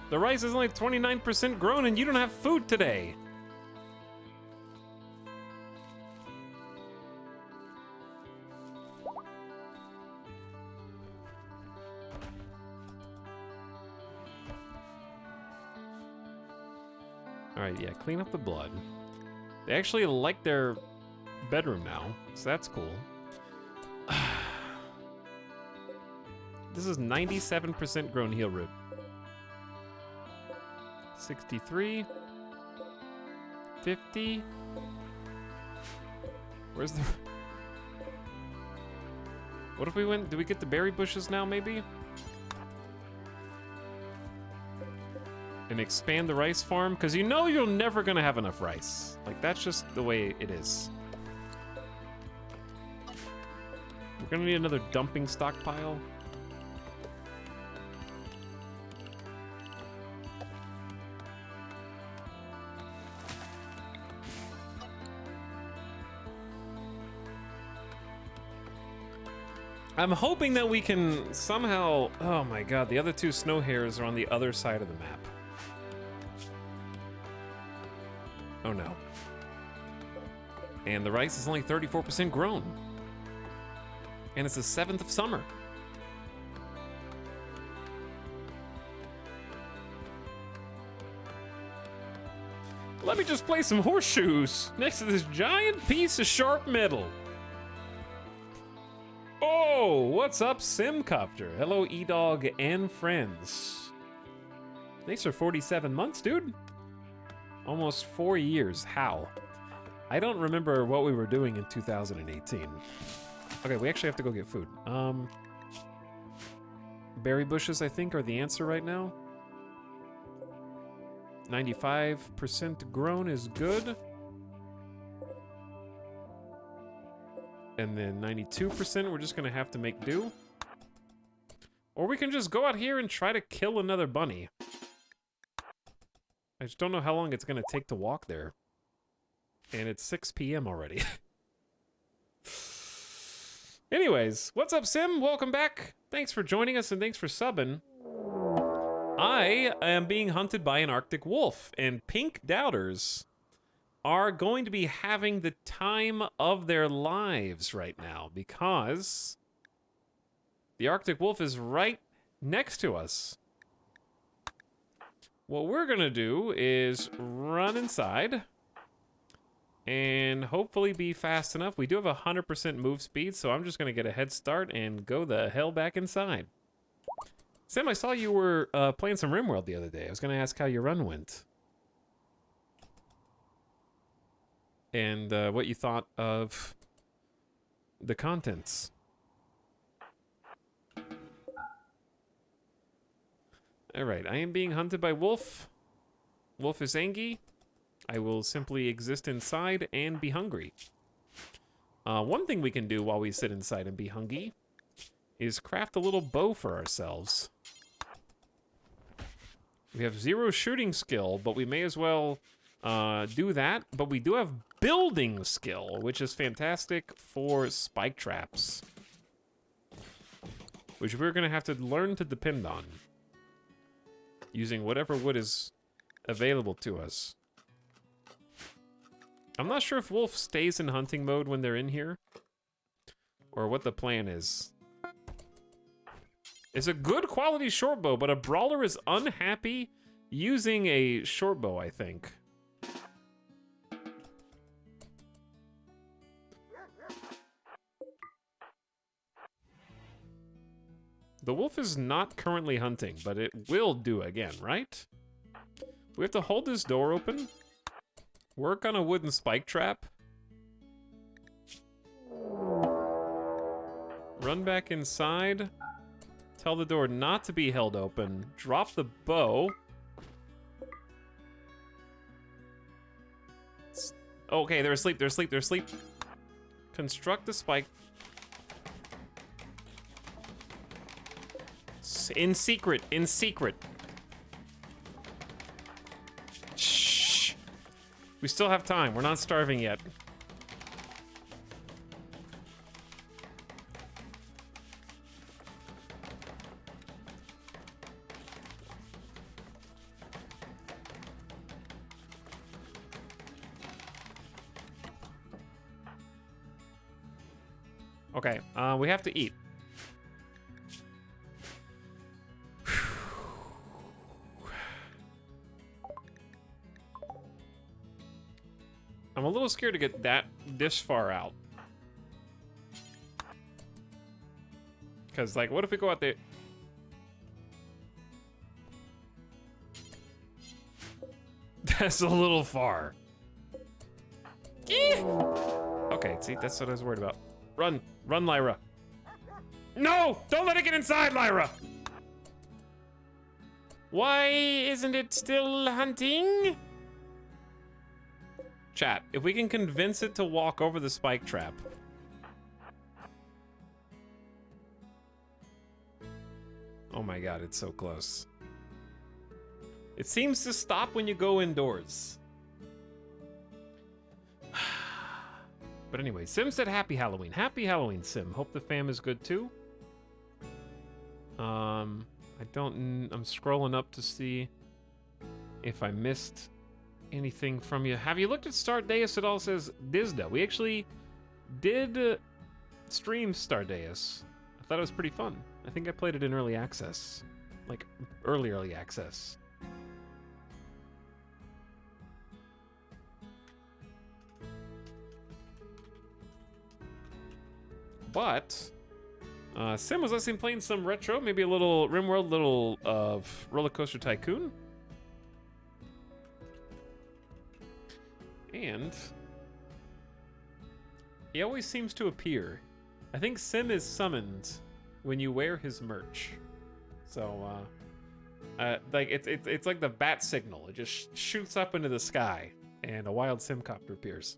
The rice is only 29% grown and you don't have food today! Alright, yeah, clean up the blood. They actually like their bedroom now, so that's cool. This is 97% grown heel root. 63. 50. Where's the... What if we went... Do we get the berry bushes now, maybe? And expand the rice farm? Because you know you're never going to have enough rice. Like, that's just the way it is. We're going to need another dumping stockpile. I'm hoping that we can somehow... Oh my god, the other two snow hares are on the other side of the map. Oh no. And the rice is only 34% grown. And it's the 7th of summer. Let me just play some horseshoes next to this giant piece of sharp metal. Oh, what's up, Simcopter? Hello, E-Dog and friends. Thanks for 47 months, dude. Almost 4 years. How? I don't remember what we were doing in 2018. Okay, we actually have to go get food. Berry bushes, I think, are the answer right now. 95% grown is good. And then 92% we're just gonna have to make do. Or we can just go out here and try to kill another bunny. I just don't know how long it's gonna take to walk there. And it's 6 p.m. already. Anyways, what's up, Sim? Welcome back. Thanks for joining us and thanks for subbing. I am being hunted by an Arctic wolf, and pink doubters are going to be having the time of their lives right now because the Arctic wolf is right next to us. What we're gonna do is run inside and hopefully be fast enough. We do have 100% move speed, so I'm just gonna get a head start and go the hell back inside. Sam, I saw you were playing some RimWorld the other day. I was gonna ask how your run went. And what you thought of the contents. Alright, I am being hunted by Wolf. Wolf is angry. I will simply exist inside and be hungry. One thing we can do while we sit inside and be hungry is craft a little bow for ourselves. We have 0 shooting skill, but we may as well do that. But we do have building skill, which is fantastic for spike traps, which we're going to have to learn to depend on, using whatever wood is available to us. I'm not sure if Wolf stays in hunting mode when they're in here, or what the plan is. It's a good quality short bow, but a brawler is unhappy using a short bow, I think. The wolf is not currently hunting, but it will do again, right? We have to hold this door open, work on a wooden spike trap, run back inside, tell the door not to be held open, drop the bow. Okay, they're asleep, they're asleep, they're asleep. Construct the spike. In secret, in secret. Shh. We still have time, we're not starving yet. Okay, we have to eat. I'm a little scared to get this far out. Because, like, what if we go out there? That's a little far. Okay, see, that's what I was worried about. Run! Run, Lyra! No! Don't let it get inside, Lyra! Why isn't it still hunting? Chat, if we can convince it to walk over the spike trap. Oh my god, it's so close. It seems to stop when you go indoors. But anyway, Sim said happy Halloween. Happy Halloween, Sim. Hope the fam is good too. I'm scrolling up to see if I missed anything from you. Have you looked at Stardeus at all? Says Dizda. We actually did stream Stardeus. I thought it was pretty fun. I think I played it in early access. Like, early access. But Sim was listening, playing some retro, maybe a little RimWorld, little of Roller Coaster Tycoon. And he always seems to appear. I think Sim is summoned when you wear his merch. So, like it's like the bat signal. It just shoots up into the sky, and a wild Simcopter appears.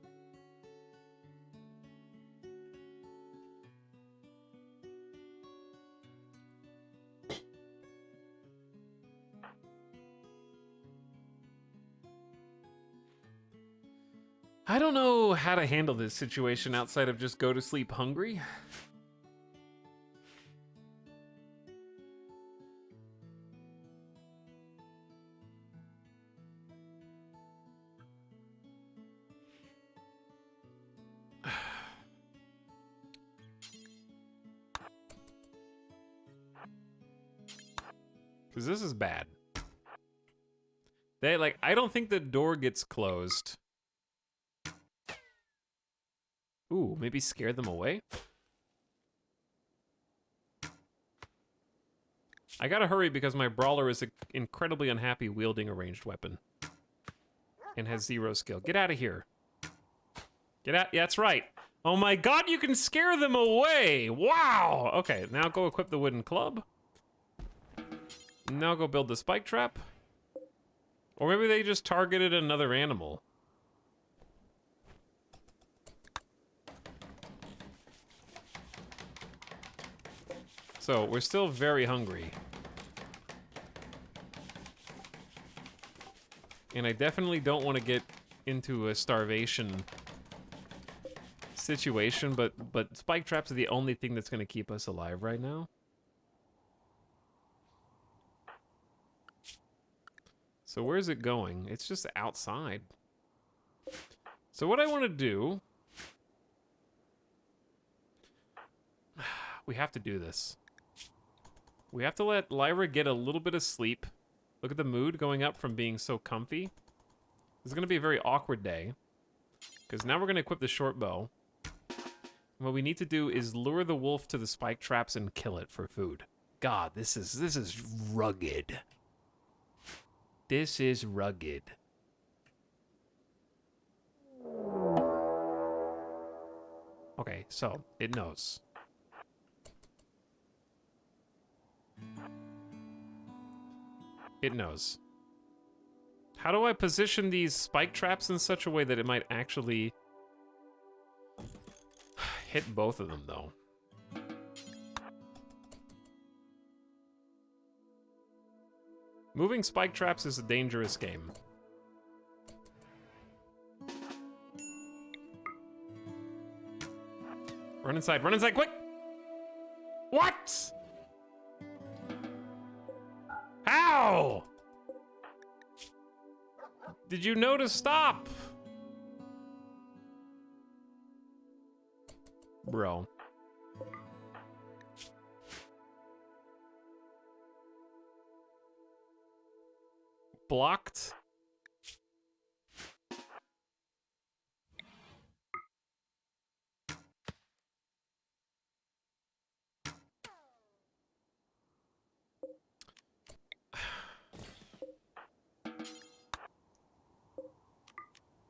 I don't know how to handle this situation outside of just go to sleep hungry. Because this is bad. I don't think the door gets closed. Ooh, maybe scare them away? I gotta hurry because my brawler is incredibly unhappy wielding a ranged weapon. And has 0 skill. Get out of here. Get out. Yeah, that's right. Oh my god, you can scare them away! Wow! Okay, now go equip the wooden club. Now go build the spike trap. Or maybe they just targeted another animal. So, we're still very hungry. And I definitely don't want to get into a starvation situation, but spike traps are the only thing that's going to keep us alive right now. So where's it going? It's just outside. So what I want to do... We have to do this. We have to let Lyra get a little bit of sleep. Look at the mood going up from being so comfy. This is going to be a very awkward day. Because now we're going to equip the short bow. And what we need to do is lure the wolf to the spike traps and kill it for food. God, this is rugged. This is rugged. Okay, so it knows. It knows. How do I position these spike traps in such a way that it might actually hit both of them, though? Moving spike traps is a dangerous game. Run inside, quick! What? How? Did you know to stop? Bro. Blocked.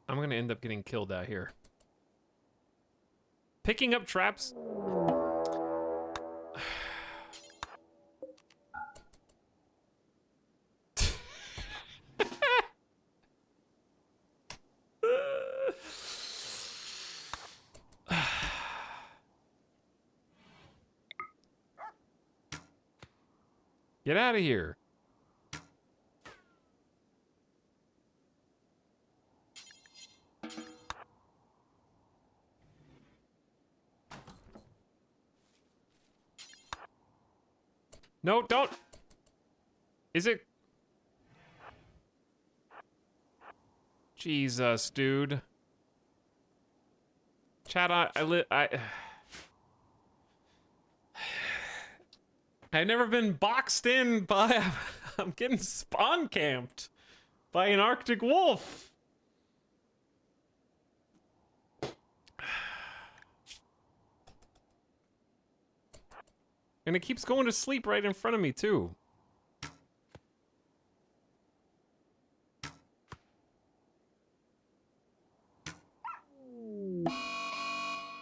I'm gonna end up getting killed out here. Picking up traps. Get out of here. No, don't. Is it? Jesus, dude. Chat, I've never been boxed in by. I'm getting spawn camped by an Arctic wolf. And it keeps going to sleep right in front of me, too.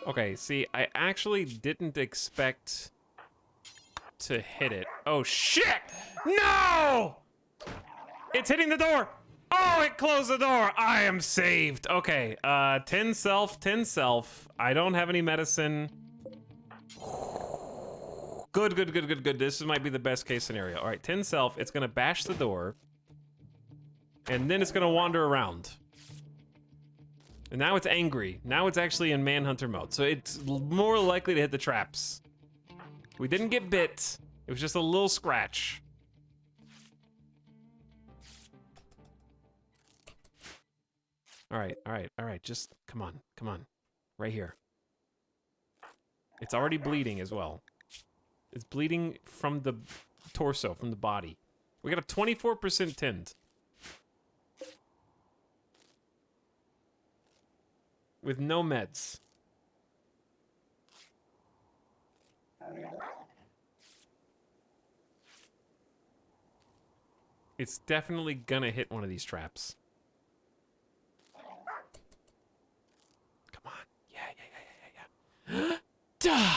Okay, see, I actually didn't expect to hit it. Oh, shit! No! It's hitting the door! Oh, it closed the door! I am saved. Okay, 10 self, 10 self. I don't have any medicine. Good, good, good, good, good. This might be the best case scenario. All right, 10 self. It's gonna bash the door. And then it's gonna wander around. And now it's angry. Now it's actually in manhunter mode. So it's more likely to hit the traps. We didn't get bit. It was just a little scratch. All right, all right, all right. Just come on, come on. Right here. It's already bleeding as well. It's bleeding from the torso, from the body. We got a 24% tint. With no meds. It's definitely gonna hit one of these traps. Come on. Yeah, yeah, yeah, yeah, yeah, yeah. Duh!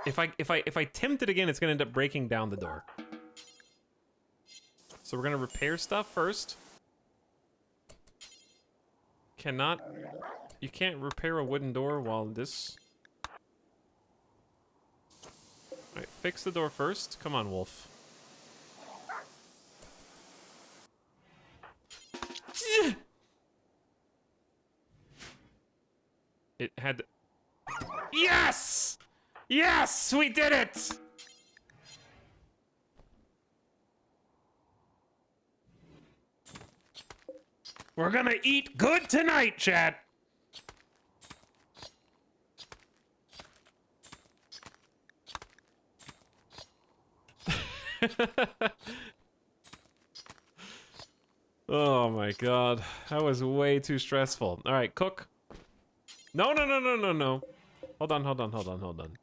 If I tempt it again, it's gonna end up breaking down the door. So we're gonna repair stuff first. You can't repair a wooden door while this. Alright, fix the door first. Come on, wolf. It had to... Yes! Yes! We did it! We're gonna eat good tonight, chat! Oh my god. That was way too stressful. Alright, cook. No, no, no, no, no, no. Hold on, hold on, hold on, hold on.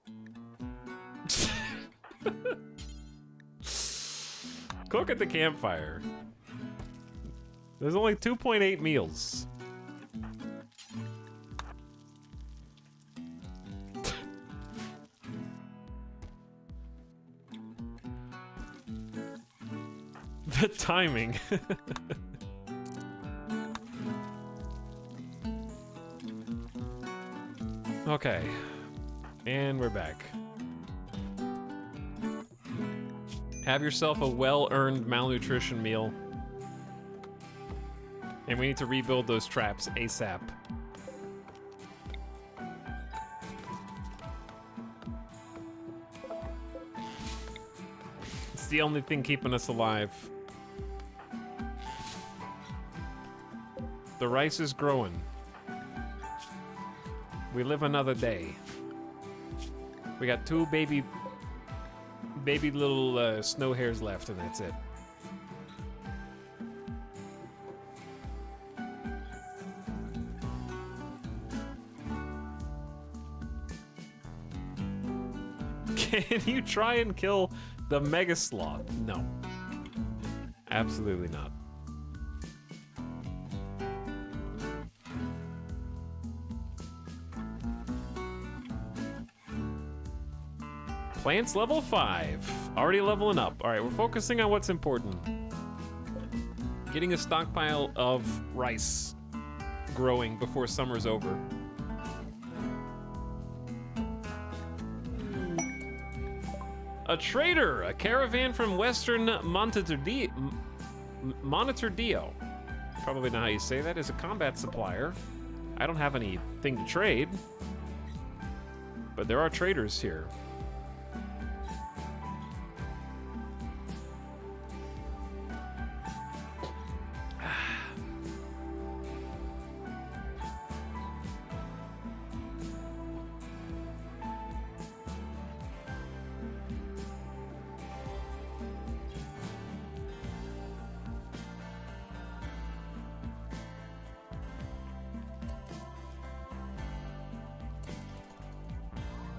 Cook at the campfire. There's only 2.8 meals. The timing. Okay. And we're back. Have yourself a well-earned malnutrition meal. And we need to rebuild those traps ASAP. It's the only thing keeping us alive. The rice is growing. We live another day. We got two baby little snow hares left, and that's it. Can you try and kill the mega sloth? No. Absolutely not. Plants level 5. Already leveling up. Alright, we're focusing on what's important. Getting a stockpile of rice growing before summer's over. A trader! A caravan from western Montevideo. Probably not how you say that. Is a combat supplier. I don't have anything to trade. But there are traders here.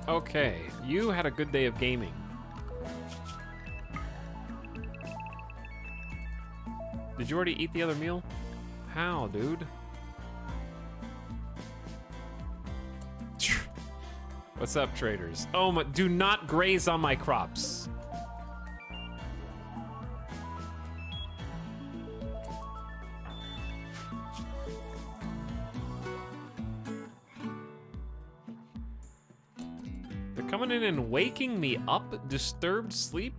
Okay, you had a good day of gaming. Did you already eat the other meal? How, dude? What's up, traders? Oh my, do not graze on my crops. Coming in and waking me up, disturbed sleep.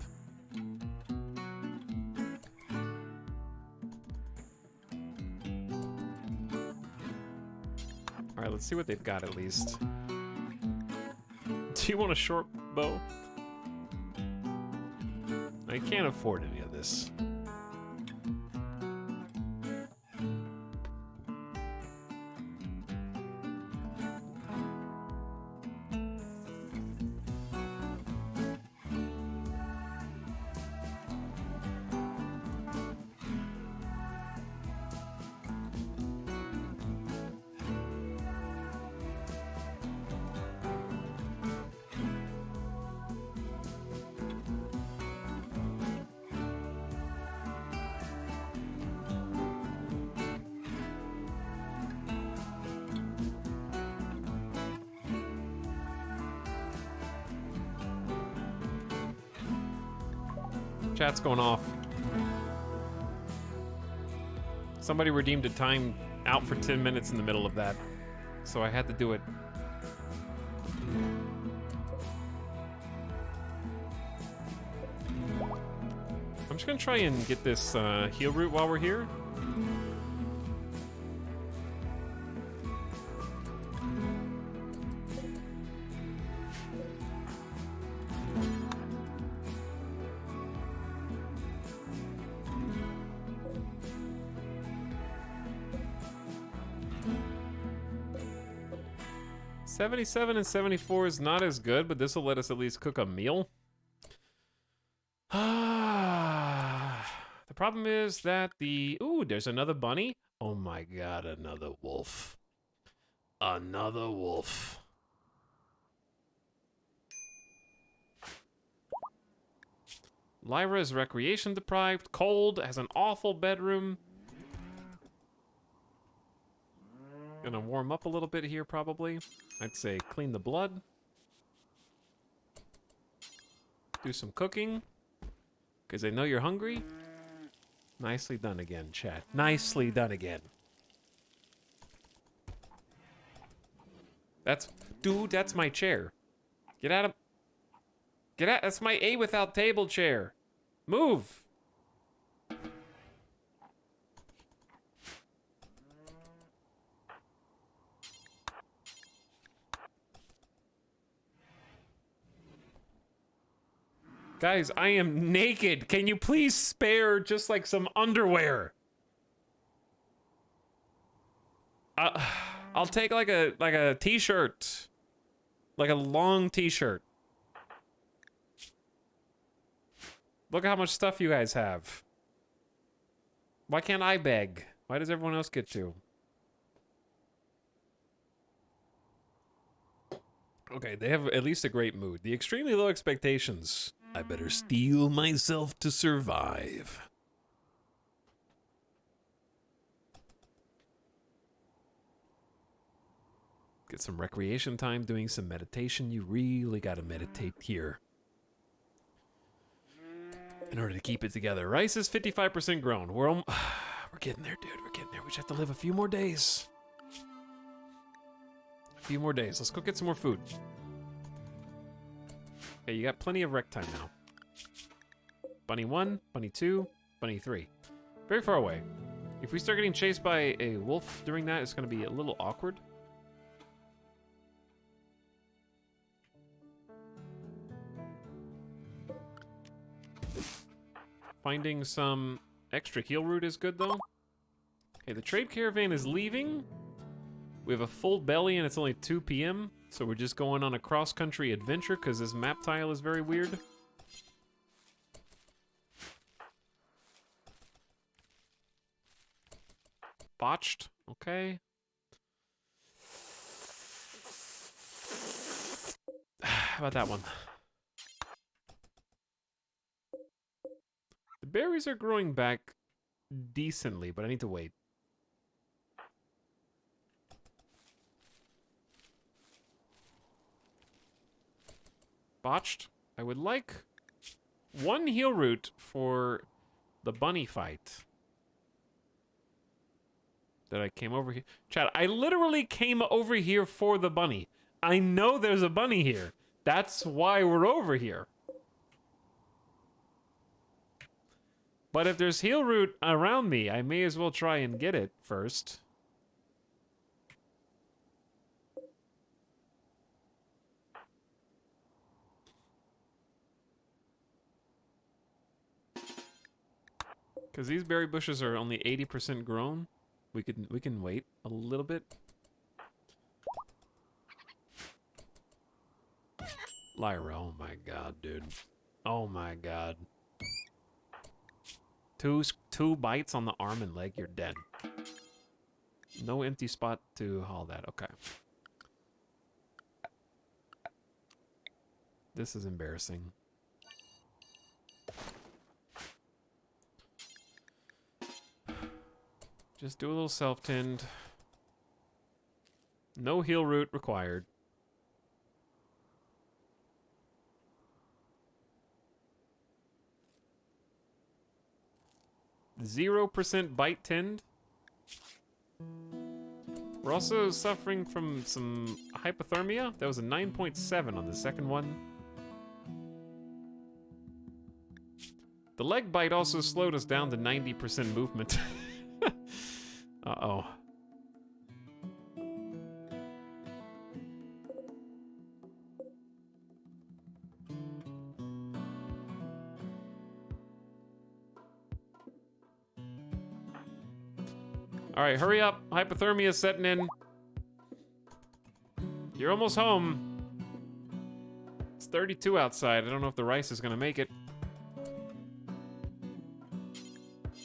All right, let's see what they've got at least. Do you want a short bow? I can't afford any of this. Chat's going off. Somebody redeemed a time out for 10 minutes in the middle of that, so I had to do it. I'm just gonna try and get this heal root while we're here. $77 and $74 is not as good, but this will let us at least cook a meal. The problem is that ooh, there's another bunny. Oh my god, another wolf. Another wolf. Lyra is recreation deprived, cold, has an awful bedroom. Gonna warm up a little bit here, probably. I'd say clean the blood. Do some cooking. Because I know you're hungry. Nicely done again, chat. Nicely done again. Dude, that's my chair. Get out of... that's my A without table chair. Move! Guys, I am naked. Can you please spare just like some underwear? I'll take like a t-shirt. Like a long t-shirt. Look at how much stuff you guys have. Why can't I beg? Why does everyone else get to? Okay, they have at least a great mood. The extremely low expectations. I better steel myself to survive. Get some recreation time, doing some meditation. You really gotta meditate here in order to keep it together. Rice is 55% grown. We're getting there, dude. We're getting there. We just have to live a few more days. A few more days. Let's go get some more food. Okay, you got plenty of rec time now. Bunny 1, Bunny 2, Bunny 3. Very far away. If we start getting chased by a wolf during that, it's going to be a little awkward. Finding some extra heal root is good, though. Okay, the trade caravan is leaving. We have a full belly and it's only 2 p.m. So we're just going on a cross-country adventure because this map tile is very weird. Botched. Okay. How about that one? The berries are growing back decently, but I need to wait. Botched. I would like 1 heal root for the bunny fight. That I came over here. Chat, I literally came over here for the bunny. I know there's a bunny here. That's why we're over here. But if there's heal root around me, I may as well try and get it first. Because these berry bushes are only 80% grown. We can wait a little bit. Lyra, oh my god, dude. Oh my god. Two bites on the arm and leg, you're dead. No empty spot to haul that, okay. This is embarrassing. Just do a little self-tinned. No heal root required. %0 bite tinned. We're also suffering from some hypothermia. That was a 9.7 on the second one. The leg bite also slowed us down to 90% movement. Uh-oh. All right, hurry up. Hypothermia is setting in. You're almost home. It's 32 outside. I don't know if the rice is gonna make it.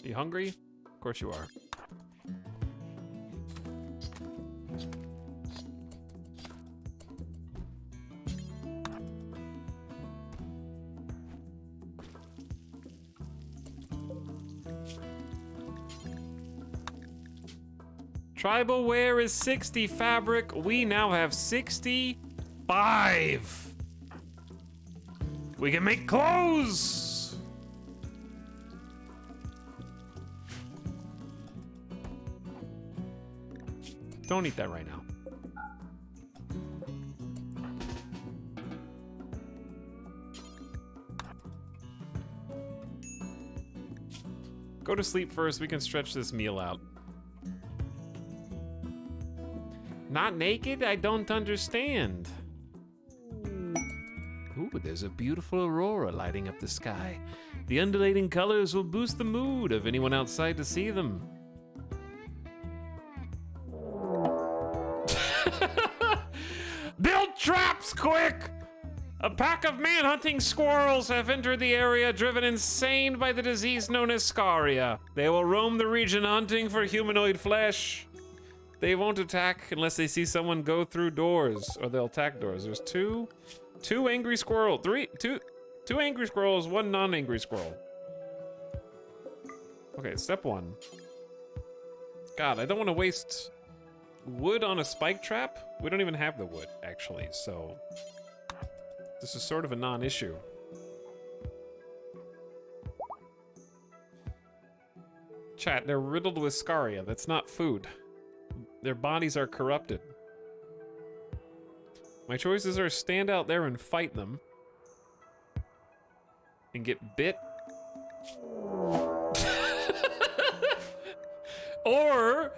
You hungry? Of course you are. Tribal wear is 60 fabric. We now have 65. We can make clothes. Don't eat that right now. Go to sleep first. We can stretch this meal out. Not naked? I don't understand. Ooh, there's a beautiful aurora lighting up the sky. The undulating colors will boost the mood of anyone outside to see them. Build traps, quick! A pack of man-hunting squirrels have entered the area, driven insane by the disease known as scaria. They will roam the region hunting for humanoid flesh. They won't attack unless they see someone go through doors, or they'll attack doors. There's two angry squirrels, two angry squirrels, 1 non-angry squirrel. Okay, step 1. God, I don't want to waste wood on a spike trap. We don't even have the wood, actually, so this is sort of a non-issue. Chat, they're riddled with scaria. That's not food. Their bodies are corrupted. My choices are stand out there and fight them. And get bit. Or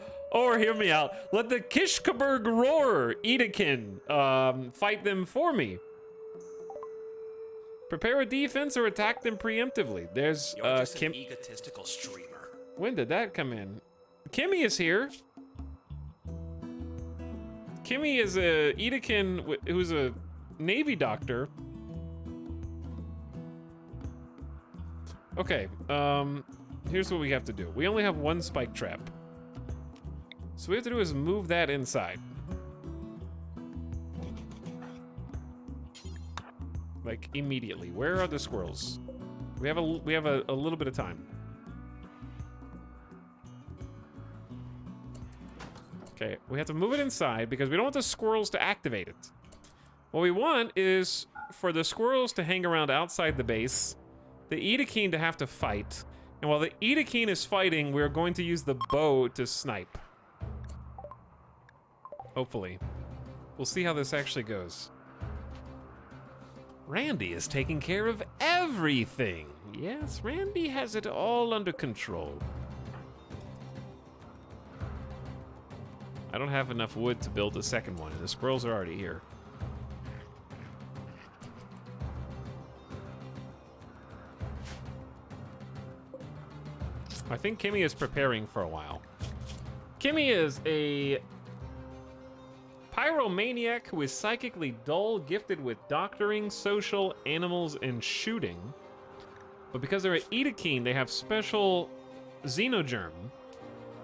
hear me out. Let the Kishkaberg Roar Edekin fight them for me. Prepare a defense or attack them preemptively. There's You're just Kim. an egotistical streamer. When did that come in? Kimmy is here. Kimmy is a Edekin who's a Navy doctor. Okay, here's what we have to do. We only have one spike trap. So what we have to do is move that inside. Like, immediately. Where are the squirrels? We have a little bit of time. Okay, we have to move it inside because we don't want the squirrels to activate it. What we want is for the squirrels to hang around outside the base, the Edekeen to have to fight, and while the Edekeen is fighting, we're going to use the bow to snipe. Hopefully. We'll see how this actually goes. Randy is taking care of everything. Yes, Randy has it all under control. I don't have enough wood to build a second one, and the squirrels are already here. I think Kimmy is preparing for a while. Kimmy is a pyromaniac who is psychically dull, gifted with doctoring, social, animals, and shooting. But because they're at Edekeen, they have special xenogerm,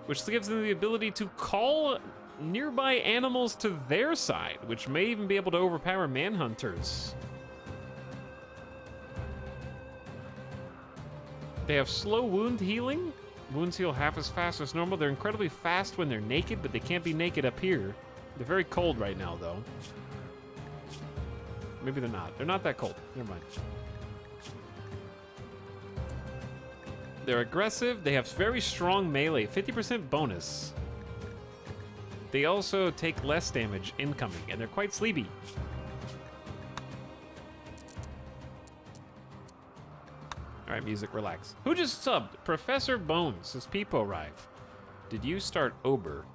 which gives them the ability to call nearby animals to their side, which may even be able to overpower manhunters. They have slow wound healing. Wounds heal half as fast as normal. They're incredibly fast when they're naked, but they can't be naked up here. They're very cold right now, though. Maybe they're not. They're not that cold. Never mind. They're aggressive. They have very strong melee. 50% bonus. They also take less damage incoming, and they're quite sleepy. All right, music, relax. Who just subbed? Professor Bones says, Peepo Rive. Did you start Ober?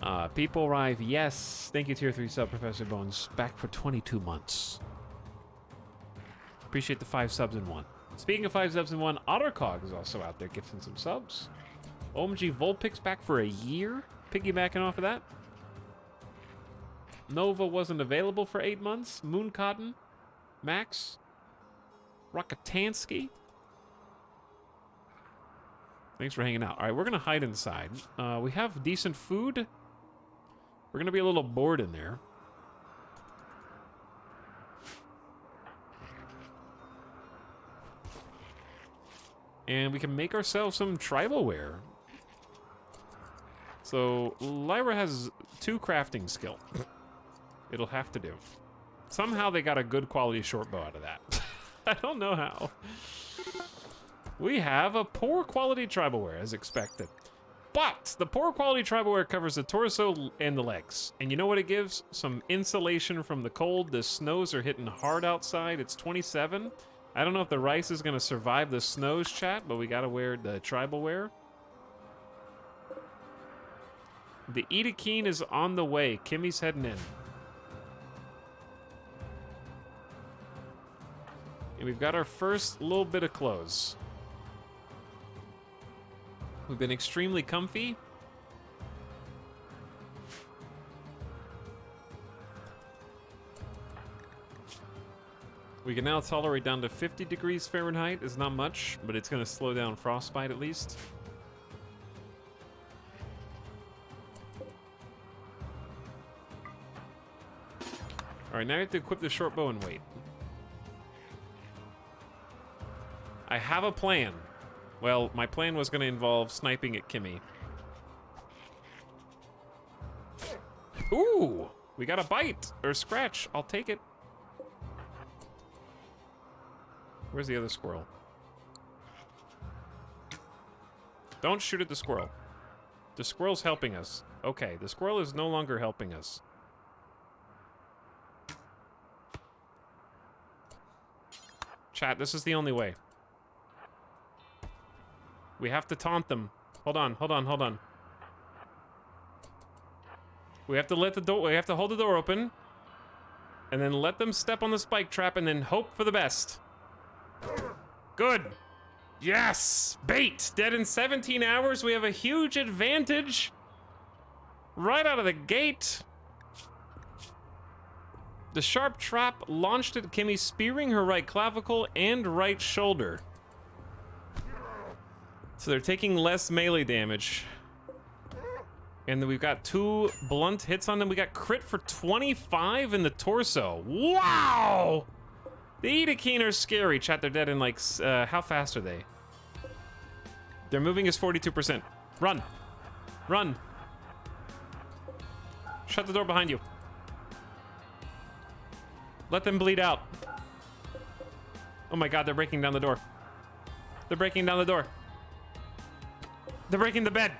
Peepo Rive, yes. Thank you, Tier 3 sub, Professor Bones. Back for 22 months. Appreciate the 5 subs in 1. Speaking of 5 subs in 1, Ottercog is also out there gifting some subs. OMG Volpix back for a year. Piggybacking off of that. Nova wasn't available for 8 months. Mooncotton. Max. Rockatansky. Thanks for hanging out. All right, we're going to hide inside. We have decent food. We're going to be a little bored in there. And we can make ourselves some tribal wear. So, Lyra has 2 crafting skill. It'll have to do. Somehow they got a good quality short bow out of that. I don't know how. We have a poor quality tribal wear, as expected. But the poor quality tribal wear covers the torso and the legs. And you know what it gives? Some insulation from the cold. The snows are hitting hard outside. It's 27. I don't know if the rice is going to survive the snows, chat, but we got to wear the tribal wear. The Edekeen is on the way. Kimmy's heading in. And we've got our first little bit of clothes. We've been extremely comfy. We can now tolerate down to 50 degrees Fahrenheit. It's not much, but it's going to slow down frostbite at least. All right, now you have to equip the short bow and wait. I have a plan. Well, my plan was going to involve sniping at Kimmy. Ooh, we got a bite or scratch. I'll take it. Where's the other squirrel? Don't shoot at the squirrel. The squirrel's helping us. Okay, the squirrel is no longer helping us. Chat, this is the only way. We have to taunt them. Hold on, hold on, hold on. We have to let the door, we have to hold the door open. And then let them step on the spike trap and then hope for the best. Good. Yes! Bait! Dead in 17 hours. We have a huge advantage. Right out of the gate. The sharp trap launched at Kimmy, spearing her right clavicle and right shoulder. So they're taking less melee damage. And then we've got 2 blunt hits on them. We got crit for 25 in the torso. Wow! The Edakeen are scary. Chat, they're dead in like, how fast are they? Their moving is 42%. Run. Run. Shut the door behind you. Let them bleed out. Oh my god, they're breaking down the door. They're breaking down the door. They're breaking the bed.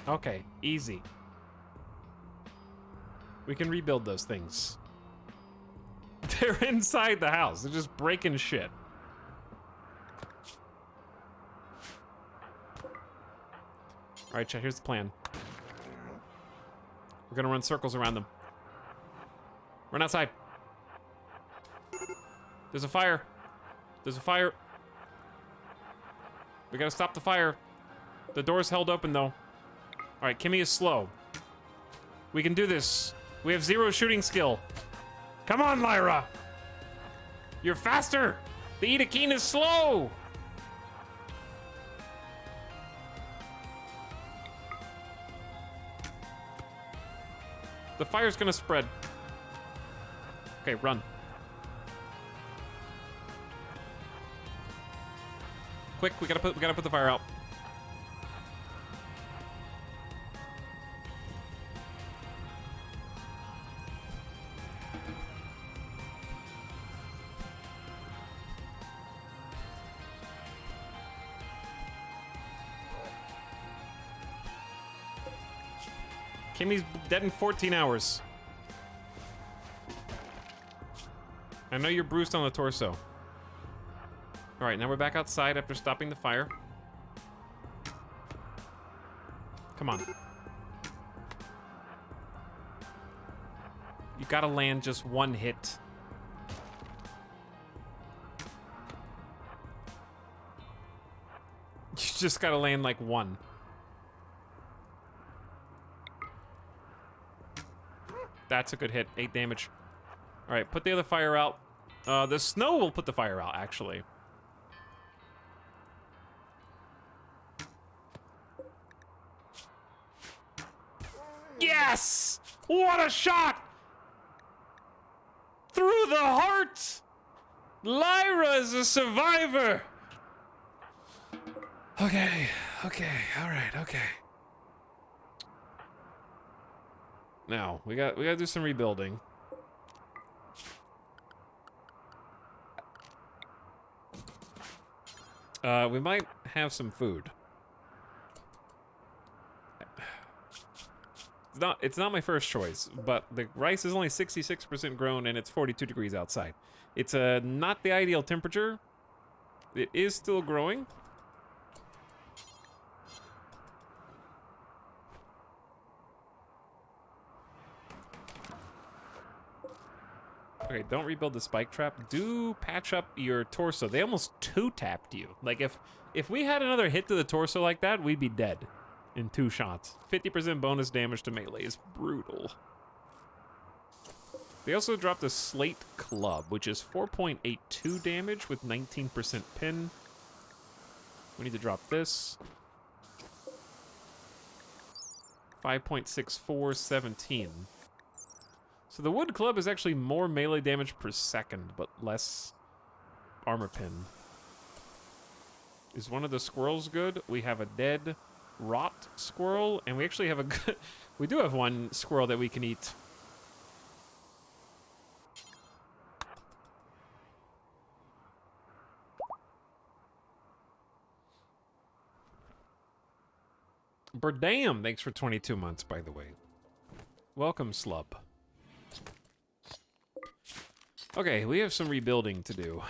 Okay, easy. We can rebuild those things. They're inside the house. They're just breaking shit. All right, chat, here's the plan. We're gonna run circles around them. Run outside. There's a fire. There's a fire. We gotta stop the fire. The door's held open, though. All right, Kimmy is slow. We can do this. We have 0 shooting skill. Come on, Lyra. You're faster. The Edakeen is slow. The fire's gonna spread. Okay, run. Quick, we gotta put the fire out. Kimmy's dead in 14 hours. I know you're bruised on the torso. All right, now we're back outside after stopping the fire. Come on. You gotta land just 1 hit. You just gotta land like 1. That's a good hit. 8 damage. All right, put the other fire out. The snow will put the fire out, actually. Yes! What a shot! Through the heart! Lyra is a survivor! Okay, all right, okay. Now, we gotta do some rebuilding. We might have some food. It's not my first choice, but the rice is only 66% grown and it's 42 degrees outside. It's not the ideal temperature. It is still growing. Okay, don't rebuild the spike trap. Do patch up your torso. They almost 2-tapped you. Like, if we had another hit to the torso like that, we'd be dead in 2 shots. 50% bonus damage to melee is brutal. They also dropped a slate club, which is 4.82 damage with 19% pin. We need to drop this. 5.64, 17. So the wood club is actually more melee damage per second, but less armor pin. Is one of the squirrels good? We have a dead rot squirrel, and we actually have a good... We do have one squirrel that we can eat. Berdam, thanks for 22 months, by the way. Welcome, Slub. Okay, we have some rebuilding to do.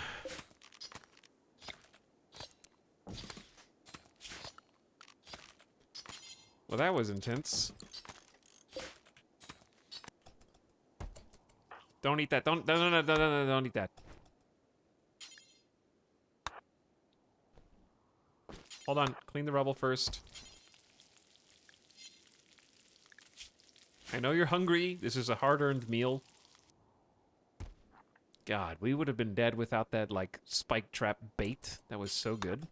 Well, that was intense. Don't eat that. Don't eat that. Hold on. Clean the rubble first. I know you're hungry. This is a hard-earned meal. God, we would have been dead without that, like, spike trap bait. That was so good.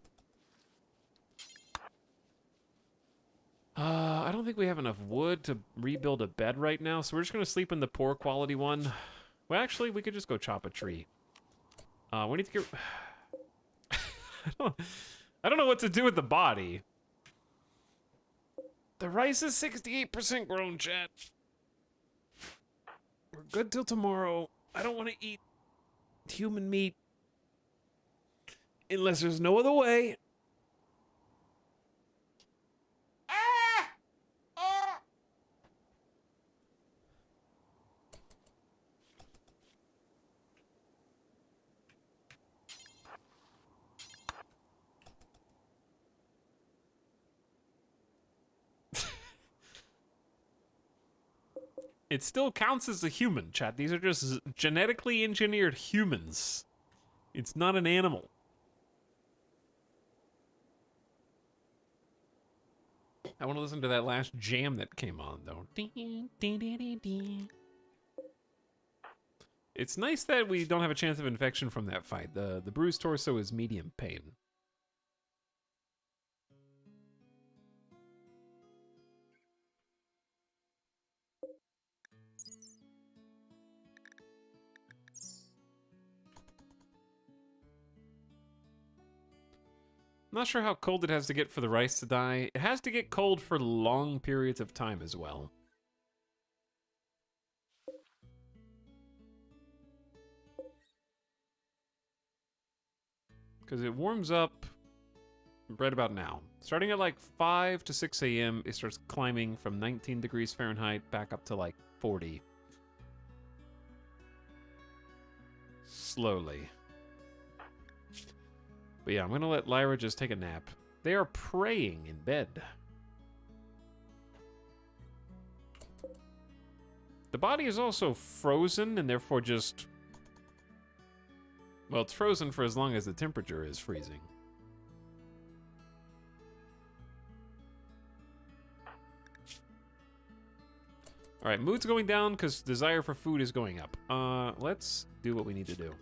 I don't think we have enough wood to rebuild a bed right now, so we're just gonna sleep in the poor quality one. Well, actually, we could just go chop a tree. We need to get... I don't know what to do with the body. The rice is 68% grown, chat. We're good till tomorrow. I don't want to eat human meat unless there's no other way. It still counts as a human, chat. These are just genetically engineered humans. It's not an animal. I want to listen to that last jam that came on, though. It's nice that we don't have a chance of infection from that fight. The bruised torso is medium pain. I'm not sure how cold it has to get for the rice to die. It has to get cold for long periods of time as well. Because it warms up right about now. Starting at like 5 to 6 a.m., it starts climbing from 19 degrees Fahrenheit back up to like 40. Slowly. But yeah, I'm gonna let Lyra just take a nap. They are praying in bed. The body is also frozen and therefore just... Well, it's frozen for as long as the temperature is freezing. Alright, mood's going down because desire for food is going up. Let's do what we need to do.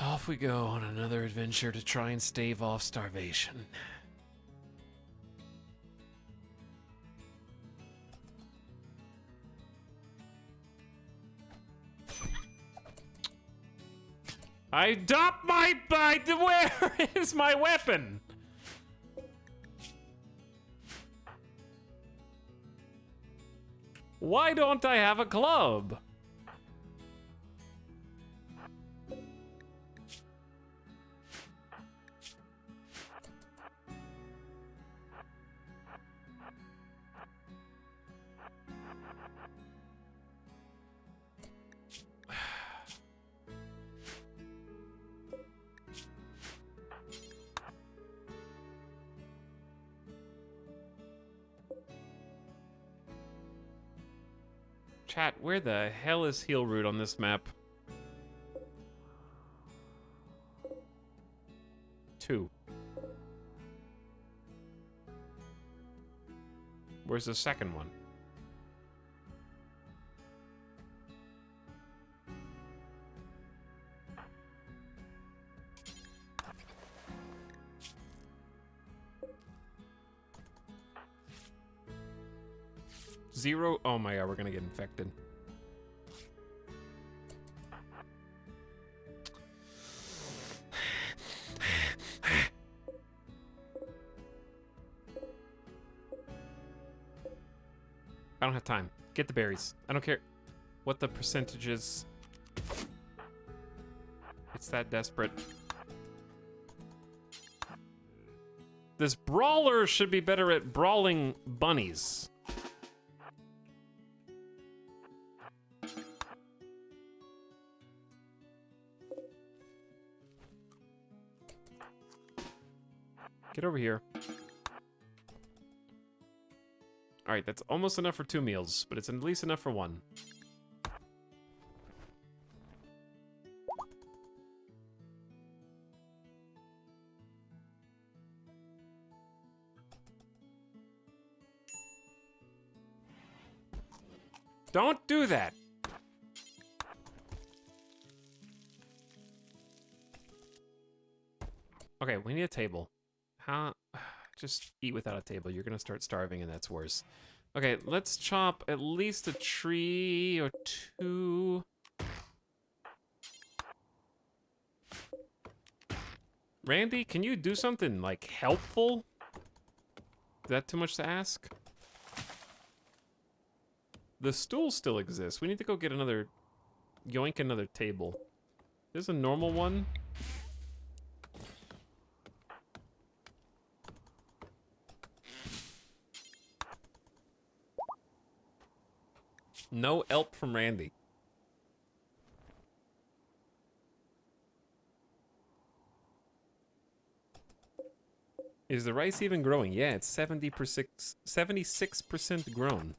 Off we go on another adventure to try and stave off starvation. I dropped my bite. Where is my weapon? Why don't I have a club? Chat, where the hell is Heel Root on this map? 2. Where's the second one? Zero? Oh my god, we're gonna get infected. I don't have time. Get the berries. I don't care what the percentage is. It's that desperate. This brawler should be better at brawling bunnies. Get over here. All right, that's almost enough for 2 meals, but it's at least enough for 1. Don't do that. Okay, we need a table. How? Just eat without a table. You're gonna start starving, and that's worse. Okay, let's chop at least a tree or 2. Randy, can you do something, like, helpful? Is that too much to ask? The stool still exists. We need to go get another... yoink another table. There's a normal one. No help from Randy. Is the rice even growing? Yeah, it's 76% grown.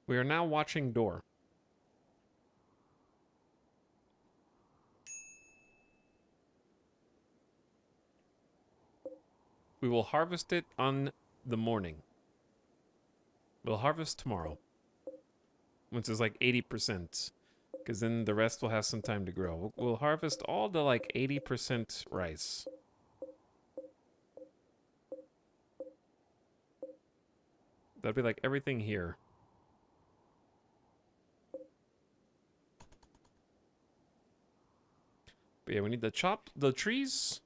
We are now watching door. We will harvest it on the morning. We'll harvest tomorrow. Once it's like 80%. Because then the rest will have some time to grow. We'll harvest all the like 80% rice. That'd be like everything here. But yeah, we need to chop the trees.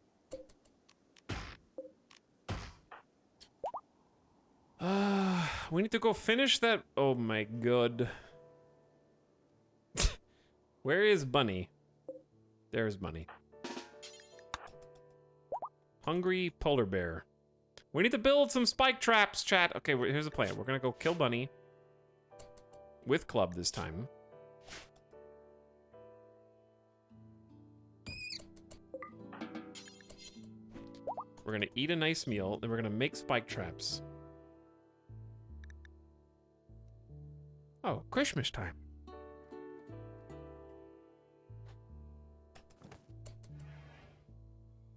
We need to go finish that. Oh my god. Where is Bunny? There's Bunny. Hungry polar bear. We need to build some spike traps, chat. Okay, here's the plan. We're gonna go kill Bunny. With club this time. We're gonna eat a nice meal, then we're gonna make spike traps. Oh, Christmas time.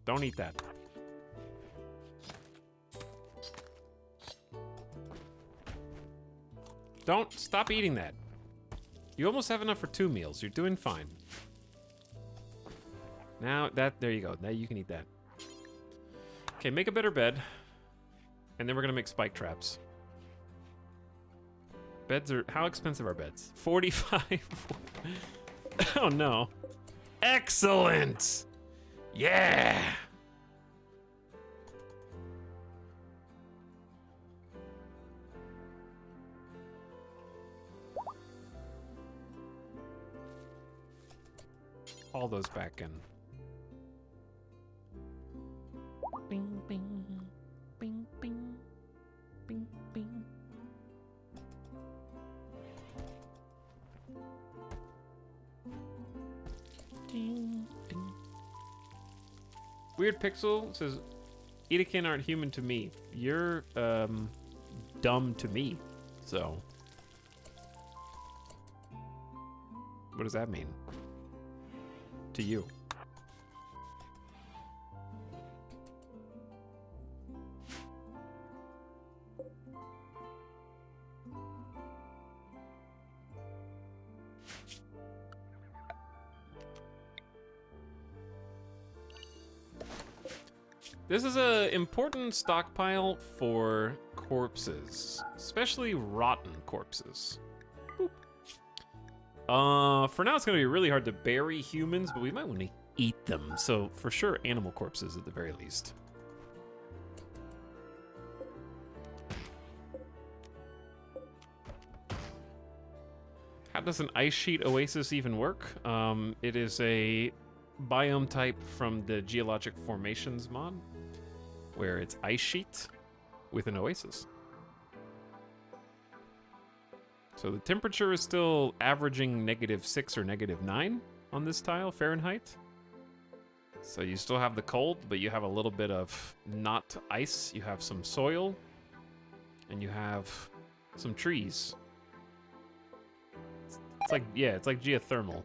Don't eat that. Don't stop eating that. You almost have enough for 2 meals. You're doing fine. Now there you go. Now you can eat that. Okay, make a better bed. And then we're gonna make spike traps. Beds are, how expensive are beds? 45. Oh no. Excellent. Yeah. All those back in. Bing, bing, bing, bing, bing, bing. Ding, ding. Weird Pixel says, Edakin aren't human to me. You're, dumb to me, so. What does that mean? To you. This is an important stockpile for corpses, especially rotten corpses. Boop. For now it's gonna be really hard to bury humans, but we might want to eat them. So for sure, animal corpses at the very least. How does an ice sheet oasis even work? It is a biome type from the geologic formations mod, where it's ice sheet with an oasis. So the temperature is still averaging -6 or -9 on this tile, Fahrenheit. So you still have the cold, but you have a little bit of not ice. You have some soil, and you have some trees. It's like, yeah, it's like geothermal.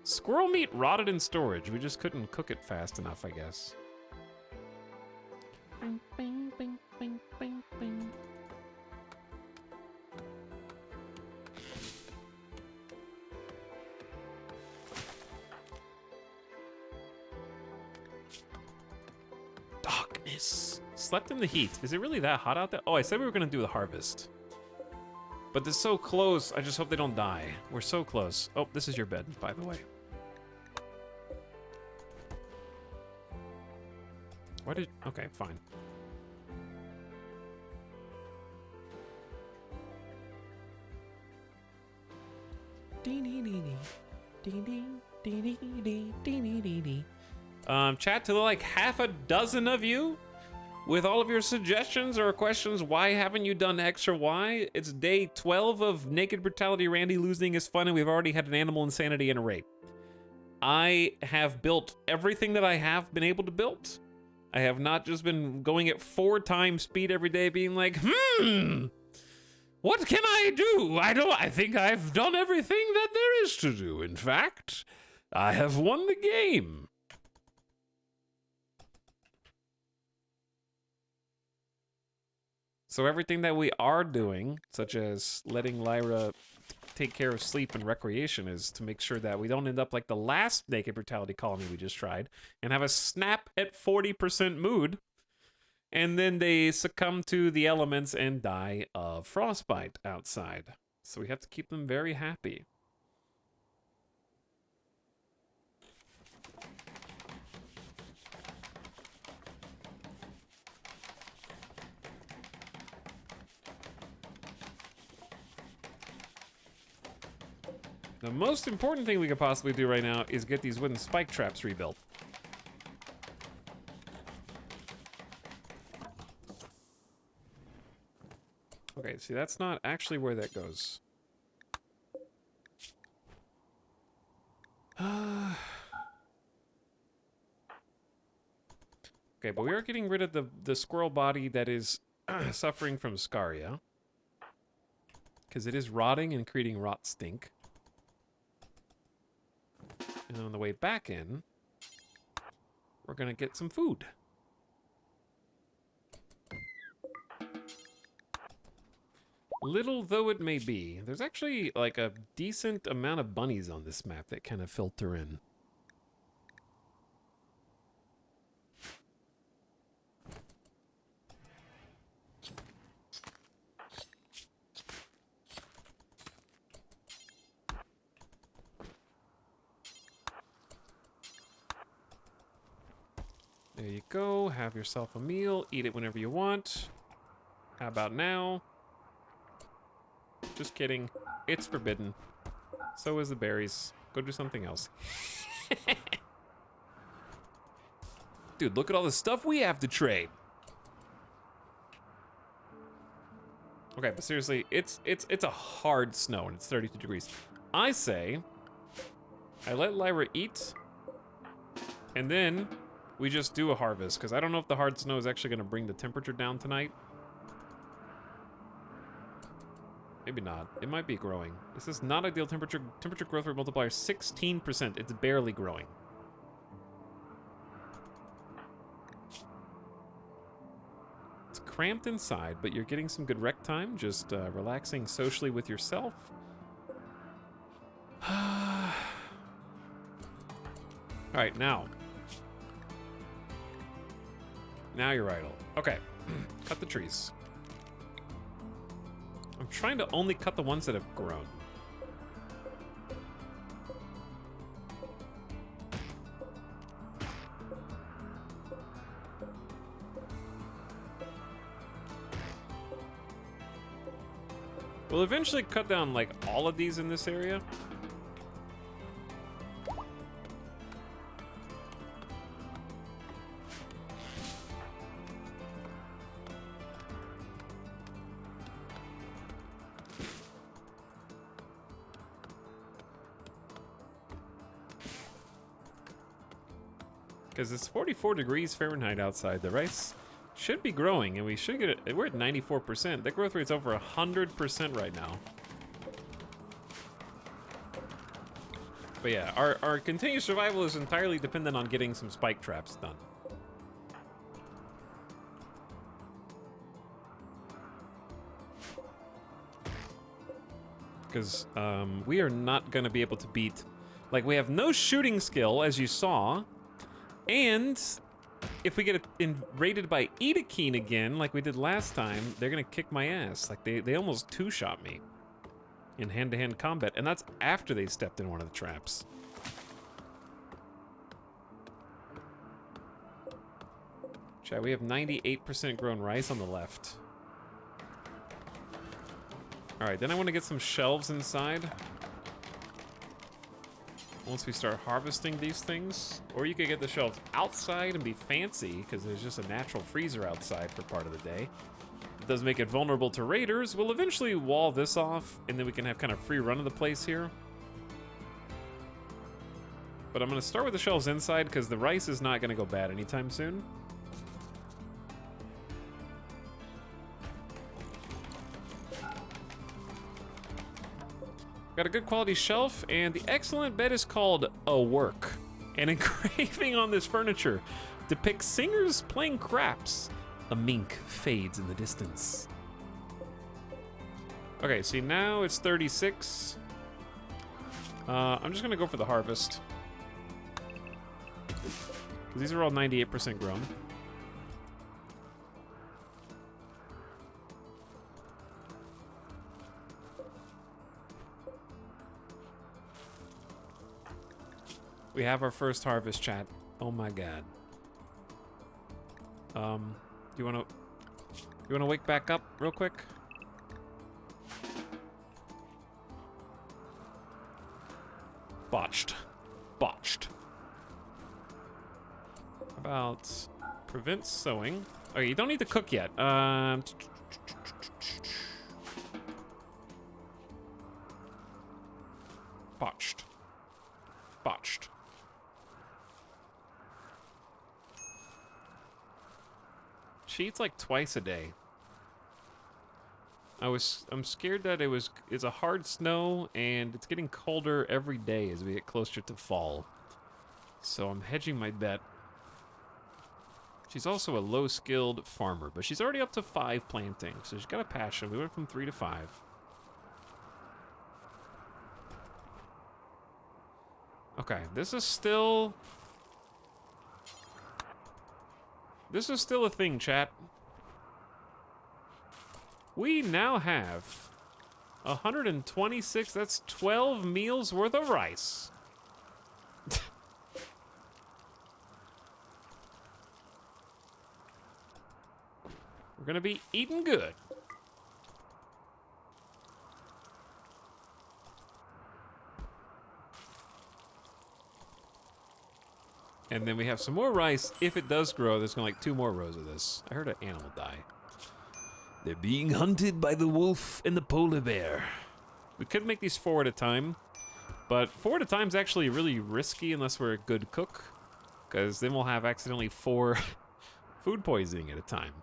Squirrel meat rotted in storage. We just couldn't cook it fast enough, I guess. Bing, bing, bing, bing, bing, bing. Darkness. Slept in the heat. Is it really that hot out there? Oh, I said we were gonna do the harvest. But they're so close, I just hope they don't die. We're so close. Oh, this is your bed, by the way. Why did... Okay, fine. Chat, to like half a dozen of you with all of your suggestions or questions. Why haven't you done X or Y? It's day 12 of Naked Brutality Randy losing his fun, and we've already had an animal insanity and a rape. I have built everything that I have been able to build. I have not just been going at 4 times speed every day being like, what can I do? I think I've done everything that there is to do. In fact, I have won the game. So everything that we are doing, such as letting Lyra take care of sleep and recreation, is to make sure that we don't end up like the last Naked Brutality colony we just tried and have a snap at 40% mood, and then they succumb to the elements and die of frostbite outside. So we have to keep them very happy. The most important thing we could possibly do right now is get these wooden spike traps rebuilt. Okay, see, that's not actually where that goes. Okay, but we are getting rid of the squirrel body that is suffering from scaria, because it is rotting and creating rot stink. And on the way back in, we're gonna get some food. Little though it may be, there's actually like a decent amount of bunnies on this map that kind of filter in. There you go, have yourself a meal, eat it whenever you want. How about now? Just kidding, it's forbidden. So is the berries. Go do something else. Dude, look at all the stuff we have to trade. Okay, but seriously, it's a hard snow and it's 32 degrees. I say, I let Lyra eat, and then we just do a harvest, because I don't know if the hard snow is actually going to bring the temperature down tonight. Maybe not. It might be growing. This is not ideal temperature. Temperature growth rate multiplier 16%. It's barely growing. It's cramped inside, but you're getting some good rec time. Just relaxing socially with yourself. All right, now. Now you're idle. Okay, cut the trees. I'm trying to only cut the ones that have grown. We'll eventually cut down, like, all of these in this area. Because it's 44 degrees Fahrenheit outside. The rice should be growing, and we should get it. We're at 94%. That growth rate's over 100% right now. But yeah, our continued survival is entirely dependent on getting some spike traps done. Because we are not going to be able to beat... Like, we have no shooting skill, as you saw. And if we get raided by Edakeen again, like we did last time, they're gonna kick my ass. Like, they almost two-shot me in hand-to-hand combat, and that's after they stepped in one of the traps. Chat, we have 98% grown rice on the left. Alright, then I want to get some shelves inside. Once we start harvesting these things. Or you could get the shelves outside and be fancy, because there's just a natural freezer outside for part of the day. It does make it vulnerable to raiders. We'll eventually wall this off, and then we can have kind of free run of the place here. But I'm going to start with the shelves inside, because the rice is not going to go bad anytime soon. Got a good quality shelf, and the excellent bed is called A Work. An engraving on this furniture depicts singers playing craps. A mink fades in the distance. Okay, see, now it's 36. I'm just gonna go for the harvest. These are all 98% grown. We have our first harvest, chat. Oh my god. You wanna wake back up real quick? Botched. Botched. How about prevent sowing? Okay, you don't need to cook yet. Botched. Botched. She eats like twice a day. I'm scared that it's a hard snow and it's getting colder every day as we get closer to fall. So I'm hedging my bet. She's also a low-skilled farmer, but she's already up to 5 planting, so she's got a passion. We went from 3 to 5. Okay, this is still a thing, chat. We now have 126, that's 12 meals worth of rice. We're gonna be eating good. And then we have some more rice. If it does grow, there's gonna like 2 more rows of this. I heard an animal die. They're being hunted by the wolf and the polar bear. We could make these 4 at a time, but 4 at a time is actually really risky unless we're a good cook, because then we'll have accidentally 4 food poisoning at a time.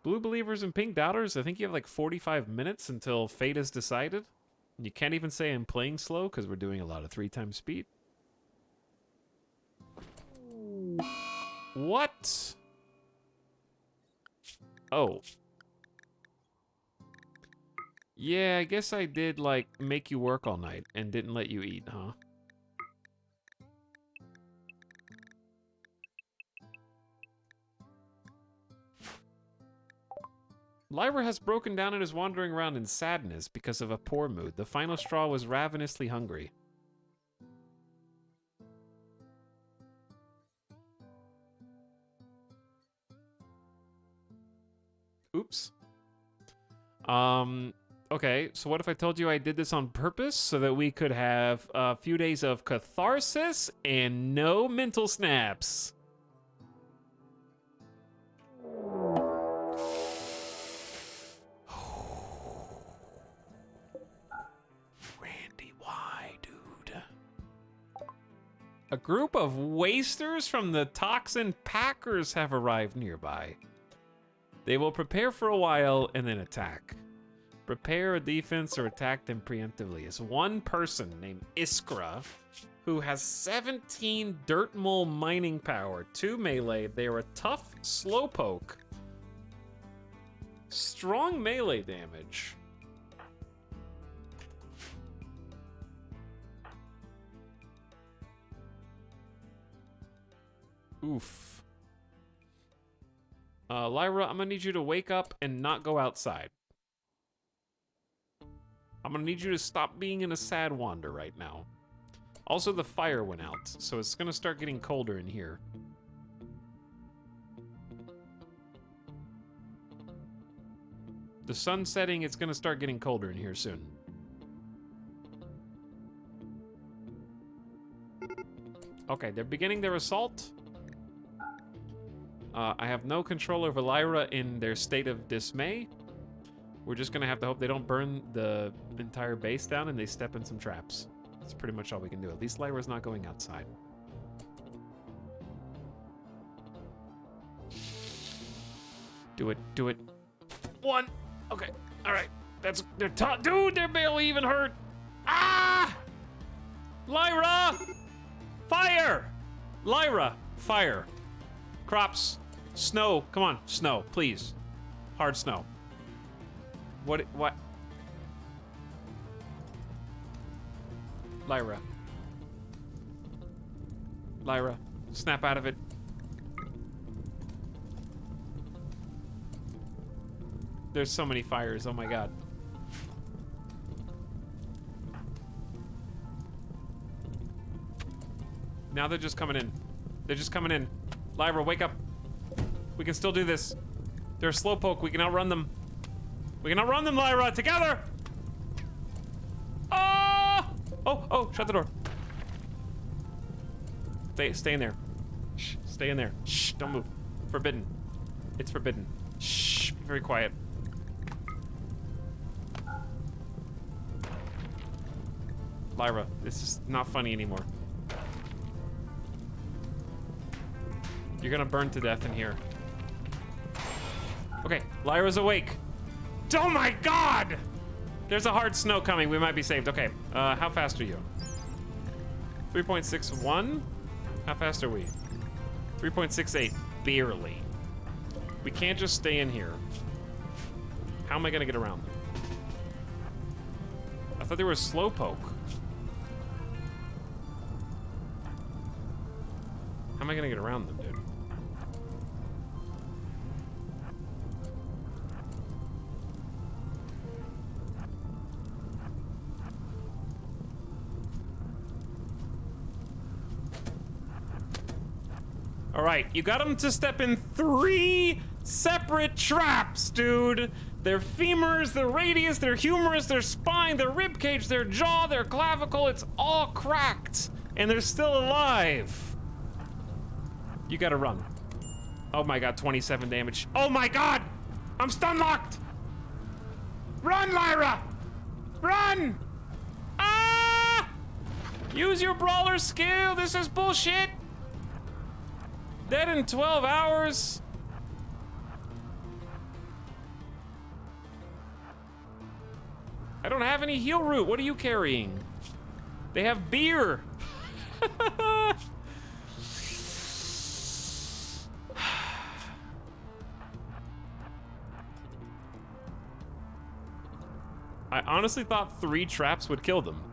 Blue believers and pink doubters, I think you have like 45 minutes until fate is decided. You can't even say I'm playing slow because we're doing a lot of 3 times speed. What? Oh. Yeah, I guess I did, like, make you work all night and didn't let you eat, huh? Lyra has broken down and is wandering around in sadness because of a poor mood. The final straw was ravenously hungry. Oops. Okay, so what if I told you I did this on purpose so that we could have a few days of catharsis and no mental snaps? Randy, why, dude? A group of wasters from the Toxin Packers have arrived nearby. They will prepare for a while and then attack. Prepare a defense or attack them preemptively. It's one person named Iskra who has 17 dirt mole mining power, 2 melee. They are a tough slowpoke. Strong melee damage. Oof. Lyra, I'm gonna need you to wake up and not go outside. I'm gonna need you to stop being in a sad wander right now. Also, the fire went out, so it's gonna start getting colder in here. The sun's setting, it's gonna start getting colder in here soon. Okay, they're beginning their assault. I have no control over Lyra in their state of dismay. We're just gonna have to hope they don't burn the entire base down and they step in some traps. That's pretty much all we can do. At least Lyra's not going outside. Do it, do it. 1. Okay, all right. They're tough. Dude, they're barely even hurt. Ah! Lyra! Fire! Lyra, fire. Crops. Snow. Come on, snow, please. Hard snow. What? Lyra. Lyra, snap out of it. There's so many fires, oh my god. Now they're just coming in. They're just coming in. Lyra, wake up. We can still do this. They're a slowpoke, we can outrun them. We can outrun them, Lyra, together! Ah! Oh, shut the door. Stay in there. Shh, stay in there. Shh, don't move. Forbidden. It's forbidden. Shh, be very quiet. Lyra, this is not funny anymore. You're gonna burn to death in here. Okay, Lyra's awake. Oh my god! There's a hard snow coming, we might be saved. Okay, how fast are you? 3.61? How fast are we? 3.68, barely. We can't just stay in here. How am I gonna get around them? I thought they were a slowpoke. How am I gonna get around them, dude? All right, you got them to step in 3 separate traps, dude. Their femurs, their radius, their humerus, their spine, their rib cage, their jaw, their clavicle, it's all cracked. And they're still alive. You gotta run. Oh my god, 27 damage. Oh my god! I'm stun locked! Run, Lyra! Run! Ah! Use your brawler skill, this is bullshit! Dead in 12 hours? I don't have any heal root, what are you carrying? They have beer! I honestly thought 3 traps would kill them.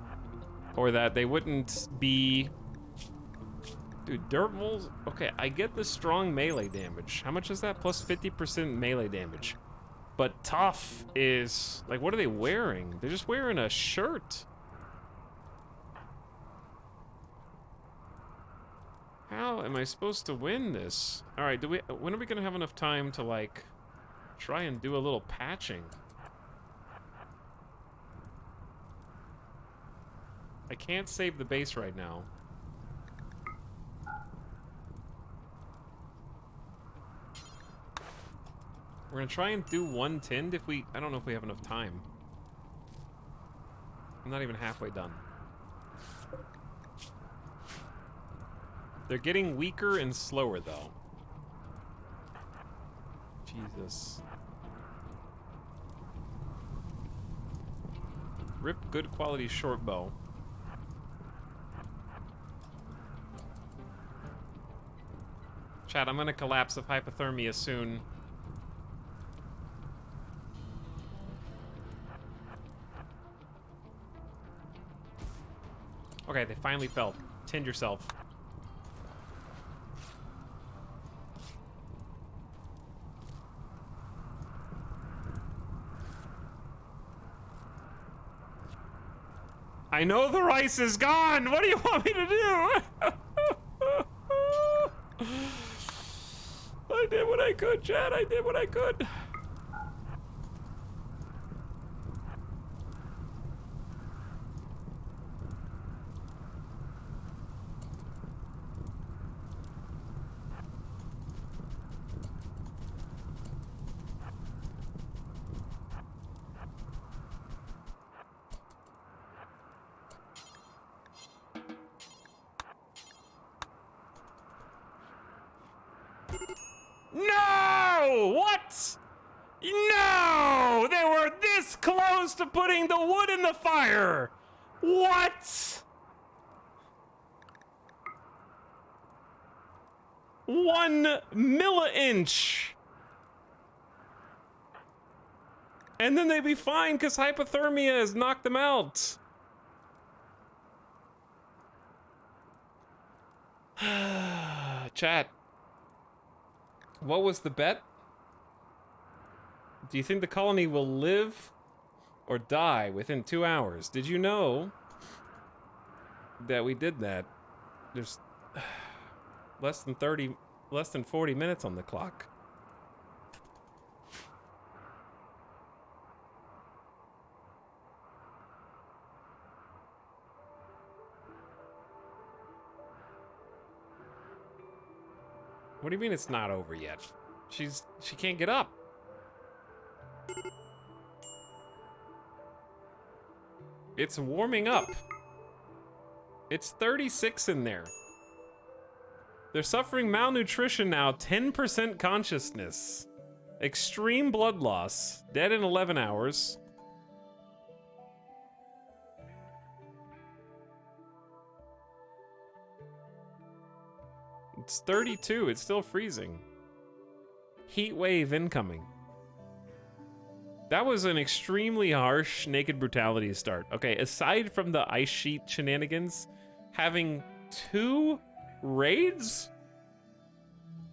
Or that they wouldn't be... Dude, dirt moles... Okay, I get the strong melee damage. How much is that? Plus 50% melee damage. But tough is... Like, what are they wearing? They're just wearing a shirt. How am I supposed to win this? Alright, when are we gonna have enough time to, like... try and do a little patching. I can't save the base right now. We're gonna try and do one tinned if we... I don't know if we have enough time. I'm not even halfway done. They're getting weaker and slower, though. Jesus. Rip good quality short bow. Chat, I'm gonna collapse of hypothermia soon. Okay, they finally fell. Tend yourself. I know the rice is gone! What do you want me to do? I did what I could, Chad. I did what I could. No! What? No! They were this close to putting the wood in the fire! What? 1 milli-inch! And then they'd be fine because hypothermia has knocked them out. Chat. What was the bet? Do you think the colony will live or die within 2 hours? Did you know that we did that? There's less than 40 minutes on the clock. What do you mean it's not over yet? She can't get up. It's warming up. It's 36 in there. They're suffering malnutrition now, 10% consciousness. Extreme blood loss, dead in 11 hours. It's 32, it's still freezing. Heat wave incoming. That was an extremely harsh Naked Brutality start. Okay, aside from the ice sheet shenanigans, having 2 raids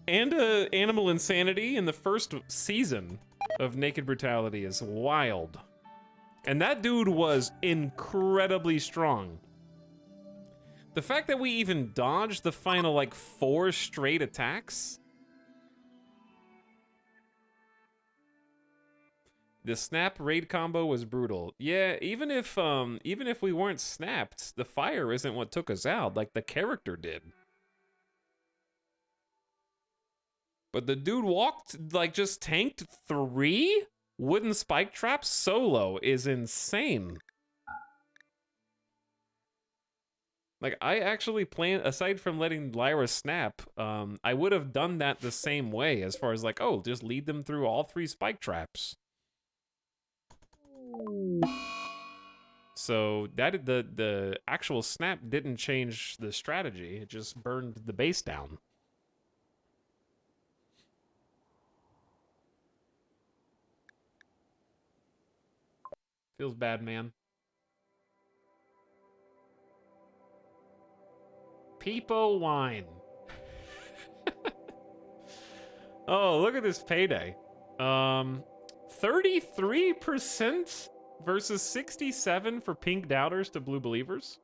and animal insanity in the first season of Naked Brutality is wild. And that dude was incredibly strong. The fact that we even dodged the final, like, 4 straight attacks. The snap raid combo was brutal. Yeah, even if we weren't snapped, the fire isn't what took us out, like the character did. But the dude walked, like, just tanked 3 wooden spike traps solo is insane. Like, I actually planned, aside from letting Lyra snap, I would have done that the same way, as far as like, oh, just lead them through all 3 spike traps. So that the actual snap didn't change the strategy, it just burned the base down. Feels bad, man. Peepo wine. Oh, look at this payday. 33% versus 67 for pink doubters to blue believers.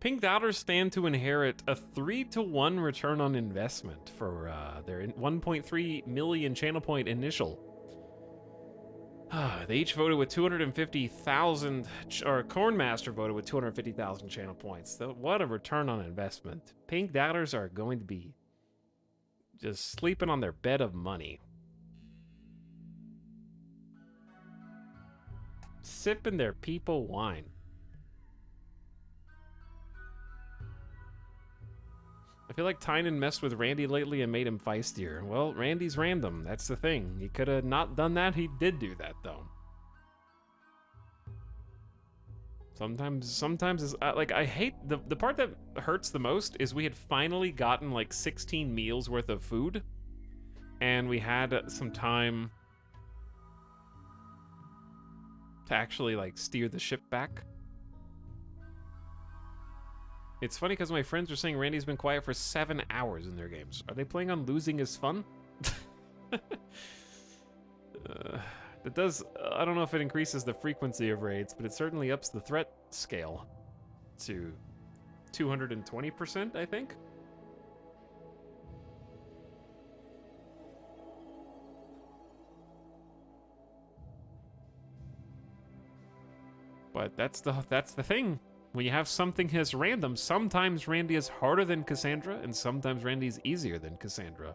Pink Doubters stand to inherit a 3-to-1 return on investment for their 1.3 million channel point initial. They each voted with 250,000, or Cornmaster voted with 250,000 channel points. So what a return on investment. Pink Doubters are going to be just sleeping on their bed of money. Sipping their people wine. I feel like Tynan messed with Randy lately and made him feistier. Well, Randy's random. That's the thing. He could have not done that. He did do that, though. Sometimes it's, like, I hate, the part that hurts the most is we had finally gotten, like, 16 meals worth of food. And we had some time to actually, like, steer the ship back. It's funny because my friends are saying Randy's been quiet for 7 hours in their games. Are they playing on losing is fun? It does, I don't know if it increases the frequency of raids, but it certainly ups the threat scale to 220%, I think. But that's the thing. When you have something as random, sometimes Randy is harder than Cassandra, and sometimes Randy is easier than Cassandra.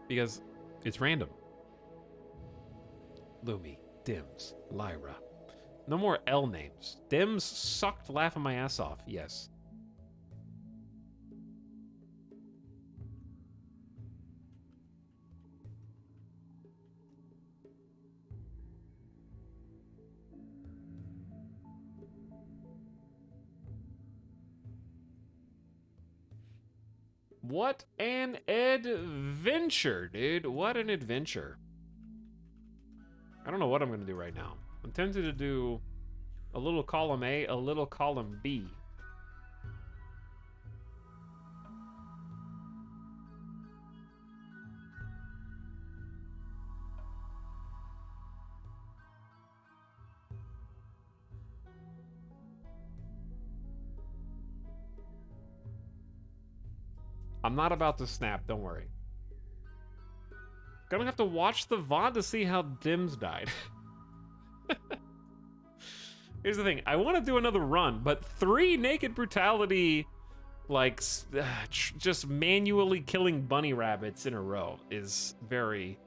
Because it's random. Lumi, Dims, Lyra. No more L names. Dims sucked laughing my ass off, yes. What an adventure, dude. What an adventure. I don't know what I'm going to do right now. I'm tempted to do a little column A, a little column B. I'm not about to snap, don't worry. Gonna have to watch the VOD to see how Dims died. Here's the thing, I want to do another run, but 3 Naked Brutality, like, just manually killing bunny rabbits in a row is very...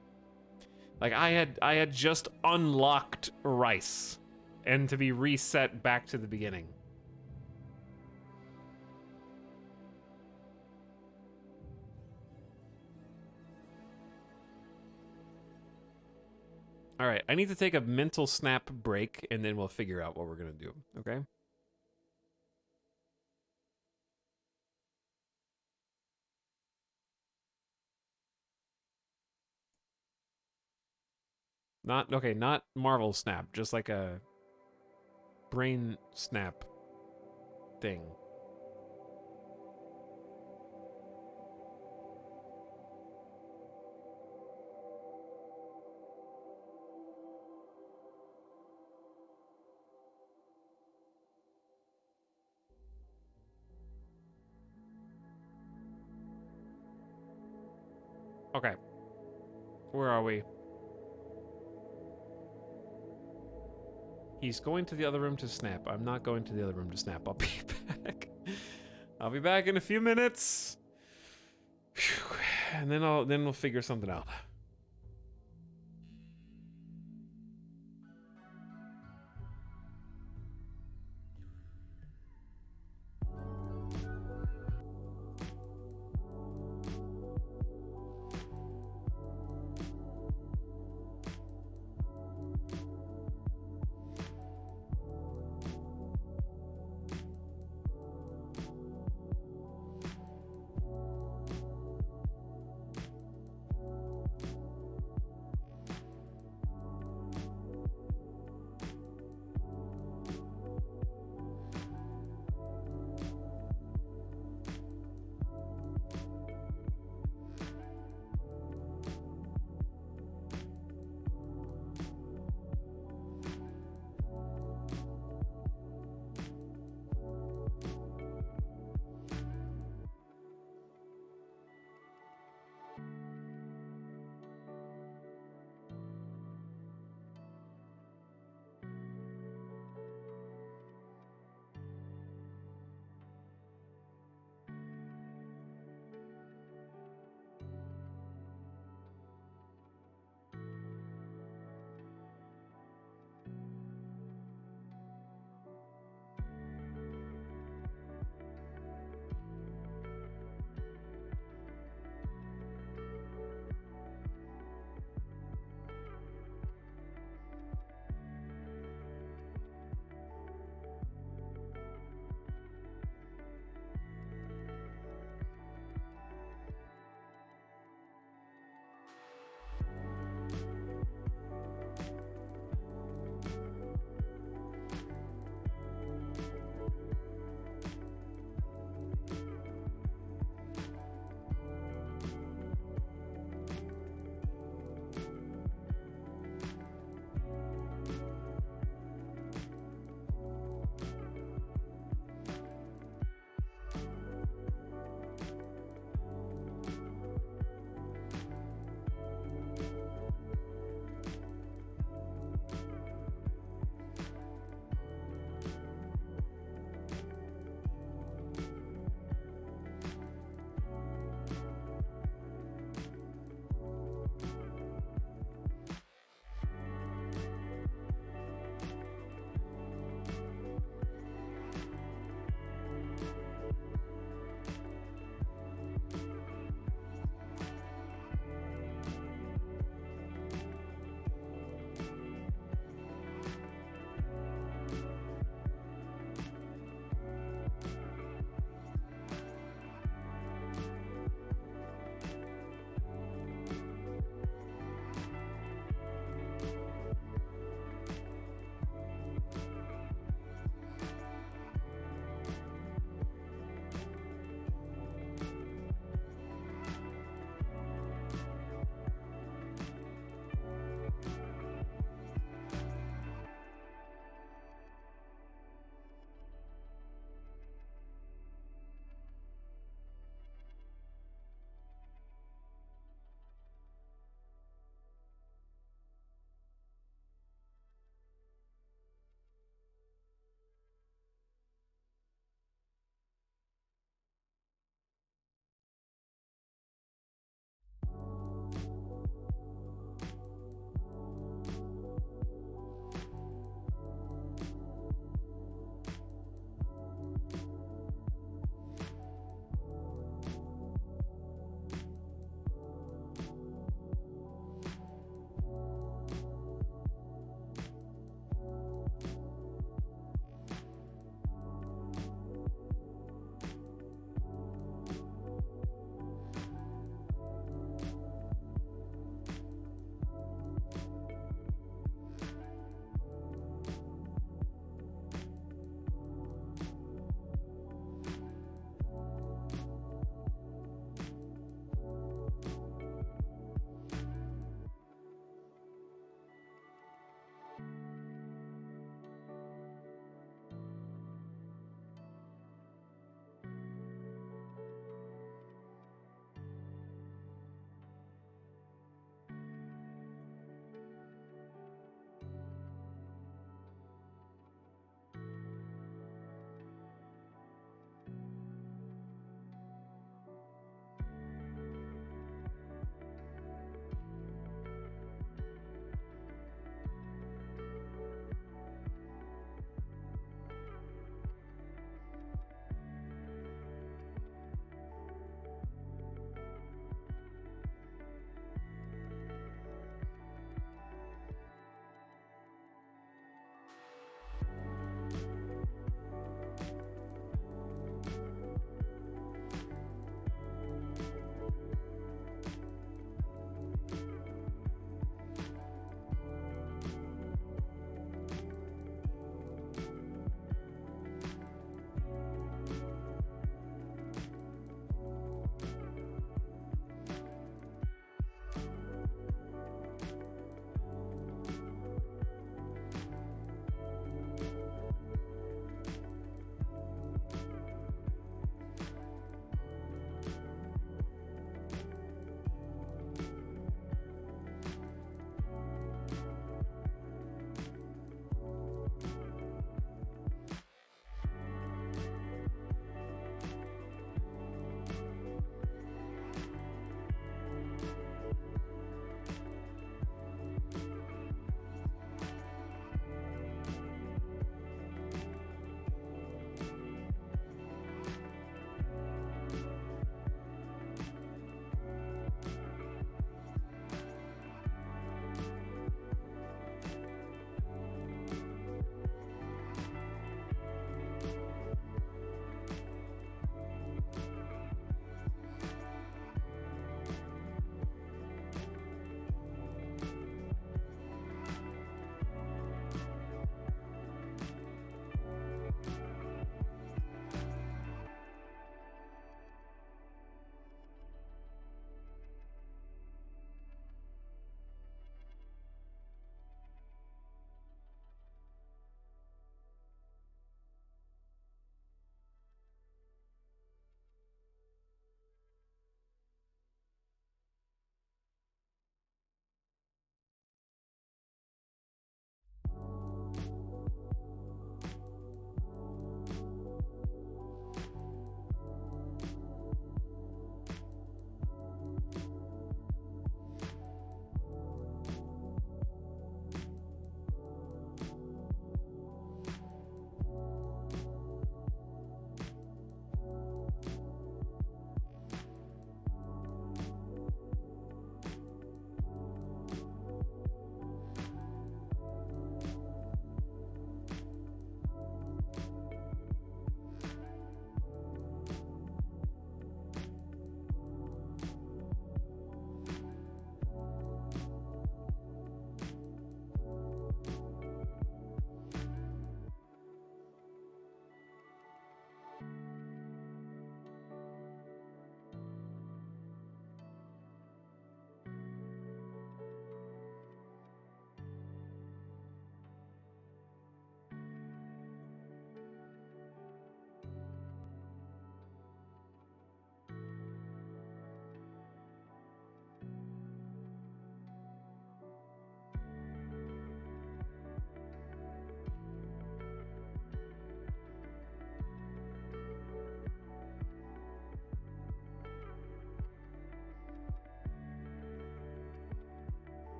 Like, I had just unlocked Rice, and to be reset back to the beginning. All right, I need to take a mental snap break, and then we'll figure out what we're gonna do, okay? Not Marvel snap, just like a brain snap thing. Okay. Where are we? He's going to the other room to snap. I'm not going to the other room to snap. I'll be back. I'll be back in a few minutes. Whew. And then we'll figure something out.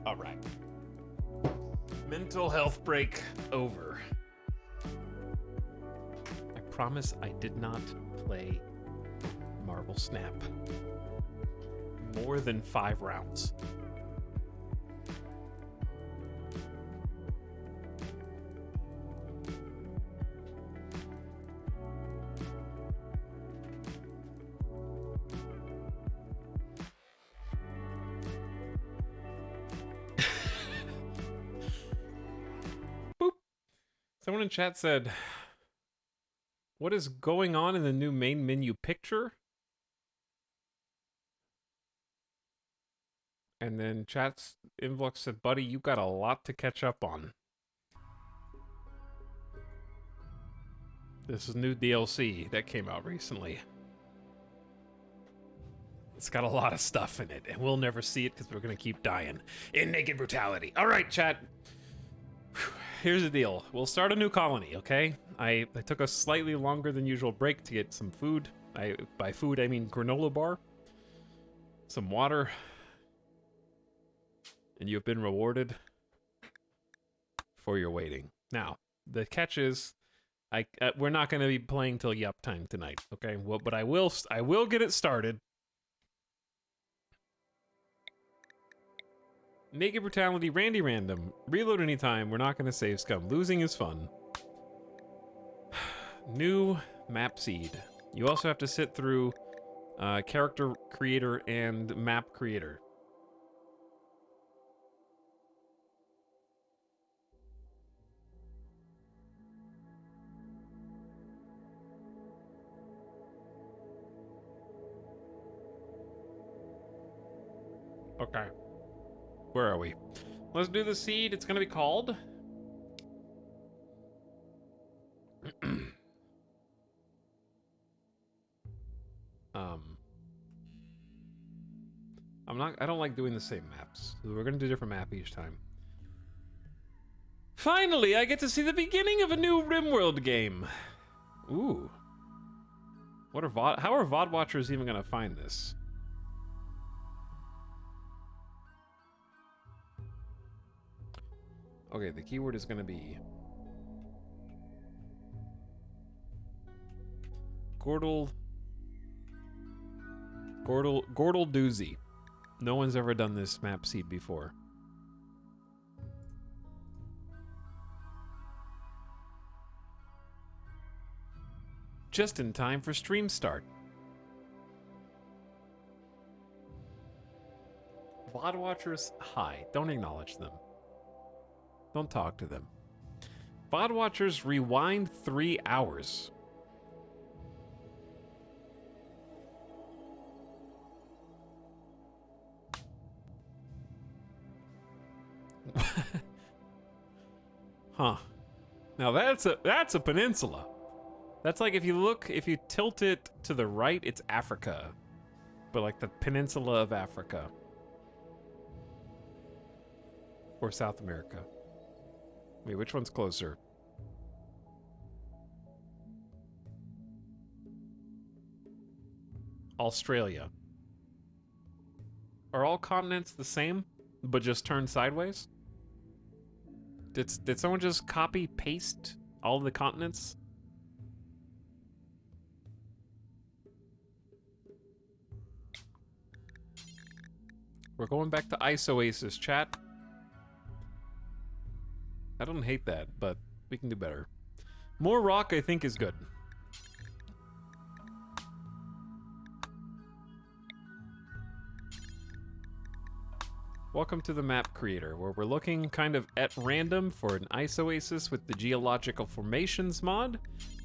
All right. Mental health break over. I promise I did not play Marble Snap more than 5 rounds. Boop. Someone in chat said, "What is going on in the new main menu picture?" And then chat's Influx said, "Buddy, you got a lot to catch up on. This is new DLC that came out recently. It's got a lot of stuff in it, and we'll never see it because we're going to keep dying in naked brutality." All right, chat. Here's the deal. We'll start a new colony, okay? I took a slightly longer than usual break to get some food. By food, I mean granola bar, some water, and you've been rewarded for your waiting. Now, the catch is, we're not going to be playing till yup time tonight, okay? Well, but I will get it started. Naked Brutality, Randy Random. Reload anytime. We're not going to save scum. Losing is fun. New map seed. You also have to sit through character creator and map creator. Okay. Where are we? Let's do the seed. It's going to be called... I don't like doing the same maps. So we're going to do a different map each time. Finally, I get to see the beginning of a new RimWorld game. Ooh. How are VOD watchers even going to find this? Okay, the keyword is going to be Gordle doozy. No one's ever done this map seed before. Just in time for stream start. VOD watchers, hi. Don't acknowledge them. Don't talk to them. VOD watchers, rewind 3 hours. Huh. Now that's a peninsula. That's like if you tilt it to the right, it's Africa. But like the peninsula of Africa. Or South America. Wait, which one's closer? Australia. Are all continents the same, but just turned sideways? Did someone just copy paste all the continents? We're going back to Ice Oasis, chat. I don't hate that, but we can do better. More rock, I think, is good. Welcome to the map creator, where we're looking kind of at random for an ice oasis with the geological formations mod,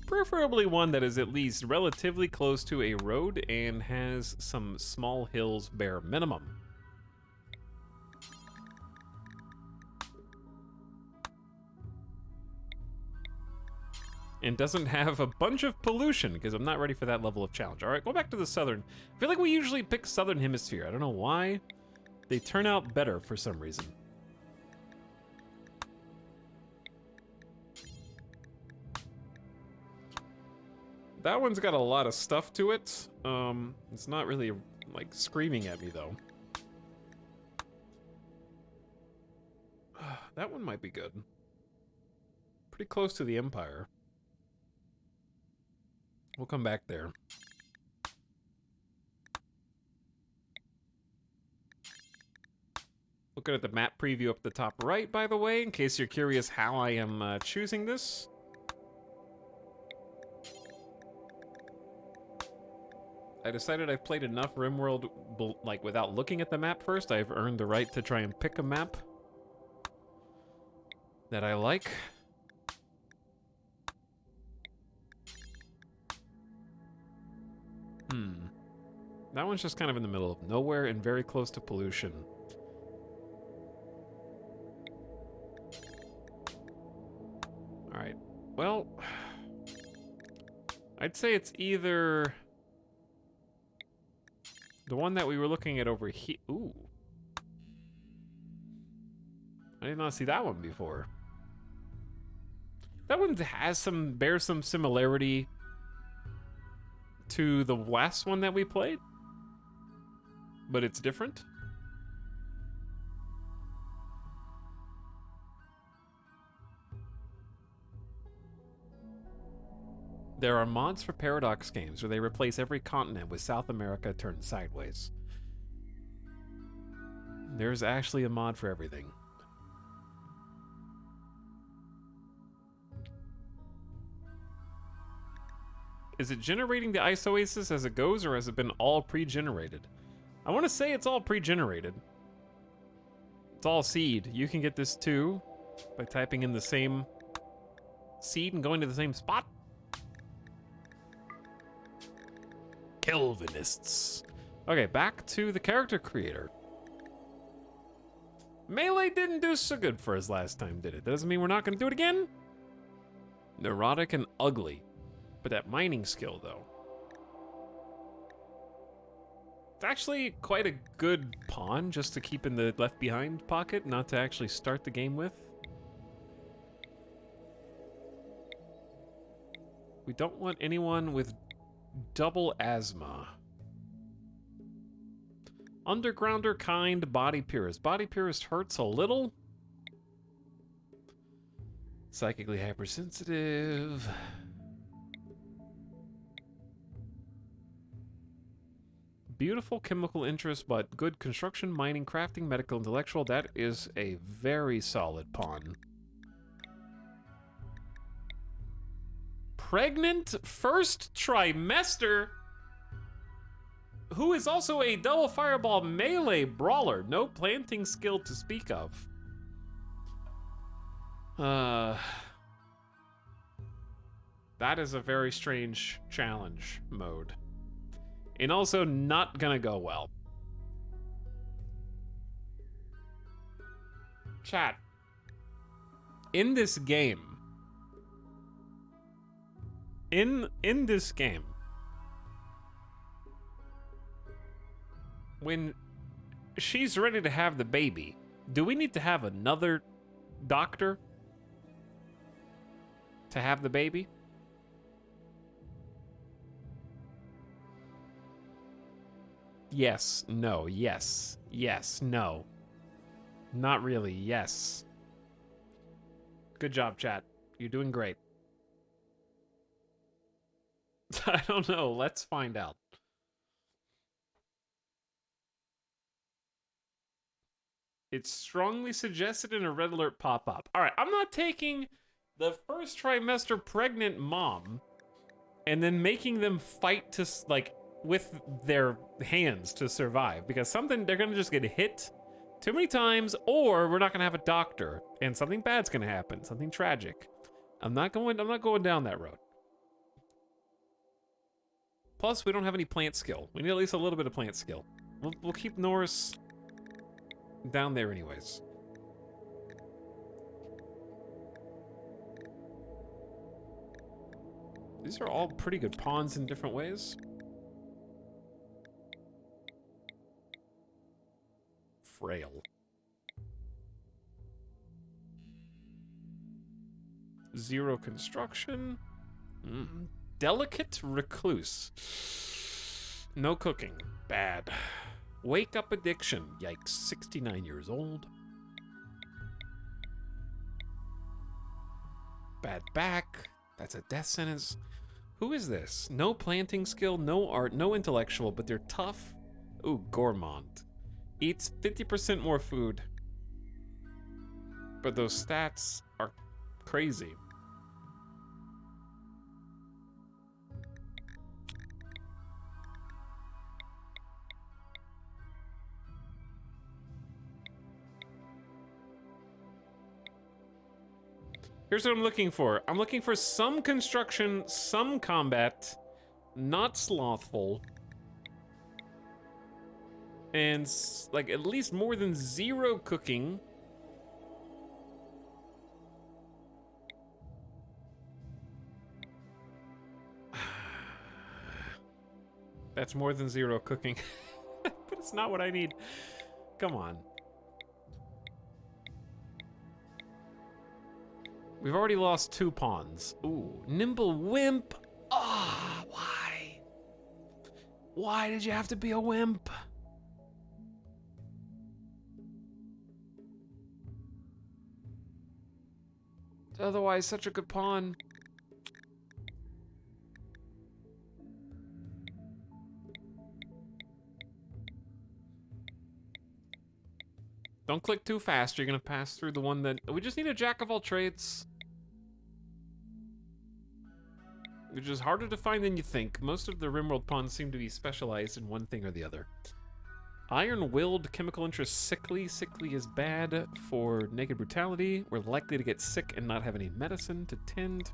preferably one that is at least relatively close to a road and has some small hills bare minimum. And doesn't have a bunch of pollution, because I'm not ready for that level of challenge. All right, go back to the southern. I feel like we usually pick southern hemisphere. I don't know why. They turn out better for some reason. That one's got a lot of stuff to it. It's not really, like, screaming at me, though. That one might be good. Pretty close to the Empire. We'll come back there. Looking at the map preview up the top right, by the way, in case you're curious how I am choosing this. I decided I've played enough RimWorld, like, without looking at the map first. I've earned the right to try and pick a map that I like. That one's just kind of in the middle of nowhere and very close to pollution. Alright, well, I'd say it's either the one that we were looking at over here. Ooh. I did not see that one before. That one bears some similarity to the last one that we played, but it's different. There are mods for Paradox games where they replace every continent with South America turned sideways. There's actually a mod for everything. Is it generating the ice oasis as it goes, or has it been all pre-generated? I want to say it's all pre-generated. It's all seed. You can get this too by typing in the same seed and going to the same spot. Kelvinists. Okay, back to the character creator. Melee didn't do so good for us last time, did it? That doesn't mean we're not going to do it again. Neurotic and ugly. But that mining skill, though. It's actually quite a good pawn just to keep in the left behind pocket, not to actually start the game with. We don't want anyone with double asthma. Undergrounder kind body purist. Body purist hurts a little. Psychically hypersensitive. Beautiful chemical interest, but good construction, mining, crafting, medical, intellectual. That is a very solid pawn. Pregnant first trimester, who is also a double fireball melee brawler. No planting skill to speak of. That is a very strange challenge mode. And also not gonna go well. Chat. In this game. In this game. When she's ready to have the baby, do we need to have another doctor to have the baby? Yes, no, yes, yes, no. Not really, yes. Good job, chat. You're doing great. I don't know, let's find out. It's strongly suggested in a red alert pop-up. All right, I'm not taking the first trimester pregnant mom and then making them fight to, like, with their hands to survive, because they're gonna just get hit too many times, or we're not gonna have a doctor and something bad's gonna happen, something tragic. I'm not going down that road. Plus, we don't have any plant skill. We need at least a little bit of plant skill. We'll keep Norris down there anyways. These are all pretty good pawns in different ways. Frail. Zero construction. Delicate recluse. No cooking. Bad. Wake up addiction. Yikes. 69 years old. Bad back. That's a death sentence. Who is this? No planting skill, no art, no intellectual, but they're tough. Ooh, gourmand. Eats 50% more food. But those stats are crazy. Here's what I'm looking for. I'm looking for some construction, some combat, not slothful, and like at least more than 0 cooking. That's more than 0 cooking, but it's not what I need. Come on. We've already lost 2 pawns. Ooh, nimble wimp. Ah, why? Why did you have to be a wimp? Otherwise, such a good pawn. Don't click too fast. You're gonna pass through the one that... We just need a jack of all trades. Which is harder to find than you think. Most of the rimworld pawns seem to be specialized in one thing or the other. Iron-willed, chemical interest, sickly. Sickly is bad for naked brutality. We're likely to get sick and not have any medicine to tend.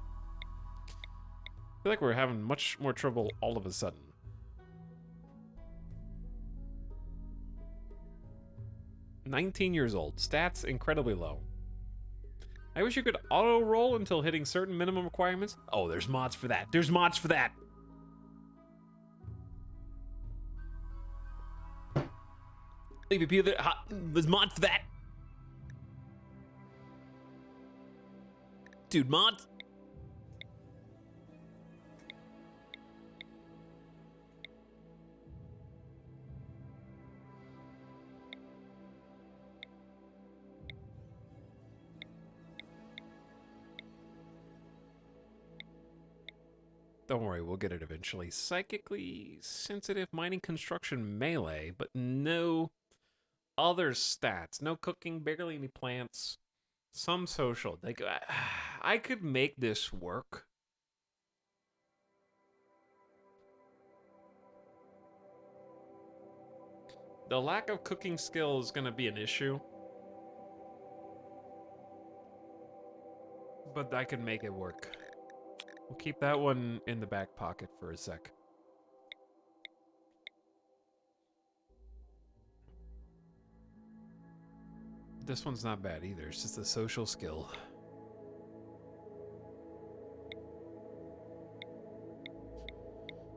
I feel like we're having much more trouble all of a sudden. "19 years old. Stats incredibly low. I wish you could auto-roll until hitting certain minimum requirements. Oh, there's mods for that. There's mods for that. EVP, there's mods for that. Dude, mods. Don't worry, we'll get it eventually. Psychically sensitive, mining, construction, melee, but no other stats. No cooking, barely any plants. Some social. Like, I could make this work. The lack of cooking skill is going to be an issue. But I could make it work. We'll keep that one in the back pocket for a sec. This one's not bad either. It's just a social skill.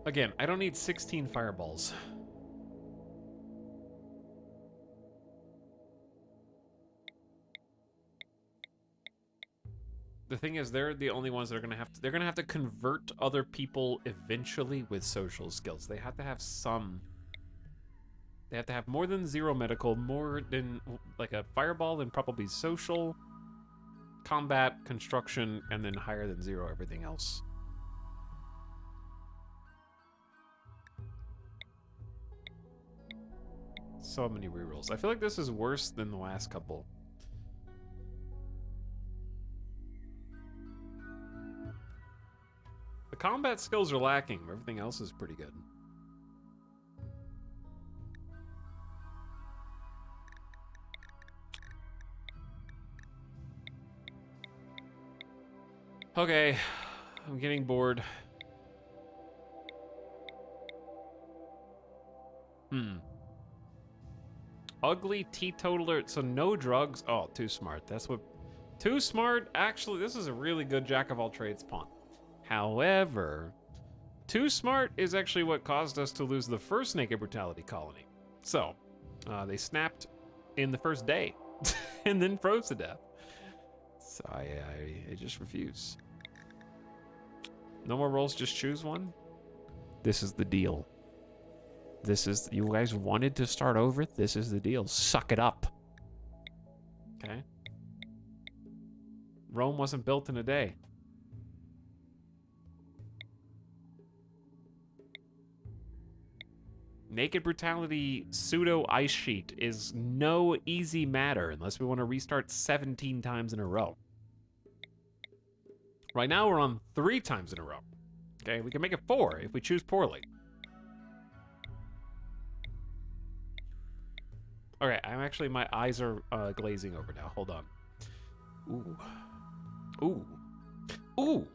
Again, I don't need 16 fireballs. The thing is, they're the only ones that are gonna have to. They're gonna have to convert other people eventually with social skills. They have to have some. They have to have more than 0 medical, more than like a fireball, and probably social, combat, construction, and then higher than 0 everything else. So many rerolls. I feel like this is worse than the last couple. The combat skills are lacking, but everything else is pretty good. Okay, I'm getting bored. Ugly teetotaler, so no drugs. Oh, too smart. That's what... Too smart? Actually, this is a really good jack-of-all-trades pawn. However, too smart is actually what caused us to lose the first naked brutality colony. So, they snapped in the first day and then froze to death. So I just refuse. No more rolls, just choose one. This is the deal. This is, you guys wanted to start over? This is the deal. Suck it up. Okay? Rome wasn't built in a day. Naked Brutality pseudo ice sheet is no easy matter unless we want to restart 17 times in a row. Right now we're on 3 times in a row. Okay, we can make it 4 if we choose poorly. Okay, my eyes are glazing over now. Hold on. Ooh. Ooh. Ooh.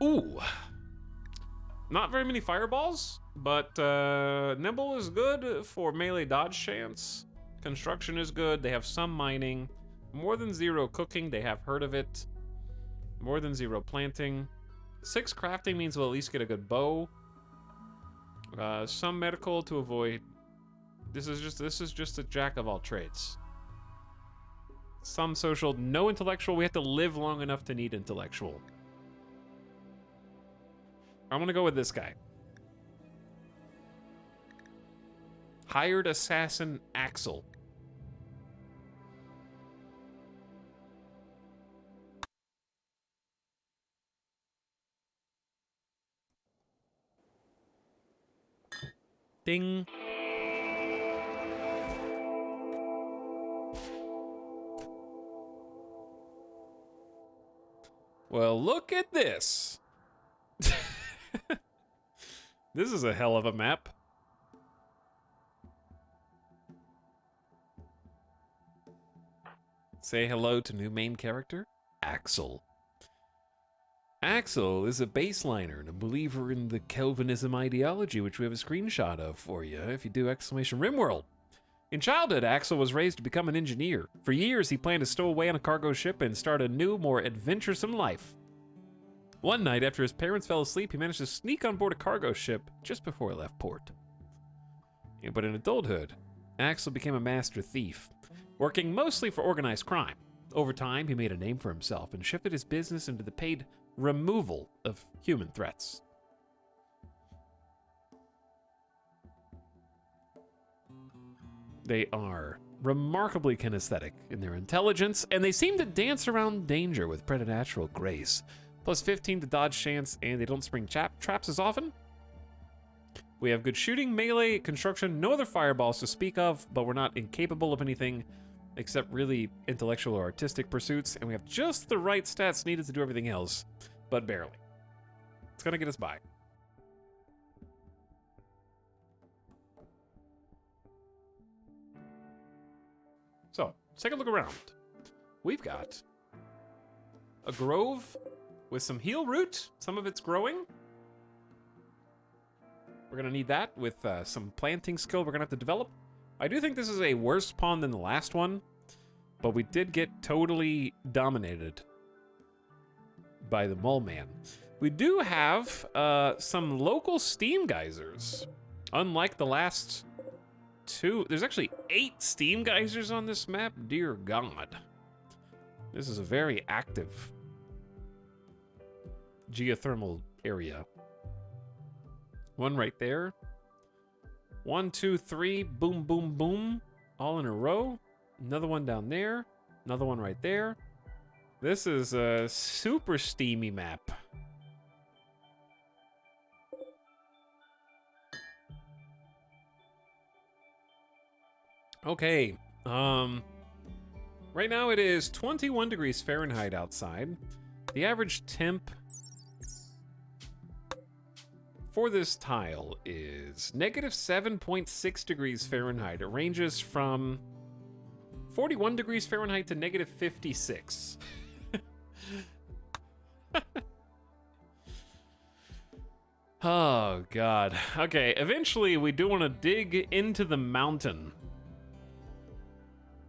Ooh. Not very many fireballs, but Nimble is good for melee dodge chance. Construction is good. They have some mining. More than 0 cooking. They have heard of it. More than 0 planting. 6 crafting means we'll at least get a good bow. Some medical to avoid. This is just a jack of all trades. Some social, no intellectual. We have to live long enough to need intellectual. I'm gonna go with this guy. Hired assassin Axel. Ding. Well, look at this. This is a hell of a map. Say hello to new main character, Axel. Axel is a baseliner and a believer in the Kelvinism ideology, which we have a screenshot of for you if you do !rimworld. In childhood, Axel was raised to become an engineer. For years, he planned to stow away on a cargo ship and start a new, more adventuresome life. One night, after his parents fell asleep, he managed to sneak on board a cargo ship just before he left port. But in adulthood, Axel became a master thief, working mostly for organized crime. Over time, he made a name for himself and shifted his business into the paid removal of human threats. They are remarkably kinesthetic in their intelligence, and they seem to dance around danger with preternatural grace. Plus 15 to dodge chance, and they don't spring traps as often. We have good shooting, melee, construction, no other fireballs to speak of, but we're not incapable of anything except really intellectual or artistic pursuits, and we have just the right stats needed to do everything else, but barely. It's gonna get us by. So, let's take a look around. We've got a grove with some heal root. Some of it's growing. We're gonna need that with some planting skill we're gonna have to develop. I do think this is a worse pawn than the last one, but we did get totally dominated by the mole man. We do have some local steam geysers. Unlike the last 2, there's actually 8 steam geysers on this map. Dear God. This is a very active geothermal area. One right there. 1, 2, 3, boom, boom, boom, all in a row. Another one down there. Another one right there. This is a super steamy map. Okay, right now it is 21 degrees Fahrenheit outside. The average temp for this tile is negative 7.6 degrees Fahrenheit. It ranges from 41 degrees Fahrenheit to negative 56. Oh, God. Okay, eventually we do want to dig into the mountain.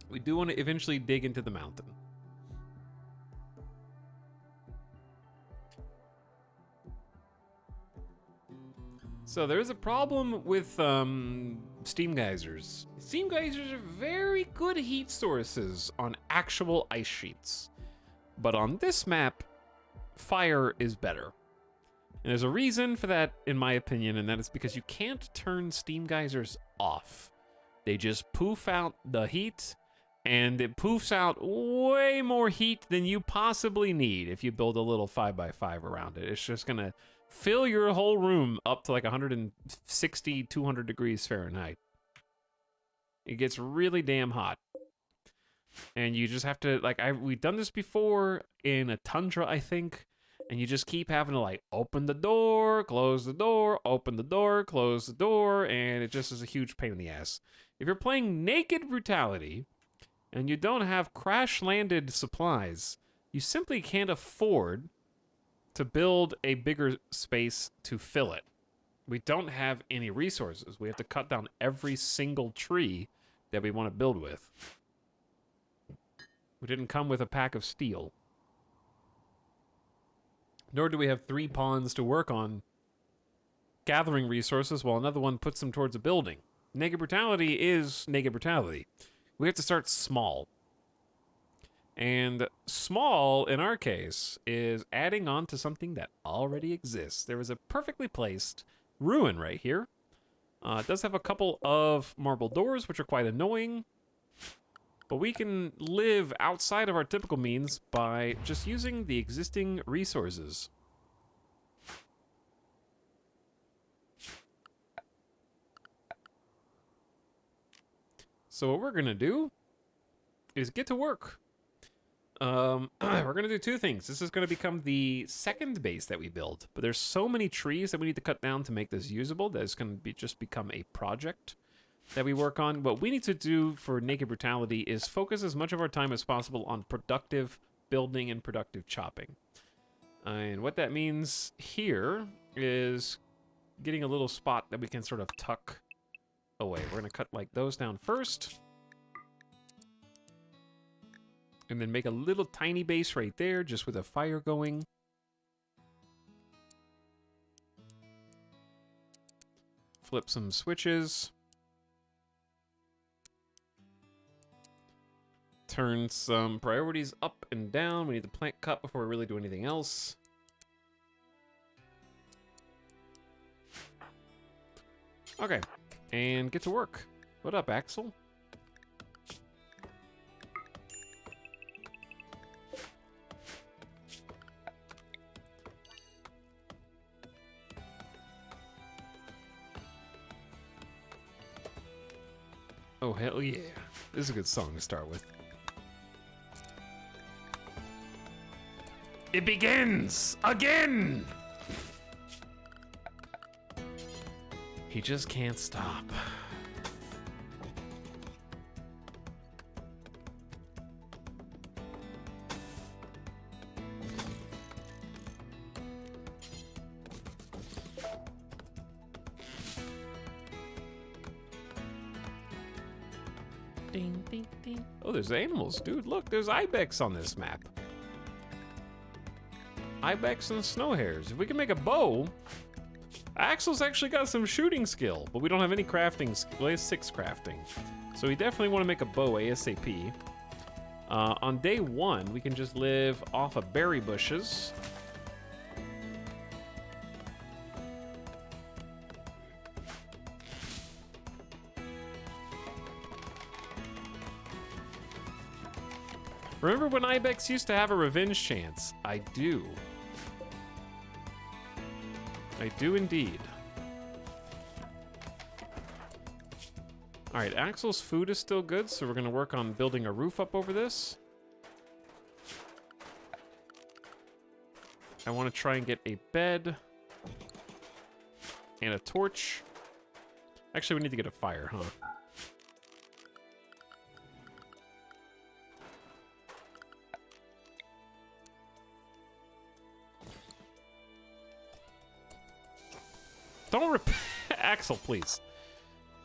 We do want to eventually dig into the mountain. So there's a problem with steam geysers. Steam geysers are very good heat sources on actual ice sheets. But on this map, fire is better. And there's a reason for that, in my opinion, and that is because you can't turn steam geysers off. They just poof out the heat, and it poofs out way more heat than you possibly need if you build a little 5x5 around it. It's just gonna fill your whole room up to like 160, 200 degrees Fahrenheit. It gets really damn hot. And you just have to, like, we've done this before in a tundra, I think, and you just keep having to, like, open the door, close the door, open the door, close the door, and it just is a huge pain in the ass. If you're playing Naked Brutality, and you don't have crash-landed supplies, you simply can't afford to build a bigger space to fill it. We don't have any resources. We have to cut down every single tree that we want to build with. We didn't come with a pack of steel. Nor do we have 3 pawns to work on gathering resources while another one puts them towards a building. Naked Brutality is Naked Brutality. We have to start small. And small, in our case, is adding on to something that already exists. There is a perfectly placed ruin right here. It does have a couple of marble doors, which are quite annoying. But we can live outside of our typical means by just using the existing resources. So what we're going to do is get to work. We're going to do 2 things. This is going to become the second base that we build. But there's so many trees that we need to cut down to make this usable that it's going to just become a project that we work on. What we need to do for Naked Brutality is focus as much of our time as possible on productive building and productive chopping. And what that means here is getting a little spot that we can sort of tuck away. We're going to cut like those down first. And then make a little tiny base right there just with a fire going. Flip some switches. Turn some priorities up and down. We need the plant cut before we really do anything else. Okay, and get to work. What up, Axel? Oh, hell yeah. This is a good song to start with. It begins again! He just can't stop. Ding, ding, ding. Oh, there's animals, dude. Look, there's ibex on this map. Ibex and snow hares. If we can make a bow, Axel's actually got some shooting skill, but we don't have any crafting. Well, he has 6 crafting, so we definitely want to make a bow ASAP. On day 1, we can just live off of berry bushes. Remember when ibex used to have a revenge chance? I do. I do indeed. Alright, Axel's food is still good, so we're going to work on building a roof up over this. I want to try and get a bed and a torch. Actually, we need to get a fire, huh? Don't rip Axel, please.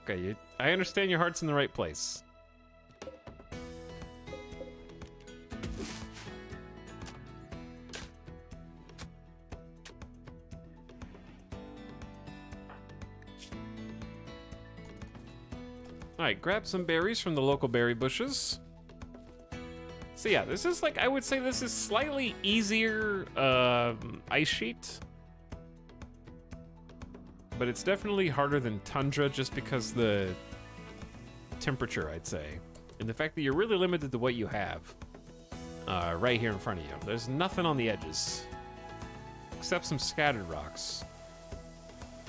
Okay, I understand your heart's in the right place. Alright, grab some berries from the local berry bushes. So yeah, this is like, I would say this is slightly easier ice sheet. But it's definitely harder than Tundra just because the temperature, I'd say. And the fact that you're really limited to what you have right here in front of you. There's nothing on the edges. Accept some scattered rocks.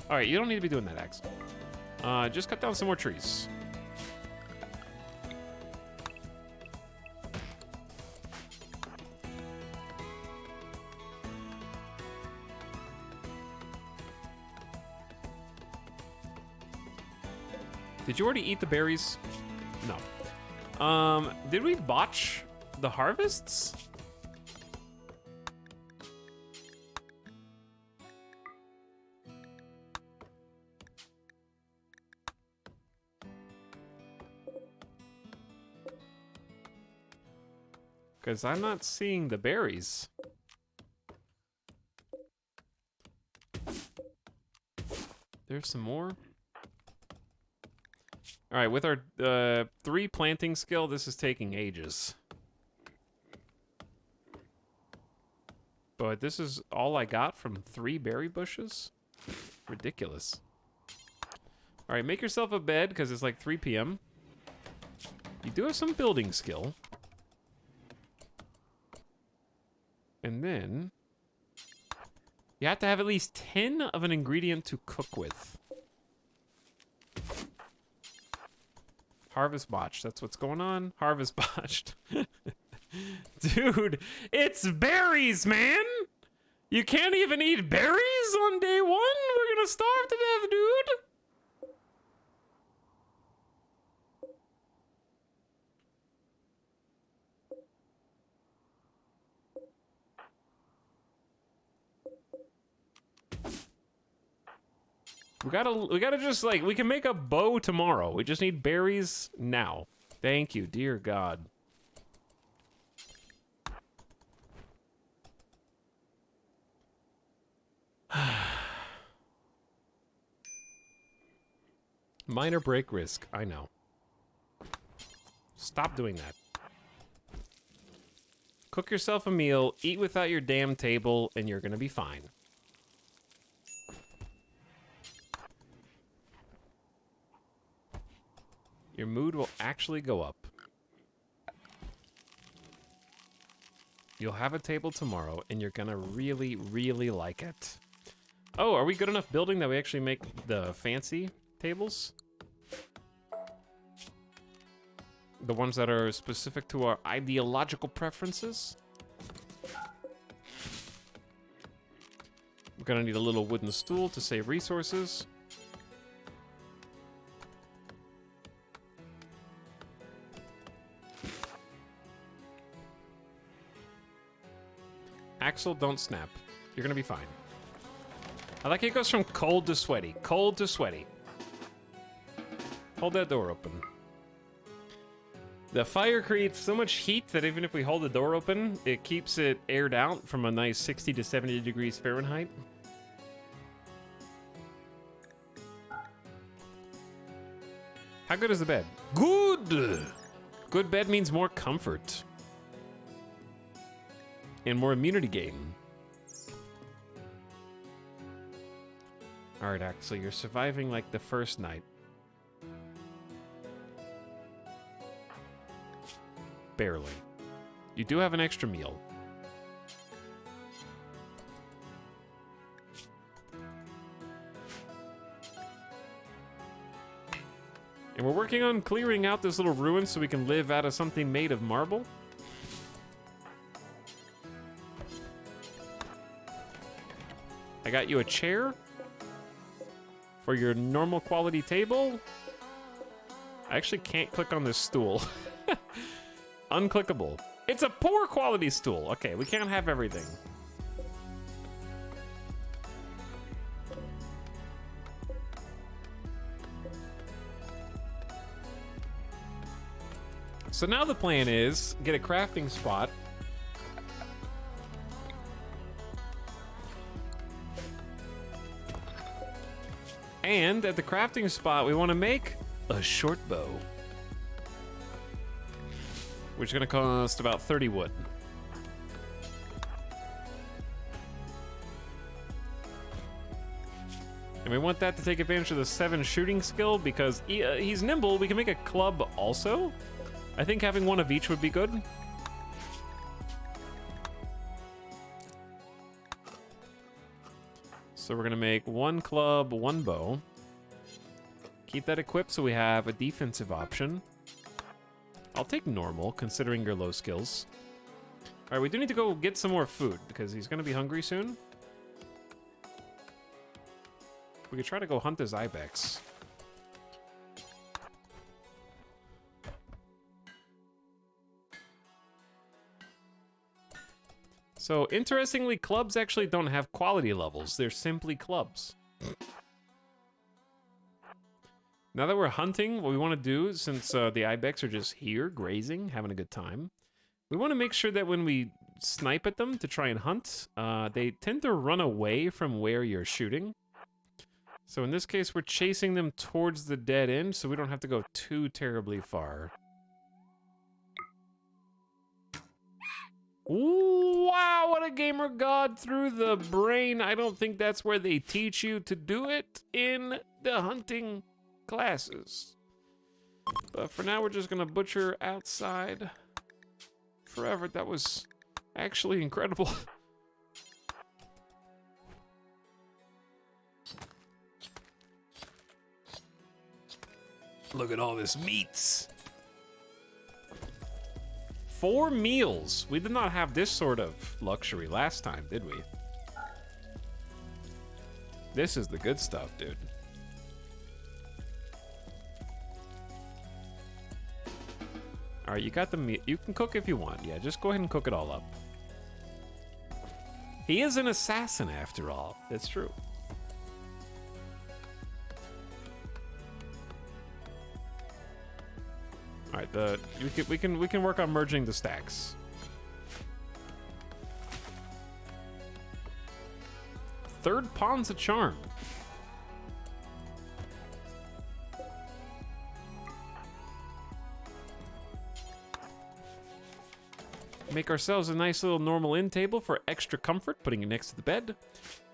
All right, you don't need to be doing that, Axel. Just cut down some more trees. Did you already eat the berries? No. Did we botch the harvests? Because I'm not seeing the berries. There's some more. All right, with our 3 planting skill, this is taking ages. But this is all I got from 3 berry bushes? Ridiculous. All right, make yourself a bed, because it's like 3 p.m. You do have some building skill. And then... you have to have at least 10 of an ingredient to cook with. Harvest botched. That's what's going on. Harvest botched. Dude, it's berries, man! You can't even eat berries on day 1? We're gonna starve to death, dude! We gotta just, like, we can make a bow tomorrow. We just need berries now. Thank you, dear God. Minor break risk, I know. Stop doing that. Cook yourself a meal, eat without your damn table, and you're gonna be fine. Your mood will actually go up. You'll have a table tomorrow, and you're gonna really, really like it. Oh, are we good enough building that we actually make the fancy tables? The ones that are specific to our ideological preferences? We're gonna need a little wooden stool to save resources. Axel, don't snap. You're gonna be fine. I like it goes from cold to sweaty. Cold to sweaty. Hold that door open. The fire creates so much heat that even if we hold the door open, it keeps it aired out from a nice 60 to 70 degrees Fahrenheit. How good is the bed? Good! Good bed means more comfort. And more immunity gain. Alright, Axel, you're surviving like the first night. Barely. You do have an extra meal. And we're working on clearing out this little ruin so we can live out of something made of marble. I got you a chair for your normal quality table. I actually can't click on this stool. Unclickable. It's a poor quality stool. Okay, we can't have everything. So now the plan is get a crafting spot. And at the crafting spot, we want to make a short bow. Which is going to cost about 30 wood. And we want that to take advantage of the 7 shooting skill because he's nimble. We can make a club also. I think having one of each would be good. So we're gonna make 1 club, 1 bow. Keep that equipped so we have a defensive option. I'll take normal, considering your low skills. All right, we do need to go get some more food, because he's gonna be hungry soon. We could try to go hunt this ibex. So, interestingly, clubs actually don't have quality levels. They're simply clubs. Now that we're hunting, what we want to do, since the ibex are just here, grazing, having a good time, we want to make sure that when we snipe at them to try and hunt, they tend to run away from where you're shooting. So in this case, we're chasing them towards the dead end, so we don't have to go too terribly far. Ooh, wow, what a gamer god through the brain. I don't think that's where they teach you to do it in the hunting classes. But for now, we're just gonna butcher outside forever. That was actually incredible. Look at all this meats. 4 meals. We did not have this sort of luxury last time, did we? This is the good stuff, dude. All right, you got the meat. You can cook if you want. Yeah, just go ahead and cook it all up. He is an assassin after all. That's true. All right, we can work on merging the stacks. Third pawn's a charm. Make ourselves a nice little normal end table for extra comfort, putting it next to the bed.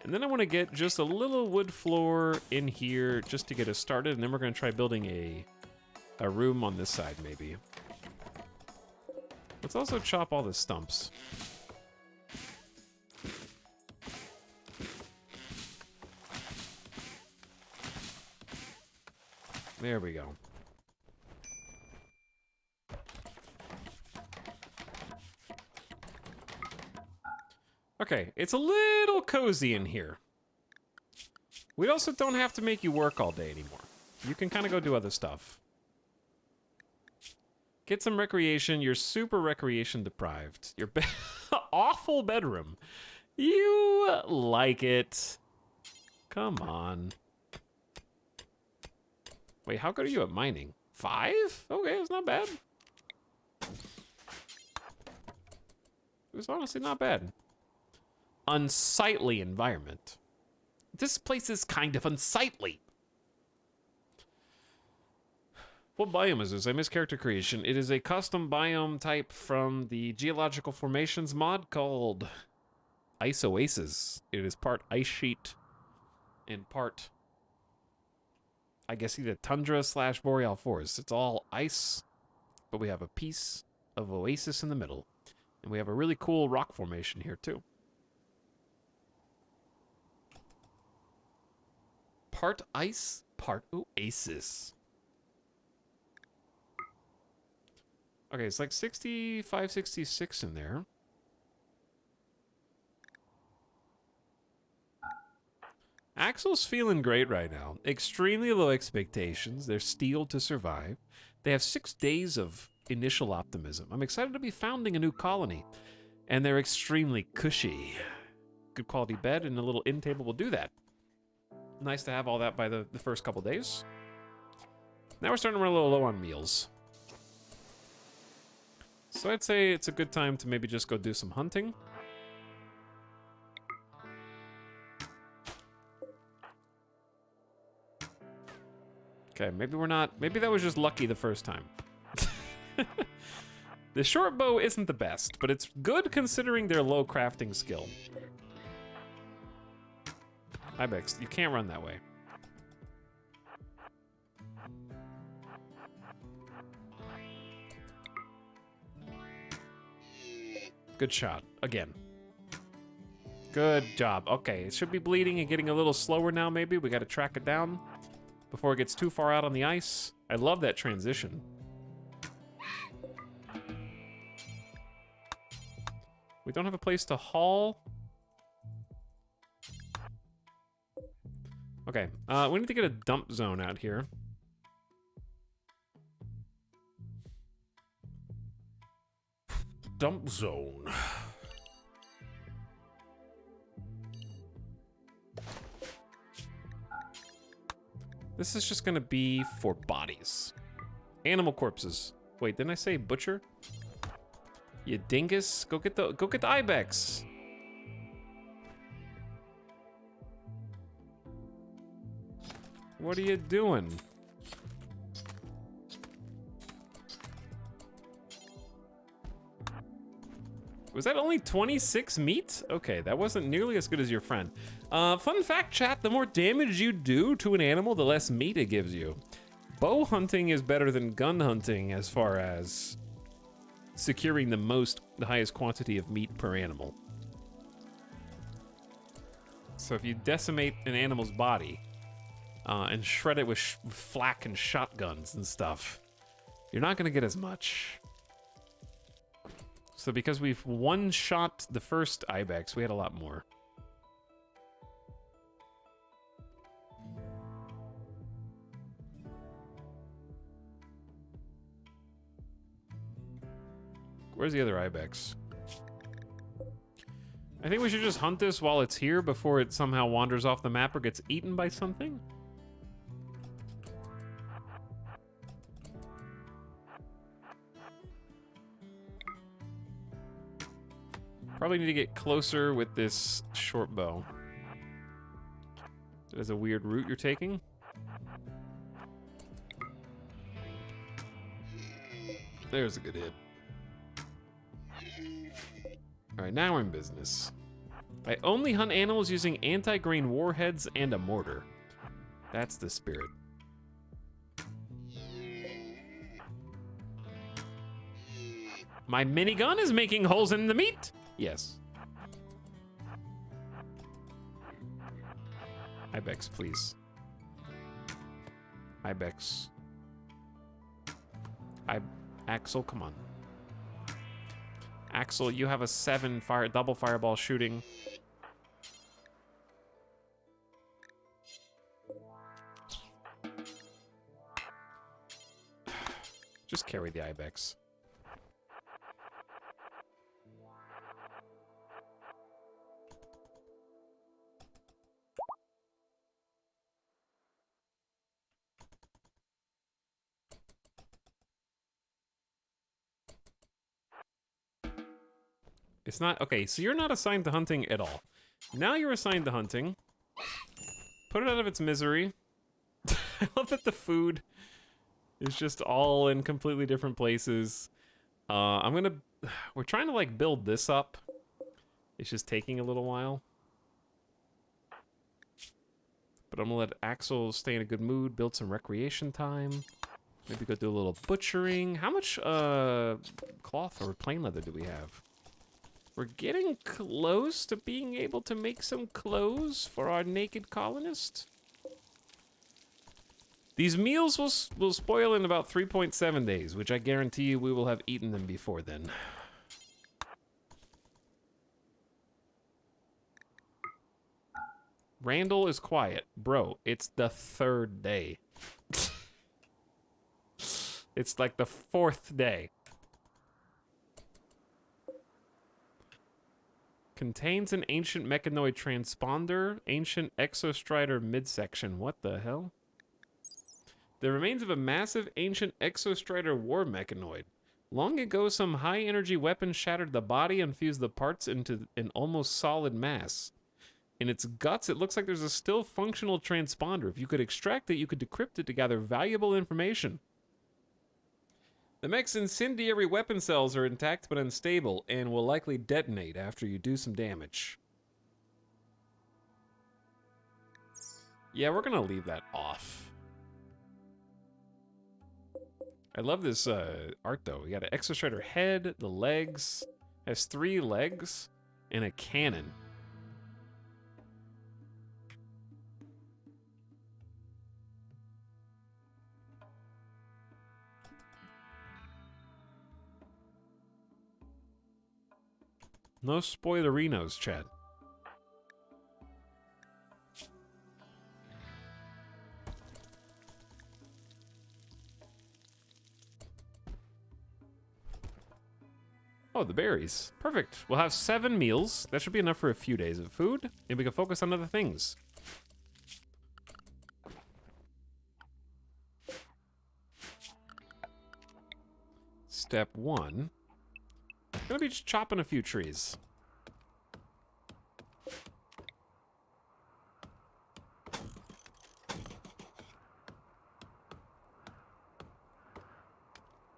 And then I want to get just a little wood floor in here just to get us started, and then we're going to try building a room on this side, maybe. Let's also chop all the stumps. There we go. Okay, it's a little cozy in here. We also don't have to make you work all day anymore. You can kind of go do other stuff. Get some recreation. You're super recreation deprived. Your awful bedroom. You like it. Come on. Wait, how good are you at mining? 5? Okay, it's not bad. It's honestly not bad. Unsightly environment. This place is kind of unsightly. What biome is this? I missed character creation. It is a custom biome type from the Geological Formations mod called Ice Oasis. It is part ice sheet and part, I guess, either tundra / boreal forest. It's all ice, but we have a piece of oasis in the middle. And we have a really cool rock formation here too. Part ice, part oasis. Okay, it's like 65, 66 in there. Axel's feeling great right now. Extremely low expectations. They're steeled to survive. They have 6 days of initial optimism. I'm excited to be founding a new colony. And they're extremely cushy. Good quality bed and a little end table will do that. Nice to have all that by the first couple days. Now we're starting to run a little low on meals. So I'd say it's a good time to maybe just go do some hunting. Okay, maybe we're not... Maybe that was just lucky the first time. The short bow isn't the best, but it's good considering their low crafting skill. Ibex, you can't run that way. Good shot. Again. Good job. Okay, it should be bleeding and getting a little slower now, maybe. We got to track it down before it gets too far out on the ice. I love that transition. We don't have a place to haul. Okay, we need to get a dump zone out here. Dump zone. This is just gonna be for bodies. Animal corpses. Wait, didn't I say butcher? You dingus. Go get the ibex. What are you doing? Was that only 26 meat? Okay, that wasn't nearly as good as your friend. Fun fact, chat, the more damage you do to an animal, the less meat it gives you. Bow hunting is better than gun hunting as far as securing the highest quantity of meat per animal. So if you decimate an animal's body and shred it with flak and shotguns and stuff, you're not gonna get as much. So because we've one-shot the first ibex, we had a lot more. Where's the other ibex? I think we should just hunt this while it's here before it somehow wanders off the map or gets eaten by something. Probably need to get closer with this short bow. That is a weird route you're taking. There's a good hit. Alright, now we're in business. I only hunt animals using anti-grain warheads and a mortar. That's the spirit. My minigun is making holes in the meat! Yes. Ibex, please. Ibex. Axel, come on. Axel, you have a 7 double fireball shooting. Just carry the ibex. It's not, okay, so you're not assigned to hunting at all. Now you're assigned to hunting. Put it out of its misery. I love that the food is just all in completely different places. We're trying to like build this up. It's just taking a little while. But I'm gonna let Axel stay in a good mood, build some recreation time. Maybe go do a little butchering. How much cloth or plain leather do we have? We're getting close to being able to make some clothes for our naked colonist. These meals will spoil in about 3.7 days, which I guarantee you we will have eaten them before then. Randall is quiet. Bro, it's the 3rd day. It's like the 4th day. Contains an ancient mechanoid transponder, ancient exostrider midsection. What the hell? The remains of a massive ancient exostrider war mechanoid. Long ago, some high-energy weapon shattered the body and fused the parts into an almost solid mass. In its guts, it looks like there's a still functional transponder. If you could extract it, you could decrypt it to gather valuable information. The mech's incendiary weapon cells are intact but unstable and will likely detonate after you do some damage. Yeah, we're gonna leave that off. I love this art though. We got an exostrider head, the legs, has 3 legs, and a cannon. No spoilerinos, Chad. Oh, the berries. Perfect. We'll have 7 meals. That should be enough for a few days of food, and we can focus on other things. Step 1. Gonna be just chopping a few trees.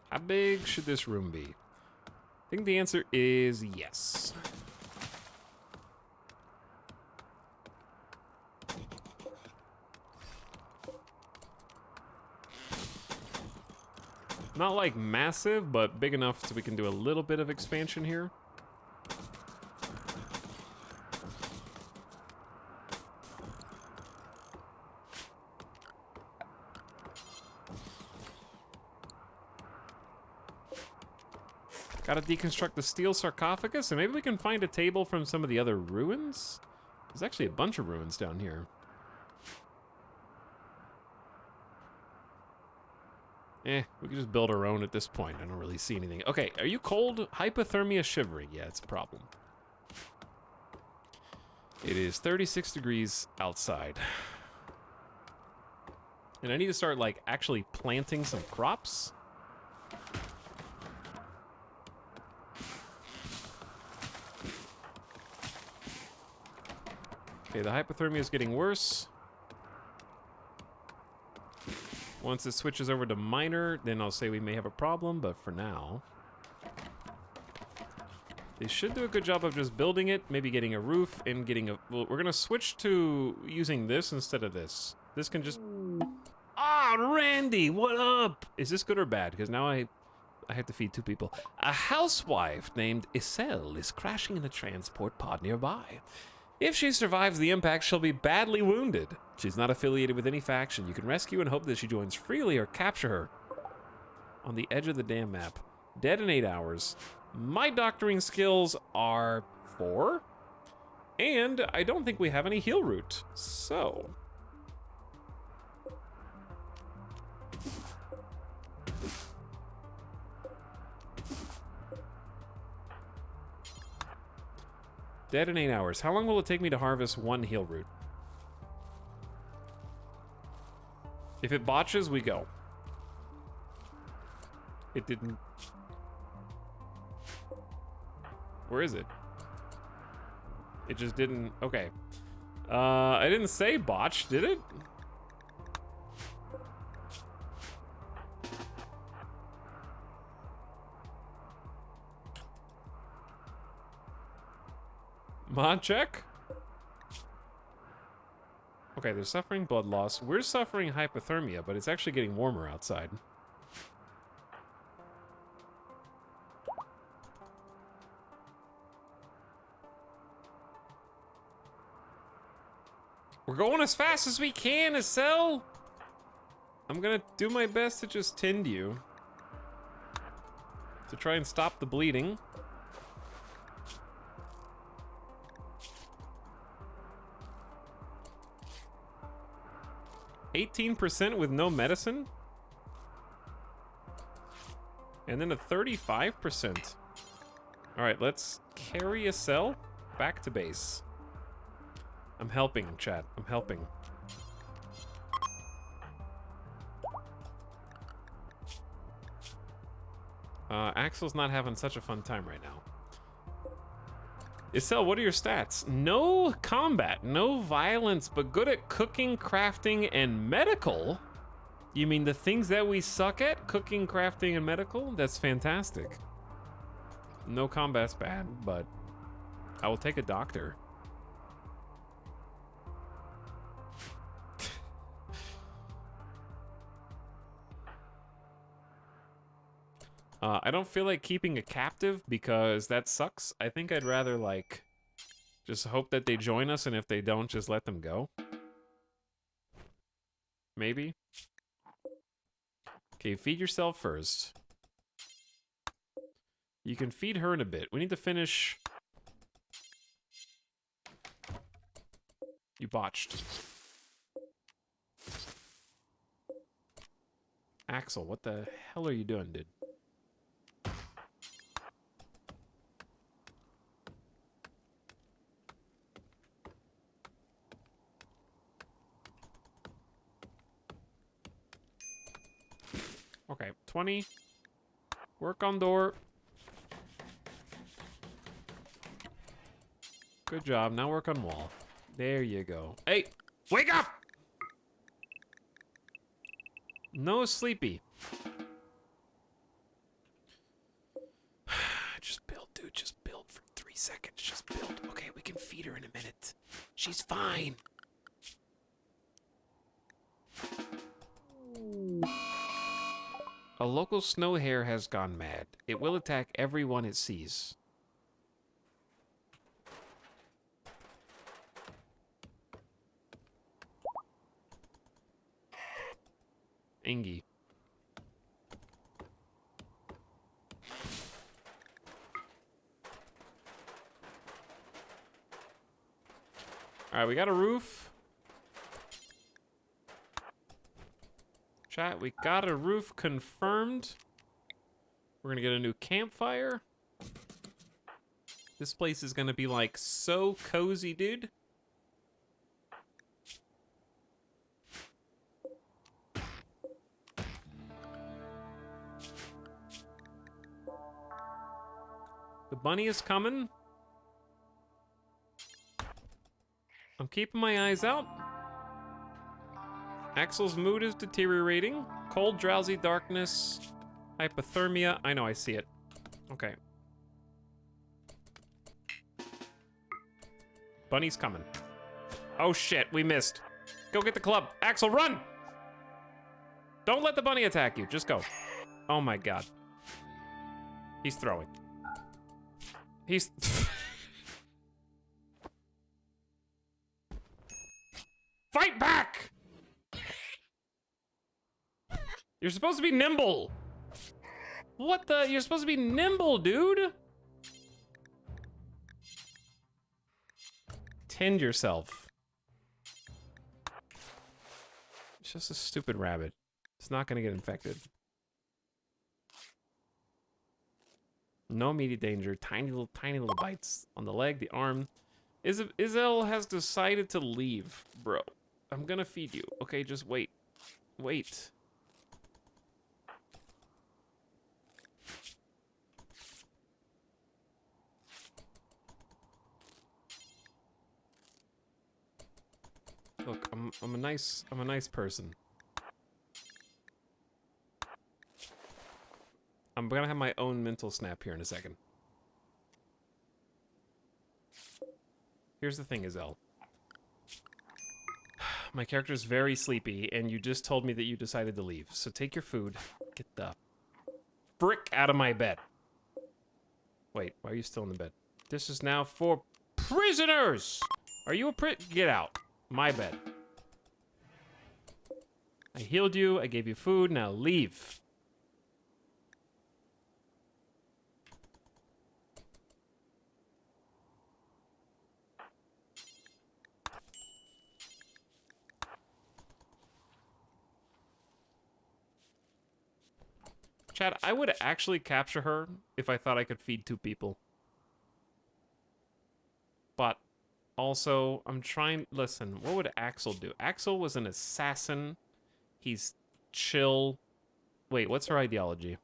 How big should this room be? I think the answer is yes. Not like massive, but big enough so we can do a little bit of expansion here. Gotta deconstruct the steel sarcophagus, and maybe we can find a table from some of the other ruins? There's actually a bunch of ruins down here. We can just build our own at this point. I don't really see anything. Okay, are you cold? Hypothermia shivering. Yeah, it's a problem. It is 36 degrees outside. And I need to start, like, actually planting some crops. Okay, the hypothermia is getting worse. Once it switches over to minor, then I'll say we may have a problem, but for now... They should do a good job of just building it, maybe getting a roof, and getting a... Well, we're gonna switch to using this instead of this. This can just... Ah, Randy, what up? Is this good or bad? Because now I have to feed 2 people. A housewife named Iselle is crashing in a transport pod nearby. If she survives the impact, she'll be badly wounded. She's not affiliated with any faction. You can rescue and hope that she joins freely or capture her. On the edge of the damn map. Dead in 8 hours. My doctoring skills are 4. And I don't think we have any heal root. So... Dead in 8 hours. How long will it take me to harvest 1 heal root? If it botches, we go. It didn't... Where is it? It just didn't... Okay. I didn't say botch, did it? Mod check? Okay, they're suffering blood loss. We're suffering hypothermia, but it's actually getting warmer outside. We're going as fast as we can, Iselle! I'm gonna do my best to just tend you. To try and stop the bleeding. 18% with no medicine? And then a 35%. Alright, let's carry a cell back to base. I'm helping, chat. I'm helping. Axel's not having such a fun time right now. Iselle, what are your stats? No combat, no violence, but good at cooking, crafting, and medical? You mean the things that we suck at? Cooking, crafting, and medical? That's fantastic. No combat's bad, but I will take a doctor. I don't feel like keeping a captive because that sucks. I think I'd rather, like, just hope that they join us, and if they don't, just let them go. Maybe. Okay, feed yourself first. You can feed her in a bit. We need to finish You botched. Axel, what the hell are you doing, dude? Okay, 20. Work on door. Good job. Now work on wall. There you go. Hey, wake up! No sleepy. Just build, dude. Just build for 3 seconds. Just build. Okay, we can feed her in a minute. She's fine. A local snow hare has gone mad. It will attack everyone it sees. Ingy. Alright, we got a roof. Chat, we got a roof confirmed. We're gonna get a new campfire. This place is gonna be like so cozy, dude. The bunny is coming. I'm keeping my eyes out. Axel's mood is deteriorating. Cold, drowsy, darkness, hypothermia. I know, I see it. Okay. Bunny's coming. Oh shit, we missed. Go get the club. Axel, run! Don't let the bunny attack you. Just go. Oh my god. He's throwing. He's... Fight back! You're supposed to be nimble. What the? You're supposed to be nimble, dude. Tend yourself. It's just a stupid rabbit. It's not gonna get infected. No immediate danger. Tiny little bites on the leg, the arm. Isel has decided to leave, bro. I'm gonna feed you. Okay, just wait. Wait. Look, I'm a nice person. I'm gonna have my own mental snap here in a second. Here's the thing, Isel. My character's very sleepy, and you just told me that you decided to leave. So take your food. Get the frick out of my bed. Wait, why are you still in the bed? This is now for prisoners! Are you a Get out. My bed. I healed you, I gave you food, now leave. Chad, I would actually capture her if I thought I could feed 2 people. But also, I'm trying... Listen, what would Axel do? Axel was an assassin. He's chill. Wait, what's her ideology?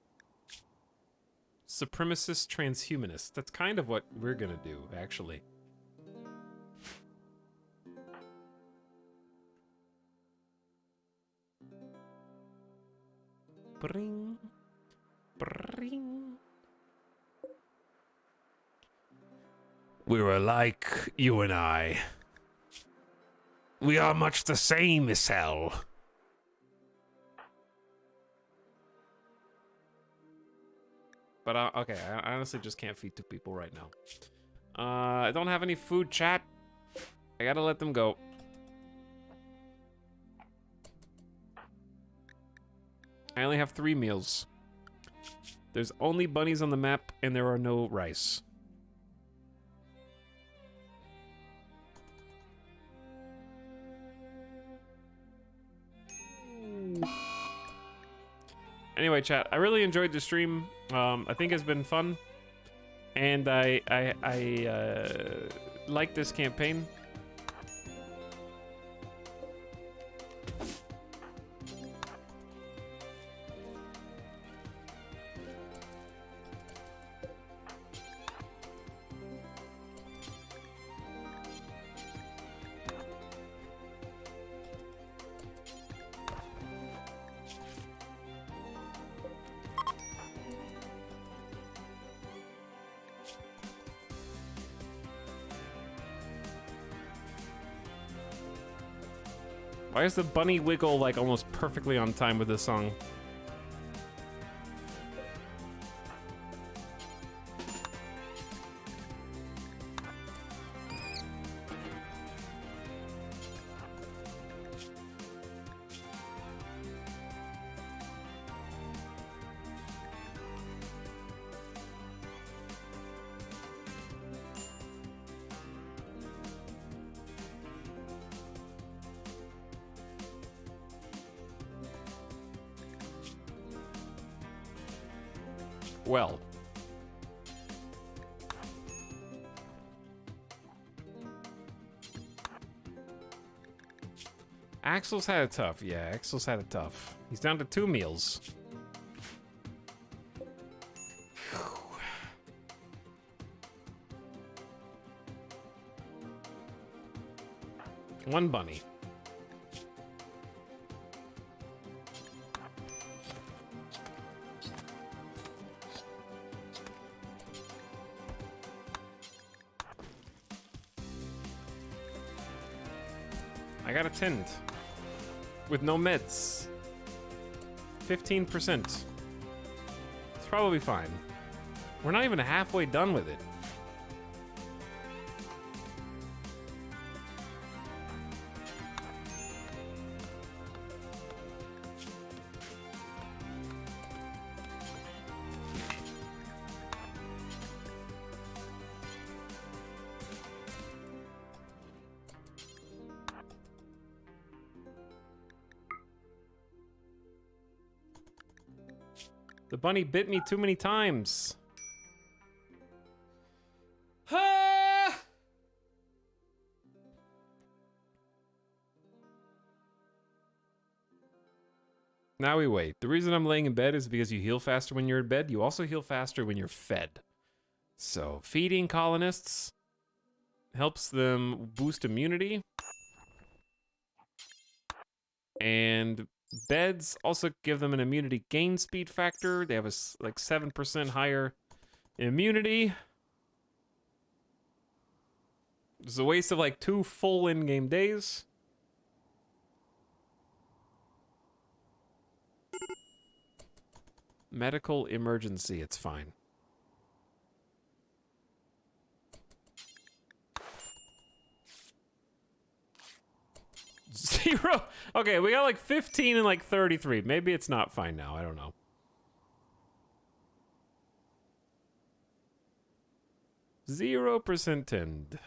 Supremacist transhumanist. That's kind of what we're gonna do, actually. Bring. Bring. We're alike, you and I. We are much the same, Isel. But, okay, I honestly just can't feed 2 people right now. I don't have any food, chat. I gotta let them go. I only have 3 meals. There's only bunnies on the map, and there are no rice. Anyway, chat, I really enjoyed the stream. I think it's been fun, and I like this campaign. Why is the bunny wiggle like almost perfectly on time with this song? Well. Axel's had it tough. Yeah, Axel's had it tough. He's down to 2 meals. One bunny. I got a tint with no meds. 15%. It's probably fine. We're not even halfway done with it. The bunny bit me too many times. Ah! Now we wait. The reason I'm laying in bed is because you heal faster when you're in bed. You also heal faster when you're fed. So feeding colonists helps them boost immunity. And beds also give them an immunity gain speed factor. They have a like 7% higher immunity. It's a waste of like 2 full in-game days. Medical emergency, it's fine. Zero. Okay, we got like 15 and like 33. Maybe it's not fine now. I don't know. %.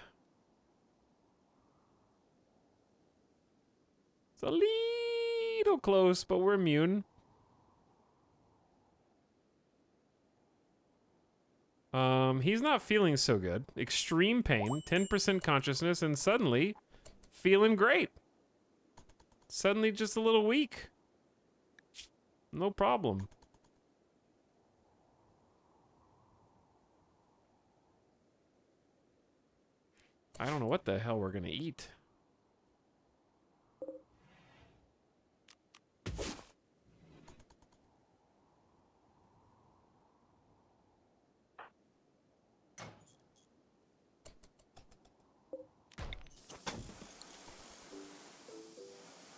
It's a little close, but we're immune. He's not feeling so good. Extreme pain, 10% consciousness, and suddenly feeling great. Suddenly just a little weak. No problem. I don't know what the hell we're gonna eat.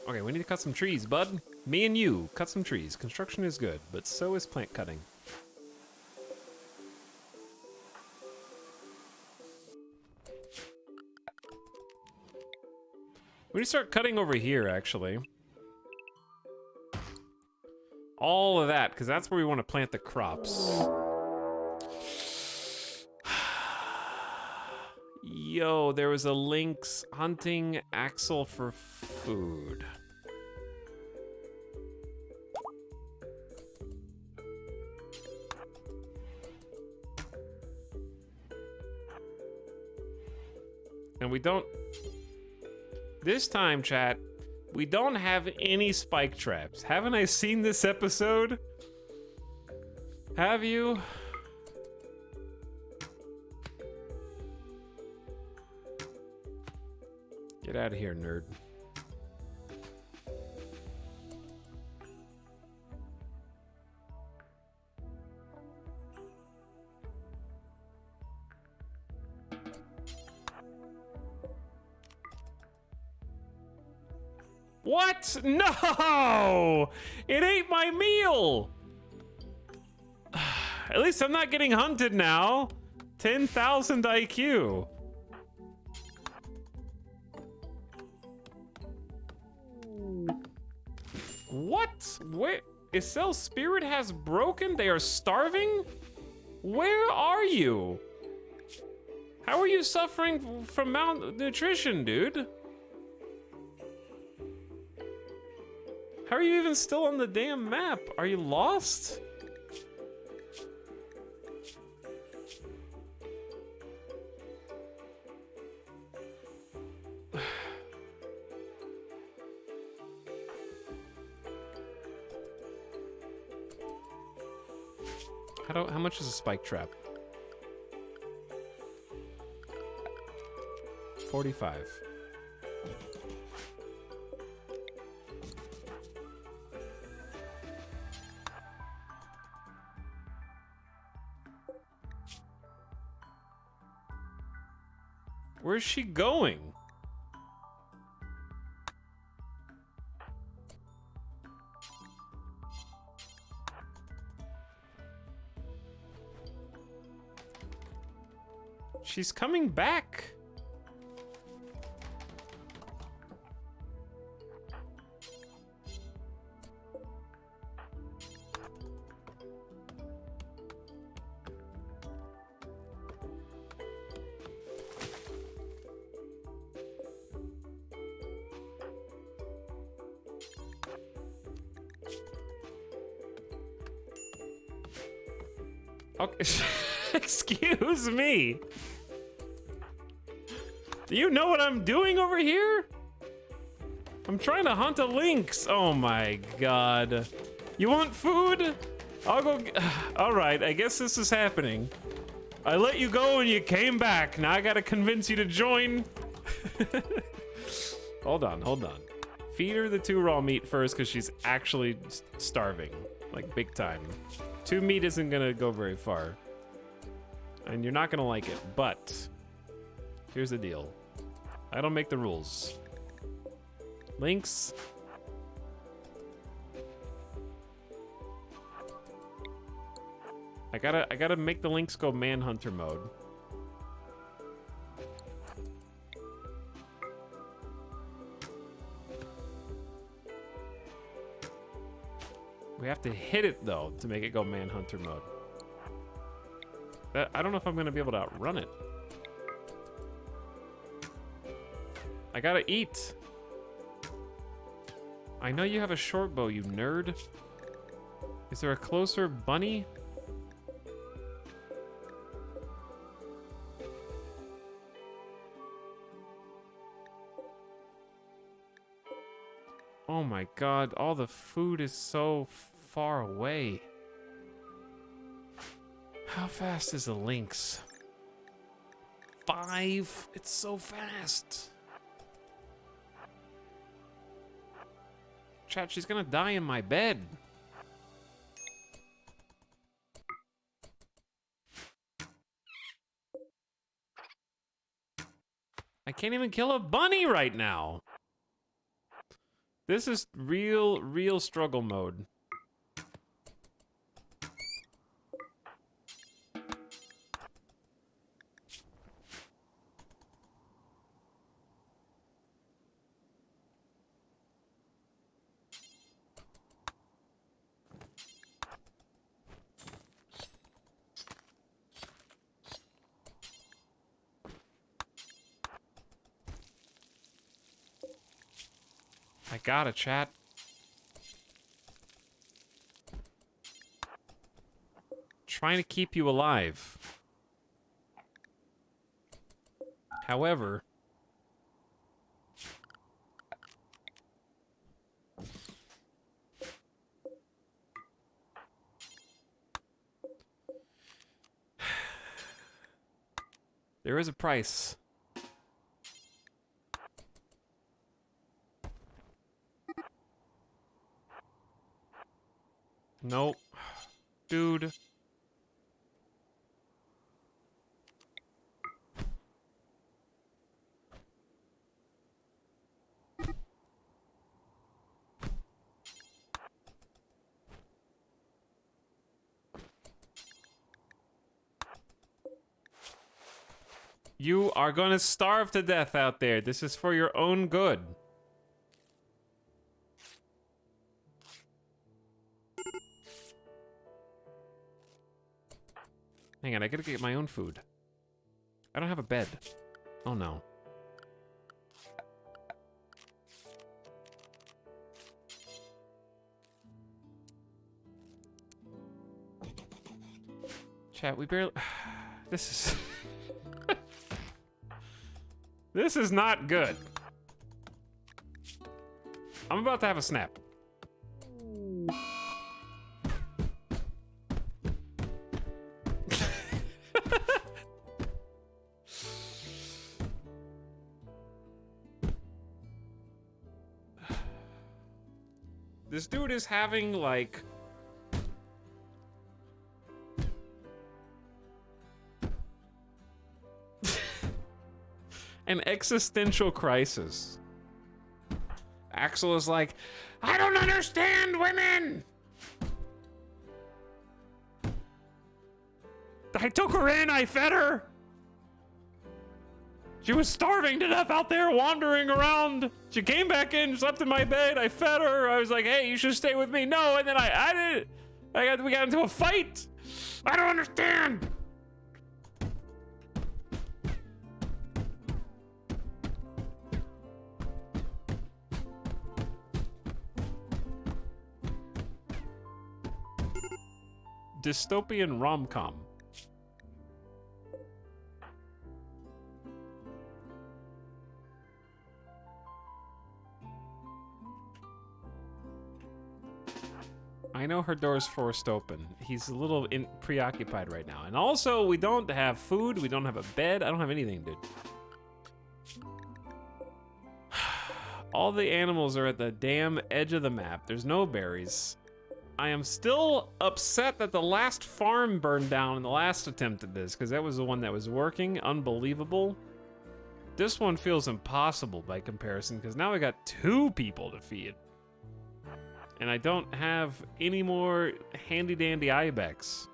Okay, we need to cut some trees, bud. Me and you, cut some trees. Construction is good, but so is plant cutting. We need to start cutting over here, actually. All of that, because that's where we want to plant the crops. Yo, there was a lynx hunting Axel for food. And we don't... This time, chat, we don't have any spike traps. Haven't I seen this episode? Have you? Get out of here, nerd. What? No! It ate my meal! At least I'm not getting hunted now. 10,000 IQ. What? Where? Issel's spirit has broken? They are starving? Where are you? How are you suffering from malnutrition, dude? How are you even still on the damn map? Are you lost? How much is a spike trap? 45. Where's she going? She's coming back. Okay. Excuse me. Do you know what I'm doing over here? I'm trying to hunt a lynx. Oh my god. You want food? I'll go. All right, I guess this is happening. I let you go and you came back. Now I gotta convince you to join. Hold on, hold on. Feed her the 2 raw meat first because she's actually starving. Like big time. 2 meat isn't gonna go very far. And you're not gonna like it, but here's the deal. I don't make the rules. Lynx. I gotta make the lynx go manhunter mode. We have to hit it though to make it go manhunter mode. I don't know if I'm gonna be able to outrun it. I gotta eat. I know you have a short bow, you nerd. Is there a closer bunny? Oh my god, all the food is so far away. How fast is the lynx? 5? It's so fast. Chat, she's gonna die in my bed. I can't even kill a bunny right now. This is real struggle mode. I gotta, chat. Trying to keep you alive. However, There is a price. Nope. Dude. You are gonna starve to death out there. This is for your own good. Hang on, I gotta get my own food. I don't have a bed. Oh no. Chat, we barely... This is... This is not good. I'm about to have a snap. This dude is having, like... an existential crisis. Axel is like, I don't understand women! I took her in, I fed her! She was starving to death out there wandering around. She came back in, slept in my bed, I fed her. I was like, hey, you should stay with me. No, and then we got into a fight. I don't understand. Dystopian rom-com. I know her door's forced open. He's a little preoccupied right now. And also, we don't have food, we don't have a bed, I don't have anything, dude. All the animals are at the damn edge of the map. There's no berries. I am still upset that the last farm burned down in the last attempt at this, because that was the one that was working. Unbelievable. This one feels impossible by comparison, because now I got 2 people to feed. And I don't have any more handy-dandy ibex.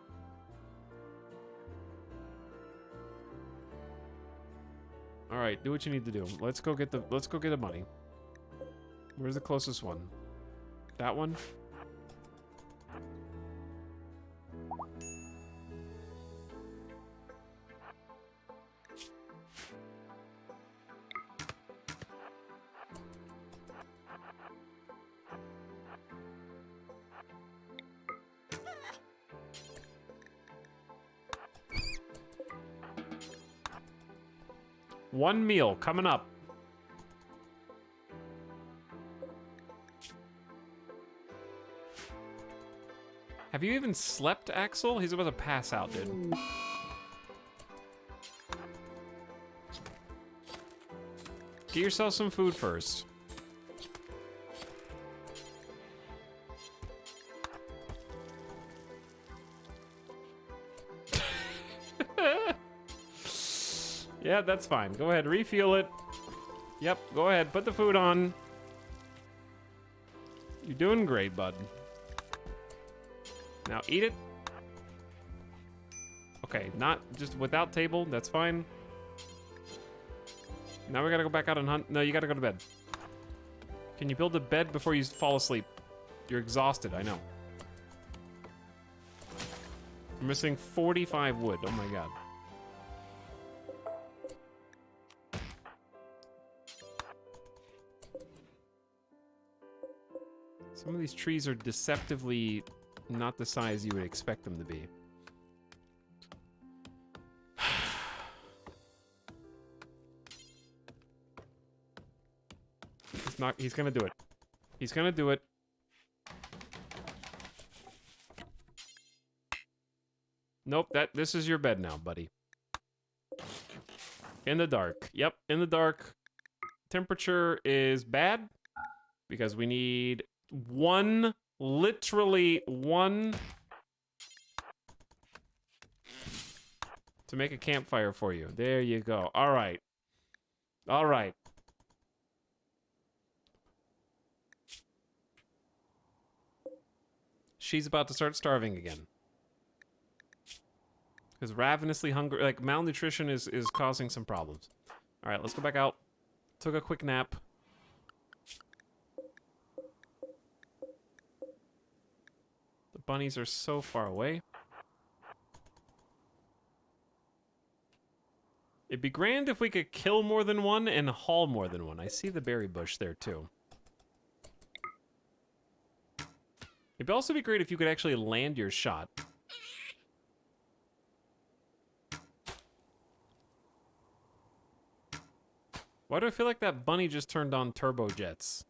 All right, do what you need to do. Let's go get the money. Where's the closest one? That one? One meal coming up. Have you even slept, Axel? He's about to pass out, dude. Get yourself some food first. Yeah, that's fine. Go ahead, refuel it. Yep, go ahead, put the food on. You're doing great, bud. Now eat it. Okay, not just without table, that's fine. Now we gotta go back out and hunt. No, you gotta go to bed. Can you build a bed before you fall asleep? You're exhausted, I know. You're missing 45 wood, oh my god. Some of these trees are deceptively not the size you would expect them to be. He's gonna do it. He's gonna do it. Nope, this is your bed now, buddy. In the dark. Yep, in the dark. Temperature is bad because we need one, literally one, to make a campfire for you. There you go. All right. All right. She's about to start starving again. Because ravenously hungry, like malnutrition is causing some problems. All right, let's go back out. Took a quick nap. The bunnies are so far away. It'd be grand if we could kill more than one and haul more than one. I see the berry bush there too. It'd also be great if you could actually land your shot. Why do I feel like that bunny just turned on turbojets?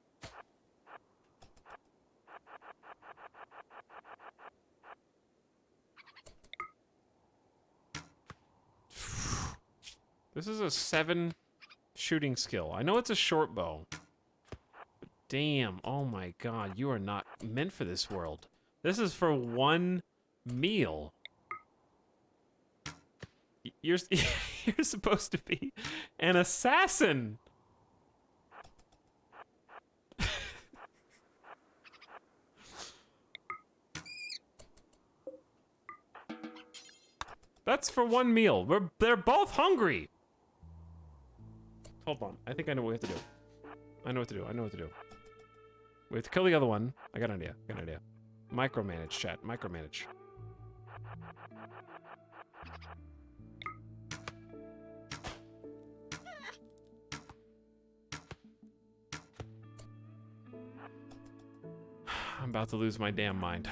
This is a 7 shooting skill. I know it's a short bow. But damn, oh my god, you are not meant for this world. This is for one meal. You're you're supposed to be an assassin. That's for one meal. They're both hungry. Hold on. I think I know what we have to do. I know what to do. I know what to do. We have to kill the other one. I got an idea. I got an idea. Micromanage, chat. Micromanage. I'm about to lose my damn mind.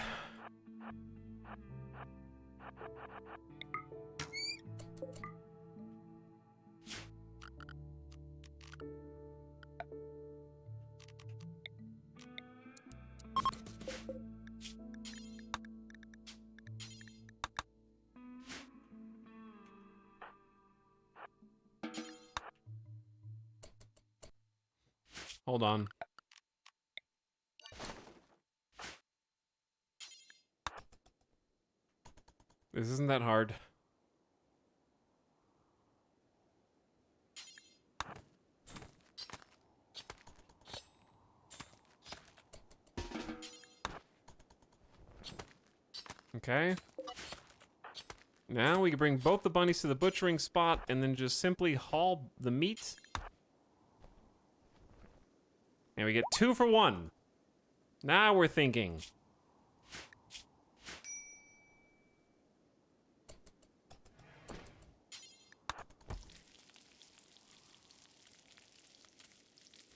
Hold on. This isn't that hard. Okay. Now we can bring both the bunnies to the butchering spot and then just simply haul the meat. And we get 2 for 1. Now we're thinking.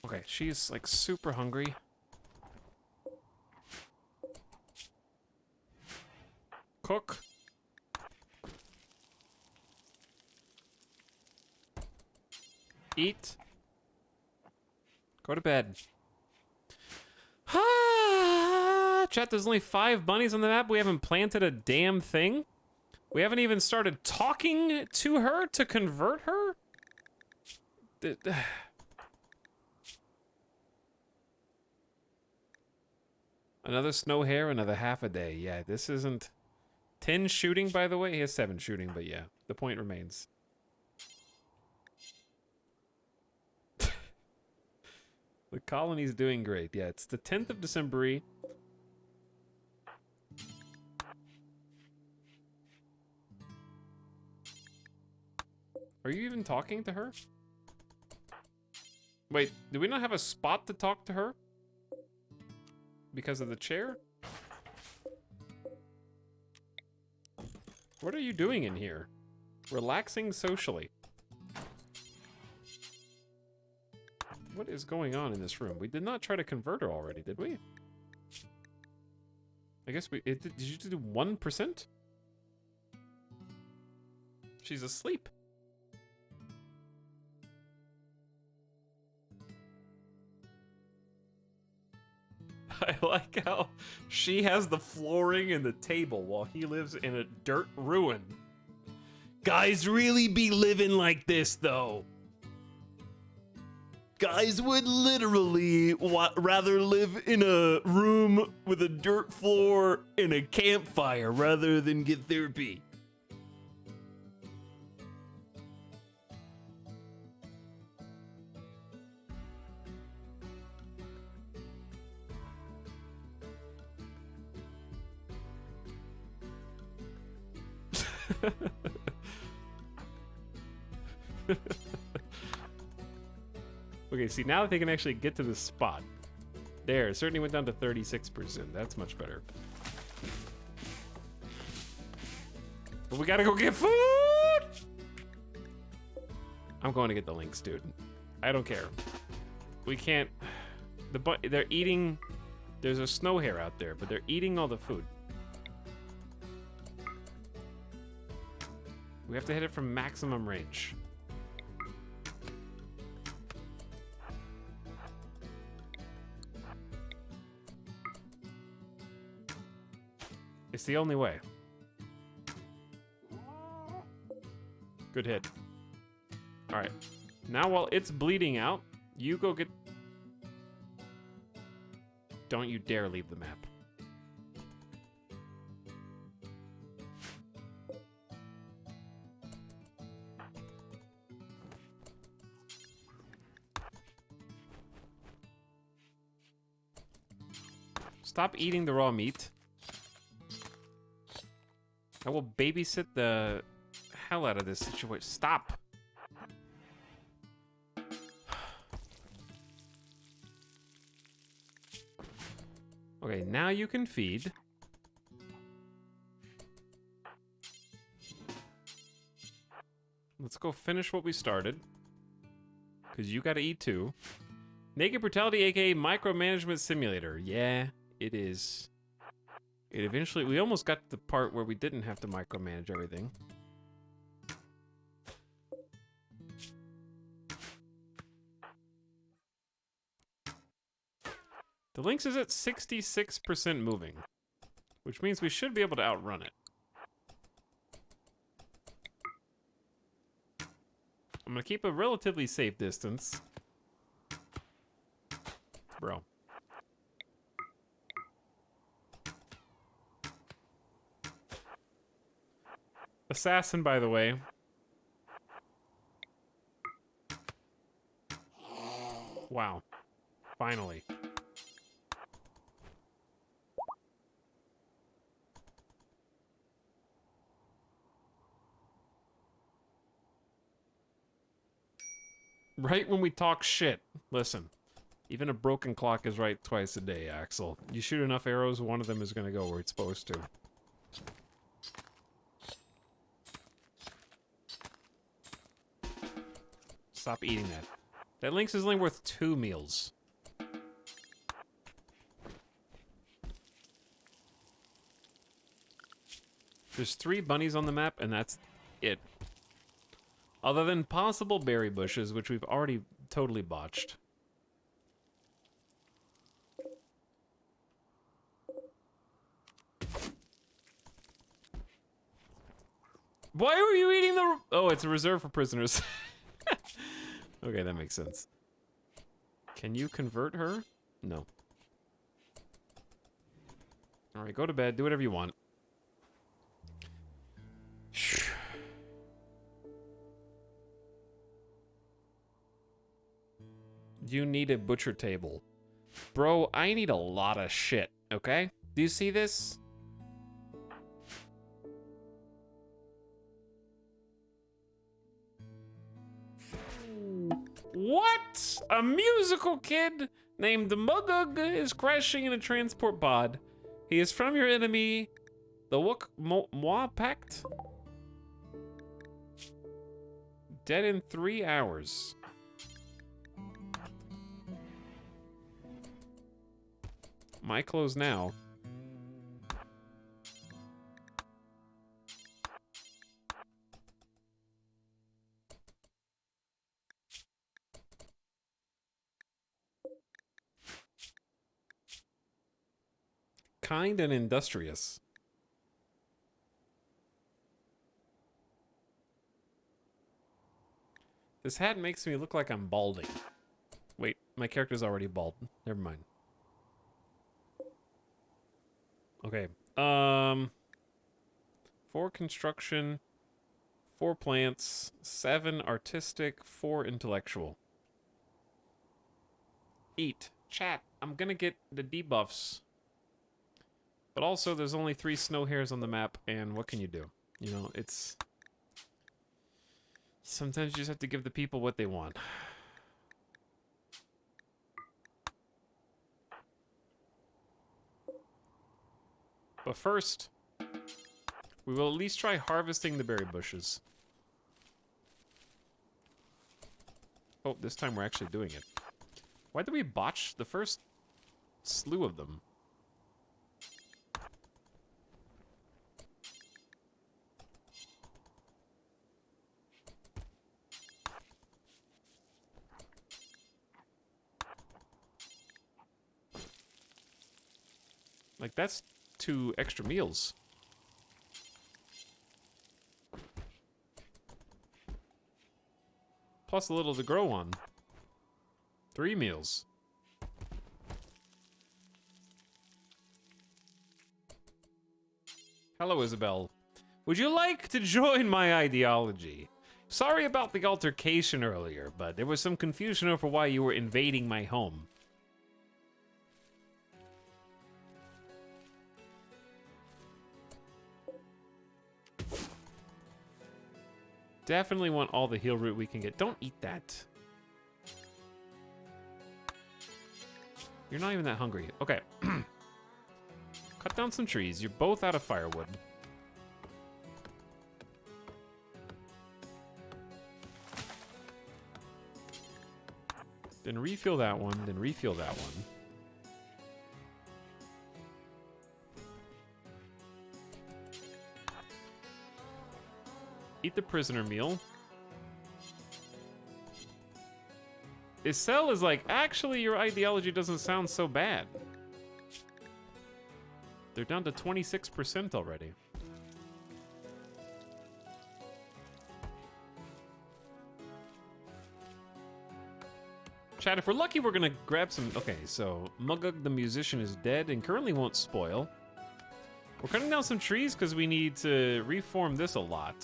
Okay, she's like super hungry. Cook. Eat. Go to bed. Chat, there's only 5 bunnies on the map. We haven't planted a damn thing. We haven't even started talking to her to convert her. Another snow hare, another half a day. Yeah, this isn't... 10 shooting, by the way. He has 7 shooting, but yeah, the point remains. The colony's doing great. Yeah, it's the 10th of December. Are you even talking to her? Wait, do we not have a spot to talk to her? Because of the chair? What are you doing in here? Relaxing socially. What is going on in this room? We did not try to convert her already, did we? I guess we... did you do 1%? She's asleep. I like how she has the flooring and the table while he lives in a dirt ruin. Guys really be living like this, though. Guys would literally rather live in a room with a dirt floor and a campfire rather than get therapy. Okay, see, now that they can actually get to the spot. There, it certainly went down to 36%. That's much better. But we gotta go get food! I'm going to get the links, dude. I don't care. We can't... They're eating... There's a snow hare out there, but they're eating all the food. We have to hit it from maximum range. It's the only way. Good hit. Alright. Now while it's bleeding out, you go get... Don't you dare leave the map. Stop eating the raw meat. I will babysit the hell out of this situation. Stop! Okay, now you can feed. Let's go finish what we started. Because you gotta eat too. Naked Brutality, aka Micromanagement Simulator. Yeah, it is. It eventually, we almost got to the part where we didn't have to micromanage everything. The Lynx is at 66% moving, which means we should be able to outrun it. I'm gonna keep a relatively safe distance. Bro. Assassin, by the way. Wow. Finally. Right when we talk shit. Listen. Even a broken clock is right twice a day, Axel. You shoot enough arrows, one of them is gonna go where it's supposed to. Stop eating that. That Lynx is only worth 2 meals. There's 3 bunnies on the map, and that's it. Other than possible berry bushes, which we've already totally botched. Why were you eating the... Oh, it's a reserve for prisoners. Okay, that makes sense. Can you convert her? No. Alright, go to bed. Do whatever you want. You need a butcher table. Bro, I need a lot of shit, okay? Do you see this? What? A musical kid named Mugug is crashing in a transport pod. He is from your enemy, the Moi Pact. Dead in 3 hours. My clothes now. Kind and industrious. This hat makes me look like I'm balding. Wait, my character's already bald. Never mind. Okay. 4 construction, 4 plants, 7 artistic, 4 intellectual. Eat. Chat. I'm gonna get the debuffs. But also, there's only 3 snow hairs on the map, and what can you do? You know, it's... Sometimes you just have to give the people what they want. But first, we will at least try harvesting the berry bushes. Oh, this time we're actually doing it. Why did we botch the first slew of them? Like, that's 2 extra meals. Plus a little to grow on. 3 meals. Hello, Isabel. Would you like to join my ideology? Sorry about the altercation earlier, but there was some confusion over why you were invading my home. Definitely want all the heal root we can get. Don't eat that. You're not even that hungry. Okay. Cut down some trees. You're both out of firewood. Then refill that one. Then refill that one. Eat the prisoner meal. Isel is like, actually, your ideology doesn't sound so bad. They're down to 26% already. Chat, if we're lucky, we're gonna grab some... Okay, so Mugug the musician is dead and currently won't spoil. We're cutting down some trees because we need to reform this a lot.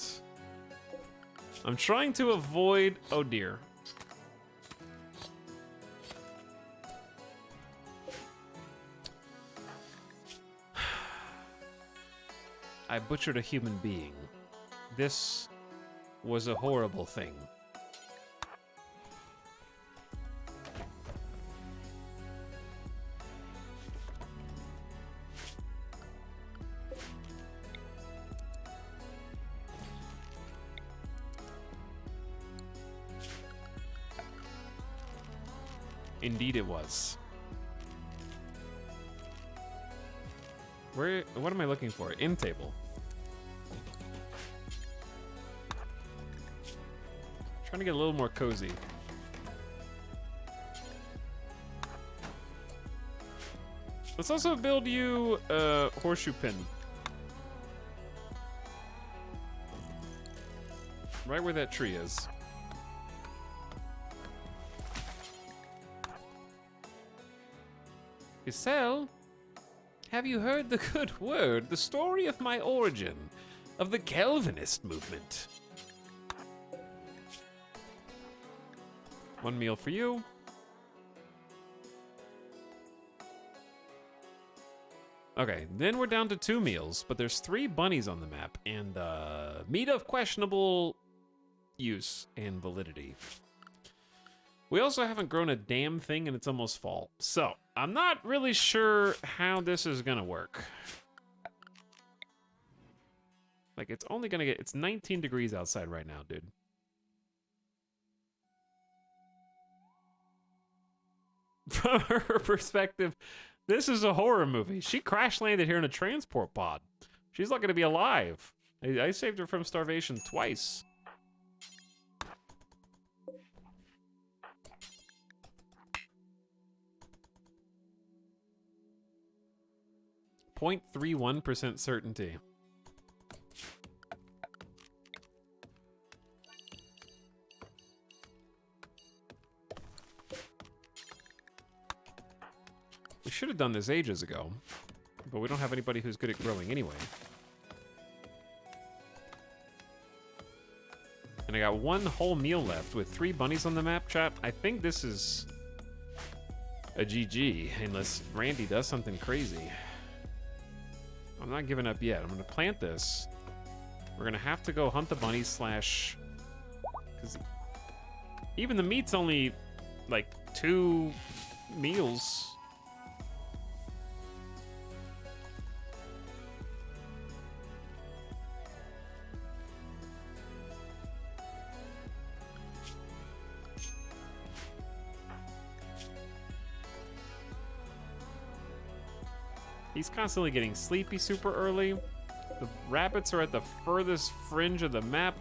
I'm trying to avoid... Oh, dear. I butchered a human being. This was a horrible thing. Indeed it was. What am I looking for? In table. Trying to get a little more cozy. Let's also build you a horseshoe pin. Right where that tree is. Isel, have you heard the good word, the story of my origin, of the Calvinist movement? 1 meal for you. Okay, then we're down to 2 meals, but there's 3 bunnies on the map, and meat of questionable use and validity. We also haven't grown a damn thing, and it's almost fall. So, I'm not really sure how this is gonna work. Like, it's only gonna get... It's 19 degrees outside right now, dude. From her perspective, this is a horror movie. She crash landed here in a transport pod. She's lucky to be alive. I saved her from starvation twice. .31% certainty. should have done this ages ago, but we don't have anybody who's good at growing anyway. And I got one whole meal left with 3 bunnies on the map, chat. I think this is a GG, unless Randy does something crazy. I'm not giving up yet. I'm gonna plant this. We're gonna have to go hunt the bunnies slash... Because even the meat's only, like, 2 meals. He's constantly getting sleepy super early. The rabbits are at the furthest fringe of the map.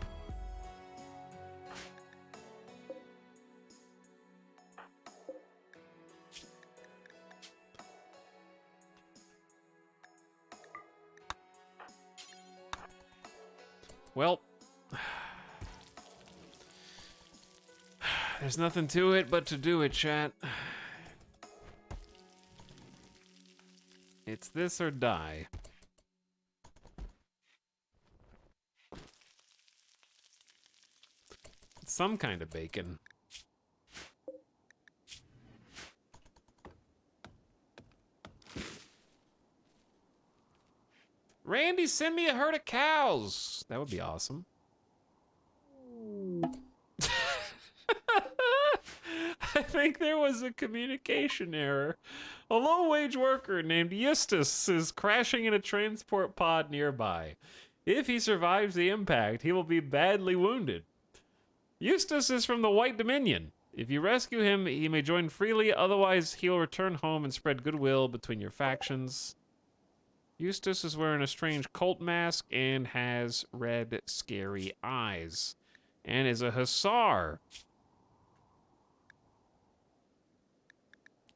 Well, there's nothing to it but to do it, chat. It's this or die. Some kind of bacon. Randy, send me a herd of cows. That would be awesome. I think there was a communication error. A low-wage worker named Eustace is crashing in a transport pod nearby. If he survives the impact, he will be badly wounded. Eustace is from the White Dominion. If you rescue him, he may join freely, otherwise he will return home and spread goodwill between your factions. Eustace is wearing a strange cult mask and has red, scary eyes. And is a hussar.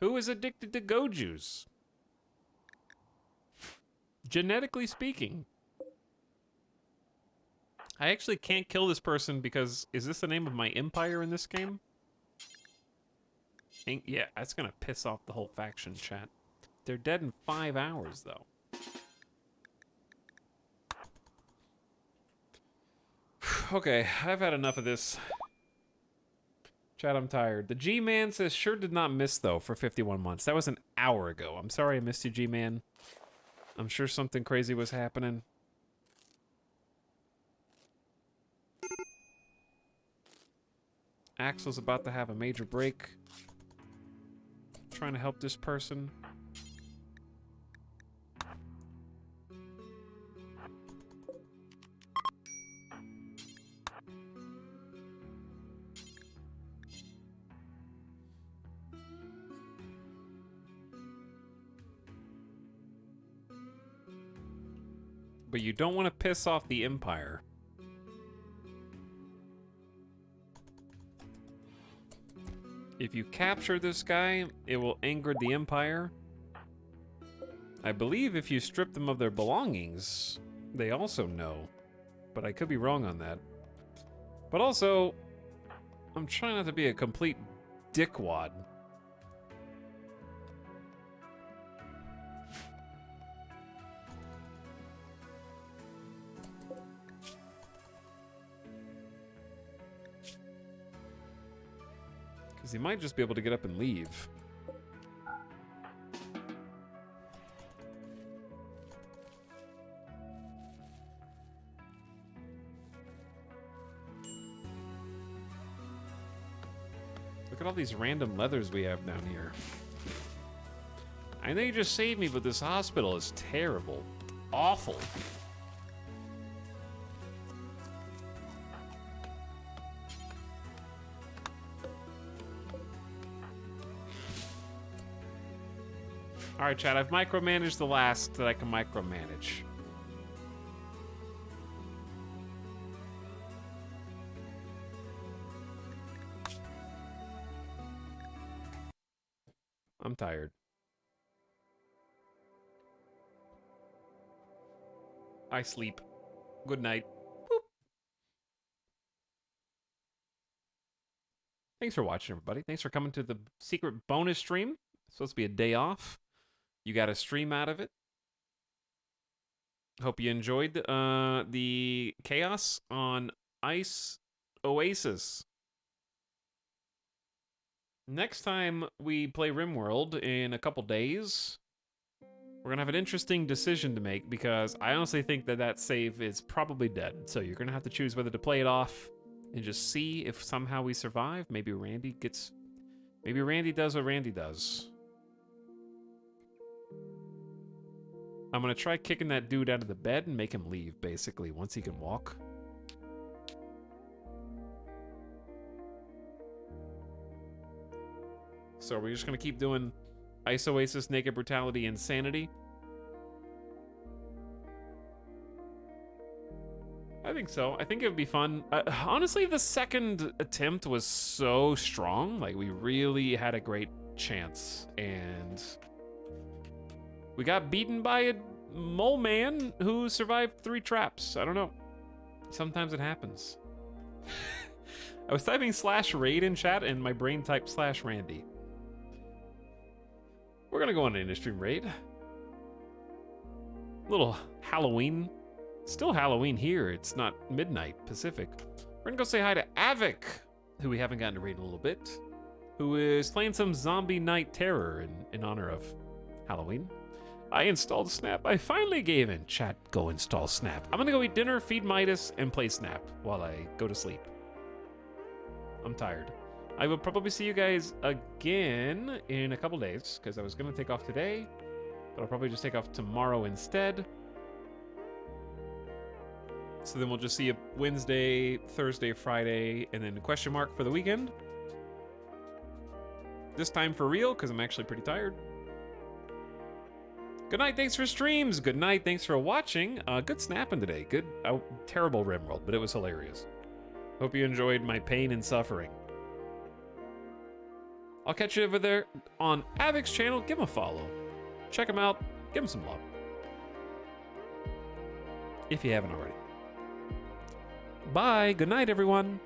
Who is addicted to go juice? Genetically speaking. I actually can't kill this person because... Is this the name of my empire in this game? Yeah, that's gonna piss off the whole faction, chat. They're dead in 5 hours, though. Okay, I've had enough of this. Chat, I'm tired. The G-Man says, sure did not miss, though, for 51 months. That was an hour ago. I'm sorry I missed you, G-Man. I'm sure something crazy was happening. Axel's about to have a major break. Trying to help this person. But you don't want to piss off the Empire. If you capture this guy, it will anger the Empire. I believe if you strip them of their belongings, they also know. But I could be wrong on that. But also, I'm trying not to be a complete dickwad. Because he might just be able to get up and leave. Look at all these random leathers we have down here. I know you just saved me, but this hospital is terrible. Awful. Alright, chat, I've micromanaged the last that I can micromanage. I'm tired. I sleep. Good night. Boop. Thanks for watching, everybody. Thanks for coming to the secret bonus stream. It's supposed to be a day off. You got a stream out of it. Hope you enjoyed the chaos on Ice Oasis. Next time we play RimWorld in a couple days, we're gonna have an interesting decision to make because I honestly think that that save is probably dead. So you're gonna have to choose whether to play it off and just see if somehow we survive. Maybe Randy does what Randy does. I'm gonna try kicking that dude out of the bed and make him leave, basically, once he can walk. So we're just gonna keep doing Ice Oasis, Naked Brutality, Insanity. I think so. I think it would be fun. Honestly, the second attempt was so strong. Like, we really had a great chance. And we got beaten by a mole man who survived 3 traps. I don't know. Sometimes it happens. I was typing /raid in chat and my brain typed /Randy. We're gonna go on an industry raid. Little Halloween. Still Halloween here. It's not midnight Pacific. We're gonna go say hi to Avik, who we haven't gotten to raid in a little bit, who is playing some Zombie Night Terror in honor of Halloween. I installed Snap. I finally gave in. Chat, go install Snap. I'm gonna go eat dinner, feed Midas, and play Snap while I go to sleep. I'm tired. I will probably see you guys again in a couple days, because I was gonna take off today, but I'll probably just take off tomorrow instead. So then we'll just see you Wednesday, Thursday, Friday, and then a question mark for the weekend. This time for real, because I'm actually pretty tired. Good night, thanks for streams. Good night, thanks for watching. Good snapping today. Good, terrible RimWorld, but it was hilarious. Hope you enjoyed my pain and suffering. I'll catch you over there on Avik's channel. Give him a follow. Check him out. Give him some love. If you haven't already. Bye. Good night, everyone.